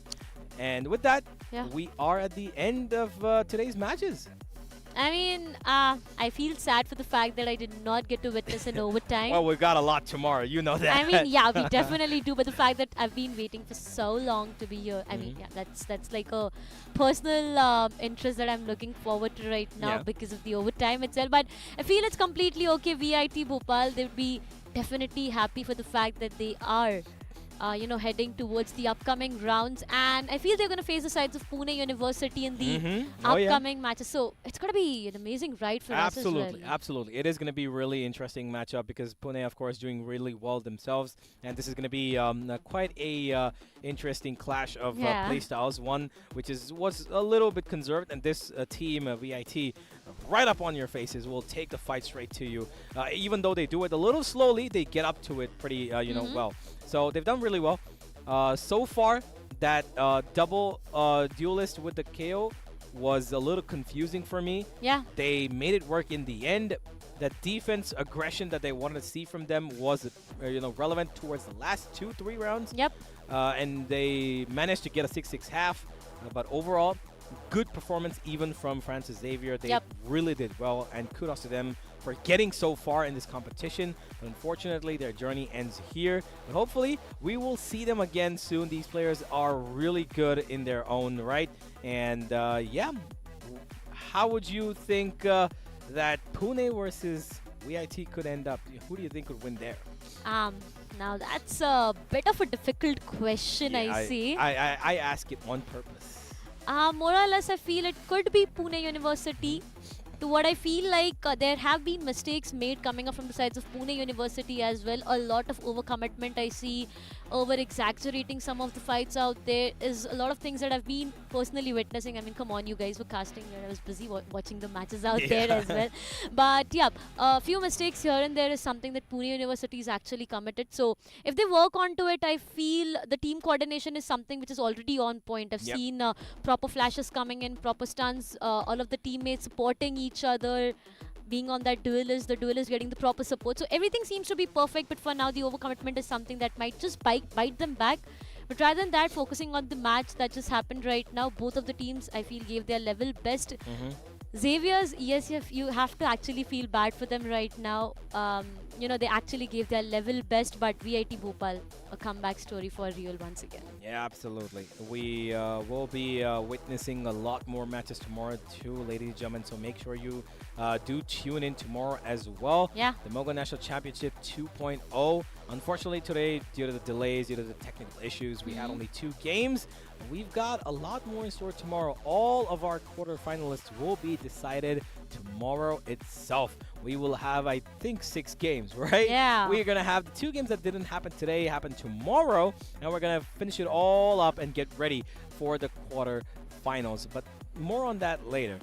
And with that, Yeah. we are at the end of today's matches. I mean, I feel sad for the fact that I did not get to witness an overtime. Well, we've got a lot tomorrow. You know that. I mean, yeah, we definitely do. But the fact that I've been waiting for so long to be here, I mean, yeah, that's like a personal interest that I'm looking forward to right now Yeah. because of the overtime itself. But I feel it's completely okay. VIT Bhopal, they would be definitely happy for the fact that they are heading towards the upcoming rounds, and I feel they're going to face the sides of Pune University in the Oh, yeah. upcoming matches. So it's going to be an amazing ride for us as well. Absolutely, absolutely. It is going to be really interesting matchup because Pune, of course, doing really well themselves, and this is going to be quite a interesting clash of Yeah. play styles. One which was a little bit conserved, and this team, VIT, right up on your faces, will take the fight straight to you. Even though they do it a little slowly, they get up to it pretty, well. So they've done really well. So far, that double duelist with the KO was a little confusing for me. Yeah. They made it work in the end. The defense aggression that they wanted to see from them was, relevant towards the last 2-3 rounds. Yep. And they managed to get a 6-6 half. But overall, good performance even from Francis Xavier. They Yep. really did well, and kudos to them for getting so far in this competition. But unfortunately, their journey ends here. But hopefully, we will see them again soon. These players are really good in their own right. And yeah, how would you think that Pune versus VIT could end up? Who do you think would win there? Now that's a bit of a difficult question, Yeah, I see. I ask it on purpose. More or less, I feel it could be Pune University. To what I feel like, there have been mistakes made coming up from the sides of Pune University as well. A lot of overcommitment I see, over-exaggerating some of the fights out there. Is a lot of things that I've been personally witnessing. I mean, come on, you guys were casting here. I was busy watching the matches out there as well. But yeah, a few mistakes here and there is something that Pune University is actually committed. So if they work onto it, I feel the team coordination is something which is already on point. I've seen proper flashes coming in, proper stuns, all of the teammates supporting each other, being on that duelist, the duelist getting the proper support. So everything seems to be perfect, but for now the overcommitment is something that might just bite them back. But rather than that, focusing on the match that just happened right now, both of the teams I feel gave their level best. Xavier's, yes, you have to actually feel bad for them right now. They actually gave their level best, but VIT Bhopal, a comeback story for real once again. Yeah, absolutely. We will be witnessing a lot more matches tomorrow too, ladies and gentlemen. So make sure you do tune in tomorrow as well. Yeah. The Mogo National Championship 2.0. Unfortunately, today, due to the delays, due to the technical issues, we had only 2 games. We've got a lot more in store tomorrow. All of our quarterfinalists will be decided tomorrow itself. We will have, I think, 6 games, right? Yeah. We're going to have the 2 games that didn't happen today happen tomorrow, and we're going to finish it all up and get ready for the quarterfinals. But more on that later.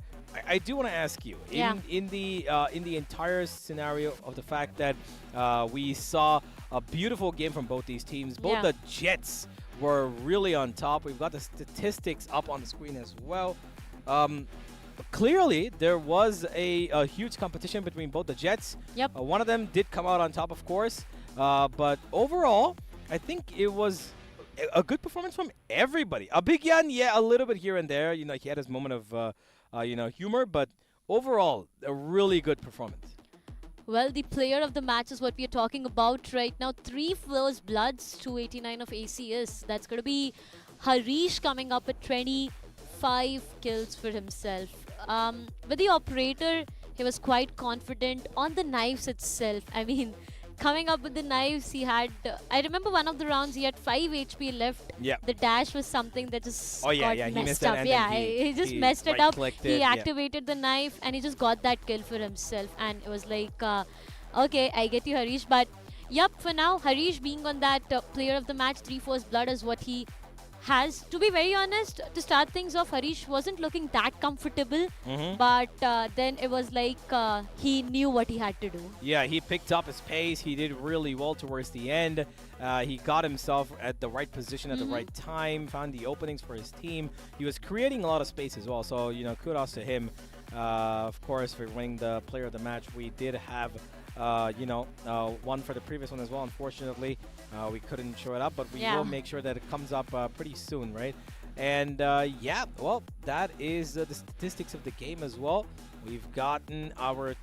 I do want to ask you, in the entire scenario of the fact that we saw a beautiful game from both these teams, both the Jets were really on top. We've got the statistics up on the screen as well. Clearly, there was a huge competition between both the Jets. Yep. One of them did come out on top, of course. But overall, I think it was a good performance from everybody. Abhigyan, yeah, a little bit here and there. You know, he had his moment of, humor. But overall, a really good performance. Well, the player of the match is what we are talking about right now. 3 first bloods, 289 of ACS. That's going to be Harish coming up with 25 kills for himself. With the operator, he was quite confident on the knives itself. I mean, coming up with the knives, he had... I remember one of the rounds, he had 5 HP left. Yeah. The dash was something that just Oh, yeah, got yeah, he messed missed it up. and Yeah, then he just he messed it up. right-clicked He it, yeah. activated the knife and he just got that kill for himself. And it was like, okay, I get you, Harish. But, yep, for now, Harish being on that player of the match, 3 first blood is what he has, to be very honest, to start things off, Harish wasn't looking that comfortable. Mhm. But then it was like he knew what he had to do. Yeah, he picked up his pace. He did really well towards the end. He got himself at the right position at the right time, found the openings for his team. He was creating a lot of space as well. So, you know, kudos to him, of course, for winning the player of the match. We did have, one for the previous one as well. Unfortunately, we couldn't show it up, but we will make sure that it comes up pretty soon, right? And yeah, well, that is the statistics of the game as well. We've gotten our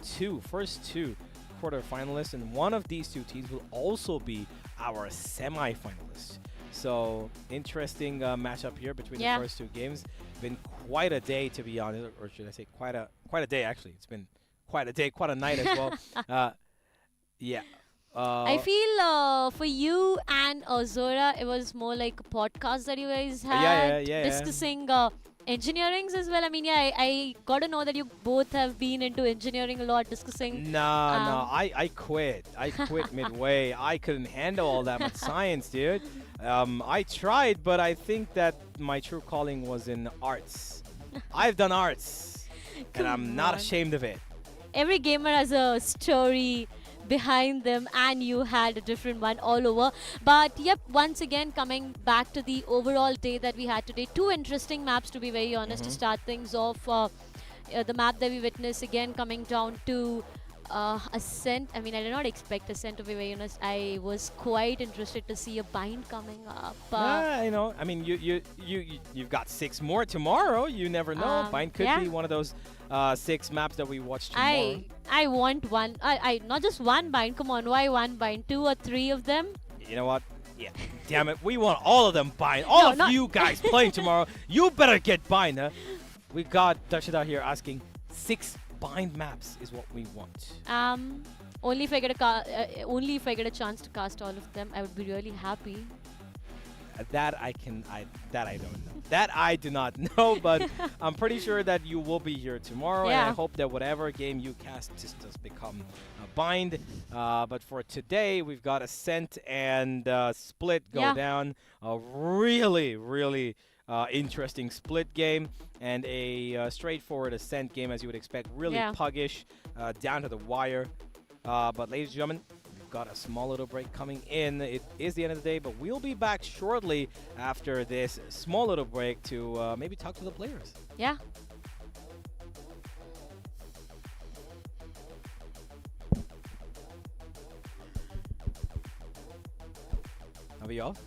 first two quarterfinalists, and one of these two teams will also be our semi-finalists. So interesting matchup here between the first two games. Been quite a day, to be honest, or should I say quite a day actually. It's been quite a day, quite a night as well. Yeah. I feel for you and Zora, it was more like a podcast that you guys had discussing engineerings as well. I mean, I got to know that you both have been into engineering a lot, discussing. No, I quit. I quit midway. I couldn't handle all that much science, dude. I tried, but I think that my true calling was in arts. I've done arts, and I'm not ashamed of it. Every gamer has a story behind them, and you had a different one all over. But yep, once again, coming back to the overall day that we had today, two interesting maps, to be very honest, to start things off. The map that we witnessed again coming down to Ascent. I mean, I did not expect Ascent, to be very honest. I was quite interested to see a bind coming up. You know, I mean, you've got 6 more tomorrow. You never know. Bind could be one of those 6 maps that we watched tomorrow. I want one. I not just one bind. Come on, why one bind? 2 or 3 of them. You know what? Yeah, damn it. We want all of them bind. All of you guys playing tomorrow. You better get bind, huh? We got Darshita here asking 6 bind maps is what we want. Only if I get a chance to cast all of them, I would be really happy. That I don't know. That I do not know, but I'm pretty sure that you will be here tomorrow, and I hope that whatever game you cast just does become a bind. But for today, we've got Ascent and Split go down. A really, really interesting Split game, and a straightforward Ascent game, as you would expect. Really puggish, down to the wire. But ladies and gentlemen, got a small little break coming in. It is the end of the day, but we'll be back shortly after this small little break to maybe talk to the players. Yeah. Are we off?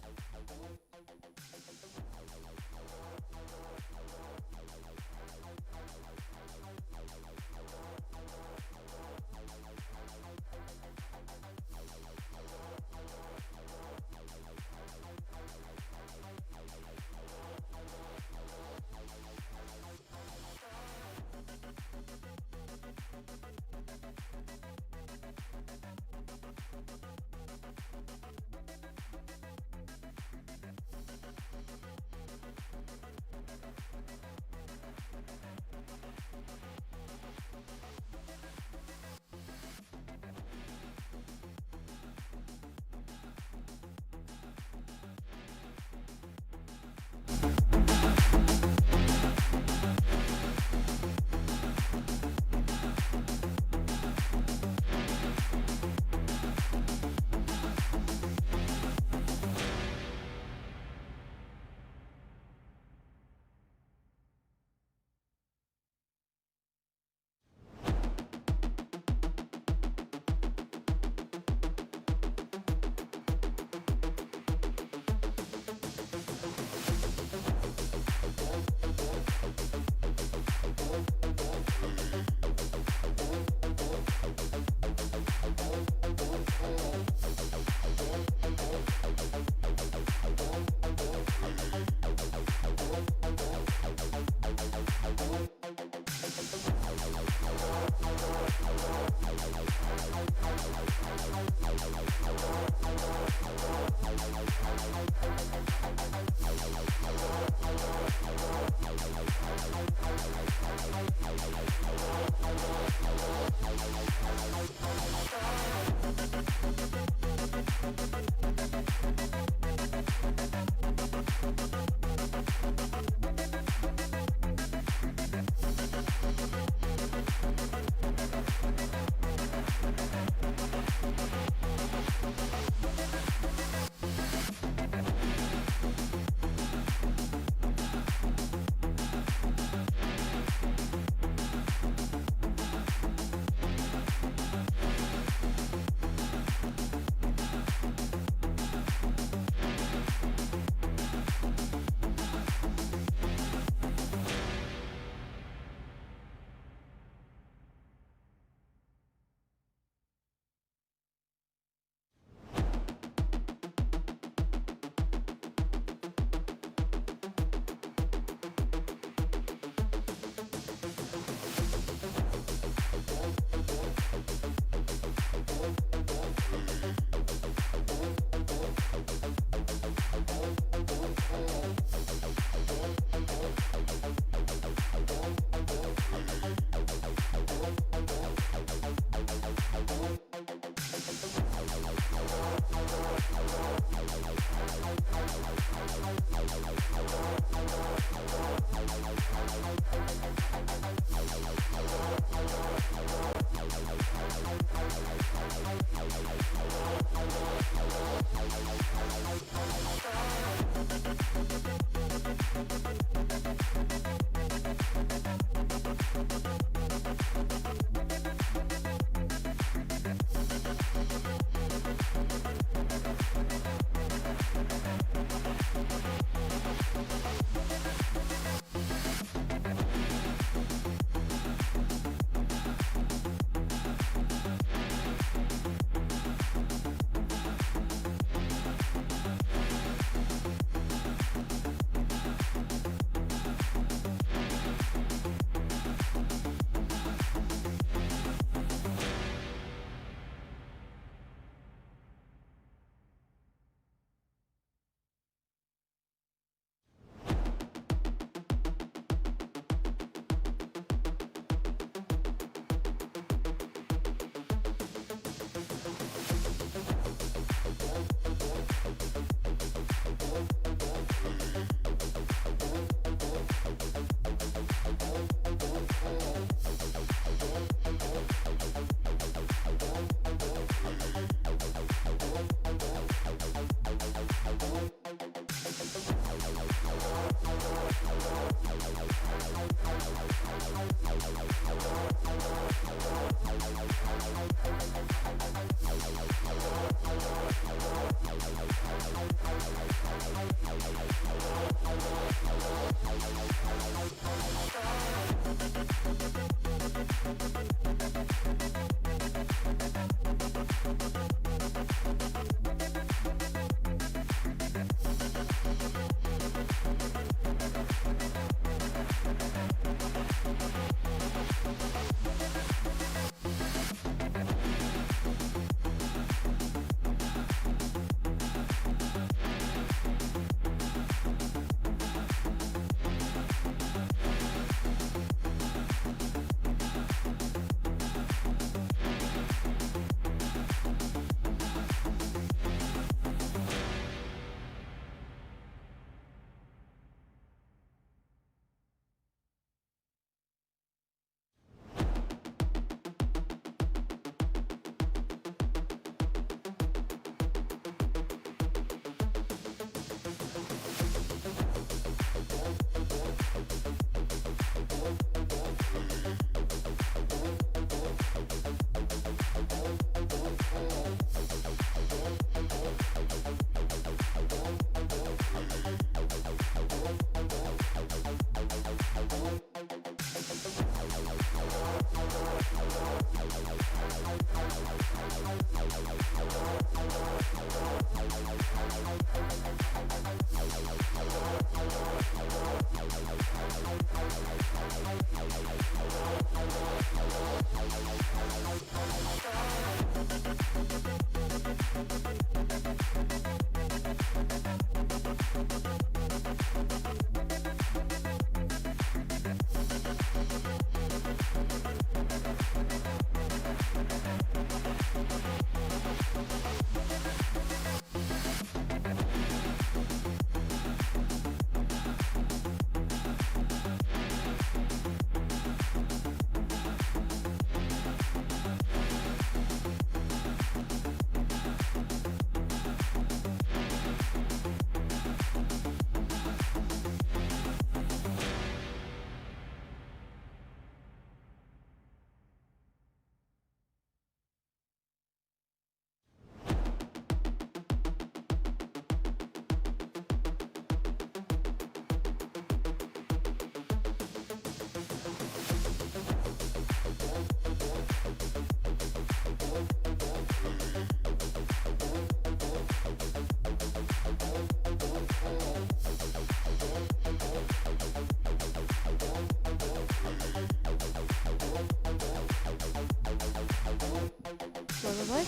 Solo boy.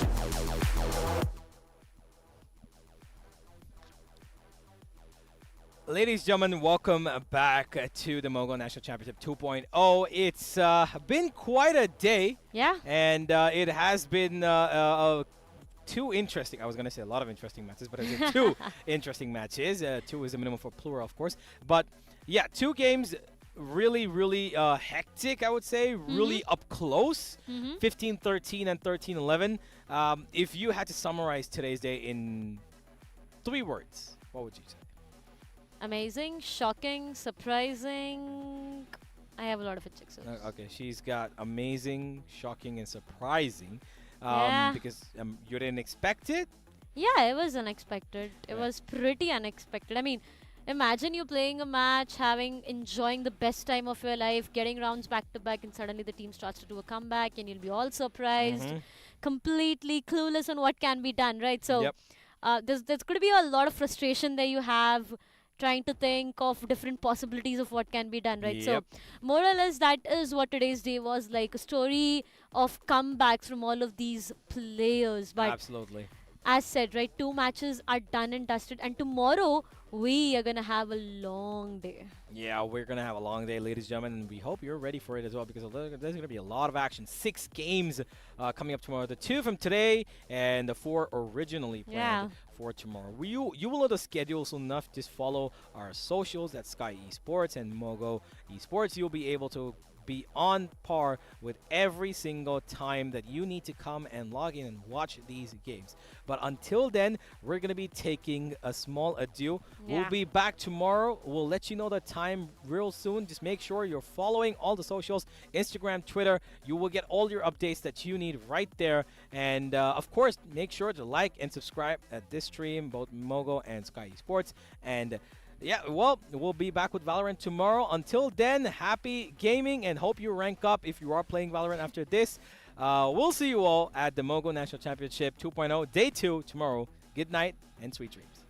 Ladies and gentlemen, welcome back to the Mogo National Championship 2.0. It's been quite a day. Yeah. And it has been two interesting, I was going to say a lot of interesting matches, but it's two interesting matches. Two is the minimum for plural, of course. But yeah, two games really, really hectic, I would say. Really up close. 15-13 and 13-11. If you had to summarize today's day in 3 words, what would you say? Amazing, shocking, surprising. I have a lot of adjectives. Okay, she's got amazing, shocking, and surprising. Yeah. Because you didn't expect it? Yeah, it was unexpected. It was pretty unexpected. I mean, imagine you playing a match, enjoying the best time of your life, getting rounds back to back, and suddenly the team starts to do a comeback, and you'll be all surprised, completely clueless on what can be done, right? So there's going to be a lot of frustration that you have, trying to think of different possibilities of what can be done, right? So more or less that is what today's day was like, a story of comebacks from all of these players. But absolutely, as said, right, 2 matches are done and dusted, and tomorrow we are gonna have a long day. Yeah, we're going to have a long day, ladies and gentlemen, and we hope you're ready for it as well, because there's going to be a lot of action. 6 games coming up tomorrow. The 2 from today and the 4 originally planned for tomorrow. You will know the schedule soon enough. Just follow our socials at Sky Esports and Mogo Esports. You'll be able to be on par with every single time that you need to come and log in and watch these games. But until then, we're going to be taking a small adieu. We'll be back tomorrow. We'll let you know the time real soon. Just make sure you're following all the socials, Instagram, Twitter. You will get all your updates that you need right there. And of course, make sure to like and subscribe at this stream, both Mogo and Sky Esports. And yeah, well, we'll be back with Valorant tomorrow. Until then, happy gaming and hope you rank up if you are playing Valorant after this. We'll see you all at the Mogo National Championship 2.0 Day 2 tomorrow. Good night and sweet dreams.